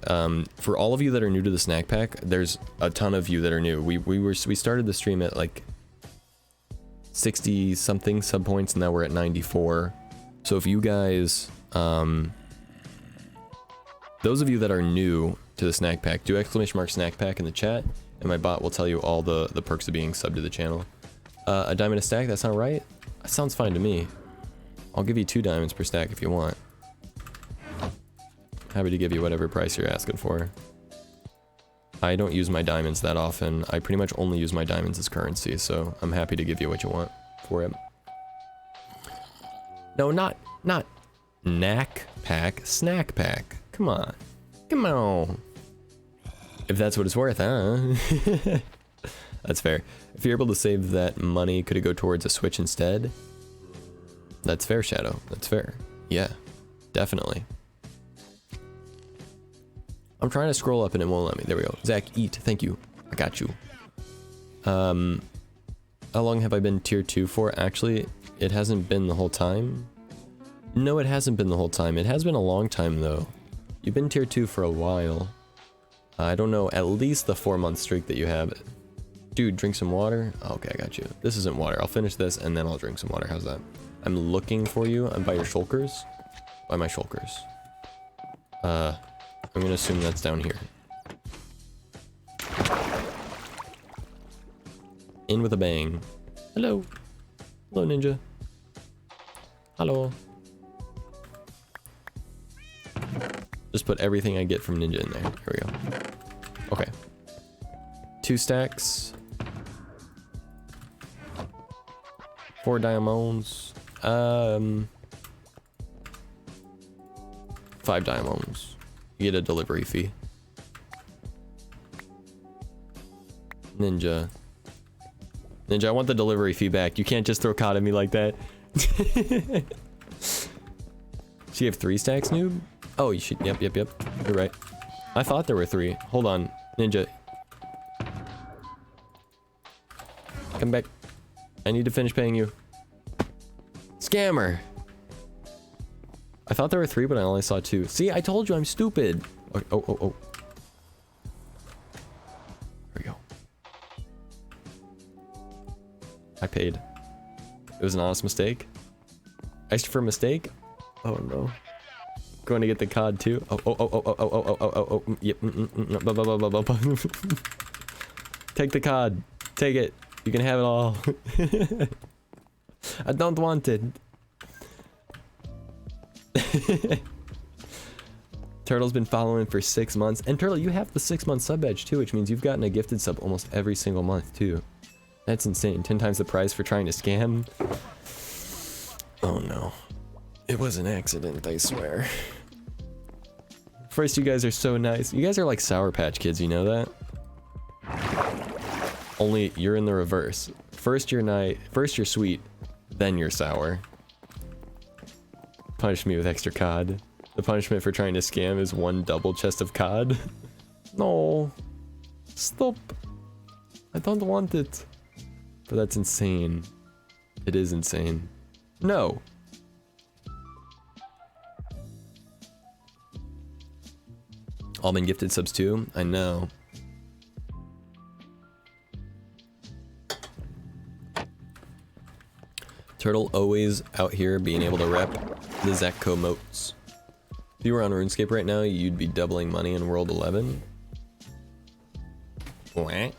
For all of you that are new to the snack pack, there's a ton of you that are new. We started the stream at like 60 something sub points, and now we're at 94. So if you guys, those of you that are new to the snack pack, do !snack pack in the chat, and my bot will tell you all the perks of being subbed to the channel. A diamond a stack, that's not right? That sounds fine to me. I'll give you 2 diamonds per stack if you want. Happy to give you whatever price you're asking for. I don't use my diamonds that often. I pretty much only use my diamonds as currency, so I'm happy to give you what you want for it. No, not knack pack, snack pack. Come on. Come on. If that's what it's worth, huh? That's fair. If you're able to save that money, could it go towards a Switch instead? That's fair, Shadow. That's fair. Yeah, definitely. I'm trying to scroll up and it won't let me. There we go. Zach, eat. Thank you. I got you. How long have I been tier 2 for? Actually, it hasn't been the whole time. No, it hasn't been the whole time. It has been a long time, though. You've been tier 2 for a while. I don't know, at least the 4-month streak that you have. Dude, drink some water? Okay, I got you. This isn't water. I'll finish this and then I'll drink some water. How's that? I'm looking for you. I'm by your shulkers. By my shulkers. I'm gonna assume that's down here. In with a bang. Hello. Hello, Ninja. Hello. Just put everything I get from Ninja in there. Here we go. Okay. 2 stacks. 4 diamonds. 5 diamonds. You get a delivery fee. Ninja. Ninja, I want the delivery fee back. You can't just throw COD at me like that. So you have 3 stacks, noob? Oh, you should. Yep. You're right. I thought there were 3. Hold on. Ninja. Come back. I need to finish paying you. Scammer! I thought there were 3, but I only saw 2. See, I told you I'm stupid. Oh. There we go. I paid. It was an honest mistake. Extra for a mistake? Oh no. Going to get the COD too? Oh. Yep. Take the COD. Take it. You can have it all. I don't want it. Turtle's been following for 6 months. And Turtle, you have the 6-month sub badge too, which means you've gotten a gifted sub almost every single month too. That's insane. 10 times the price for trying to scam. Oh no. It was an accident, I swear. First, you guys are so nice. You guys are like Sour Patch Kids, you know that? Only you're in the reverse. First you're nice, first you're sweet, then you're sour. Punish me with extra COD. The punishment for trying to scam is 1 double chest of COD. No. Stop. I don't want it. But that's insane. It is insane. No. All been gifted subs too? I know. Turtle always out here being able to rep the Zekko moats. If you were on RuneScape right now, you'd be doubling money in World 11. Wah.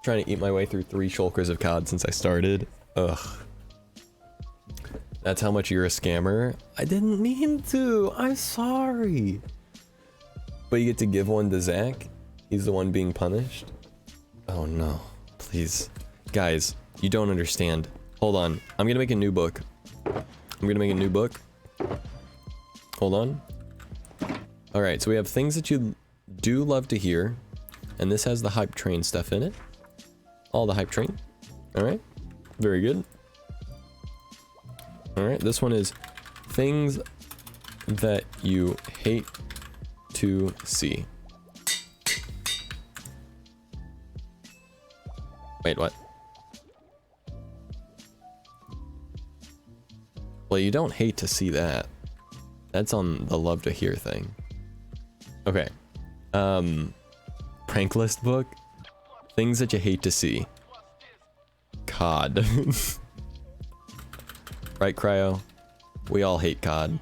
Trying to eat my way through 3 shulkers of COD since I started. Ugh. That's how much you're a scammer? I didn't mean to. I'm sorry. But you get to give one to Zach? He's the one being punished? Oh no. Please. Guys, you don't understand. Hold on. I'm gonna make a new book. Hold on. Alright, so we have things that you do love to hear. And this has the hype train stuff in it. All the hype train. Alright. Very good. Alright, this one is things that you hate to see. Wait, what? Well, you don't hate to see that. That's on the love to hear thing. Okay. Prank list book. Things that you hate to see. COD. Right, Cryo? We all hate COD.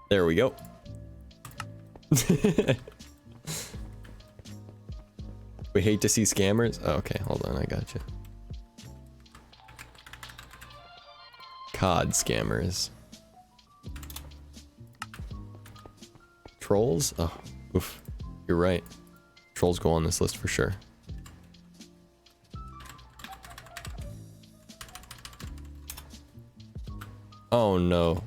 There we go. We hate to see scammers. Oh, okay, hold on, I got you. COD scammers. Trolls? Oh, oof. You're right. Trolls go on this list for sure. Oh no.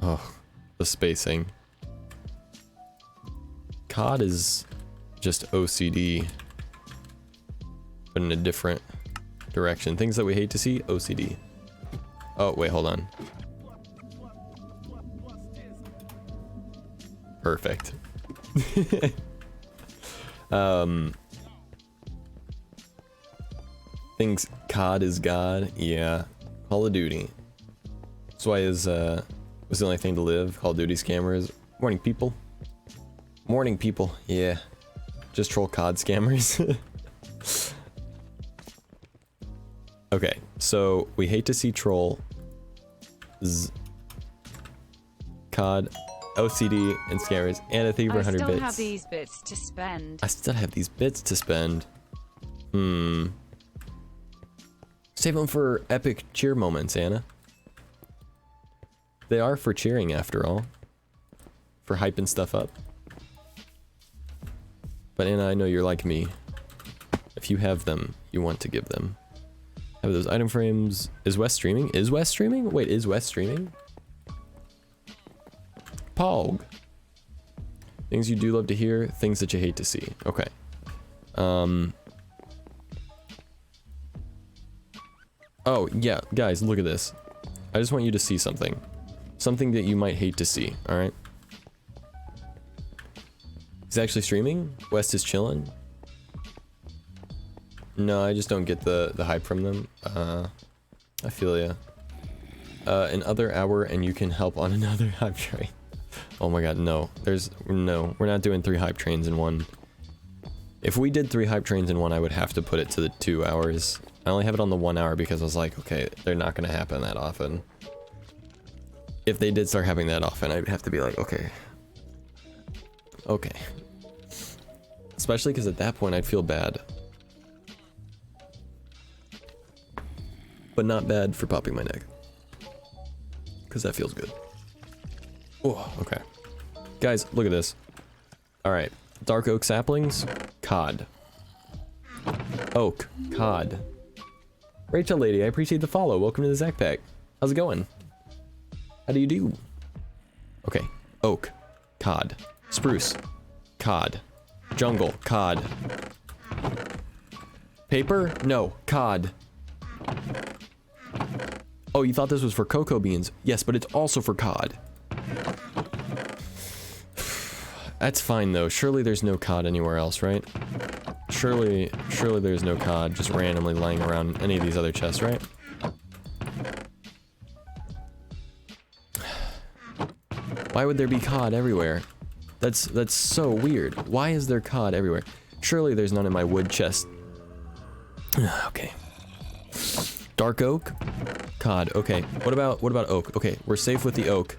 Oh, the spacing. COD is just OCD, but in a different direction. Things that we hate to see, OCD. Oh, wait, hold on. Perfect. Things COD is God. Yeah. Call of Duty. That's why was the only thing to live. Call of Duty scammers. Morning, people. Morning, people. Yeah. Just troll COD scammers. Okay, so we hate to see troll. COD, OCD, and scammers, and I think for 100 bits. I still have these bits to spend. I still have these bits to spend. Save them for epic cheer moments, Anna. They are for cheering, after all. For hyping stuff up. But Anna, I know you're like me. If you have them, you want to give them. Have those item frames. Is West streaming? Is West streaming? Wait, is West streaming? Pog. Things you do love to hear, things that you hate to see. Okay. Oh, yeah, guys, look at this. I just want you to see something. Something that you might hate to see, alright? He's actually streaming? West is chilling? No, I just don't get the hype from them. I feel ya. Another hour and you can help on another hype train. Oh my god, no. No, we're not doing 3 hype trains in one. If we did 3 hype trains in one, I would have to put it to the 2 hours. I only have it on the 1 hour because I was like, okay, they're not gonna happen that often. If they did start happening that often, I'd have to be like, okay. Okay. Especially because at that point, I'd feel bad. But not bad for popping my neck. Because that feels good. Oh, okay. Guys, look at this. Alright. Dark oak saplings. COD. Oak. COD. Rachel lady, I appreciate the follow. Welcome to the Zach Pack. How's it going? How do you do? Okay. Oak. COD. Spruce. COD. Jungle. COD. Paper? No. COD. Oh, you thought this was for cocoa beans? Yes, but it's also for COD. That's fine though. Surely there's no COD anywhere else, right? Surely there's no COD just randomly lying around any of these other chests, right? Why would there be COD everywhere? That's so weird. Why is there COD everywhere? Surely there's none in my wood chest. Okay. Dark oak? COD. Okay. What about oak? Okay, we're safe with the oak,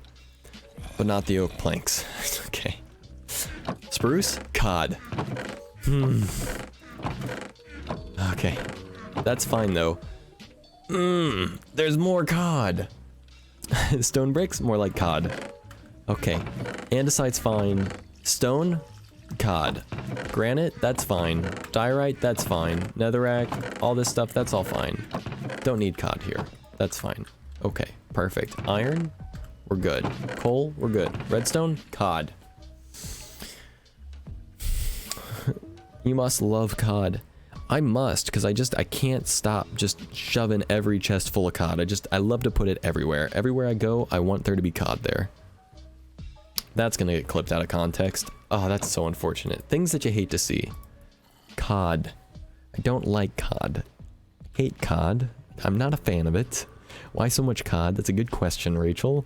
but not the oak planks. Okay. Spruce? COD. Okay. That's fine though. There's more COD. Stone bricks? More like COD. Okay. Andesite's fine. Stone? COD. Granite? That's fine. Diorite? That's fine. Netherrack? All this stuff, that's all fine. Don't need COD here. That's fine. Okay, perfect. Iron? We're good. Coal? We're good. Redstone? COD. You must love COD. I must, because I can't stop just shoving every chest full of COD. I love to put it everywhere. Everywhere I go, I want there to be COD there. That's gonna get clipped out of context. Oh, that's so unfortunate. Things that you hate to see. COD. I don't like COD. Hate COD. I'm not a fan of it. Why so much COD? That's a good question, Rachel.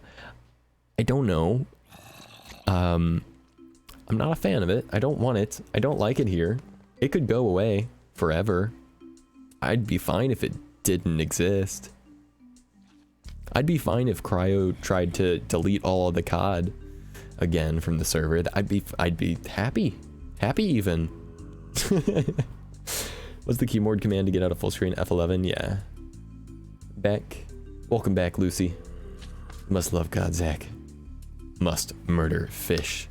I don't know. I'm not a fan of it. I don't want it. I don't like it here. It could go away forever. I'd be fine if it didn't exist. I'd be fine if Cryo tried to delete all of the COD again from the server. I'd be happy. Happy even. What's the keyboard command to get out of full screen? F11? Yeah. Back. Welcome back, Lucy. Must love God, Zach. Must murder fish.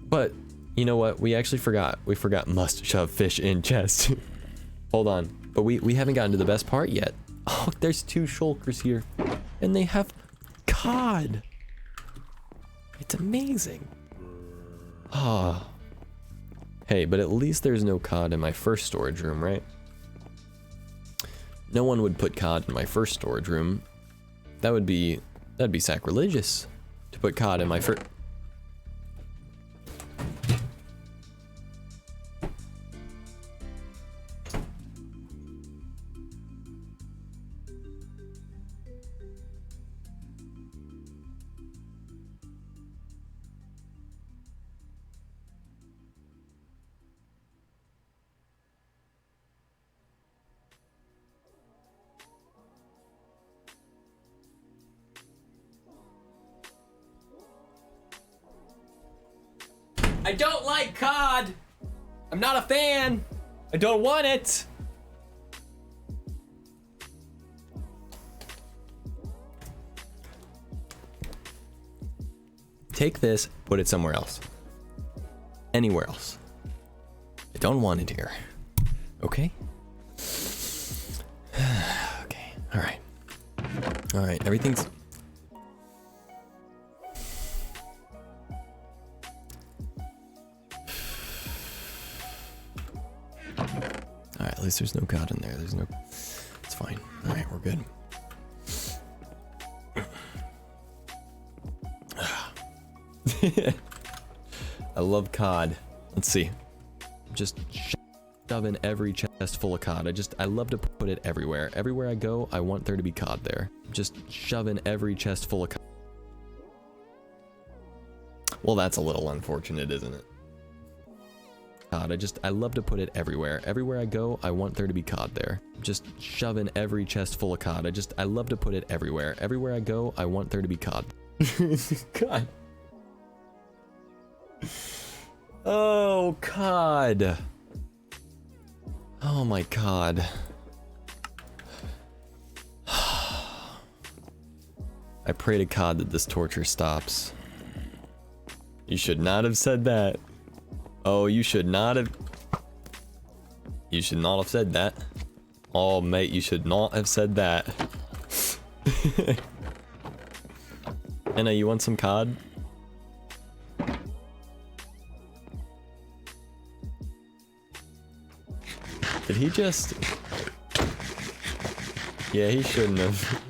But you know what? We actually forgot. We forgot must shove fish in chest. Hold on. But we haven't gotten to the best part yet. Oh, there's 2 shulkers here. And they have COD. It's amazing. Ah. Hey, but at least there's no COD in my first storage room, right? No one would put COD in my first storage room. That'd be sacrilegious to put COD in my first. I don't like COD. I'm not a fan. I don't want it. Take this, put it somewhere else. Anywhere else. I don't want it here. Okay? Okay, alright. Alright, everything's... Alright, at least there's no COD in there. There's no... It's fine. Alright, we're good. I love COD. Let's see. Just shoving every chest full of COD. I love to put it everywhere. Everywhere I go, I want there to be COD there. Just shoving every chest full of COD. Well, that's a little unfortunate, isn't it? COD. I love to put it everywhere. Everywhere I go, I want there to be COD there. Just shoving every chest full of COD. I love to put it everywhere. Everywhere I go, I want there to be COD. God. Oh, COD. Oh my God. I pray to COD that this torture stops. You should not have said that. Oh, you should not have... You should not have said that. Oh, mate, you should not have said that. Anna, you want some COD? Did he just... Yeah, he shouldn't have.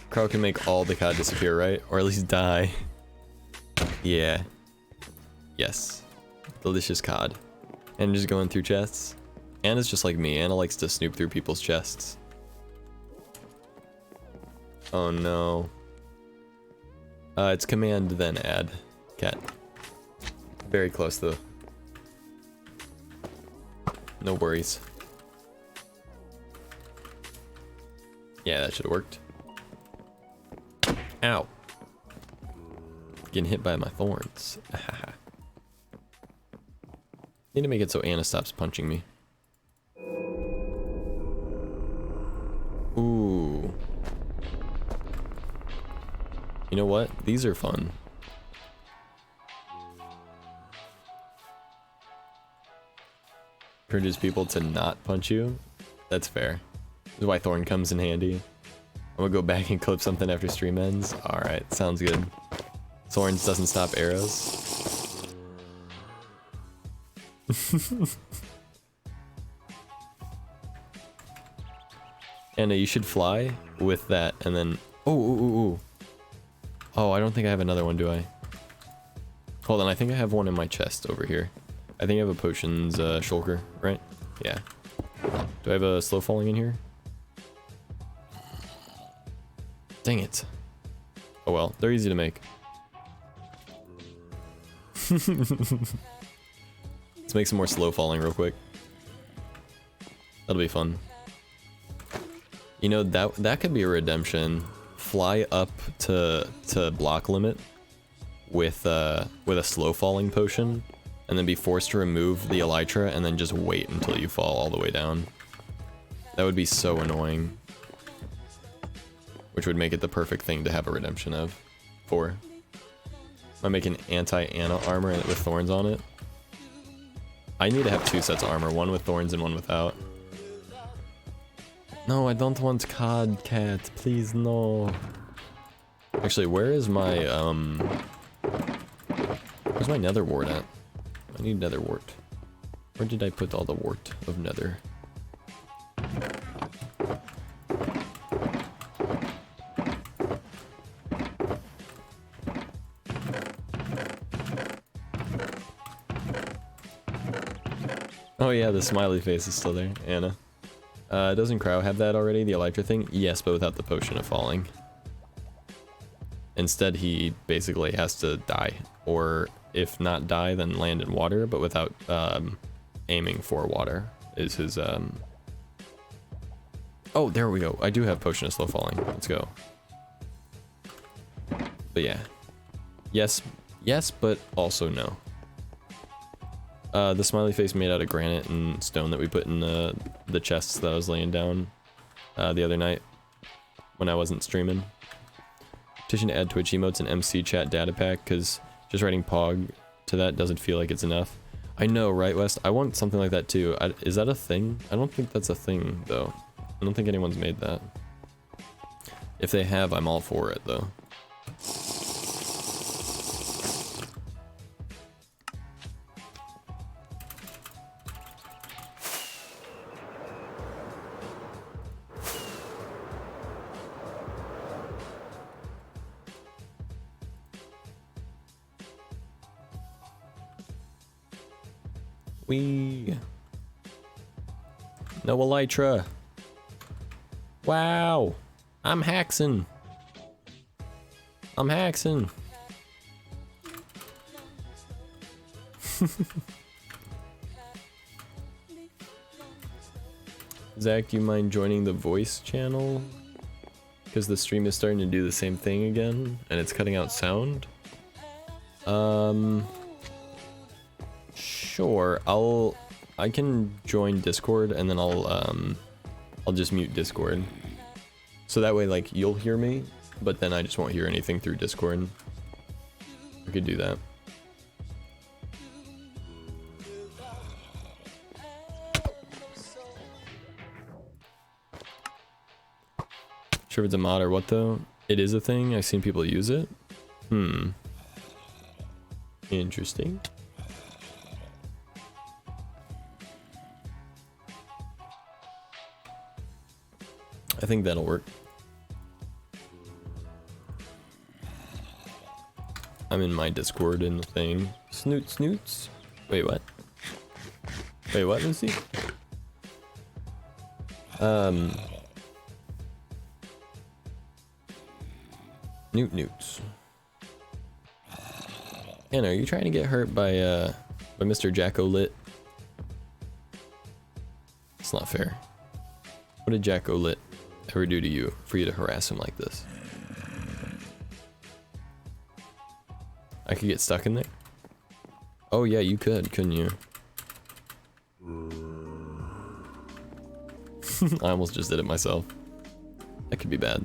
Crow can make all the COD disappear, right? Or at least die. Yeah. Yes. Delicious COD. And just going through chests. Anna's just like me. Anna likes to snoop through people's chests. Oh no. It's command then add. Cat. Very close though. No worries. Yeah, that should have worked. Ow. Getting hit by my thorns. Need to make it so Anna stops punching me. Ooh. You know what? These are fun. Encourages people to not punch you. That's fair. This is why Thorn comes in handy. I'm gonna go back and clip something after stream ends. Alright, sounds good. Thorns doesn't stop arrows. Anna, you should fly with that and then... Oh, ooh, ooh, ooh. Oh, I don't think I have another one, do I? Hold on, I think I have one in my chest over here. I think I have a potions shulker, right? Yeah. Do I have a slow falling in here? Dang it. Oh well, they're easy to make. Let's make some more slow falling real quick. That'll be fun. You know, that could be a redemption. Fly up to block limit with a slow falling potion, and then be forced to remove the elytra and then just wait until you fall all the way down. That would be so annoying. Which would make it the perfect thing to have a redemption of. For. I make an anti-Anna armor with thorns on it. I need to have 2 sets of armor, one with thorns and one without. No, I don't want cod cat, please no. Actually, where is my where's my nether wart at? I need nether wart. Where did I put all the wart of nether? Oh yeah, the smiley face is still there, Anna. Doesn't Crow have that already, the elytra thing? Yes, but without the potion of falling. Instead, he basically has to die. Or if not die, then land in water, but without aiming for water is his... Oh, there we go. I do have potion of slow falling. Let's go. But yeah. Yes, but also no. The smiley face made out of granite and stone that we put in the chests that I was laying down the other night when I wasn't streaming. Petition to add Twitch emotes and MC chat data pack, because just writing Pog to that doesn't feel like it's enough. I know, right, West? I want something like that too. Is that a thing? I don't think that's a thing, though. I don't think anyone's made that. If they have, I'm all for it, though. No elytra. Wow. I'm haxing. I'm haxing. Zach, do you mind joining the voice channel? Because the stream is starting to do the same thing again, and it's cutting out sound. Sure. I can join Discord, and then I'll just mute Discord. So that way, like, you'll hear me, but then I just won't hear anything through Discord. I could do that. Sure if it's a mod or what though? It is a thing. I've seen people use it. Interesting. I think that'll work. I'm in my Discord in the thing. Snoots. Wait, what? Wait, what, Lucy? Newts. Anna, are you trying to get hurt by Mr. Jacko Lit? It's not fair. What did Jacko Lit ever do to you for you to harass him like this? I could get stuck in there? Oh yeah, you could, couldn't you? I almost just did it myself. That could be bad.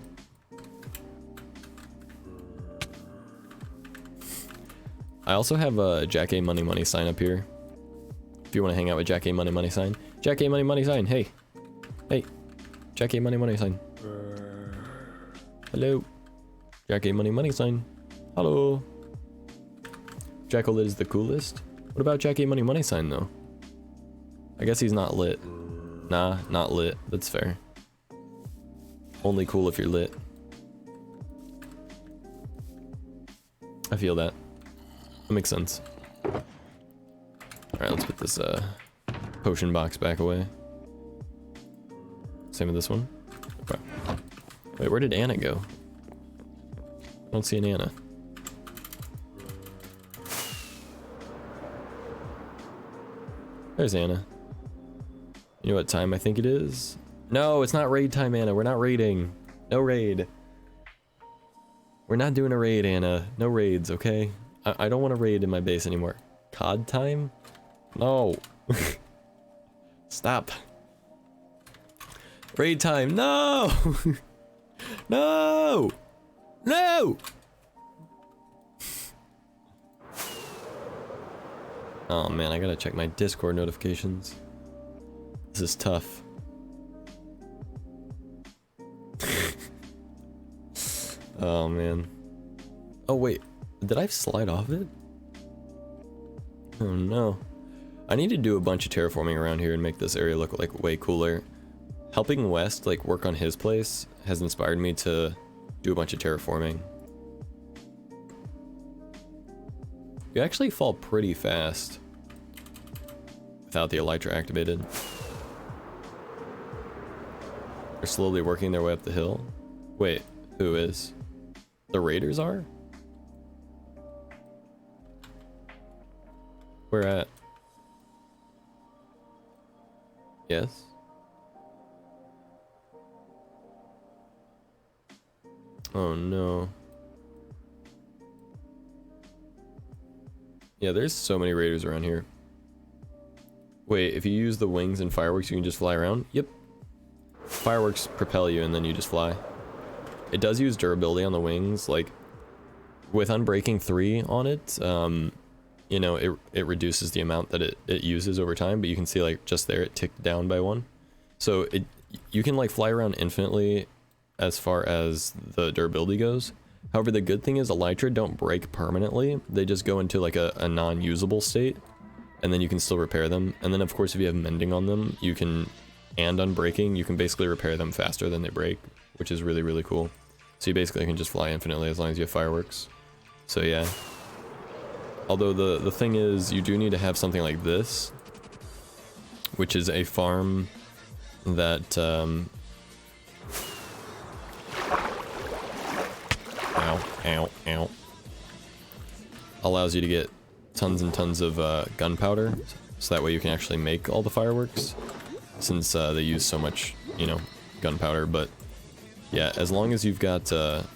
I also have a Jack A Money Money sign up here. If you want to hang out with Jack A Money Money sign. Jack A Money Money sign, hey. Hey. Jack A Money Money sign. Hello. Jack A Money Money sign. Hello. Jackal is the coolest. What about Jack A Money Money sign though? I guess he's not lit. Nah, not lit. That's fair. Only cool if you're lit. I feel that. That makes sense. Alright, let's put this potion box back away. Same with this one. Okay. Wait, where did Anna go? I don't see an Anna. There's Anna. You know what time I think it is? No, it's not raid time, Anna. We're not raiding. No raid. We're not doing a raid, Anna. No raids, okay? I don't want to raid in my base anymore. COD time? No. Stop. Raid time. No! No! No! Oh man, I gotta check my Discord notifications. This is tough. Oh man. Oh wait, did I slide off it? Oh no. I need to do a bunch of terraforming around here and make this area look like way cooler. Helping West like work on his place has inspired me to do a bunch of terraforming. You actually fall pretty fast without the elytra activated. They're slowly working their way up the hill. Wait, who is? The raiders are? Where at? Yes? Oh no. Yeah, there's so many raiders around here. Wait, if you use the wings and fireworks, you can just fly around? Yep. Fireworks propel you and then you just fly. It does use durability on the wings, like with Unbreaking 3 on it, you know, it reduces the amount that it uses over time, but you can see like just there it ticked down by 1. So you can like fly around infinitely as far as the durability goes. However, the good thing is elytra don't break permanently. They just go into like a non-usable state, and then you can still repair them. And then of course if you have mending on them, you can, and unbreaking, you can basically repair them faster than they break, which is really, really cool. So you basically can just fly infinitely as long as you have fireworks. So yeah. Although the thing is, you do need to have something like this, which is a farm that, ow, allows you to get tons and tons of gunpowder, so that way you can actually make all the fireworks, since they use so much, you know, gunpowder. But yeah, as long as you've got a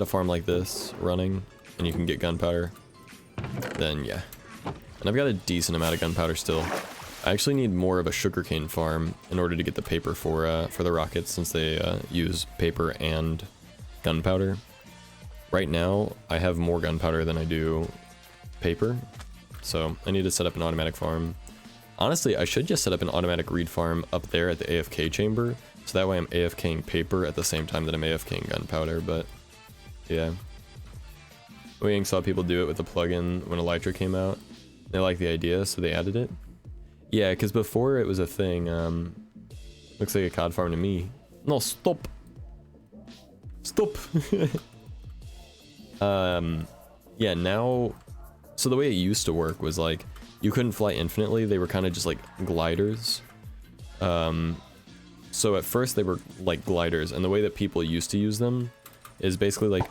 farm like this running and you can get gunpowder, then yeah. And I've got a decent amount of gunpowder still. I actually need more of a sugarcane farm in order to get the paper for the rockets, since they use paper and gunpowder. Right now, I have more gunpowder than I do paper, so I need to set up an automatic farm. Honestly, I should just set up an automatic reed farm up there at the AFK chamber, so that way I'm AFKing paper at the same time that I'm AFKing gunpowder, but yeah. We saw people do it with the plugin when Elytra came out. They liked the idea, so they added it. Yeah, because before it was a thing. Looks like a COD farm to me. No, stop! Stop! Yeah, now... So the way it used to work was like, you couldn't fly infinitely, they were kind of just like gliders. So at first they were like gliders, and the way that people used to use them is basically like,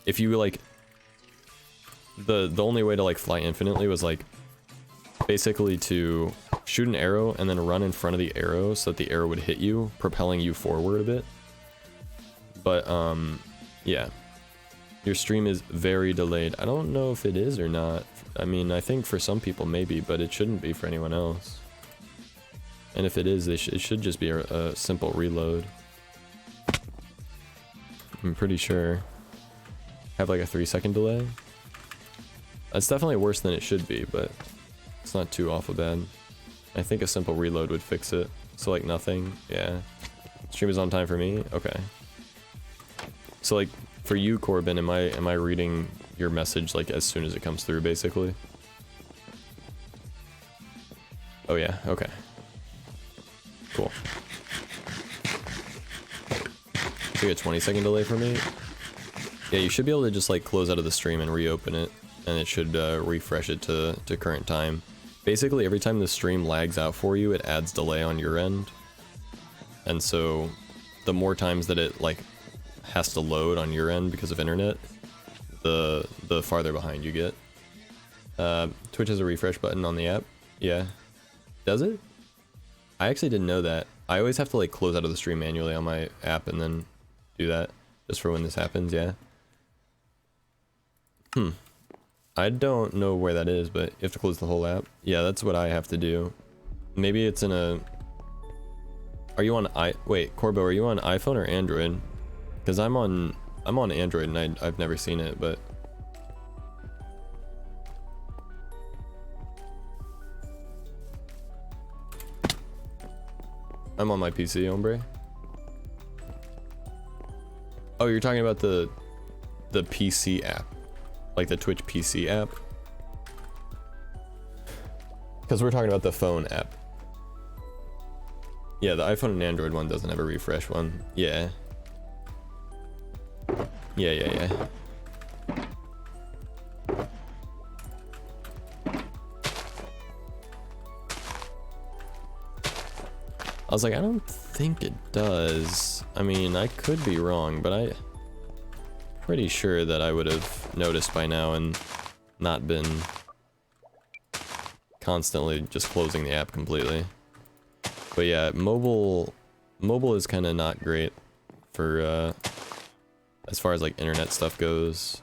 if you like, the only way to like fly infinitely was like, basically to shoot an arrow and then run in front of the arrow so that the arrow would hit you, propelling you forward a bit. But yeah, your stream is very delayed. I don't know if it is or not. I mean, I think for some people maybe, but it shouldn't be for anyone else. And if it is, it should just be a simple reload. I'm pretty sure. Have like a 3-second delay. It's definitely worse than it should be, but it's not too awful bad. I think a simple reload would fix it. So like nothing, yeah. Stream is on time for me? Okay. So like, for you, Corbin, am I reading your message like as soon as it comes through, basically? Oh yeah, okay. Cool. So a 20-second delay for me? Yeah, you should be able to just like close out of the stream and reopen it, and it should refresh it to current time. Basically, every time the stream lags out for you, it adds delay on your end. And so, the more times that it like has to load on your end because of internet, the farther behind you get. Twitch has a refresh button on the app. Yeah. Does it? I actually didn't know that. I always have to like close out of the stream manually on my app and then do that just for when this happens, yeah. I don't know where that is, but you have to close the whole app. Yeah, that's what I have to do. Maybe it's in a... Are you on Wait, Corbo, are you on iPhone or Android? Because I'm on Android and I've never seen it, but... I'm on my PC, hombre. Oh, you're talking about the PC app. Like the Twitch PC app? Because we're talking about the phone app. Yeah, the iPhone and Android one doesn't have a refresh one. Yeah. Yeah. I was like, I don't think it does. I mean, I could be wrong, but I'm pretty sure that I would have noticed by now and not been constantly just closing the app completely. But yeah, mobile is kind of not great for as far as like internet stuff goes,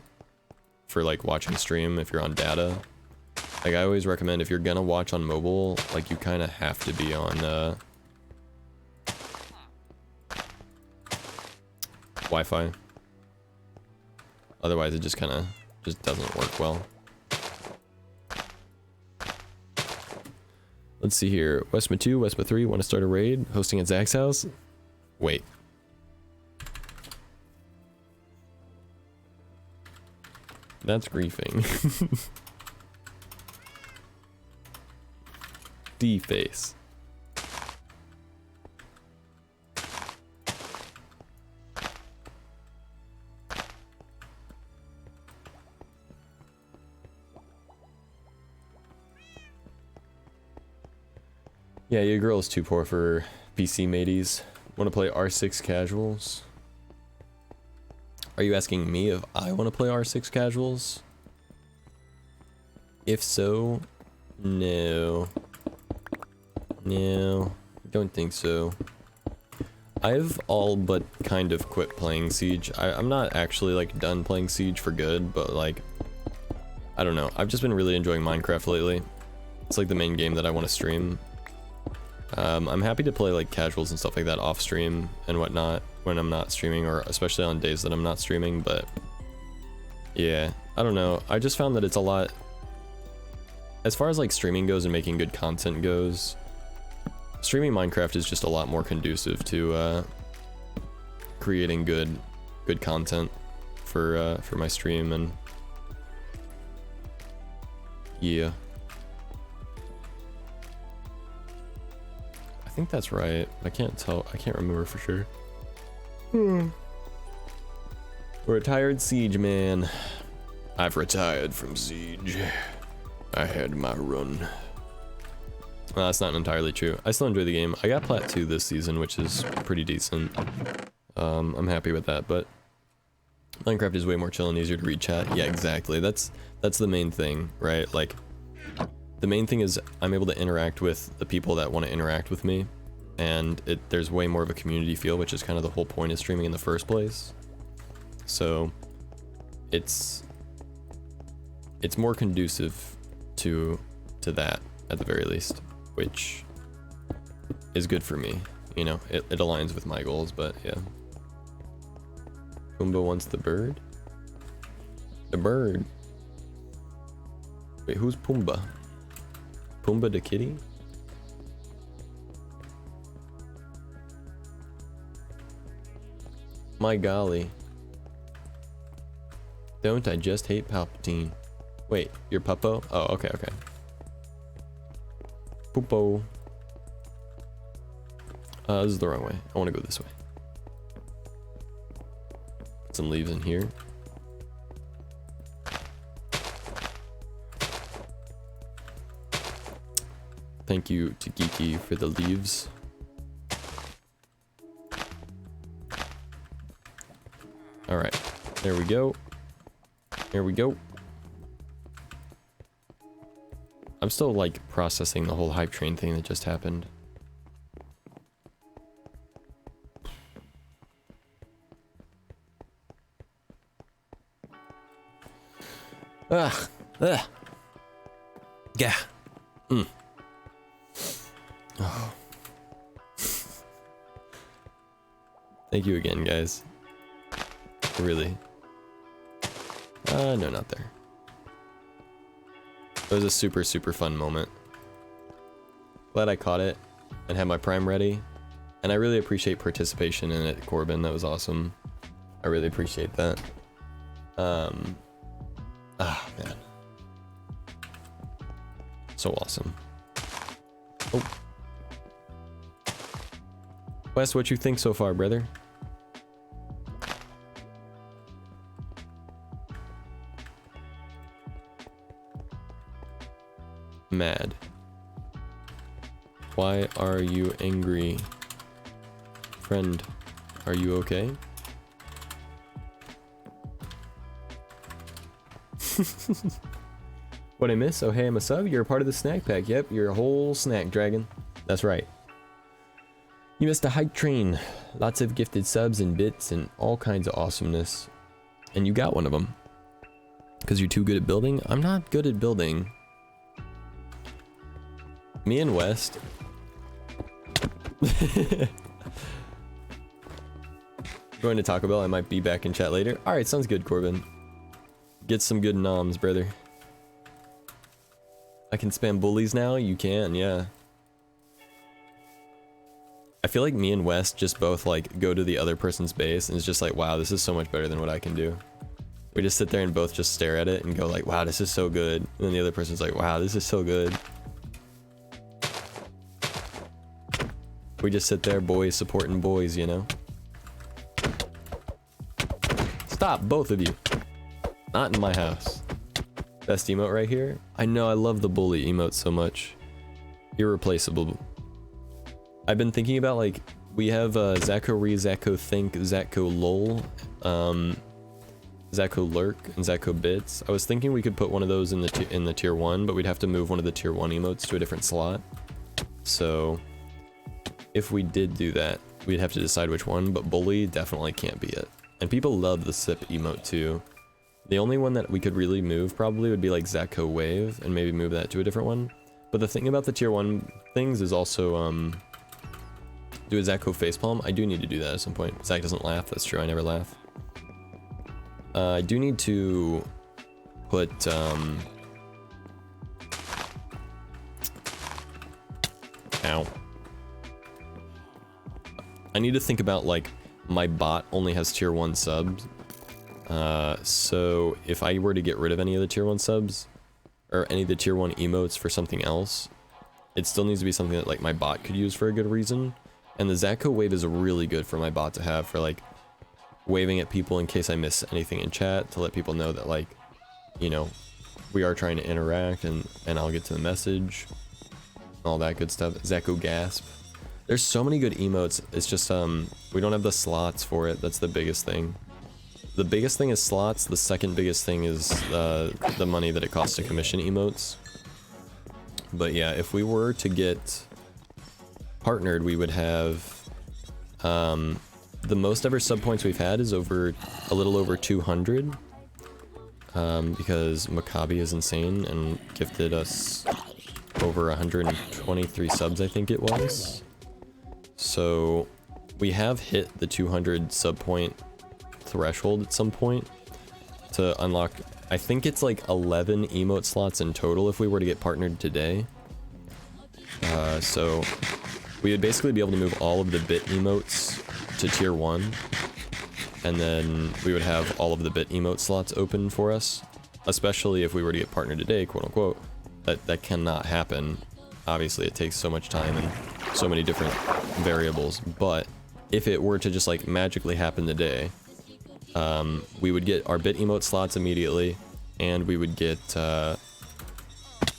for like watching stream if you're on data. Like I always recommend if you're gonna watch on mobile, like you kind of have to be on Wi-Fi. Otherwise it just doesn't work well. Let's see here. Westma 2, Westma 3 want to start a raid hosting at Zach's house? Wait. That's griefing. D-face. Yeah, your girl is too poor for PC mateys. Want to play R6 casuals? Are you asking me if I want to play R6 casuals? If so, no. No, don't think so. I've all but kind of quit playing Siege. I'm not actually like done playing Siege for good, but like, I don't know. I've just been really enjoying Minecraft lately. It's like the main game that I want to stream. I'm happy to play like casuals and stuff like that off stream and whatnot when I'm not streaming, or especially on days that I'm not streaming, but yeah, I don't know. I just found that it's a lot, as far as like streaming goes and making good content goes, streaming Minecraft is just a lot more conducive to creating good content for my stream, and yeah. I think that's right. I can't remember for sure. Retired Siege man. I've retired from Siege. I had my run. Well, that's not entirely true. I still enjoy the game. I got Plat 2 this season, which is pretty decent. I'm happy with that, but Minecraft is way more chill and easier to read chat. Yeah, exactly. That's the main thing, right? Like, the main thing is I'm able to interact with the people that want to interact with me, and there's way more of a community feel, which is kind of the whole point of streaming in the first place. So it's more conducive to that at the very least, which is good for me. You know, it aligns with my goals, but yeah. Pumbaa wants the bird. The bird. Wait, who's Pumbaa? Pumbaa the kitty? My golly. Don't I just hate Palpatine? Wait, you're Puppo? Oh, okay, okay. Puppo. This is the wrong way. I want to go this way. Put some leaves in here. Thank you to Geeky for the leaves. Alright, there we go. There we go. I'm still like processing the whole hype train thing that just happened. Ugh. Ugh. Yeah. Mm. Oh. Thank you again, guys. Really. No, not there. It was a super, super fun moment. Glad I caught it and had my prime ready. And I really appreciate participation in it, Corbin. That was awesome. I really appreciate that. Ah, man. So awesome. Oh. Wes, what you think so far, brother? Mad. Why are you angry? Friend, are you okay? What I miss? Oh hey, I'm a sub. You're a part of the snack pack. Yep, you're a whole snack, Dragon. That's right. You missed a hype train. Lots of gifted subs and bits and all kinds of awesomeness. And you got one of them. Because you're too good at building? I'm not good at building. Me and West. Going to Taco Bell. I might be back in chat later. Alright, sounds good, Corbin. Get some good noms, brother. I can spam bullies now? You can, yeah. I feel like me and West just both like go to the other person's base and it's just like, wow, this is so much better than what I can do. We just sit there and both just stare at it and go like, wow, this is so good. And then the other person's like, wow, this is so good. We just sit there, boys supporting boys, you know? Stop, both of you. Not in my house. Best emote right here. I know, I love the bully emote so much. Irreplaceable. I've been thinking about like, we have Zacho Re, Zacho Think, Zacho Lol, Zacho Lurk, and Zacho Bits. I was thinking we could put one of those in the tier 1, but we'd have to move one of the tier 1 emotes to a different slot. So if we did do that, we'd have to decide which one, but bully definitely can't be it. And people love the sip emote too. The only one that we could really move probably would be like Zacho Wave and maybe move that to a different one. But the thing about the tier 1 things is also do a Zacho Facepalm. I do need to do that at some point. Zach doesn't laugh, that's true, I never laugh. I do need to put ow. I need to think about like my bot only has tier 1 subs. So if I were to get rid of any of the tier 1 subs or any of the tier 1 emotes for something else, it still needs to be something that like my bot could use for a good reason. And the Zacho Wave is really good for my bot to have for like waving at people in case I miss anything in chat to let people know that like, you know, we are trying to interact and I'll get to the message, all that good stuff. Zacho Gasp. There's so many good emotes. It's just we don't have the slots for it. That's the biggest thing. The biggest thing is slots. The second biggest thing is the money that it costs to commission emotes. But yeah, if we were to get partnered, we would have the most ever sub points we've had is over a little over 200 because Maccabi is insane and gifted us over 123 subs, I think it was. So we have hit the 200 sub point threshold at some point. to unlock, I think it's like 11 emote slots in total if we were to get partnered today. So we would basically be able to move all of the bit emotes to tier 1. And then we would have all of the bit emote slots open for us. Especially if we were to get partnered today, quote unquote. That cannot happen. Obviously it takes so much time and so many different variables. But if it were to just like magically happen today, we would get our bit emote slots immediately. And we would get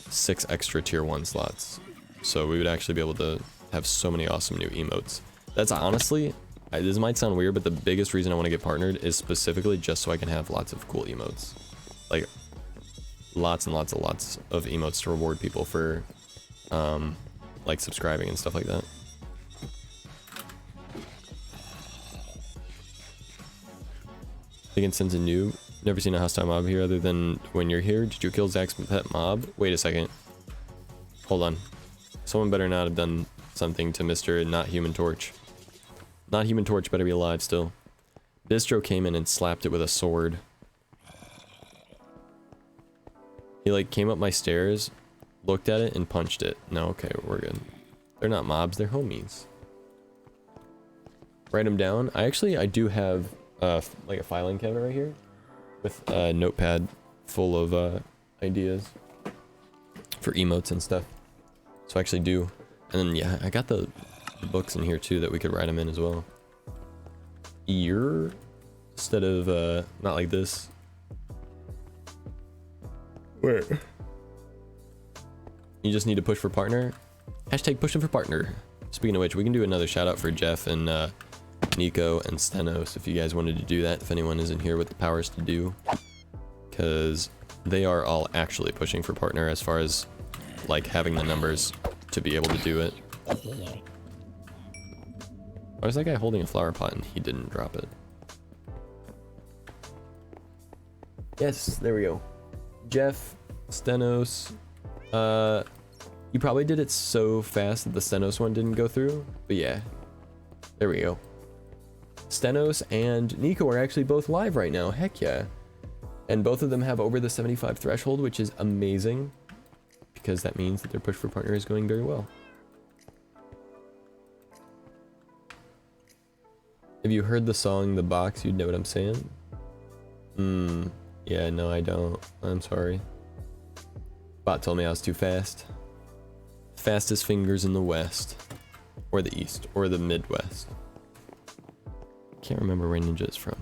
6 extra tier 1 slots. So we would actually be able to have so many awesome new emotes. That's honestly, this might sound weird, but the biggest reason I want to get partnered is specifically just so I can have lots of cool emotes. Like, lots and lots of emotes to reward people for, like, subscribing and stuff like that. Thinking since a noob, never seen a hostile mob here other than when you're here. Did you kill Zach's pet mob? Wait a second. Hold on. Someone better not have done something to Mr. Not Human Torch. Not Human Torch better be alive still. Bistro came in and slapped it with a sword. He like came up my stairs, looked at it, and punched it. No, okay, we're good. They're not mobs, they're homies. Write them down. I do have like a filing cabinet right here with a notepad full of ideas for emotes and stuff. So I actually do. And then yeah, I got the books in here too that we could write them in as well. Ear instead of not like this. Where? You just need to push for partner. Hashtag pushing for partner. Speaking of which, we can do another shout out for Jeff and Nico and Stenos if you guys wanted to do that, if anyone isn't here with the powers to do, because they are all actually pushing for partner as far as like having the numbers to be able to do it. Why was that guy holding a flower pot and he didn't drop it? Yes, there we go. Jeff, Stenos, you probably did it so fast that the Stenos one didn't go through, but yeah, there we go. Stenos and Nico are actually both live right now, heck yeah. And both of them have over the 75 threshold, which is amazing, because that means that their push for partner is going very well. If you heard the song The Box, you'd know what I'm saying. Yeah, no I don't. I'm sorry. Bot told me I was too fast. Fastest fingers in the West. Or the East. Or the Midwest. Can't remember where Ninja is from.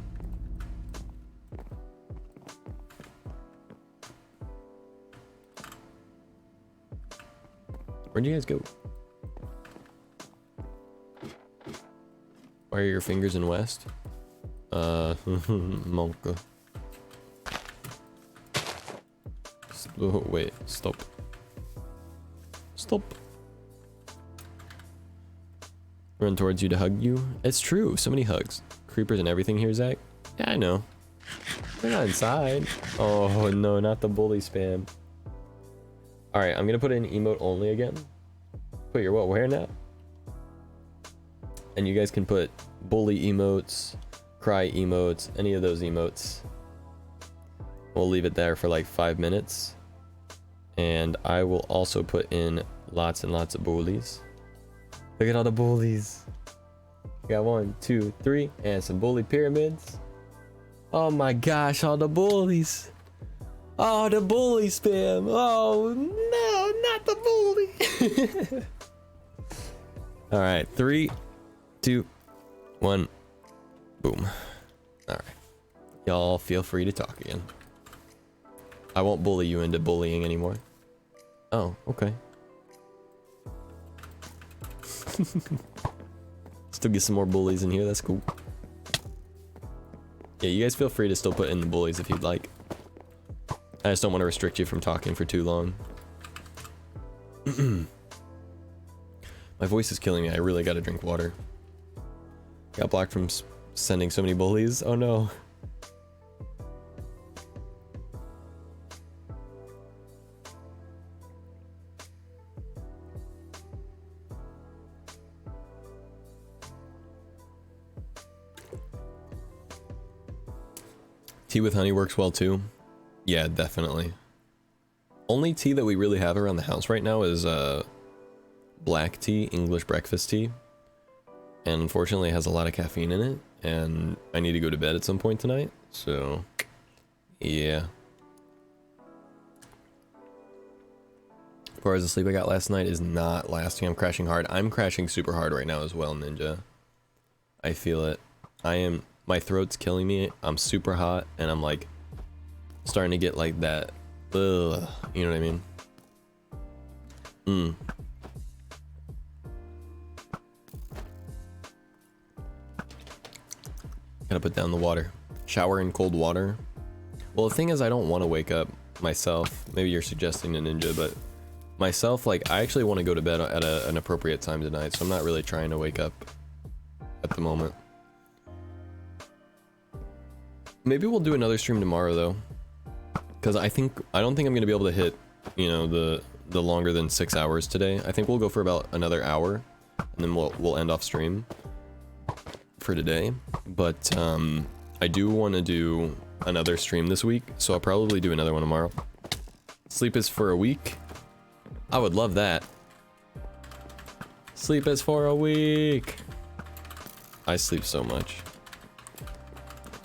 Where'd you guys go? Why are your fingers in West? Monka. Oh, wait, stop. Stop. Run towards you to hug you. It's true, so many hugs. Creepers and everything here, Zach. Yeah, I know. They're not inside. Oh no, not the bully spam. Alright, I'm gonna put in emote only again. Put your what, where now? And you guys can put bully emotes, cry emotes, any of those emotes. We'll leave it there for like 5 minutes. And I will also put in lots and lots of bullies. Look at all the bullies. We got 1, 2, 3, and some bully pyramids. Oh my gosh, all the bullies. Oh, the bully spam. Oh no, not the bully. All right, 3, 2, 1, boom. All right, y'all feel free to talk again. I won't bully you into bullying anymore. Oh, okay. Still get some more bullies in here, that's cool. Yeah, you guys feel free to still put in the bullies if you'd like. I just don't want to restrict you from talking for too long. My voice is killing me, I really gotta drink water. Got blocked from sending so many bullies, oh no. Tea with honey works well too. Yeah, definitely. Only tea that we really have around the house right now is black tea, English breakfast tea. And unfortunately it has a lot of caffeine in it, and I need to go to bed at some point tonight, so yeah. As far as the sleep I got last night is not lasting. I'm crashing hard. I'm crashing super hard right now as well, Ninja. I feel it. My throat's killing me. I'm super hot, and I'm like starting to get like that, ugh, you know what I mean? Gotta put down the water. Shower in cold water. Well, the thing is, I don't want to wake up myself. Maybe you're suggesting to Ninja, but myself, like, I actually want to go to bed at an appropriate time tonight, so I'm not really trying to wake up at the moment. Maybe we'll do another stream tomorrow, though. Because I don't think I'm going to be able to hit, you know, the longer than 6 hours today. I think we'll go for about another hour, and then we'll end off stream for today. But I do want to do another stream this week, so I'll probably do another one tomorrow. Sleep is for a week. I would love that. Sleep is for a week. I sleep so much.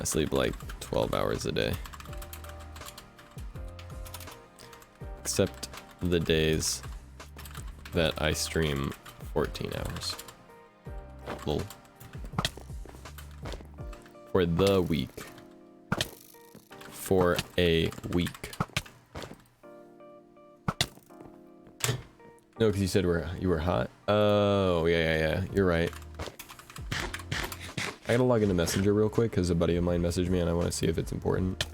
I sleep like 12 hours a day. Except the days that I stream 14 hours. Lol. For the week. For a week. No, because you said you were hot. Oh, yeah. You're right. I gotta log into Messenger real quick because a buddy of mine messaged me and I want to see if it's important.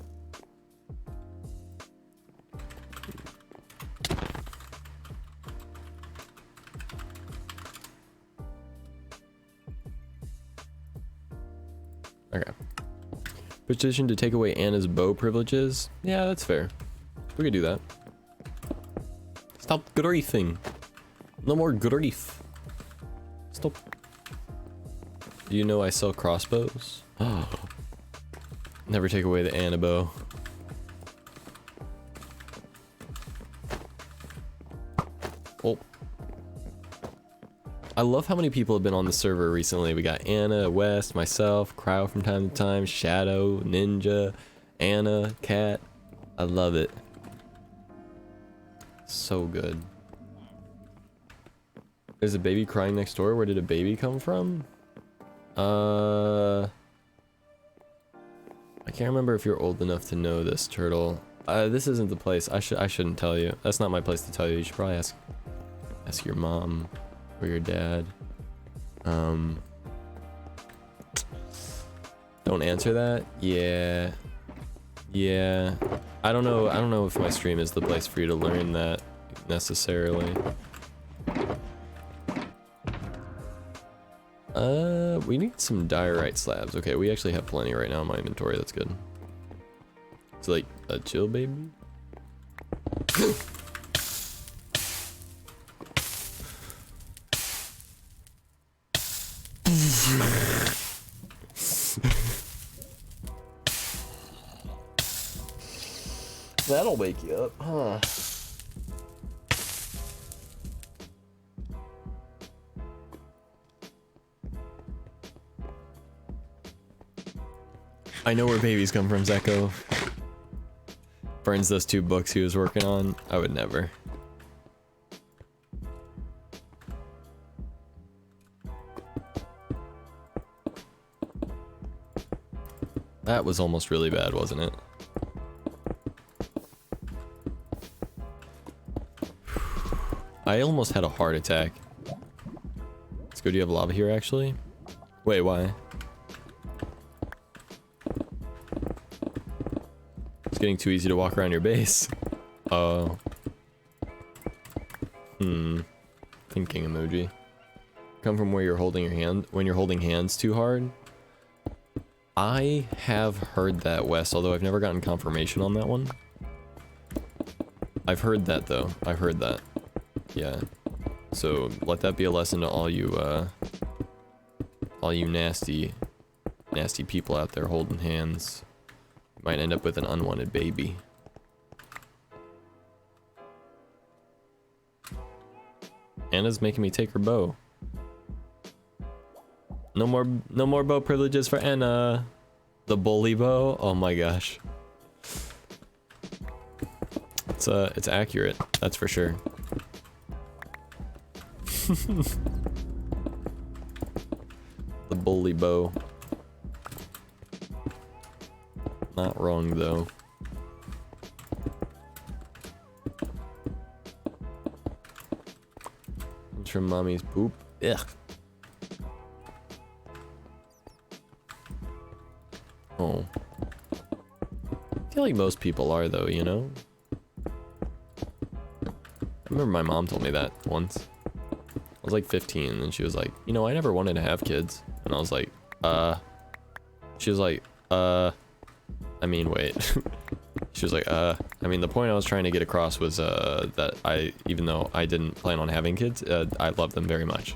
Okay. Petition to take away Anna's bow privileges. Yeah, that's fair. We could do that. Stop griefing. No more grief. Stop. Do you know I sell crossbows? Oh. Never take away the Anna bow. Oh. I love how many people have been on the server recently. We got Anna, West, myself, Crow from time to time, Shadow, Ninja, Anna, Cat. I love it. So good. There's a baby crying next door. Where did a baby come from? I can't remember if you're old enough to know this, Turtle. This isn't the place. I shouldn't tell you. That's not my place to tell you. You should probably ask your mom or your dad. Don't answer that. Yeah. I don't know if my stream is the place for you to learn that necessarily. We need some diorite slabs. Okay, we actually have plenty right now in my inventory. That's good. It's like a chill, baby. That'll wake you up, huh? I know where babies come from, Zeko. Burns those 2 books he was working on. I would never. That was almost really bad, wasn't it? I almost had a heart attack. Let's go. Do you have lava here, actually? Wait, why? It's getting too easy to walk around your base. Oh. Thinking emoji. Come from where you're holding your hand. When you're holding hands too hard. I have heard that, Wes, although I've never gotten confirmation on that one. I've heard that, though. I've heard that. Yeah. So let that be a lesson to all you nasty people out there holding hands Might end up with an unwanted baby. Anna's making me take her bow. No more bow privileges for Anna. The bully bow. Oh my gosh. It's accurate. That's for sure. The bully bow. Not wrong though. It's from mommy's poop. Ugh. Oh. I feel like most people are though, you know? I remember my mom told me that once. I was like 15 and she was like, you know, I never wanted to have kids. And I was like, she was like, I mean, wait. She was like, I mean, the point I was trying to get across was, that even though I didn't plan on having kids, I love them very much.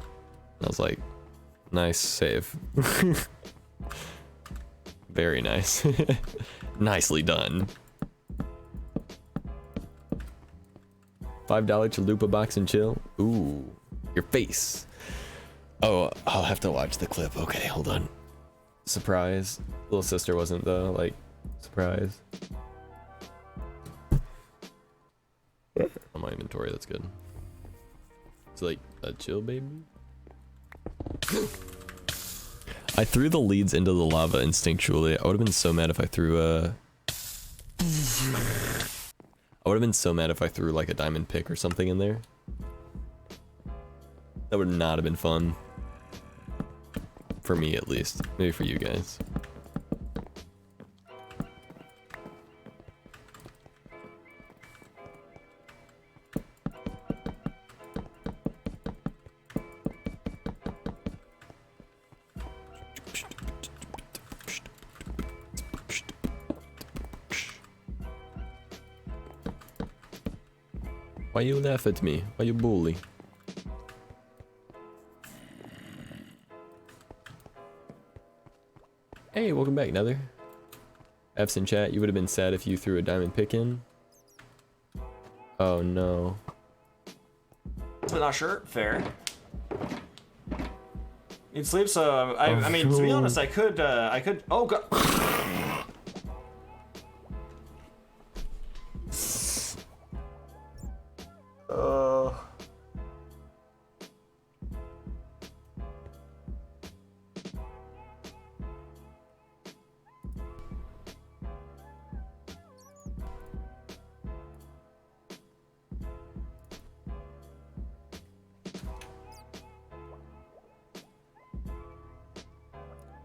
And I was like, nice save. Very nice. Nicely done. $5 chalupa box and chill. Ooh, your face. Oh, I'll have to watch the clip. Okay, hold on. Surprise. Little sister wasn't though, like, surprise. On my inventory, that's good. It's like a chill baby. I threw the leads into the lava instinctually. I would have been so mad if I threw like a diamond pick or something in there. That would not have been fun. For me at least. Maybe for you guys. Why you laugh at me? Why you bully? Hey, welcome back, Nether. F's in chat, you would have been sad if you threw a diamond pick in. Oh no. But not sure. Fair. You'd sleep, so I mean, to be honest, I could. Oh god.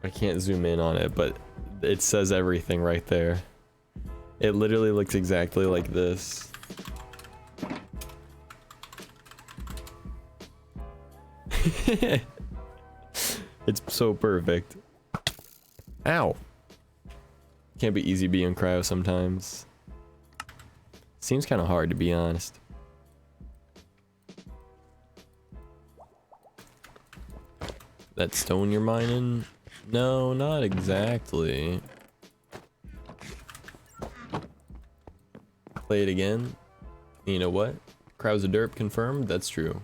I can't zoom in on it, but it says everything right there. It literally looks exactly like this. It's so perfect. Ow. Can't be easy being cryo sometimes. Seems kind of hard, to be honest. That stone you're mining? No, not exactly. Play it again. You know what? Crow's a derp confirmed? That's true.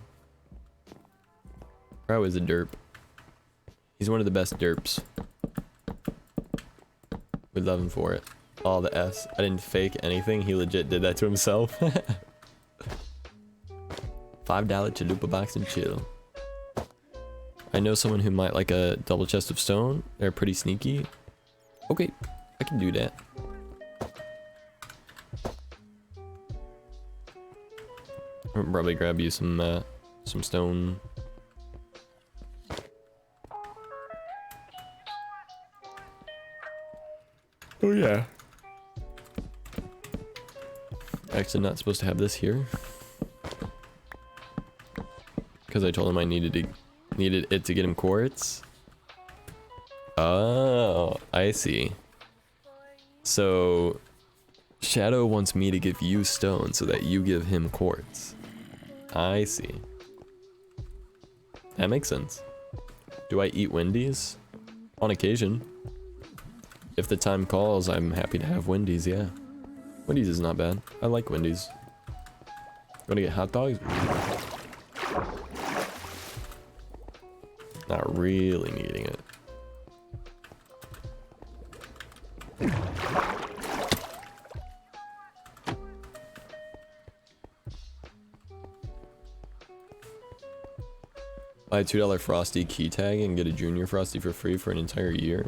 Crow is a derp. He's one of the best derps. We love him for it. All the S. I didn't fake anything. He legit did that to himself. $5 chalupa box and chill. I know someone who might like a double chest of stone. They're pretty sneaky. Okay, I can do that. I'll probably grab you some stone. Oh yeah. Actually, not supposed to have this here because I told him I needed it to get him quartz. Oh, I see. So Shadow wants me to give you stone so that you give him quartz. I see. That makes sense. Do I eat Wendy's? On occasion. if the time calls, I'm happy to have Wendy's, yeah. Wendy's is not bad. I like Wendy's. Wanna get hot dogs? Not really needing it. Buy a $2 Frosty key tag and get a Junior Frosty for free for an entire year.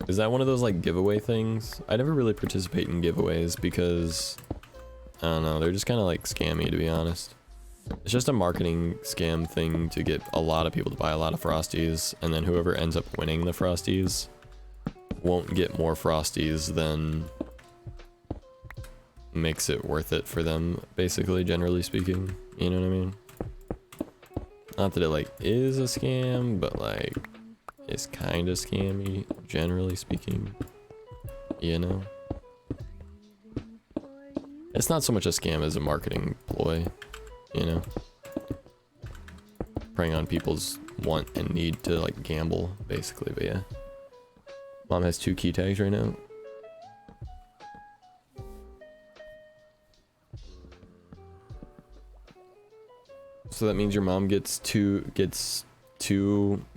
Is that one of those like giveaway things? I never really participate in giveaways because, I don't know, they're just kind of like scammy, to be honest. It's just a marketing scam thing to get a lot of people to buy a lot of Frosties, and then whoever ends up winning the Frosties won't get more Frosties than makes it worth it for them, basically, generally speaking. You know what I mean? Not that it like is a scam, but like it's kind of scammy, generally speaking. You know? It's not so much a scam as a marketing ploy, you know? Preying on people's want and need to like gamble, basically, but yeah. Mom has 2 key tags right now. So that means your mom gets two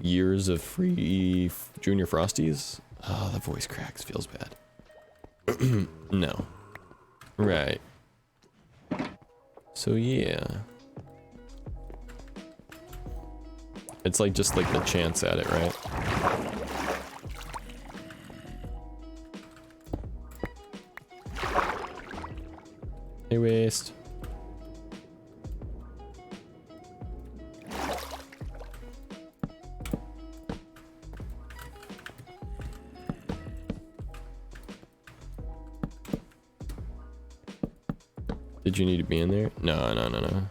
years of free Junior Frosties? Oh, the voice cracks. Feels bad. No. Right. So yeah. It's like just like the chance at it, right? Hey, waste. Did you need to be in there? No, no, no, no.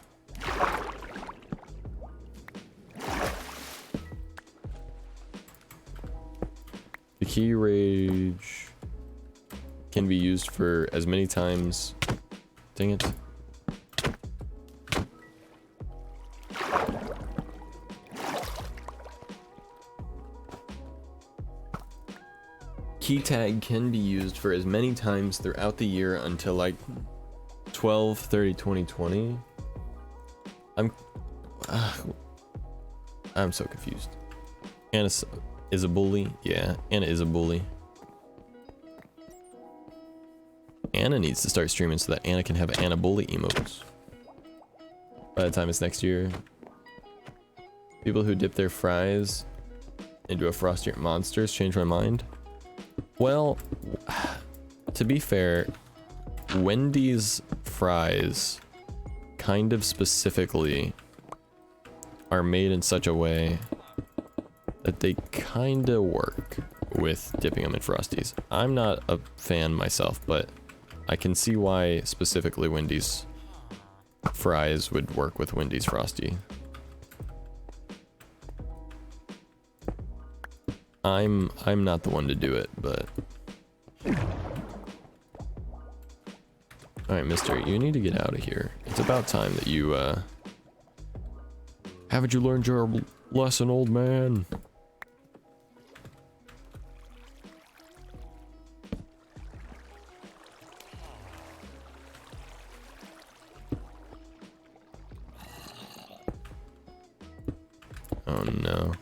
The key rage can be used for as many times. Dang it. Key tag can be used for as many times throughout the year until like 12/30/2020. I'm so confused. Anna is a bully. Yeah, Anna is a bully. Anna needs to start streaming so that Anna can have Anna bully emotes. By the time it's next year. People who dip their fries into a Frosty Monsters change my mind. Well, to be fair, Wendy's fries kind of specifically are made in such a way that they kind of work with dipping them in Frosties. I'm not a fan myself, but I can see why specifically Wendy's fries would work with Wendy's Frosty. I'm not the one to do it, but alright, mister, you need to get out of here. It's about time that you, haven't you learned your lesson, old man? Oh no.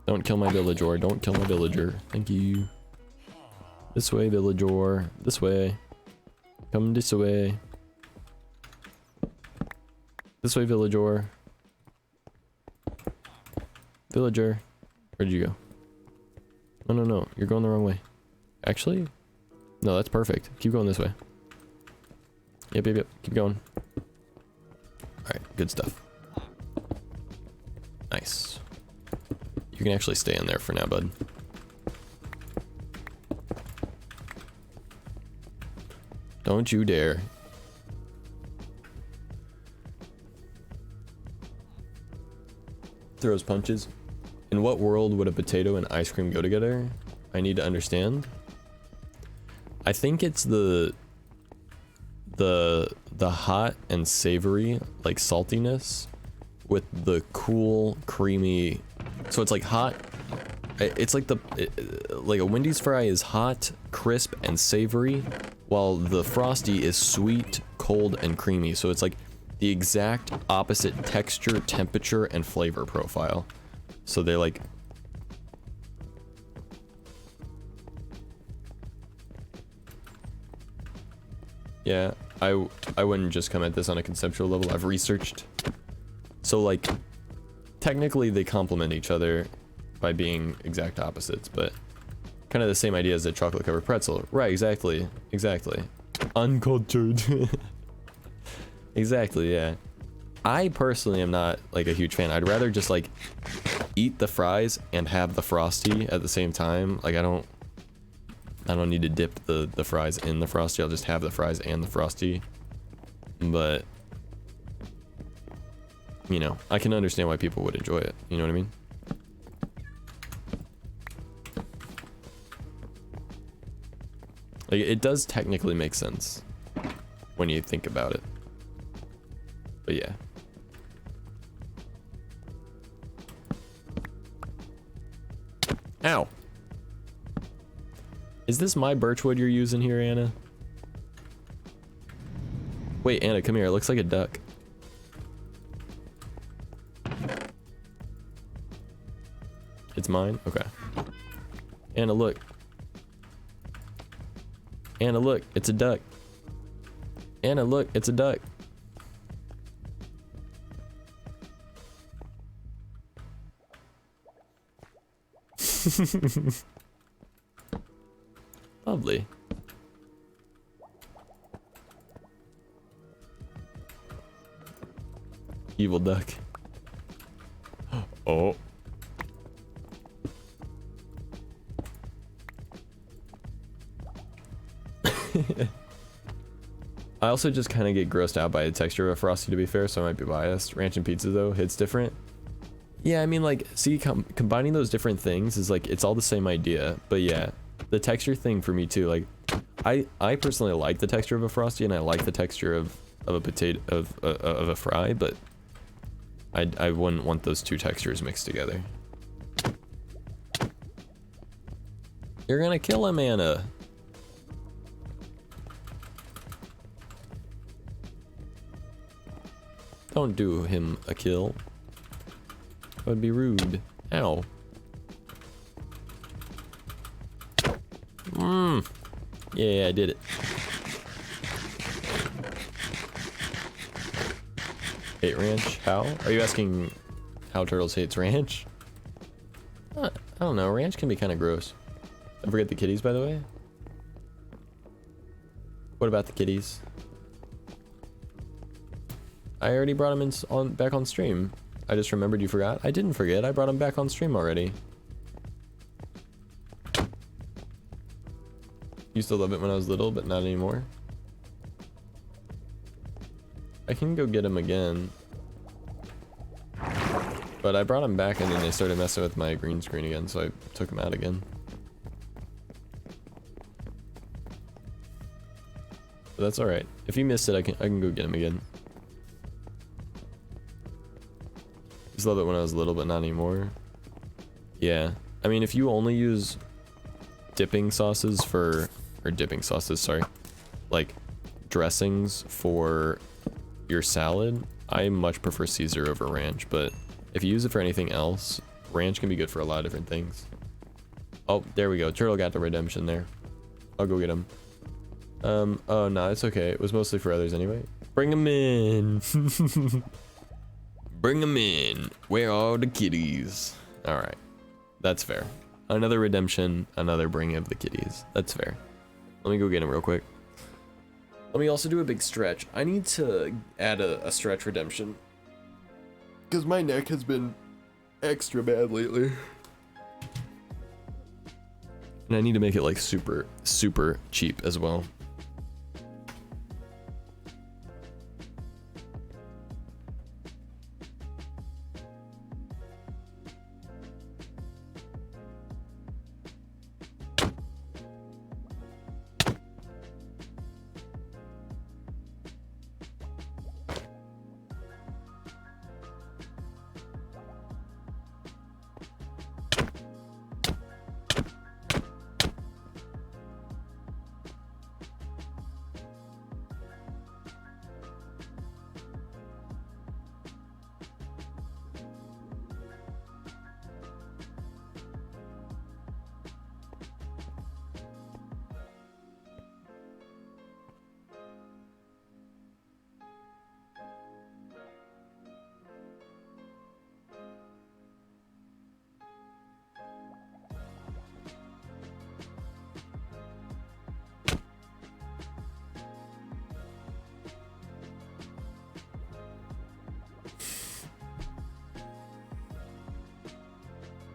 Don't kill my villager, don't kill my villager. Thank you. This way, villager. This way. Come this way. This way, villager. Villager. Where'd you go? No, no, no. You're going the wrong way. Actually? No, that's perfect. Keep going this way. Yep, yep, yep. Keep going. Alright, good stuff. Nice. You can actually stay in there for now, bud. Don't you dare. Throws punches. In what world would a potato and ice cream go together? I need to understand. I think it's the hot and savory, like saltiness, with the cool, creamy So it's like hot. It's like like a Wendy's fry is hot, crisp, and savory, while the Frosty is sweet, cold, and creamy. So it's like the exact opposite texture, temperature, and flavor profile. So they like... Yeah, I wouldn't just come at this on a conceptual level. I've researched. So like, technically they complement each other by being exact opposites, but kind of the same idea as a chocolate covered pretzel. Right, exactly. Exactly. Uncultured. Exactly, yeah. I personally am not like a huge fan. I'd rather just like eat the fries and have the Frosty at the same time. Like I don't need to dip the fries in the Frosty. I'll just have the fries and the Frosty. But you know, I can understand why people would enjoy it. You know what I mean? Like, it does technically make sense when you think about it. But yeah. Ow. Is this my birchwood you're using here, Anna? Wait, Anna, come here. It looks like a duck. It's mine? Okay. Anna, look. Anna, look. It's a duck. Anna, look. It's a duck. Lovely. Evil duck. Oh. I also just kind of get grossed out by the texture of a Frosty, to be fair, so I might be biased. Ranch and pizza, though, hits different. Yeah, I mean, like, see, combining those different things is like, it's all the same idea. But yeah, the texture thing for me too. Like, I personally like the texture of a Frosty, and I like the texture of a potato of a fry, but I wouldn't want those two textures mixed together. You're gonna kill him, Anna. Don't do him a kill. That would be rude. Ow. Yeah, I did it. Hate ranch? How? Are you asking how Turtles hates ranch? I don't know. Ranch can be kind of gross. Don't forget the kitties, by the way. What about the kitties? I already brought them back on stream. I just remembered you forgot. I didn't forget. I brought them back on stream already. Used to love it when I was little, but not anymore. I can go get them again. But I brought them back and then they started messing with my green screen again, so I took them out again. But that's alright. If you missed it, I can go get them again. Used to love it when I was little, but not anymore. Yeah. I mean, if you only use dipping sauces for... Or dipping sauces, sorry. Like, dressings for your salad, I much prefer Caesar over ranch, but if you use it for anything else, ranch can be good for a lot of different things. Oh, there we go. Turtle got the redemption there. I'll go get him. Oh, no, it's okay. It was mostly for others anyway. Bring them in. Bring them in. Where are the kitties? All right. That's fair. Another redemption, another bring of the kitties. That's fair. Let me go get him real quick. Let me also do a big stretch. I need to add a stretch redemption, because my neck has been extra bad lately. And I need to make it like super, super cheap as well.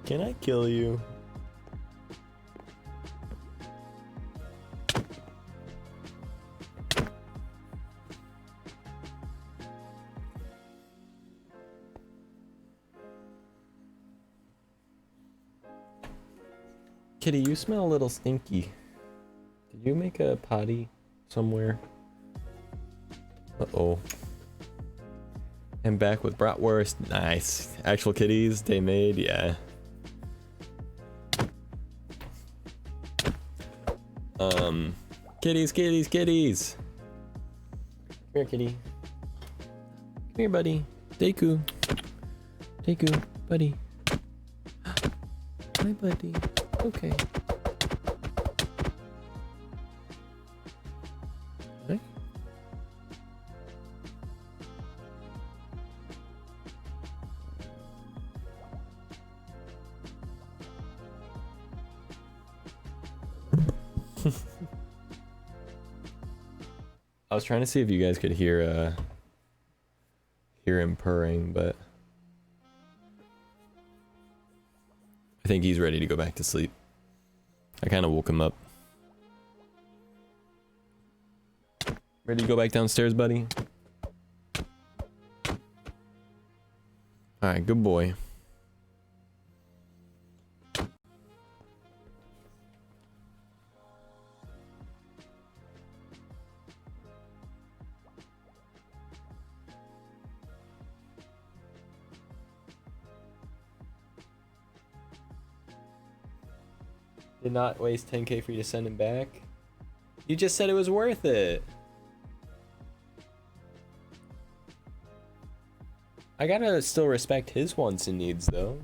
Can I kill you? Kitty, you smell a little stinky. Did you make a potty somewhere? Uh-oh. I'm back with bratwurst. Nice. Actual kitties, they made, yeah. Kitties, kitties, kitties. Come here, kitty. Come here, buddy. Deku. Deku, buddy. Hi, buddy. Okay. Hi. I was trying to see if you guys could hear him purring, but I think he's ready to go back to sleep. I kind of woke him up. Ready to go back downstairs, buddy? Alright, good boy. Did not waste 10k for you to send him back. You just said it was worth it. I gotta still respect his wants and needs though.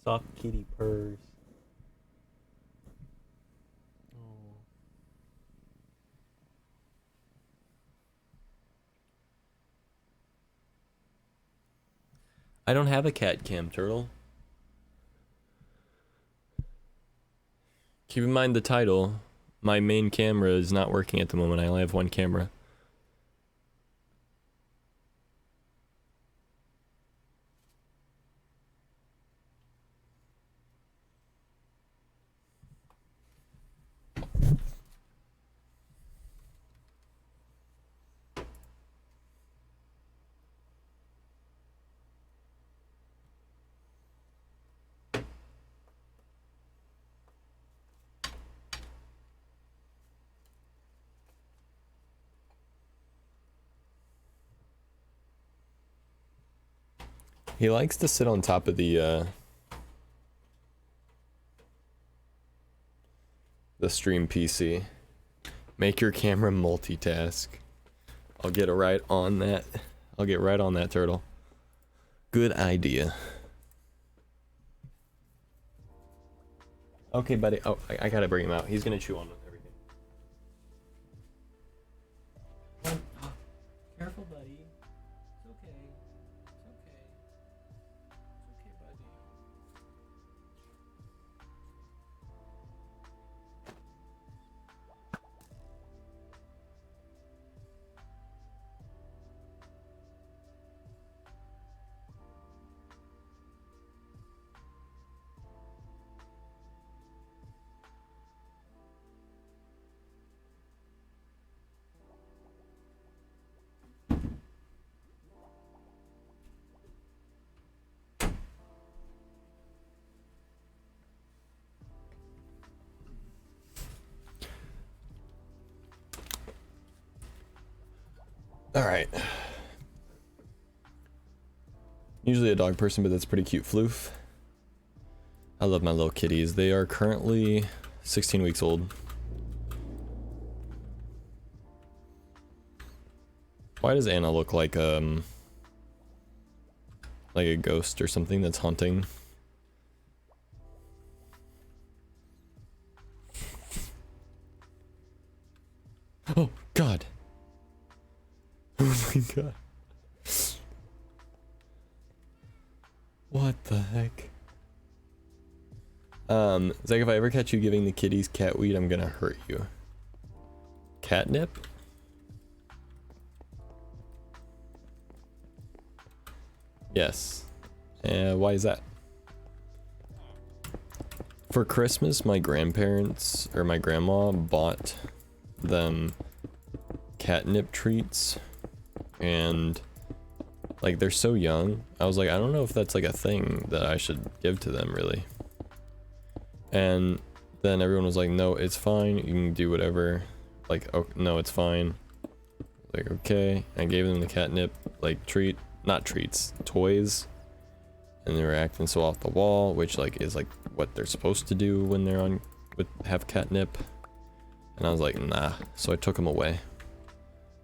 Soft kitty purrs. Oh. I don't have a cat cam, Turtle. Keep in mind the title. My main camera is not working at the moment. I only have one camera. He likes to sit on top of the stream PC. Make your camera multitask. I'll get right on that. I'll get right on that, Turtle. Good idea. Okay, buddy. Oh, I gotta bring him out. He's gonna chew on everything. Careful, buddy. It's okay. It's okay. It's okay, buddy. Alright. Usually a dog person, but that's pretty cute, Floof. I love my little kitties. They are currently 16 weeks old. Why does Anna look like a ghost or something that's haunting? Oh God. Oh my God. What the heck? Zach, if I ever catch you giving the kitties cat weed, I'm gonna hurt you. Catnip? Yes. Why is that? For Christmas, my grandparents, or my grandma, bought them catnip treats. And, like, they're so young. I was like, I don't know if that's, like, a thing that I should give to them, really. And then everyone was like, no, it's fine. You can do whatever. Like, oh, no, it's fine. Like, okay. I gave them the catnip, like, treat. Not treats, toys. And they were acting so off the wall, which, like, is, like, what they're supposed to do when they're on, have catnip. And I was like, nah. So I took them away.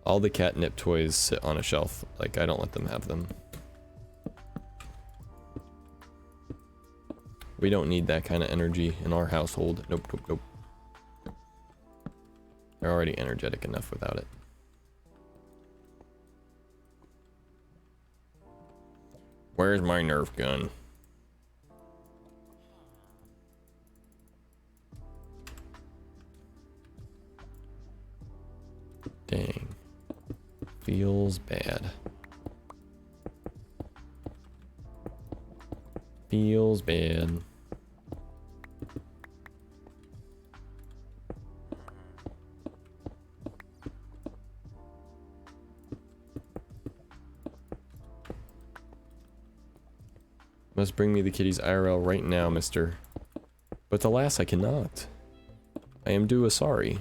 All the catnip toys sit on a shelf. Like, I don't let them have them. We don't need that kind of energy in our household. Nope, nope, nope. They're already energetic enough without it. Where's my Nerf gun? Dang. Feels bad. Feels bad. Must bring me the kitties IRL right now, mister. But alas, I cannot. I am due a sorry.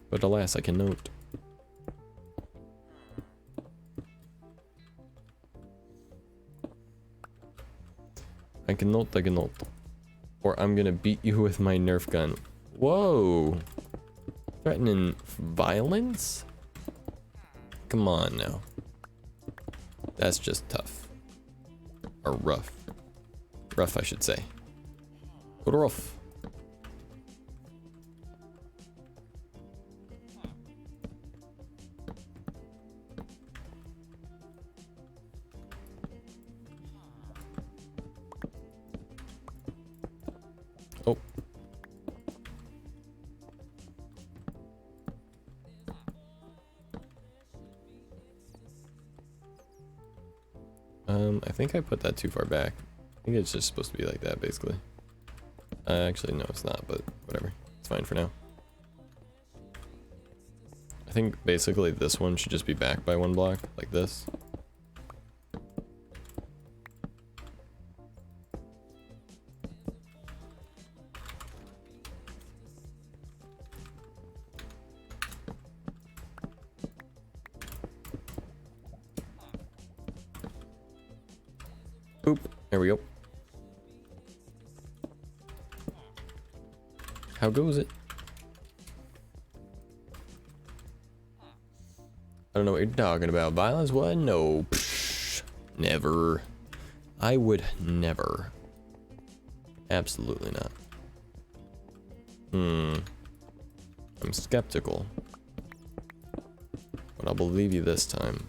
But alas, I cannot. I cannot. Or I'm gonna beat you with my Nerf gun. Whoa! Threatening violence? Come on now. That's just tough. Or rough. Rough, I should say. Rough. Oh. I think I put that too far back. I think it's just supposed to be like that, basically. Actually, no, it's not, but whatever. It's fine for now. I think basically this one should just be back by one block, like this. Oop, there we go. How goes it? I don't know what you're talking about. Violence? What? No. Psh, never. I would never. Absolutely not. I'm skeptical. But I'll believe you this time.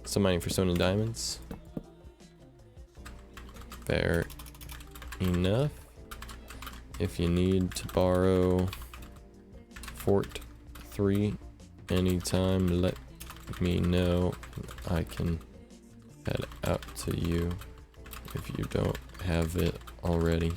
Some mining for stone and diamonds. Fair enough. If you need to borrow Fort 3 anytime, let me know. I can head out to you if you don't have it already.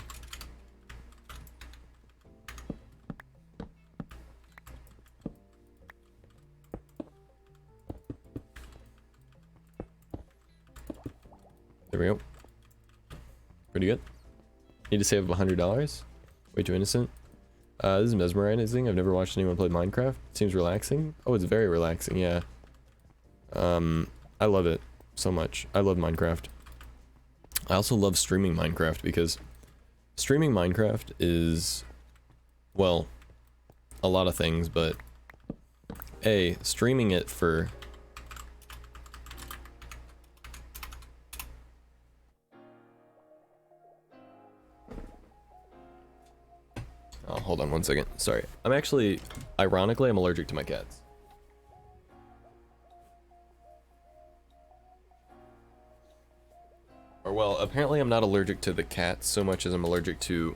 There we go. Pretty good. Need to save $100. Way too innocent. This is mesmerizing. I've never watched anyone play Minecraft. Seems relaxing. Oh, it's very relaxing, yeah. I love it so much. I love Minecraft. I also love streaming Minecraft because streaming Minecraft is, well, a lot of things, but streaming it for oh, hold on one second. Sorry. I'm actually, ironically, I'm allergic to my cats. Or well, apparently I'm not allergic to the cats so much as I'm allergic to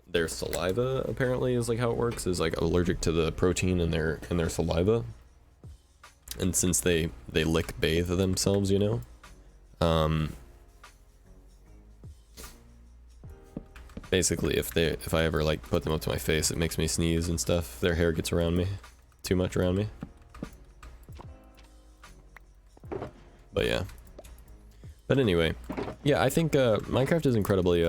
their saliva, apparently, is like how it works, is like allergic to the protein in their saliva. And since they lick bathe themselves, you know, basically if I ever like put them up to my face, it makes me sneeze and stuff. Their hair gets around me, too much around me. But yeah. But anyway, yeah, I think Minecraft is incredibly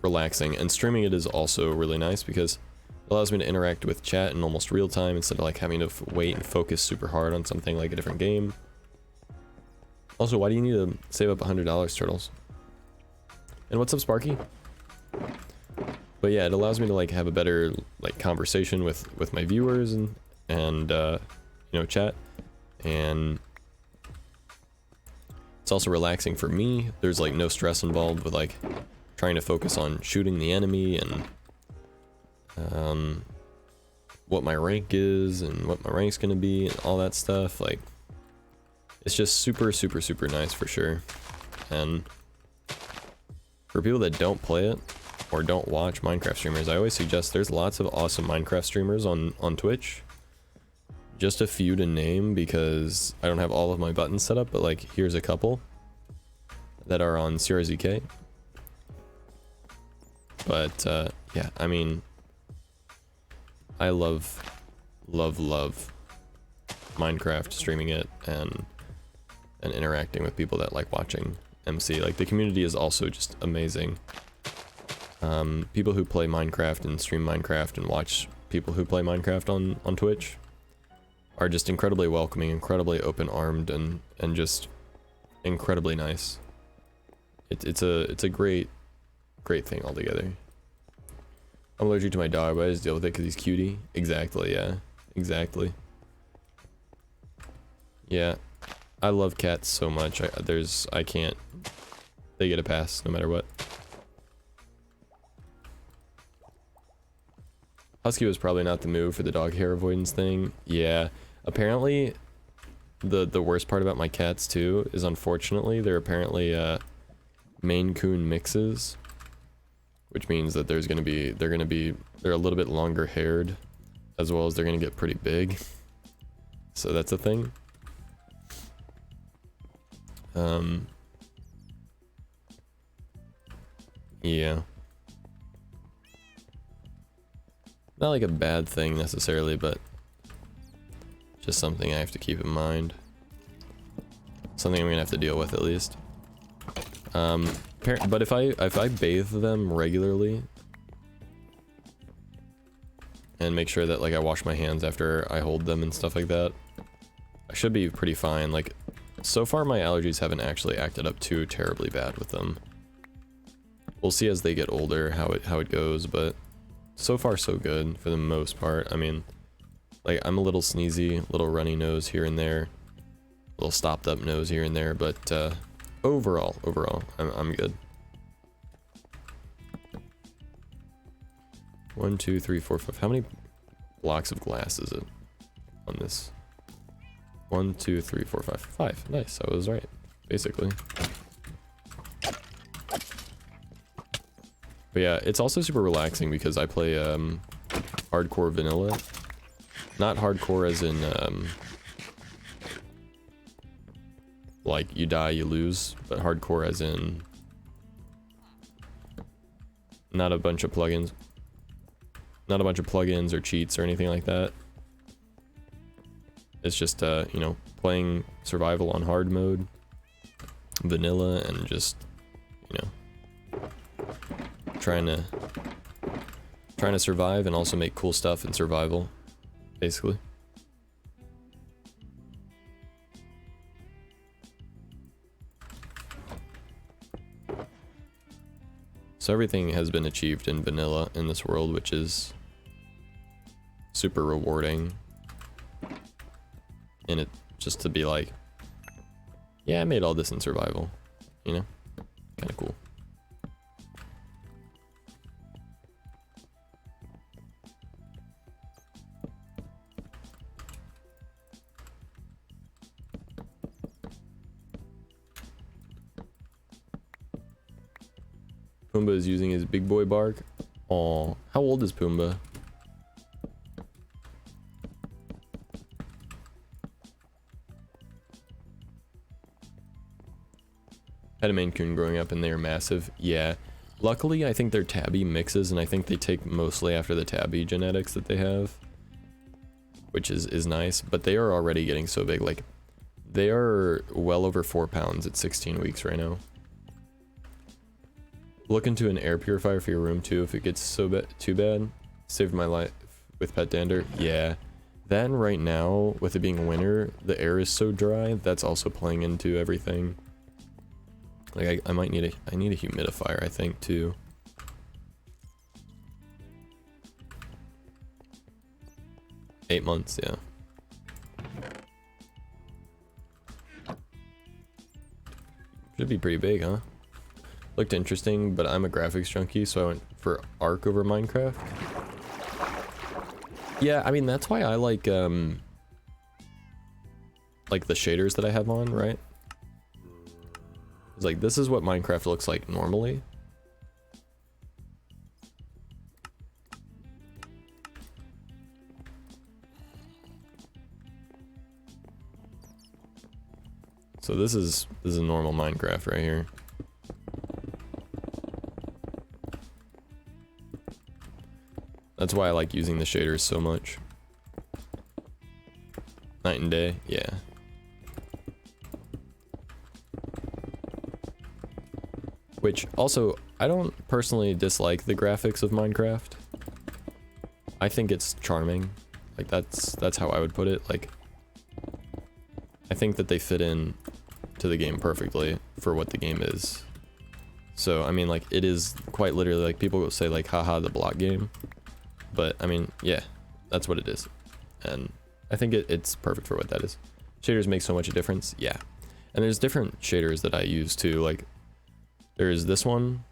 relaxing, and streaming it is also really nice because it allows me to interact with chat in almost real time instead of like having to wait and focus super hard on something like a different game. Also, why do you need to save up $100, Turtles? And what's up, Sparky? But yeah, it allows me to like have a better like conversation with my viewers and you know, chat. And it's also relaxing for me. There's like no stress involved with like trying to focus on shooting the enemy and what my rank is and what my rank's gonna be and all that stuff. Like, it's just super nice for sure. And for people that don't play it or don't watch Minecraft streamers, I always suggest there's lots of awesome Minecraft streamers on Twitch. Just a few to name because I don't have all of my buttons set up, but like here's a couple that are on CRZK. But yeah, I mean, I love Minecraft, streaming it and interacting with people that like watching MC. Like, the community is also just amazing. People who play Minecraft and stream Minecraft and watch people who play Minecraft on Twitch are just incredibly welcoming, incredibly open-armed, and just incredibly nice. It's a great thing altogether. I'm allergic to my dog, but I just deal with it because he's cutie. Exactly, yeah. Exactly. Yeah. I love cats so much. I can't. They get a pass no matter what. Husky was probably not the move for the dog hair avoidance thing. Yeah. Apparently, the worst part about my cats too is, unfortunately, they're apparently Maine Coon mixes, which means that they're a little bit longer haired, as well as they're gonna get pretty big. So that's a thing. Yeah. Not like a bad thing necessarily, but just something I have to keep in mind. Something I'm gonna have to deal with at least. But if I bathe them regularly and make sure that like I wash my hands after I hold them and stuff like that, I should be pretty fine. Like, so far my allergies haven't actually acted up too terribly bad with them. We'll see as they get older how it goes, but so far so good for the most part. I mean, like, I'm a little sneezy, little runny nose here and there, little stopped up nose here and there, but overall, I'm good. 1, 2, 3, 4, 5. How many blocks of glass is it on this? 1, 2, 3, 4, 5. 5. Nice, I was right, basically. But yeah, it's also super relaxing because I play hardcore vanilla. Not hardcore as in like you die, you lose, but hardcore as in not a bunch of plugins. Not a bunch of plugins or cheats or anything like that. It's just, you know, playing survival on hard mode, vanilla, and just, you know, trying to survive and also make cool stuff in survival, basically. So everything has been achieved in vanilla in this world, which is super rewarding. And it just to be like, yeah, I made all this in survival, you know? Kind of cool. Pumbaa is using his big boy bark. Aw, how old is Pumbaa? Had a Maine Coon growing up and they are massive. Yeah. Luckily, I think they're tabby mixes, and I think they take mostly after the tabby genetics that they have. Which is nice, but they are already getting so big. Like, they are well over 4 pounds at 16 weeks right now. Look into an air purifier for your room too if it gets so too bad. Saved my life with pet dander. Yeah. Then right now, with it being winter, the air is so dry, that's also playing into everything. Like I might need I need a humidifier, I think, too. Eight months, yeah. Should be pretty big, huh? Looked interesting, but I'm a graphics junkie, so I went for Ark over Minecraft. Yeah, I mean, that's why I like the shaders that I have on, right? It's like, this is what Minecraft looks like normally. So this is a normal Minecraft right here. That's why I like using the shaders so much. Night and day, yeah. Which also, I don't personally dislike the graphics of Minecraft. I think it's charming. Like that's how I would put it. Like, I think that they fit in to the game perfectly for what the game is. So I mean, like, it is quite literally, like, people will say like, haha, the block game. But I mean, yeah, that's what it is. And I think it's perfect for what that is. Shaders make so much a difference, yeah. And there's different shaders that I use too, like, there's this one,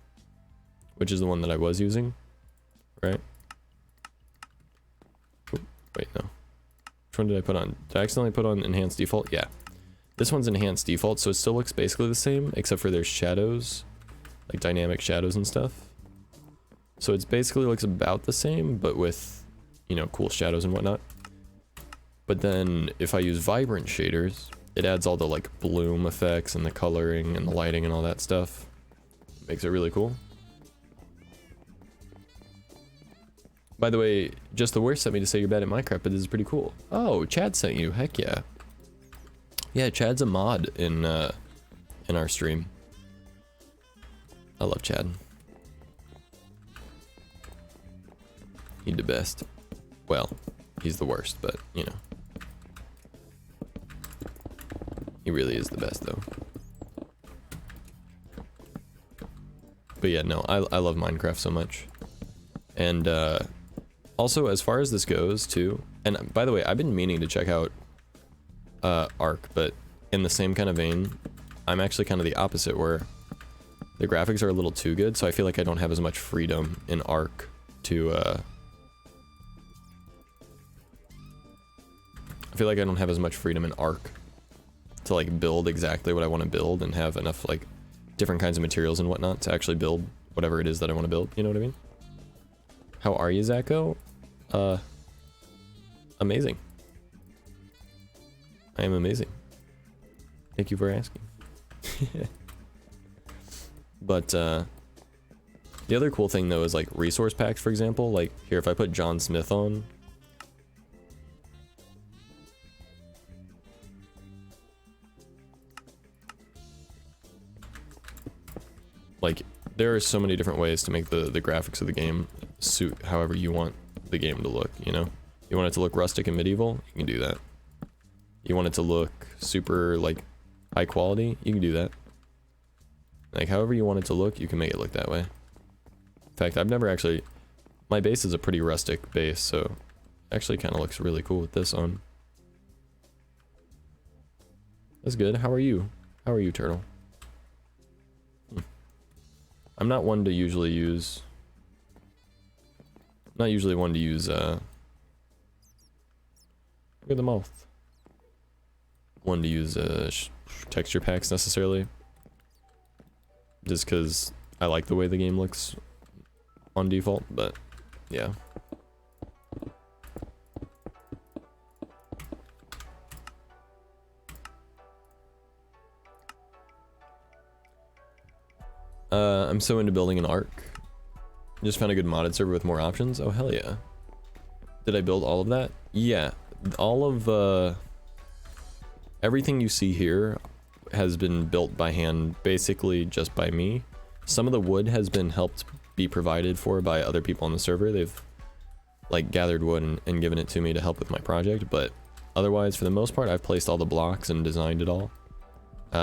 which is the one that I was using, right? Oh, wait, no. Which one did I put on? Did I accidentally put on enhanced default? Yeah. This one's enhanced default, so it still looks basically the same, except for there's shadows, like dynamic shadows and stuff. So it basically looks about the same, but with, you know, cool shadows and whatnot. But then if I use vibrant shaders, it adds all the like bloom effects and the coloring and the lighting and all that stuff. Makes it really cool. By the way, Just the Worst sent me to say you're bad at Minecraft, but this is pretty cool. Oh, Chad sent you. Heck yeah. Yeah, Chad's a mod in our stream. I love Chad. He's the best. Well, he's the worst, but you know. He really is the best though. But yeah, no, I love Minecraft so much. And also, as far as this goes too, and by the way, I've been meaning to check out Ark, but in the same kind of vein, I'm actually kind of the opposite, where the graphics are a little too good, so I feel like I don't have as much freedom in Ark to I feel like I don't have as much freedom in Ark to like build exactly what I want to build and have enough like different kinds of materials and whatnot to actually build whatever it is that I want to build, you know what I mean? How are you, Zacho? Amazing. I am amazing. Thank you for asking. But the other cool thing though is like resource packs, for example. Like here, if I put John Smith on, like, there are so many different ways to make the graphics of the game suit however you want the game to look, you know? You want it to look rustic and medieval? You can do that. You want it to look super, like, high quality? You can do that. Like, however you want it to look, you can make it look that way. In fact, I've never actually... My base is a pretty rustic base, so... Actually kind of looks really cool with this on. That's good. How are you? How are you, Turtle? I'm not one to usually use... Not usually one to use, Look at the mouth. One to use, texture packs necessarily. Just because I like the way the game looks on default, but yeah. I'm so into building an arc. Just found a good modded server with more options. Oh hell yeah. Did I build all of that? Yeah. All of everything you see here has been built by hand, basically just by me. Some of the wood has been helped be provided for by other people on the server. They've like gathered wood and given it to me to help with my project, but otherwise for the most part I've placed all the blocks and designed it all.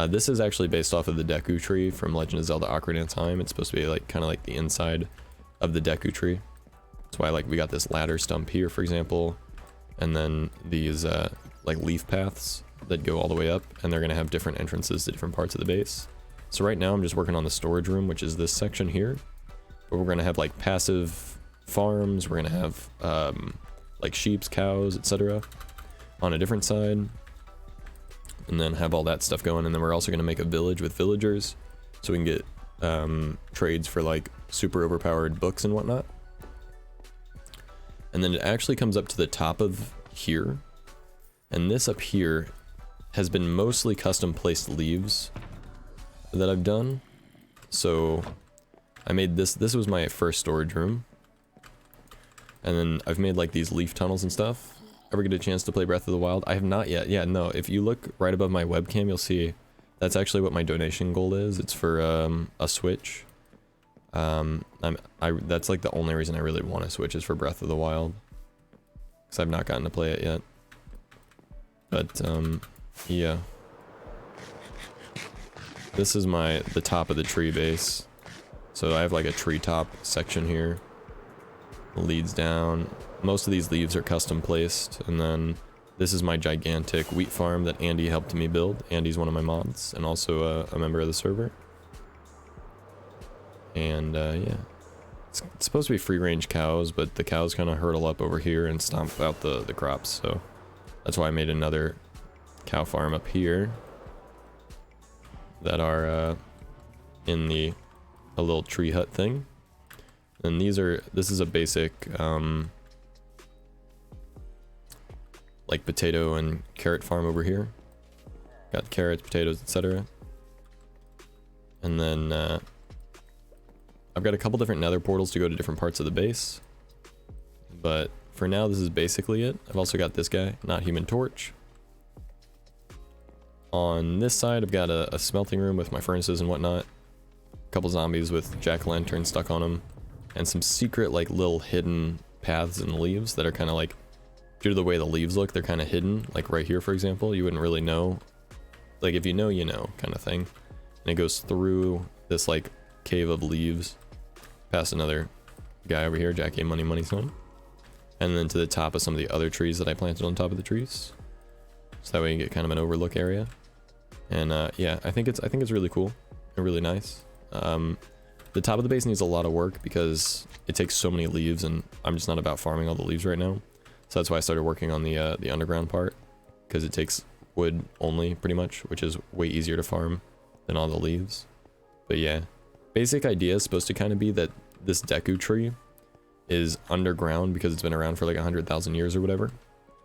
This is actually based off of the Deku tree from Legend of Zelda Ocarina of Time. It's supposed to be like kind of like the inside of the Deku tree. That's why like we got this ladder stump here, for example, and then these like leaf paths that go all the way up, and they're gonna have different entrances to different parts of the base. So right now I'm just working on the storage room, which is this section here, but we're gonna have like passive farms. We're gonna have like sheep, cows, etc. on a different side, and then have all that stuff going. And then we're also gonna make a village with villagers, so we can get trades for like super overpowered books and whatnot. And then it actually comes up to the top of here, and this up here has been mostly custom placed leaves that I've done. So I made this was my first storage room, and then I've made like these leaf tunnels and stuff. Ever get a chance to play Breath of the Wild? I have not yet. Yeah, no, if you look right above my webcam, you'll see that's actually what my donation goal is. It's for a Switch. That's like the only reason I really want a Switch is for Breath of the Wild, because I've not gotten to play it yet. But yeah, this is the top of the tree base. So I have like a treetop section here, leads down. Most of these leaves are custom placed, and then this is my gigantic wheat farm that Andy helped me build. Andy's one of my mods and also a member of the server. And yeah, it's supposed to be free range cows, but the cows kind of hurdle up over here and stomp out the crops, so that's why I made another cow farm up here that are in a little tree hut thing. And this is a basic like potato and carrot farm over here. Got carrots, potatoes, etc. And then I've got a couple different nether portals to go to different parts of the base, but for now this is basically it. I've also got this guy, Not Human Torch. On this side I've got a smelting room with my furnaces and whatnot, a couple zombies with jack-o'-lanterns stuck on them, and some secret like little hidden paths and leaves that are kind of like, due to the way the leaves look, they're kind of hidden. Like right here, for example, you wouldn't really know. Like if you know, you know, kind of thing. And it goes through this like cave of leaves, past another guy over here, Jack A Money Son, and then to the top of some of the other trees that I planted on top of the trees. So that way you get kind of an overlook area. And yeah, I think it's really cool and really nice. The top of the base needs a lot of work because it takes so many leaves, and I'm just not about farming all the leaves right now. So that's why I started working on the underground part, because it takes wood only pretty much, which is way easier to farm than all the leaves. But yeah, basic idea is supposed to kind of be that this Deku tree is underground because it's been around for like 100,000 years or whatever,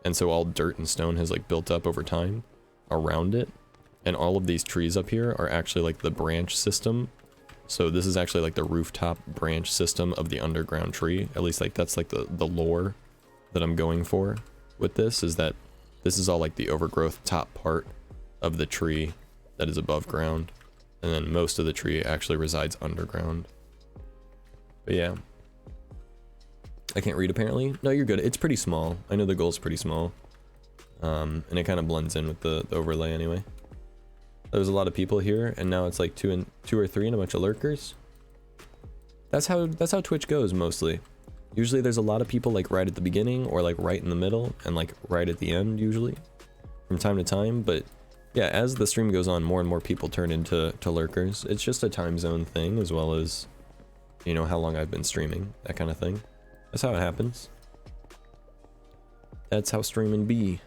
and so all dirt and stone has like built up over time around it, and all of these trees up here are actually like the branch system. So this is actually like the rooftop branch system of the underground tree. At least like that's like the lore that I'm going for with this, is that this is all like the overgrowth top part of the tree that is above ground, and then most of the tree actually resides underground. But yeah, I can't read apparently. No, you're good. It's pretty small. I know the goal's pretty small, and it kind of blends in with the overlay anyway. There's a lot of people here, and now it's like two or three and a bunch of lurkers. that's how Twitch goes mostly. Usually there's a lot of people like right at the beginning or like right in the middle and like right at the end usually from time to time. But yeah, as the stream goes on, more and more people turn into lurkers. It's just a time zone thing as well as, you know, how long I've been streaming, that kind of thing. That's how it happens. That's how streaming be.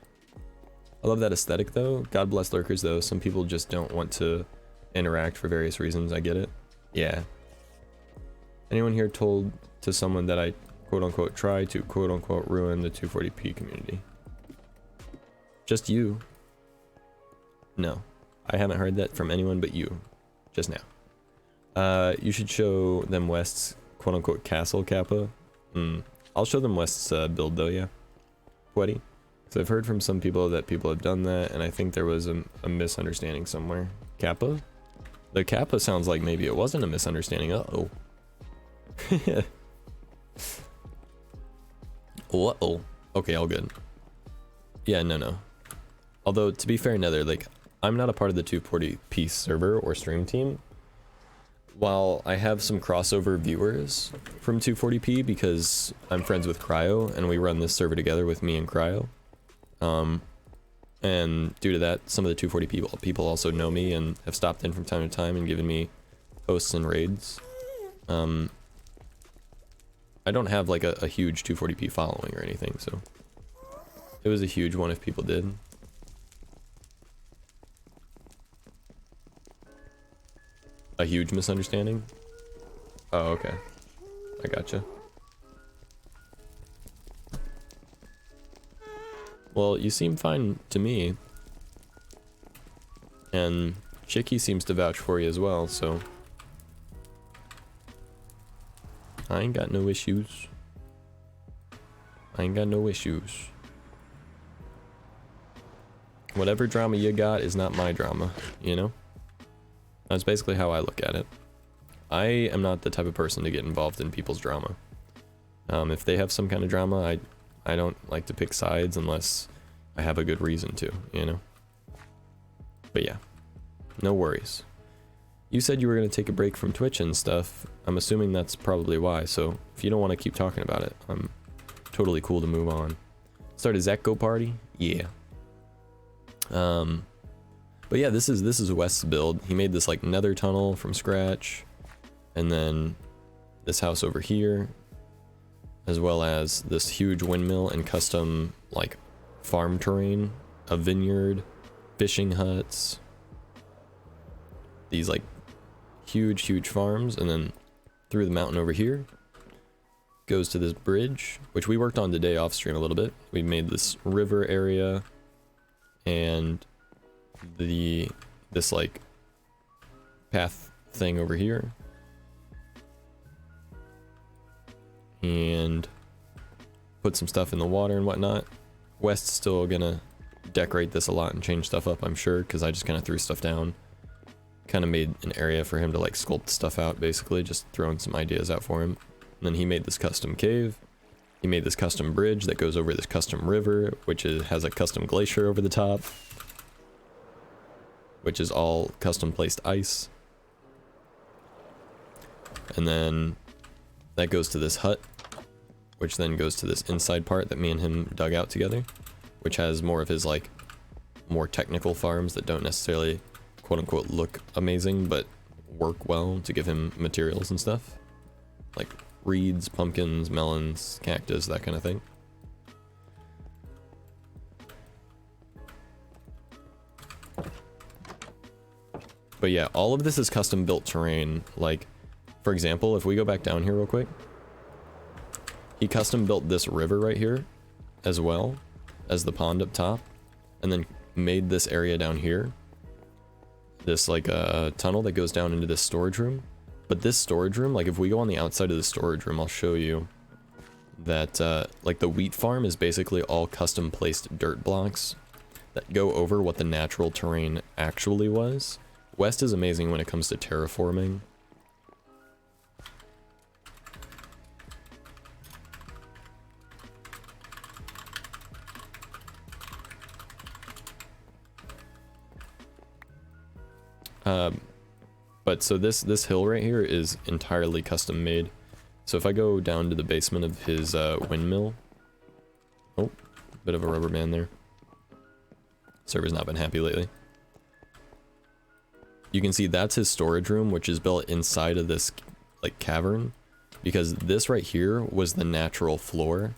I love that aesthetic though. God bless lurkers though. Some people just don't want to interact for various reasons. I get it. Yeah. Anyone here told to someone that I quote unquote try to quote unquote ruin the 240p community? Just you? No. I haven't heard that from anyone but you. Just now. You should show them West's quote unquote castle kappa. I'll show them West's build though, yeah. Sweaty. So I've heard from some people that people have done that, and I think there was a misunderstanding somewhere. Kappa? The kappa sounds like maybe it wasn't a misunderstanding. Uh-oh. Uh-oh. Okay, all good. Yeah, no. Although, to be fair, Nether, like, I'm not a part of the 240p server or stream team. While I have some crossover viewers from 240p because I'm friends with Cryo, and we run this server together with me and Cryo. And due to that, some of the 240p people also know me and have stopped in from time to time and given me hosts and raids. I don't have like a huge 240p following or anything, so it was a huge one if people did. A huge misunderstanding? Oh, okay. I gotcha. Well, you seem fine to me. And Chicky seems to vouch for you as well, so I ain't got no issues. I ain't got no issues. Whatever drama you got is not my drama, you know? That's basically how I look at it. I am not the type of person to get involved in people's drama. If they have some kind of drama, I don't like to pick sides unless I have a good reason to, you know? But yeah, no worries. You said you were going to take a break from Twitch and stuff. I'm assuming that's probably why, so if you don't want to keep talking about it, I'm totally cool to move on. Start a Zekko party? Yeah. But yeah, this is West's build. He made this like nether tunnel from scratch, and then this house over here, as well as this huge windmill and custom like farm terrain, a vineyard, fishing huts, these like huge farms, and then through the mountain over here goes to this bridge, which we worked on today off stream a little bit. We made this river area and this like path thing over here, and put some stuff in the water and whatnot. West's still gonna decorate this a lot and change stuff up, I'm sure, because I just kind of threw stuff down. Kind of made an area for him to like sculpt stuff out, basically, just throwing some ideas out for him. And then he made this custom cave. He made this custom bridge that goes over this custom river, which has a custom glacier over the top, which is all custom placed ice. And then that goes to this hut, which then goes to this inside part that me and him dug out together, which has more of his like more technical farms that don't necessarily quote unquote look amazing, but work well to give him materials and stuff. Like reeds, pumpkins, melons, cactus, that kind of thing. But yeah, all of this is custom built terrain. Like, for example, if we go back down here real quick, he custom built this river right here as well as the pond up top, and then made this area down here, this like a tunnel that goes down into this storage room. But this storage room, like if we go on the outside of the storage room, I'll show you that like the wheat farm is basically all custom placed dirt blocks that go over what the natural terrain actually was. West is amazing when it comes to terraforming. But so this hill right here is entirely custom made. So if I go down to the basement of his windmill, oh, bit of a rubber band there. Server's not been happy lately. You can see that's his storage room, which is built inside of this like cavern, because this right here was the natural floor,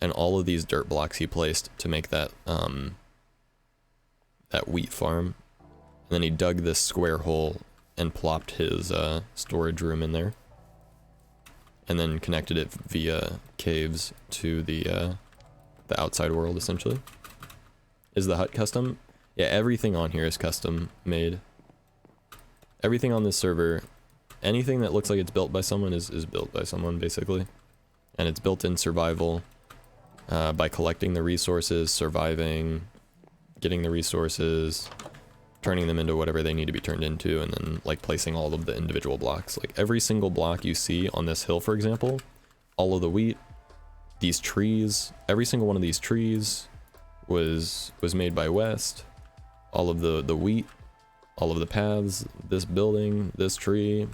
and all of these dirt blocks he placed to make that that wheat farm. And then he dug this square hole and plopped his storage room in there, and then connected it via caves to the outside world, essentially. Is the hut custom? Yeah, everything on here is custom made. Everything on this server, anything that looks like it's built by someone is built by someone, basically. And it's built in survival, by collecting the resources, surviving, getting the resources, turning them into whatever they need to be turned into, and then like placing all of the individual blocks. Like every single block you see on this hill, for example, all of the wheat, these trees, every single one of these trees was made by West. All of the wheat, all of the paths, this building, this tree,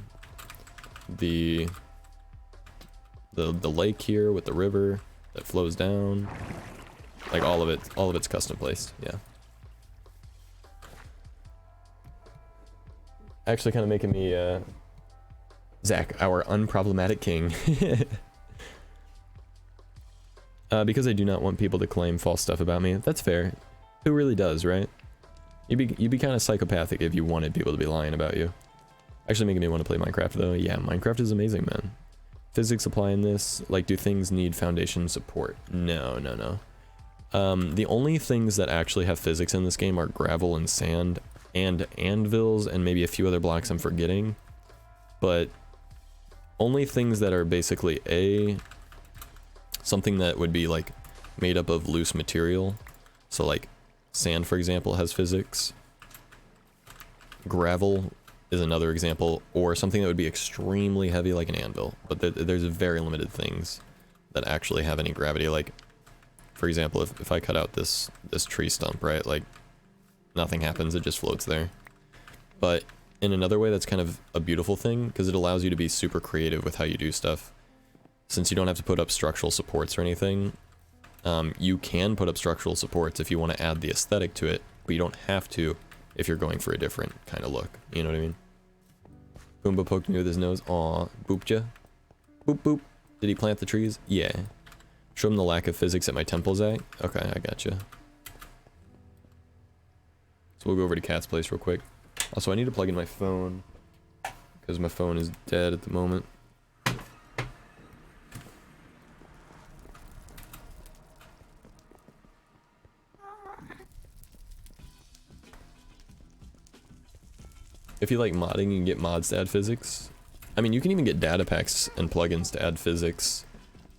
the lake here with the river that flows down, like all of it's custom placed. Yeah. Actually kind of making me, Zach, our unproblematic king. Because I do not want people to claim false stuff about me. That's fair. Who really does, right? You'd be kind of psychopathic if you wanted people to be lying about you. Actually making me want to play Minecraft, though. Yeah, Minecraft is amazing, man. Physics apply in this. Like, do things need foundation support? No. The only things that actually have physics in this game are gravel and sand, and anvils, and maybe a few other blocks I'm forgetting. But only things that are basically something that would be like made up of loose material. So like sand, for example, has physics. Gravel is another example, or something that would be extremely heavy like an anvil. But there's very limited things that actually have any gravity. Like, for example, if I cut out this tree stump, right, like nothing happens, it just floats there. But in another way, that's kind of a beautiful thing, because it allows you to be super creative with how you do stuff. Since you don't have to put up structural supports or anything, you can put up structural supports if you want to add the aesthetic to it, but you don't have to if you're going for a different kind of look. You know what I mean? Pumbaa poked me with his nose. Aw, boopja. Boop boop. Did he plant the trees? Yeah. Show him the lack of physics at my temple, Zach. Okay, I gotcha. So we'll go over to Cat's place real quick. Also, I need to plug in my phone, because my phone is dead at the moment. If you like modding, you can get mods to add physics. I mean, you can even get data packs and plugins to add physics.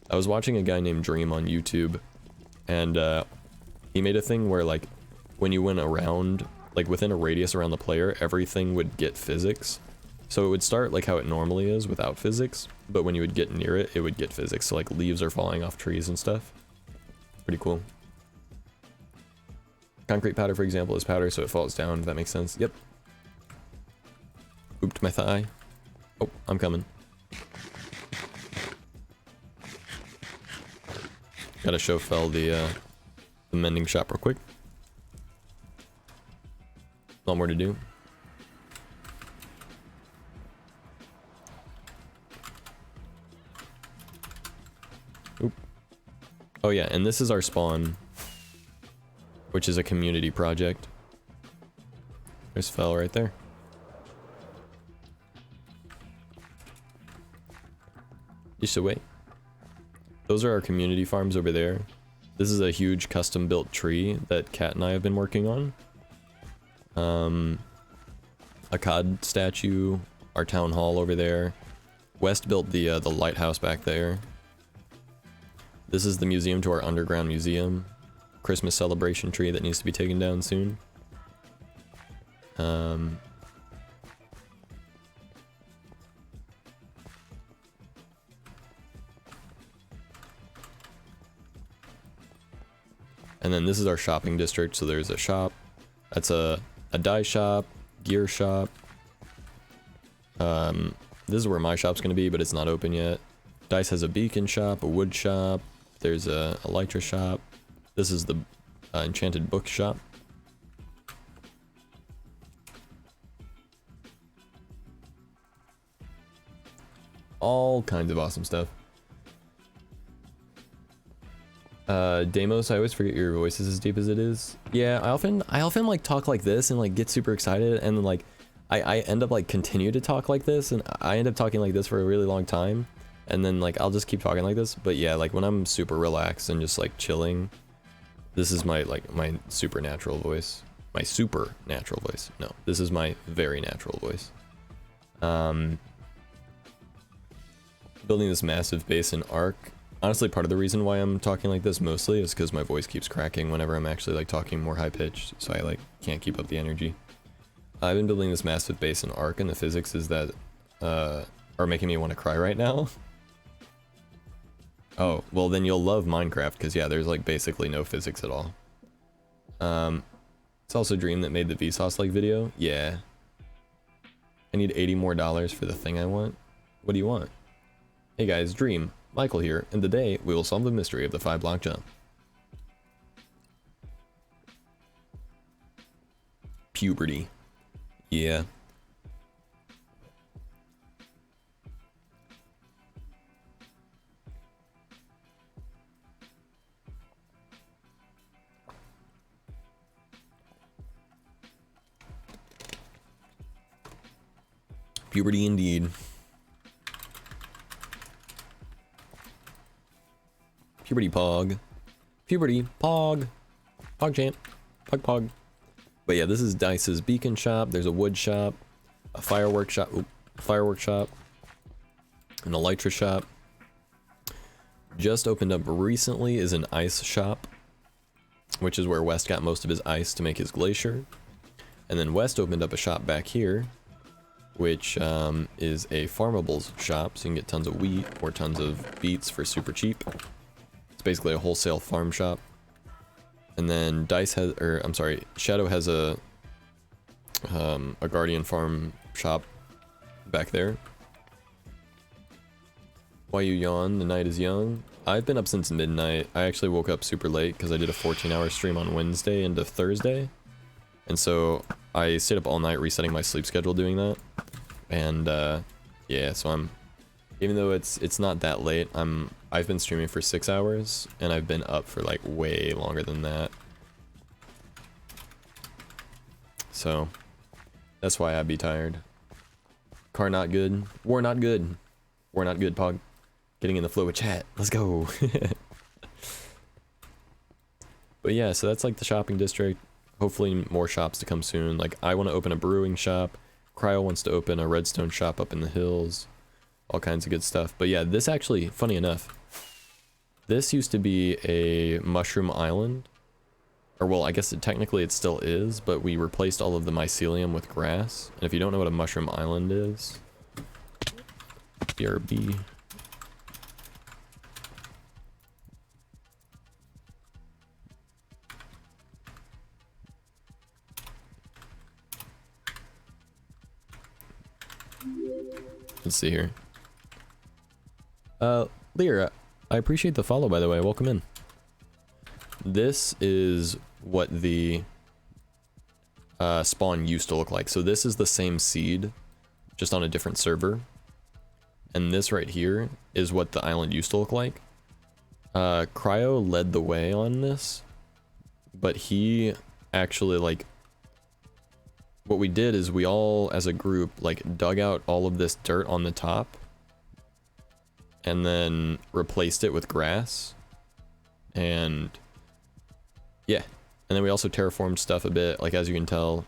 I was watching a guy named Dream on YouTube, and he made a thing where, like, when you went around, like within a radius around the player, everything would get physics. So it would start like how it normally is without physics, but when you would get near it, it would get physics. So like leaves are falling off trees and stuff. Pretty cool. Concrete powder, for example, is powder, so it falls down, if that makes sense. Yep. Ooped my thigh. Oh, I'm coming. Gotta show Fel the mending shop real quick. A lot more to do. Oop. Oh yeah, and this is our spawn, which is a community project. There's Fel right there. Just away. Those are our community farms over there. This is a huge custom built tree that Kat and I have been working on. A COD statue, our town hall over there. West built the lighthouse back there. This is the museum to our underground museum. Christmas celebration tree that needs to be taken down soon. And then this is our shopping district, so there's a shop. That's a dye shop, gear shop, This is where my shop's gonna be, but it's not open yet. Dice has a beacon shop, a wood shop. There's a elytra shop. This is the enchanted book shop. All kinds of awesome stuff. Damos, I always forget your voice is as deep as it is. Yeah, I often like talk like this and like get super excited, and then like I end up like continue to talk like this, and I end up talking like this for a really long time, and then like I'll just keep talking like this. But yeah, like when I'm super relaxed and just like chilling, this is my my supernatural voice. My supernatural voice. No, this is my very natural voice. Building this massive base in Arc. Honestly, part of the reason why I'm talking like this mostly is because my voice keeps cracking whenever I'm actually like talking more high pitched, so I like can't keep up the energy. I've been building this massive base in Arc, and the physics is that are making me want to cry right now. Oh, well then you'll love Minecraft, because yeah, there's like basically no physics at all. It's also Dream that made the Vsauce like video. Yeah. I need $80 more for the thing I want. What do you want? Hey guys, Dream. Michael here, and today we will solve the mystery of the 5-block jump. Puberty. Yeah. Puberty indeed. Puberty pog. Puberty pog. Pog champ. Pog pog. But yeah, this is Dice's beacon shop. There's a wood shop, a firework shop, firework shop, an elytra shop. Just opened up recently is an ice shop, which is where West got most of his ice to make his glacier. And then West opened up a shop back here, which is a farmables shop, so you can get tons of wheat or tons of beets for super cheap. Basically a wholesale farm shop. And then Dice has, or I'm sorry, Shadow has a Guardian farm shop back there. Why you yawn? The night is young. I've been up since midnight. I actually woke up super late because I did a 14-hour stream on Wednesday into Thursday, and so I stayed up all night resetting my sleep schedule doing that. And yeah, so I'm, even though it's not that late, I've been streaming for 6 hours, and I've been up for like way longer than that. So that's why I'd be tired. Car not good. War not good. War not good, Pog. Getting in the flow of chat. Let's go. But yeah, so that's like the shopping district. Hopefully more shops to come soon. Like I want to open a brewing shop. Cryo wants to open a redstone shop up in the hills. All kinds of good stuff. But yeah, this actually, funny enough, this used to be a mushroom island. Or well, I guess technically it still is, but we replaced all of the mycelium with grass. And if you don't know what a mushroom island is, BRB. Let's see here. Lyra, I appreciate the follow, by the way. Welcome in. This is what the spawn used to look like. So this is the same seed, just on a different server. And this right here is what the island used to look like. Cryo led the way on this, but he actually, like, what we did is we all, as a group, like, dug out all of this dirt on the top and then replaced it with grass. And yeah, and then we also terraformed stuff a bit. Like, as you can tell,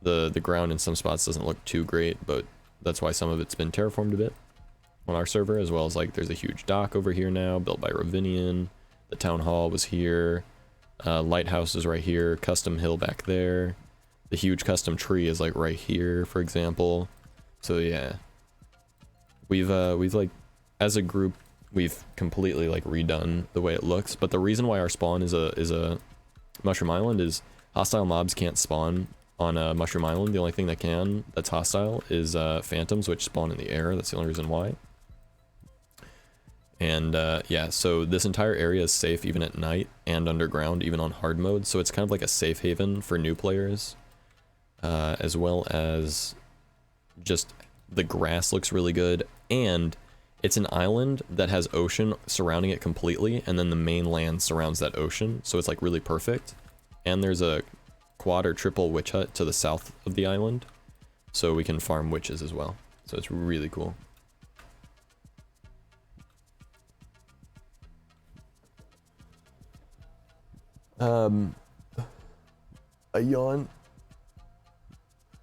the ground in some spots doesn't look too great, but that's why some of it's been terraformed a bit on our server, as well as, like, there's a huge dock over here now built by Ravinian. The town hall was here. Lighthouse is right here. Custom hill back there. The huge custom tree is like right here, for example. So yeah, we've like, as a group, we've completely like redone the way it looks. But the reason why our spawn is a mushroom island is hostile mobs can't spawn on Mushroom Island. The only thing that's hostile is phantoms, which spawn in the air. That's the only reason why. And yeah, so this entire area is safe even at night and underground, even on hard mode. So it's kind of like a safe haven for new players, as well as just the grass looks really good. And it's an island that has ocean surrounding it completely, and then the mainland surrounds that ocean. So it's like really perfect. And there's a quad or triple witch hut to the south of the island, so we can farm witches as well. So it's really cool. I yawn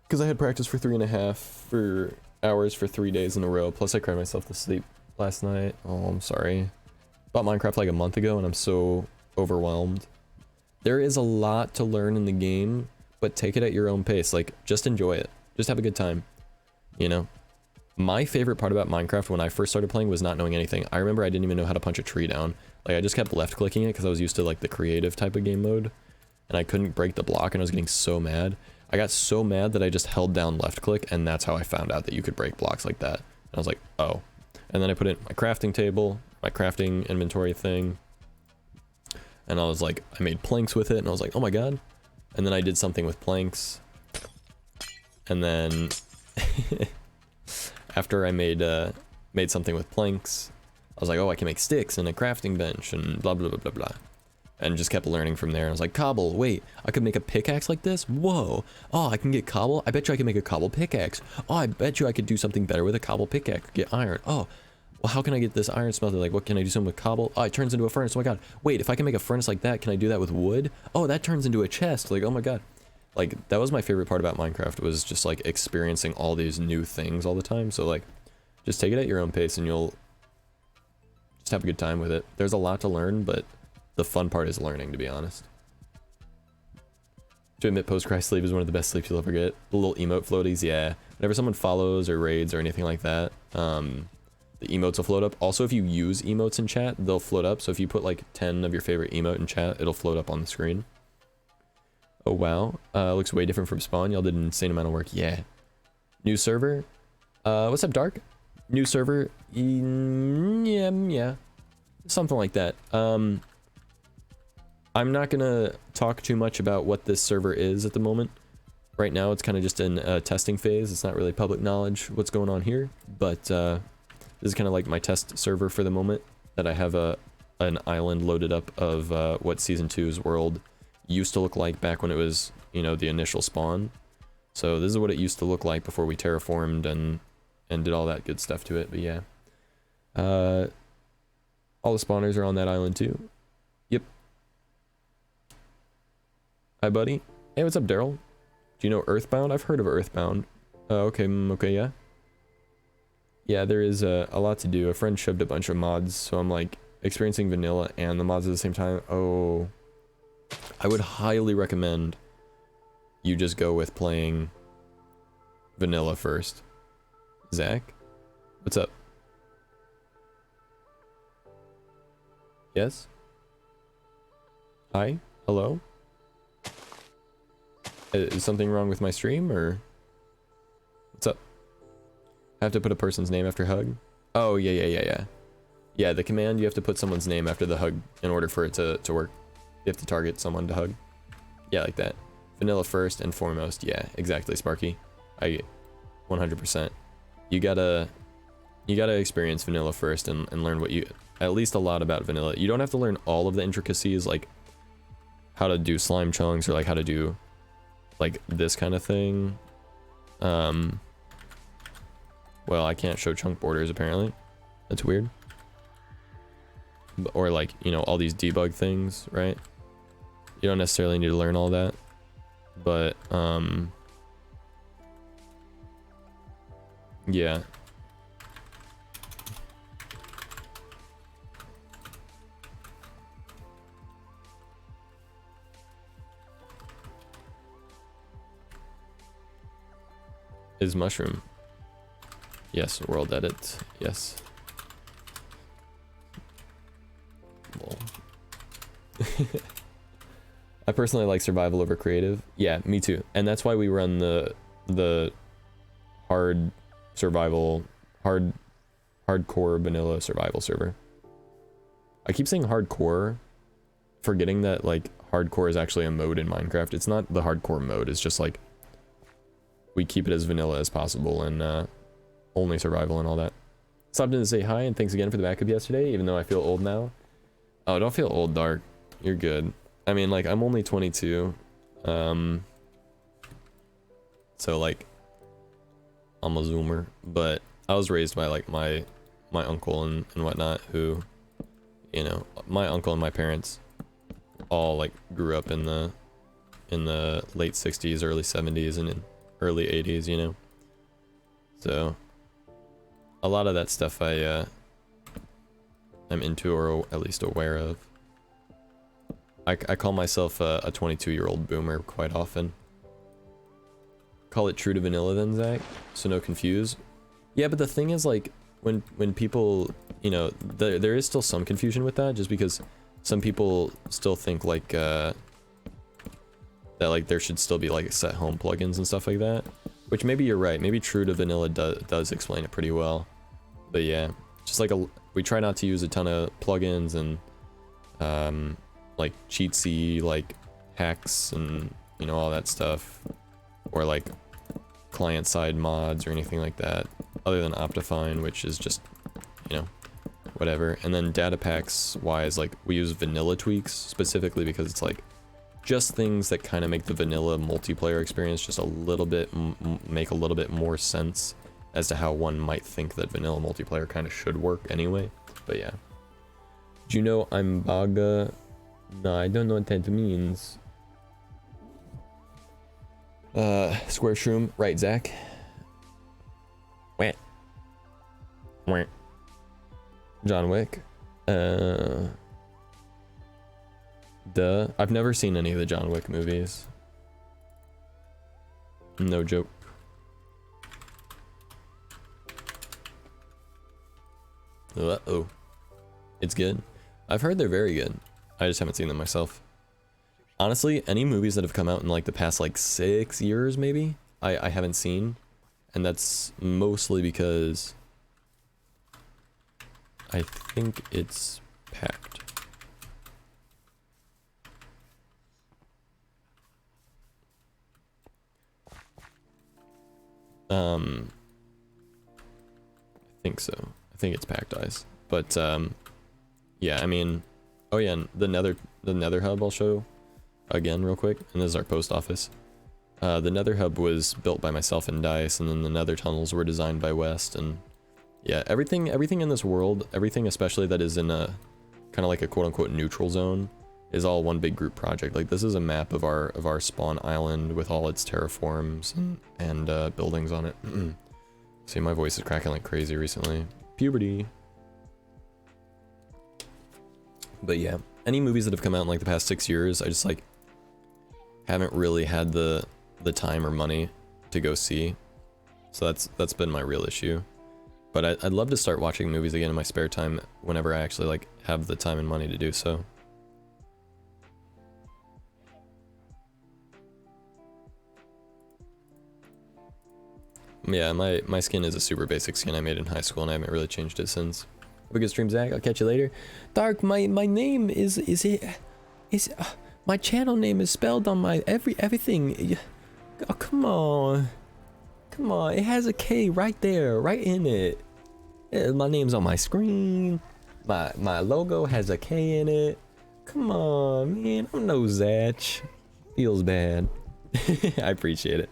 because I had practice for 3.5 hours for 3 days in a row. Plus I cried myself to sleep last night. Oh, I'm sorry. Bought Minecraft like a month ago and I'm so overwhelmed. There is a lot to learn in the game, but take it at your own pace. Like, just enjoy it. Just have a good time. You know? My favorite part about Minecraft when I first started playing was not knowing anything. I remember I didn't even know how to punch a tree down. Like, I just kept left clicking it because I was used to like the creative type of game mode. And I couldn't break the block and I was getting so mad. I got so mad that I just held down left click, and that's how I found out that you could break blocks like that. And I was like, oh. And then I put it in my crafting table, my crafting inventory thing. And I was like, I made planks with it, and I was like, oh my god. And then I did something with planks. And then after I made something with planks, I was like, oh, I can make sticks and a crafting bench and blah, blah, blah, blah, blah. And just kept learning from there. And I was like, cobble, wait, I could make a pickaxe like this? Whoa. Oh, I can get cobble? I bet you I can make a cobble pickaxe. Oh, I bet you I could do something better with a cobble pickaxe. Get iron. Oh, well, how can I get this iron smelter? Like, what can I do something with cobble? Oh, it turns into a furnace. Oh my god. Wait, if I can make a furnace like that, can I do that with wood? Oh, that turns into a chest. Like, oh my god. Like, that was my favorite part about Minecraft, was just like experiencing all these new things all the time. So like, just take it at your own pace and you'll just have a good time with it. There's a lot to learn, but the fun part is learning, to be honest. To admit, post-cry sleep is one of the best sleeps you'll ever get. The little emote floaties, yeah. Whenever someone follows or raids or anything like that, the emotes will float up. Also, if you use emotes in chat, they'll float up. So if you put like 10 of your favorite emote in chat, it'll float up on the screen. Oh wow, looks way different from spawn. Y'all did an insane amount of work. Yeah. New server. What's up, Dark? New server. Yeah. Something like that. I'm not gonna talk too much about what this server is at the moment. Right now, it's kind of just in a testing phase. It's not really public knowledge what's going on here, but this is kind of like my test server for the moment. That I have an island loaded up of what Season 2's world used to look like back when it was, you know, the initial spawn. So this is what it used to look like before we terraformed and did all that good stuff to it. But yeah, all the spawners are on that island too. Yep. Hi, buddy. Hey, what's up, Daryl? Do you know Earthbound? I've heard of Earthbound. Okay, okay, yeah. Yeah, there is a lot to do. A friend shoved a bunch of mods, so I'm like experiencing vanilla and the mods at the same time. Oh, I would highly recommend you just go with playing vanilla first. Zach, what's up? Yes? Hi? Hello? Is something wrong with my stream, or what's up? I have to put a person's name after hug? Oh, yeah. Yeah, the command, you have to put someone's name after the hug in order for it to work. You have to target someone to hug. Yeah, like that. Vanilla first and foremost. Yeah, exactly, Sparky. 100%. You gotta experience vanilla first and learn at least a lot about vanilla. You don't have to learn all of the intricacies, like how to do slime chunks or like how to do like this kind of thing. Well, I can't show chunk borders apparently. That's weird. Or like, you know, all these debug things, right? You don't necessarily need to learn all that, but yeah. Is mushroom. Yes, world edit. Yes. Lol. I personally like survival over creative. Yeah, me too. And that's why we run the hard survival, hardcore vanilla survival server. I keep saying hardcore, forgetting that like hardcore is actually a mode in Minecraft. It's not the hardcore mode, it's just like we keep it as vanilla as possible and only survival and all that. Stopped in to say hi and thanks again for the backup yesterday, even though I feel old now. Oh, don't feel old, Dark. You're good. I mean, like, I'm only 22. So, like, I'm a zoomer. But I was raised by, like, my uncle and whatnot, who, you know, my uncle and my parents all, like, grew up in the late 60s, early 70s, and in early 80s, you know? So, a lot of that stuff I'm into or at least aware of. I call myself a 22-year-old boomer quite often. Call it true to vanilla then, Zach, so no confuse. Yeah, but the thing is, like, when people, you know, there is still some confusion with that, just because some people still think, like, that, like, there should still be, like, set home plugins and stuff like that. Which maybe you're right, maybe true to vanilla does explain it pretty well. But yeah, just like we try not to use a ton of plugins and, like cheatsy, like hacks and, you know, all that stuff, or like client-side mods or anything like that, other than Optifine, which is just, you know, whatever. And then data packs wise, like we use vanilla tweaks specifically because it's like just things that kind of make the vanilla multiplayer experience just a little bit make a little bit more sense as to how one might think that vanilla multiplayer kind of should work anyway. But yeah. Do you know I'm Baga? No, I don't know what that means. Square shroom, right, Zach? Wah. Wah. John Wick. Duh. I've never seen any of the John Wick movies. No joke. Uh-oh. It's good. I've heard they're very good. I just haven't seen them myself. Honestly, any movies that have come out in like the past like 6 years maybe, I haven't seen. And that's mostly because I think it's packed. I think so. I think it's packed ice. But yeah, I mean, oh yeah, and the Nether hub I'll show again real quick, and this is our post office. The Nether hub was built by myself and Dice, and then the Nether tunnels were designed by West, and yeah, everything in this world, everything especially that is in a kind of like a quote-unquote neutral zone, is all one big group project. Like this is a map of our spawn island with all its terraforms and buildings on it. See, my voice is cracking like crazy recently. Puberty. But yeah, any movies that have come out in like the past 6 years, I just like haven't really had the time or money to go see. So that's been my real issue. But I'd love to start watching movies again in my spare time whenever I actually like have the time and money to do so. Yeah, my skin is a super basic skin I made in high school, and I haven't really changed it since. Have a good stream, Zach. I'll catch you later. Dark, my name is my channel name is spelled on my everything. Oh, come on, it has a K right there, right in it. Yeah, my name's on my screen. My logo has a K in it. Come on, man, I'm no Zach. Feels bad. I appreciate it.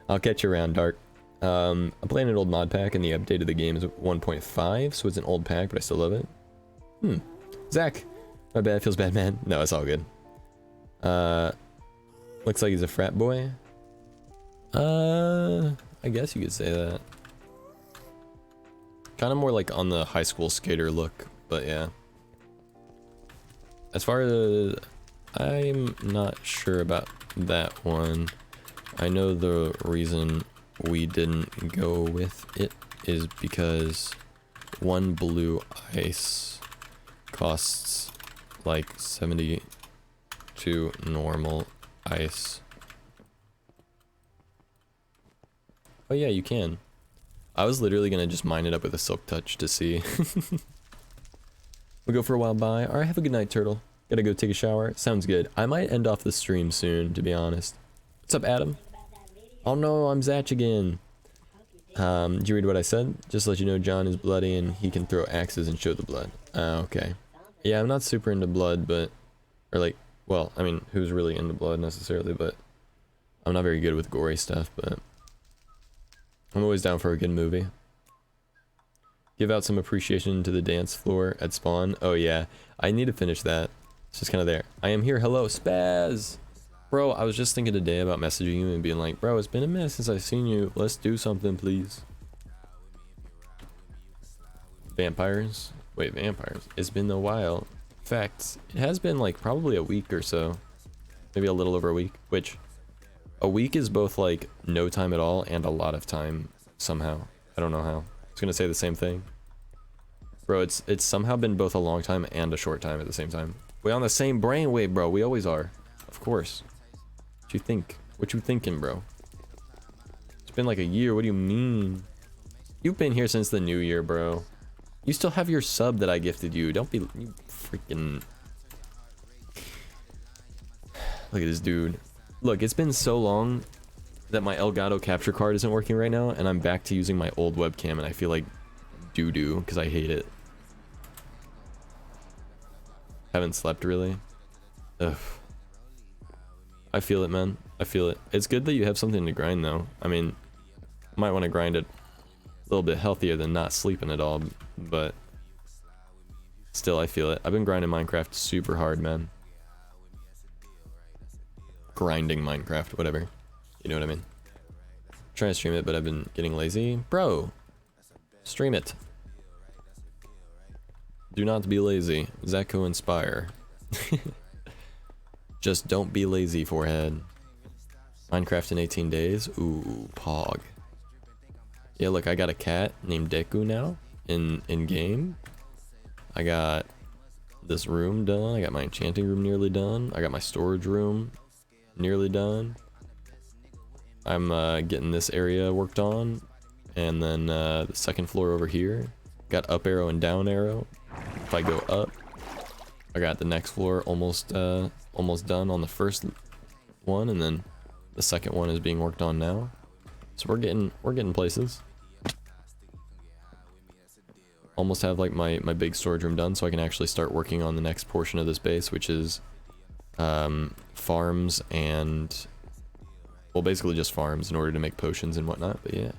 I'll catch you around, Dark. I'm playing an old mod pack, and the update of the game is 1.5, so it's an old pack, but I still love it. Zach, my bad, feels bad, man. No, it's all good. Looks like he's a frat boy. I guess you could say that. Kind of more like on the high school skater look, but yeah. As far as I'm not sure about that one. I know the reason we didn't go with it is because one blue ice costs like 70 to normal ice. Oh yeah, you can. I was literally gonna just mine it up with a silk touch to see. We'll go for a while. Bye. Alright, have a good night, turtle. Gotta go take a shower. Sounds good. I might end off the stream soon, to be honest. What's up, Adam? Oh no, I'm Zach again. Did you read what I said? Just to let you know, John is bloody and he can throw axes and show the blood. Okay. Yeah, I'm not super into blood, but... Or like, well, I mean, who's really into blood necessarily, but... I'm not very good with gory stuff, but... I'm always down for a good movie. Give out some appreciation to the dance floor at spawn. Oh yeah, I need to finish that. It's just kind of there. I am here. Hello, Spaz! Bro, I was just thinking today about messaging you and being like, bro, it's been a minute since I've seen you. Let's do something, please. Vampires? Wait, vampires. It's been a while. Facts. It has been like probably a week or so. Maybe a little over a week. Which, a week is both like no time at all and a lot of time somehow. I don't know how. I was gonna say the same thing. Bro, it's somehow been both a long time and a short time at the same time. We on the same brainwave, bro. We always are. Of course. What you think? What you thinking, bro? It's been like a year. What do you mean? You've been here since the new year, bro. You still have your sub that I gifted you. Don't be... You freaking... Look at this dude. Look, it's been so long that my Elgato capture card isn't working right now, and I'm back to using my old webcam, and I feel like doo-doo, because I hate it. Haven't slept, really. Ugh. I feel it, man. I feel it. It's good that you have something to grind, though. I mean, might want to grind it a little bit healthier than not sleeping at all, but still, I feel it. I've been grinding Minecraft super hard, man. Grinding Minecraft, whatever. You know what I mean? Trying to stream it, but I've been getting lazy. Bro, stream it. Do not be lazy. Zeko Inspire. Just don't be lazy, forehead. Minecraft in 18 days? Ooh, pog. Yeah, look, I got a cat named Deku now in game. I got this room done. I got my enchanting room nearly done. I got my storage room nearly done. I'm getting this area worked on, and then the second floor over here. Got up arrow and down arrow. If I go up, I got the next floor almost done on the first one, and then the second one is being worked on now. So we're getting places. Almost have like my big storage room done, so I can actually start working on the next portion of this base, which is farms and, well, basically just farms in order to make potions and whatnot. But yeah.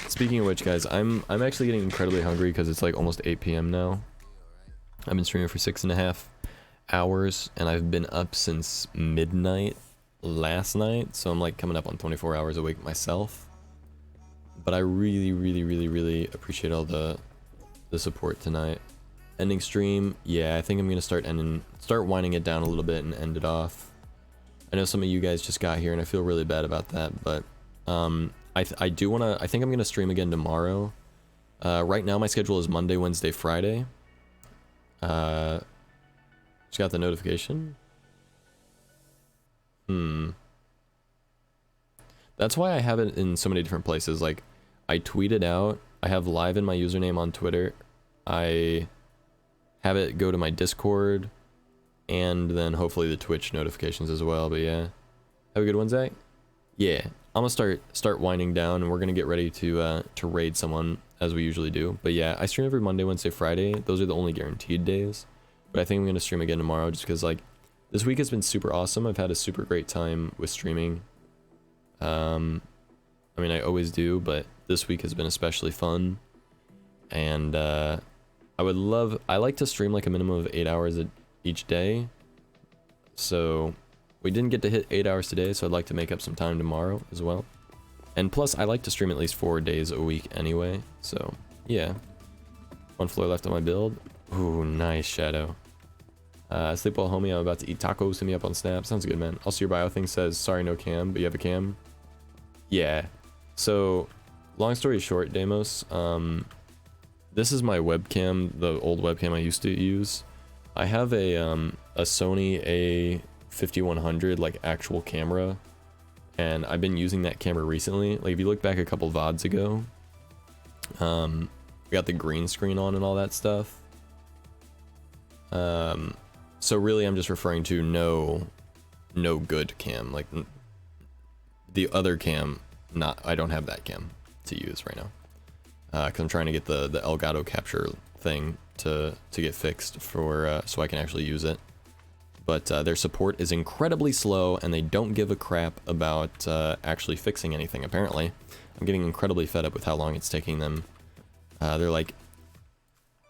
Speaking of which, guys, I'm actually getting incredibly hungry because it's like almost 8 p.m. now. I've been streaming for 6.5 hours, and I've been up since midnight last night, so I'm like coming up on 24 hours awake myself. But I really appreciate all the support tonight. Ending stream, yeah, I think I'm gonna start winding it down a little bit and end it off. I know some of you guys just got here, and I feel really bad about that, but I think I'm gonna stream again tomorrow. Right now my schedule is Monday, Wednesday, Friday. Just got the notification. That's why I have it in so many different places. Like, I tweet it out. I have live in my username on Twitter. I have it go to my Discord, and then hopefully the Twitch notifications as well. But yeah, have a good one, Zach. Yeah, I'm gonna start winding down, and we're gonna get ready to raid someone as we usually do. But yeah, I stream every Monday, Wednesday, Friday. Those are the only guaranteed days. But I think I'm gonna stream again tomorrow, just because like this week has been super awesome. I've had a super great time with streaming. I mean, I always do, but this week has been especially fun. And I like to stream like a minimum of 8 hours each day. So we didn't get to hit 8 hours today, so I'd like to make up some time tomorrow as well. And plus, I like to stream at least 4 days a week anyway. So yeah, 1 floor left on my build. Ooh, nice, Shadow. Sleep well, homie. I'm about to eat tacos. Hit me up on Snap. Sounds good, man. Also, your bio thing says, sorry, no cam, but you have a cam. Yeah. So, long story short, Deimos, this is my webcam, the old webcam I used to use. I have a Sony A5100 like actual camera, and I've been using that camera recently. Like if you look back a couple VODs ago, we got the green screen on and all that stuff. So really I'm just referring to no good cam, like the other cam, I don't have that cam to use right now. Cause I'm trying to get the Elgato capture thing to get fixed for, so I can actually use it. But their support is incredibly slow and they don't give a crap about actually fixing anything apparently. I'm getting incredibly fed up with how long it's taking them. They're like,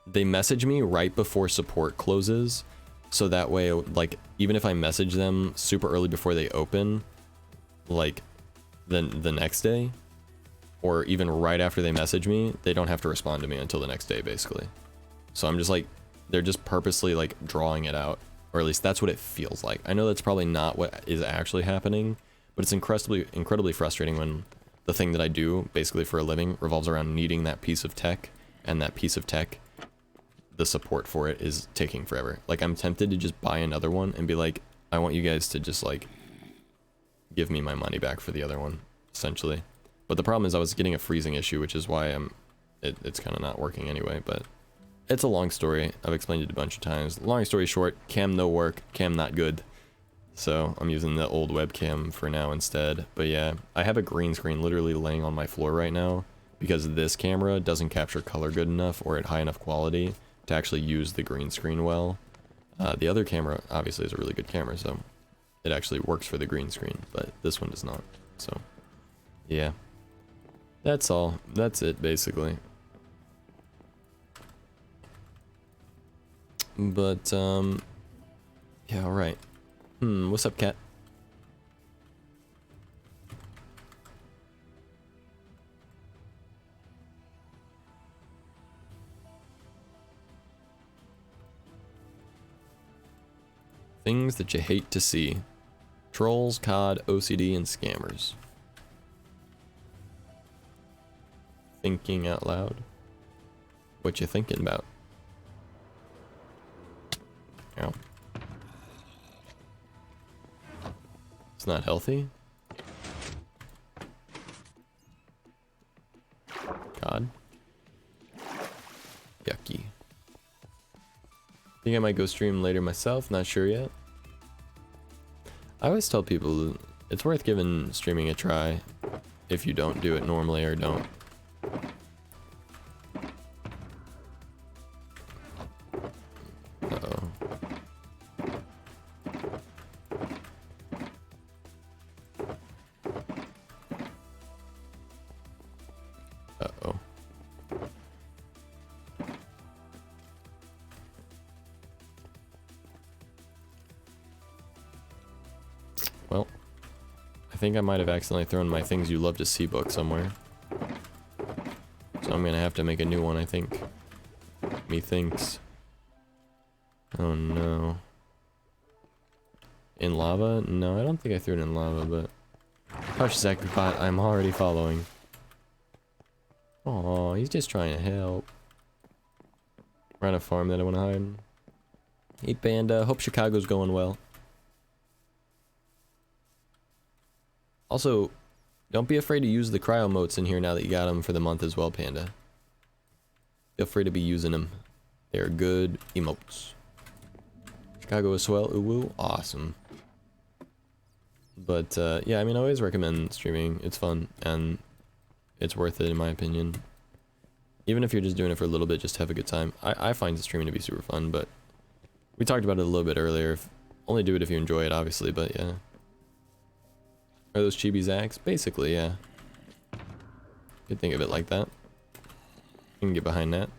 they message me right before support closes, so that way, like, even if I message them super early before they open, like, then the next day, or even right after they message me, they don't have to respond to me until the next day, basically. So I'm just like, they're just purposely, like, drawing it out, or at least that's what it feels like. I know that's probably not what is actually happening, but it's incredibly frustrating when the thing that I do, basically for a living, revolves around needing that piece of tech, and that piece of tech, the support for it is taking forever. Like, I'm tempted to just buy another one and be like, I want you guys to just, like, give me my money back for the other one, essentially. But the problem is I was getting a freezing issue, which is why it's kind of not working anyway, but it's a long story. I've explained it a bunch of times. Long story short, cam no work, cam not good. So I'm using the old webcam for now instead. But yeah, I have a green screen literally laying on my floor right now because this camera doesn't capture color good enough or at high enough quality to actually use the green screen well. The other camera obviously is a really good camera, so it actually works for the green screen, but this one does not. So yeah, that's all. That's it basically. But yeah, all right. What's up, cat? Things that you hate to see. Trolls, COD, OCD, and scammers. Thinking out loud. What you thinking about? Ow. It's not healthy? God. Yucky. Think I might go stream later myself, not sure yet. I always tell people it's worth giving streaming a try if you don't do it normally or don't. Uh-oh. Uh-oh. Well, I think I might have accidentally thrown my Things You Love to See book somewhere. So I'm gonna have to make a new one, I think. Methinks. Oh no. In lava? No, I don't think I threw it in lava, but... Hush, Zekbot, I'm already following. Aw, he's just trying to help. We're on a farm that I want to hide. Hey Panda, hope Chicago's going well. Also, don't be afraid to use the cryo motes in here now that you got them for the month as well, Panda. Feel free to be using them. They're good emotes. Chicago as well, ooh woo, awesome. But yeah, I mean, I always recommend streaming. It's fun and it's worth it in my opinion. Even if you're just doing it for a little bit, just have a good time. I find streaming to be super fun, but we talked about it a little bit earlier. Only do it if you enjoy it, obviously, but yeah. Are those chibi Zacks? Basically, yeah. You could think of it like that. You can get behind that.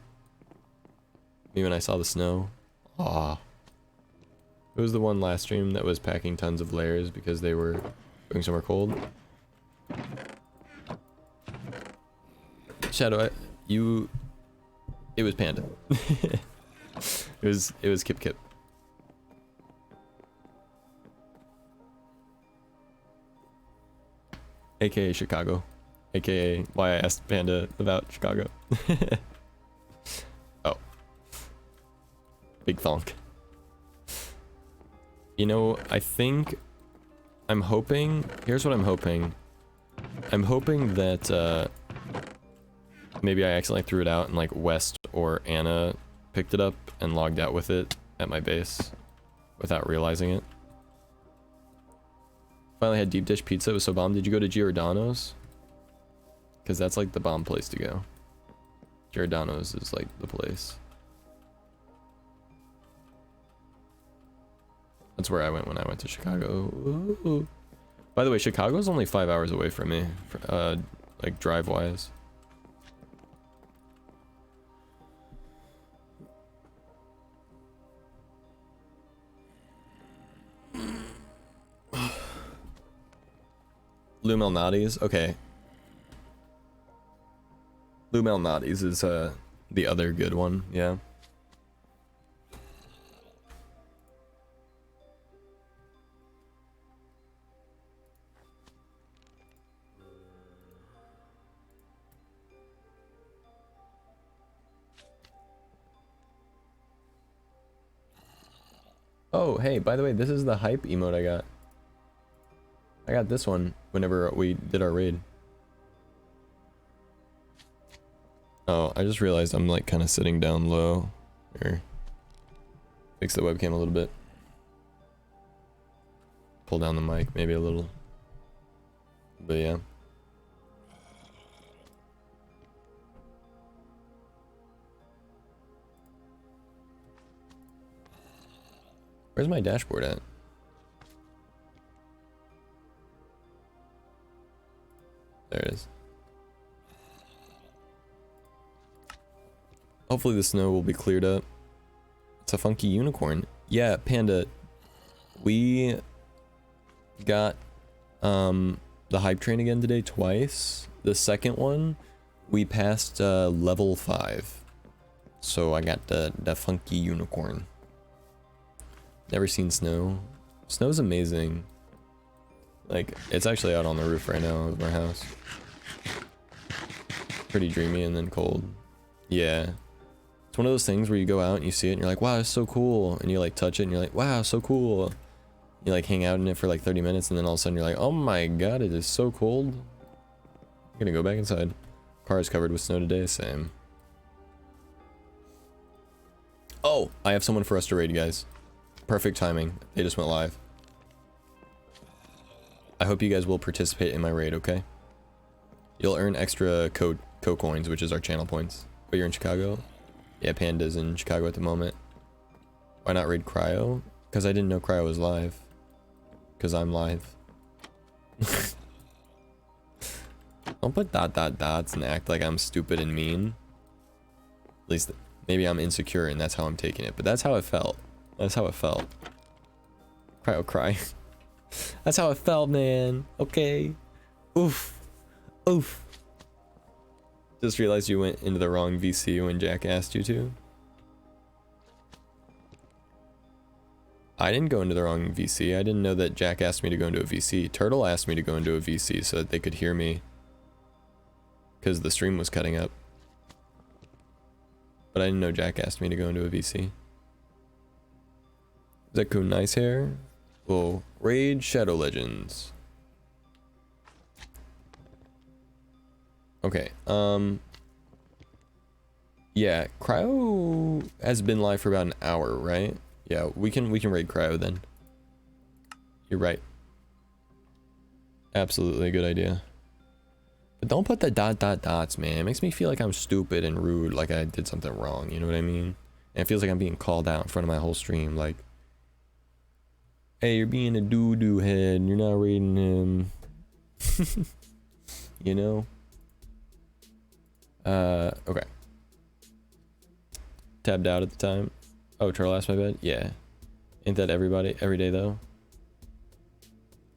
Me when I saw the snow. Aw. Who was the one last stream that was packing tons of layers because they were going somewhere cold? Shadow, it was Panda. it was Kip Kip. AKA Chicago. AKA why I asked Panda about Chicago. Big thonk. You know, I think I'm hoping, here's what I'm hoping. I'm hoping that maybe I accidentally threw it out and like West or Anna picked it up and logged out with it at my base without realizing it. Finally had deep dish pizza. It was so bomb. Did you go to Giordano's? Because that's like the bomb place to go. Giordano's is like the place. That's where I went when I went to Chicago. Ooh. By the way, Chicago's only 5 hours away from me, like drive-wise. Lou Malnati's? Okay. Lou Malnati's is the other good one, yeah. Oh, hey, by the way, this is the hype emote I got. I got this one whenever we did our raid. Oh, I just realized I'm like kind of sitting down low. Here. Fix the webcam a little bit. Pull down the mic maybe a little. But yeah. Where's my dashboard at? There it is. Hopefully the snow will be cleared up. It's a funky unicorn. Yeah, Panda. We got the hype train again today twice. The second one, we passed level 5. So I got the funky unicorn. Never seen snow. Snow's amazing. Like, it's actually out on the roof right now of my house. Pretty dreamy and then cold. Yeah. It's one of those things where you go out and you see it and you're like, wow, it's so cool. And you like touch it and you're like, wow, so cool. You like hang out in it for like 30 minutes and then all of a sudden you're like, oh my god, it is so cold. I'm gonna go back inside. Car is covered with snow today, same. Oh, I have someone for us to raid, guys. Perfect timing. They just went live. I hope you guys will participate in my raid, okay? You'll earn extra coins, which is our channel points. But you're in Chicago? Yeah, Panda's in Chicago at the moment. Why not raid Cryo? Because I didn't know Cryo was live. Because I'm live. Don't put dots and act like I'm stupid and mean. At least maybe I'm insecure and that's how I'm taking it. But that's how it felt. That's how it felt. Cryo cry. That's how it felt, man. Okay. Oof. Oof. Just realized you went into the wrong VC when Jack asked you to. I didn't go into the wrong VC. I didn't know that Jack asked me to go into a VC. Turtle asked me to go into a VC so that they could hear me. Because the stream was cutting up. But I didn't know Jack asked me to go into a VC. Is that cool? Nice hair? Whoa. Raid Shadow Legends. Okay, yeah, Cryo has been live for about an hour, right? Yeah, we can raid Cryo then. You're right. Absolutely a good idea. But don't put the dots, man. It makes me feel like I'm stupid and rude, like I did something wrong, you know what I mean? And it feels like I'm being called out in front of my whole stream, like, hey, you're being a doo-doo head, you're not raiding him. You know? Okay. Tabbed out at the time. Oh, Turtle asked my bed? Yeah. Ain't that everybody every day though?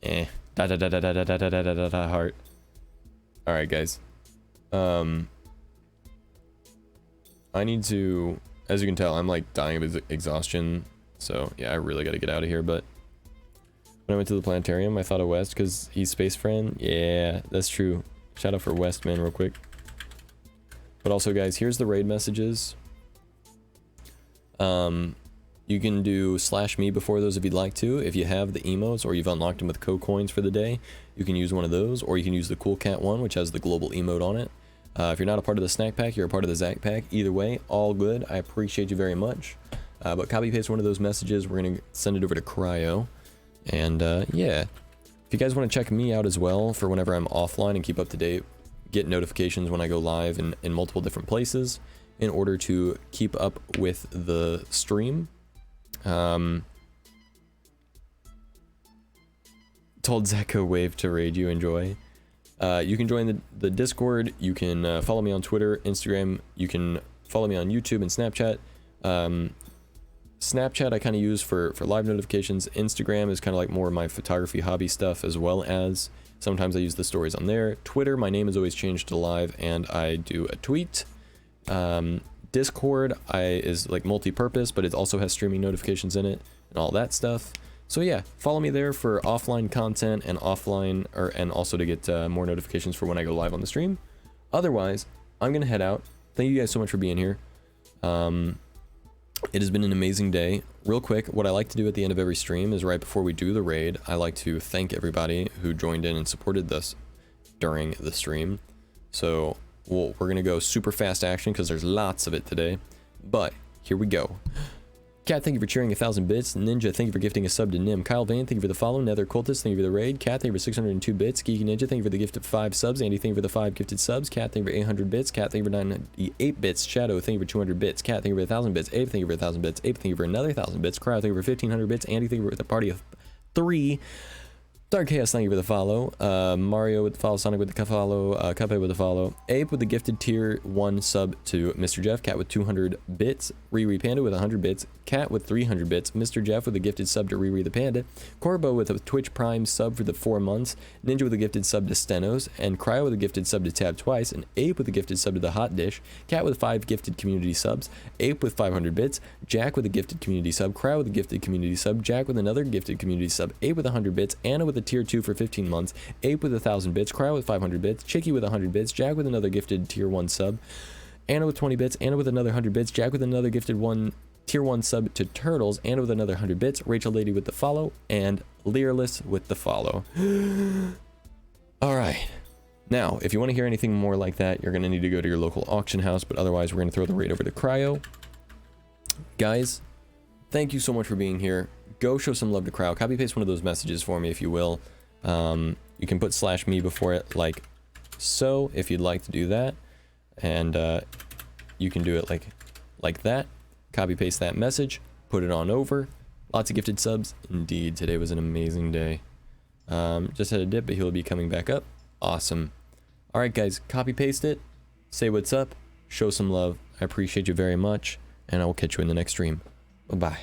Eh. Heart. Alright guys. I need to, as you can tell, I'm like dying of exhaustion. So yeah, I really gotta get out of here, but when I went to the planetarium, I thought of West because he's space friend. Yeah, that's true. Shout out for West, man, real quick. But also, guys, here's the raid messages. You can do /me before those if you'd like to. If you have the emotes or you've unlocked them with coins for the day, you can use one of those, or you can use the Cool Cat one, which has the global emote on it. If you're not a part of the snack pack, you're a part of the Zach pack. Either way, all good. I appreciate you very much. But copy paste one of those messages. We're going to send it over to Cryo. And yeah, if you guys want to check me out as well for whenever I'm offline and keep up to date, get notifications when I go live in multiple different places in order to keep up with the stream. Told Zeko wave to raid you, enjoy. You can join the Discord, you can follow me on Twitter, Instagram, you can follow me on YouTube and Snapchat. Snapchat I kind of use for live notifications. Instagram is kind of like more of my photography hobby stuff, as well as sometimes I use the stories on there. Twitter, my name is always changed to live and I do a tweet. Discord is like multi-purpose, but it also has streaming notifications in it and all that stuff. So yeah, follow me there for offline content and and also to get more notifications for when I go live on the stream. Otherwise, I'm gonna head out. Thank you guys so much for being here. It has been an amazing day. Real quick, what I like to do at the end of every stream is right before we do the raid, I like to thank everybody who joined in and supported this during the stream. So we're gonna go super fast action because there's lots of it today. But here we go. Cat, thank you for cheering 1,000 bits. Ninja, thank you for gifting a sub to Nim. Kyle Vane, thank you for the follow. Nether Cultist, thank you for the raid. Cat, thank you for 602 bits. Geeky Ninja, thank you for the gift of 5 subs. Andy, thank you for the 5 gifted subs. Cat, thank you for 800 bits. Cat, thank you for 98 bits. Shadow, thank you for 200 bits. Cat, thank you for 1,000 bits. Abe, thank you for 1,000 bits. Abe, thank you for another 1,000 bits. Cryo, thank you for 1,500 bits. Andy, thank you for the party of 3. Dark Chaos, thank you for the follow. Mario with the follow. Sonic with the follow. Cuphead with the follow. Ape with the gifted tier 1 sub to Mr. Jeff. Cat with 200 bits. Riri Panda with 100 bits. Cat with 300 bits. Mr. Jeff with a gifted sub to Riri the Panda. Corbo with a Twitch Prime sub for the 4 months. Ninja with a gifted sub to Stenos. And Cryo with a gifted sub to Tab Twice. And Ape with a gifted sub to the Hot Dish. Cat with 5 gifted community subs. Ape with 500 bits. Jack with a gifted community sub. Cryo with a gifted community sub. Jack with another gifted community sub. Ape with 100 bits. Anna with a tier 2 for 15 months. Ape with 1,000 bits. Cryo with 500 bits. Chicky with 100 bits. Jack with another gifted tier 1 sub. Anna with 20 bits. Anna with another 100 bits. Jack with another gifted tier 1 sub to Turtles. Anna with another 100 bits. Rachel Lady with the follow. And Learless with the follow. Alright. Now, if you want to hear anything more like that, you're going to need to go to your local auction house. But otherwise, we're going to throw the raid over to Cryo. Guys, thank you so much for being here. Go show some love to Cryo. Copy paste one of those messages for me if you will. You can put /me before it like so if you'd like to do that. And you can do it like that. Copy paste that message, put it on over. Lots of gifted subs. Indeed, today was an amazing day. Just had a dip, but he'll be coming back up. Awesome. Alright guys, copy paste it, say what's up, show some love. I appreciate you very much, and I will catch you in the next stream. Bye-bye.